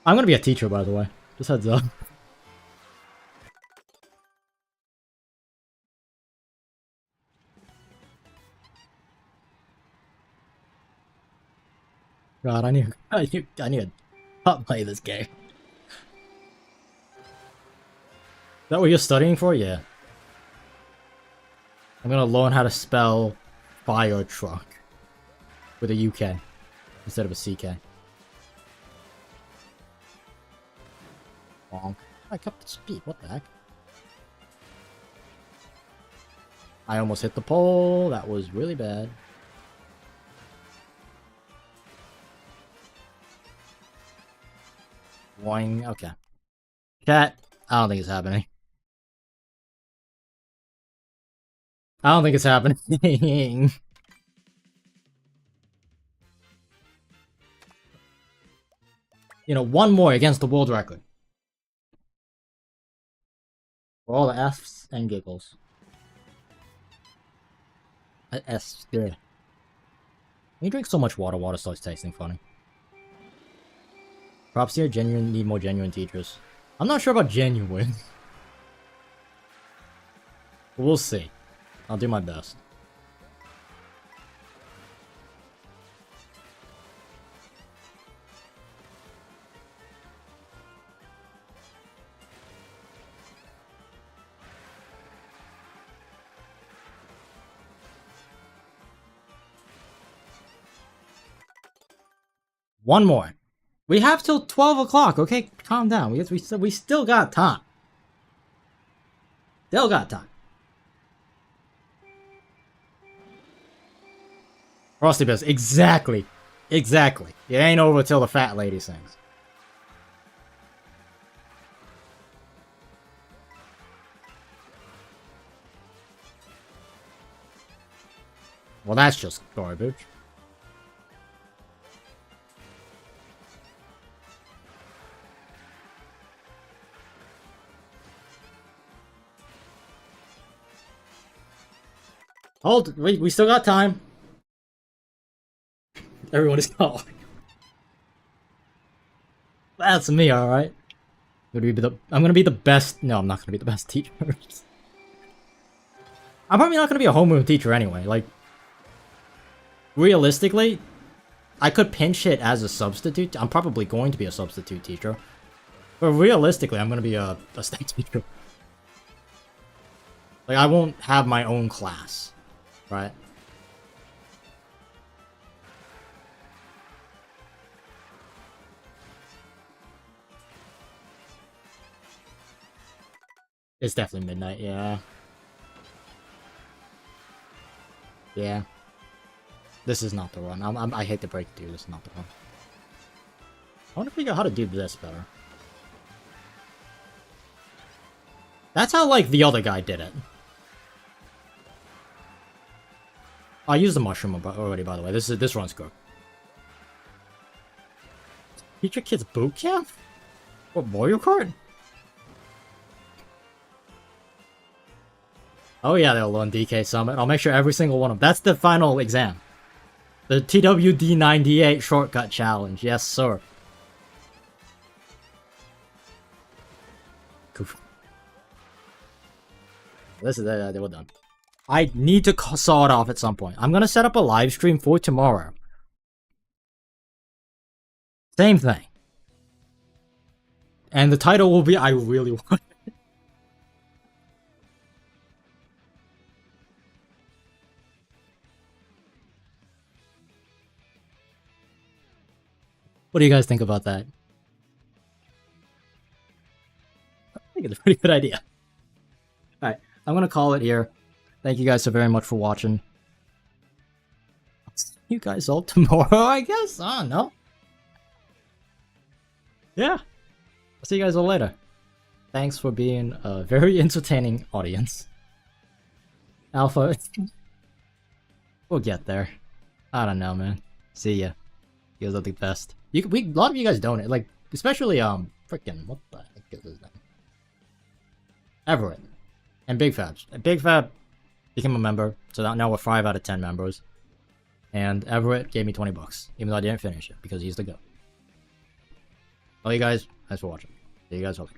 I'm gonna be a teacher, by the way. Just heads up. God, I need to not play this game. Is that what you're studying for? Yeah. I'm gonna learn how to spell fire truck with a UK instead of a CK. Bonk. I kept the speed. What the heck? I almost hit the pole. That was really bad. Boing. Okay. Cat. I don't think it's happening. I don't think it's happening. You know, one more against the world record. For all the F's and giggles. S. Yeah. When you drink so much water, water starts tasting funny. Props here, genuine, need more genuine teachers. I'm not sure about genuine. But we'll see. I'll do my best. One more. We have till 12 o'clock, okay? Calm down. We still got time. Still got time. Frosty Best. Exactly. Exactly. It ain't over till the fat lady sings. Well, that's just garbage. Hold, we still got time. Everyone is calling. That's me, alright. I'm gonna be the best. No, I'm not gonna be the best teacher. I'm probably not gonna be a homeroom teacher anyway. Like, realistically, I could pinch hit as a substitute. I'm probably going to be a substitute teacher. But realistically, I'm gonna be a state teacher. Like, I won't have my own class. Right? It's definitely midnight, yeah. Yeah. This is not the run. I hate to break it to you, this is not the run. I want to figure out how to do this better. That's how, like, the other guy did it. I used the mushroom already, by the way. This run's good. Teacher Kids Boot Camp? What, Mario Kart? Oh yeah, they'll learn DK Summit. I'll make sure every single one of them. That's the final exam. The TWD98 Shortcut Challenge. Yes, sir. Goof. This is they were done. I need to saw it off at some point. I'm gonna set up a live stream for tomorrow. Same thing. And the title will be I Really Want It. What do you guys think about that? I think it's a pretty good idea. Alright, I'm gonna call it here. Thank you guys so very much for watching. I'll see you guys all tomorrow, I guess? I don't know. Yeah. I'll see you guys all later. Thanks for being a very entertaining audience. Alpha. We'll get there. I don't know, man. See ya. You guys are the best. A lot of you guys donate, like, especially, freaking, what the heck is his name? Everett, and Big Fabs. Big Fab became a member, so now we're 5 out of 10 members. And Everett gave me 20 bucks, even though I didn't finish it, because he's the GOAT. Well, you guys, thanks for watching. See you guys later.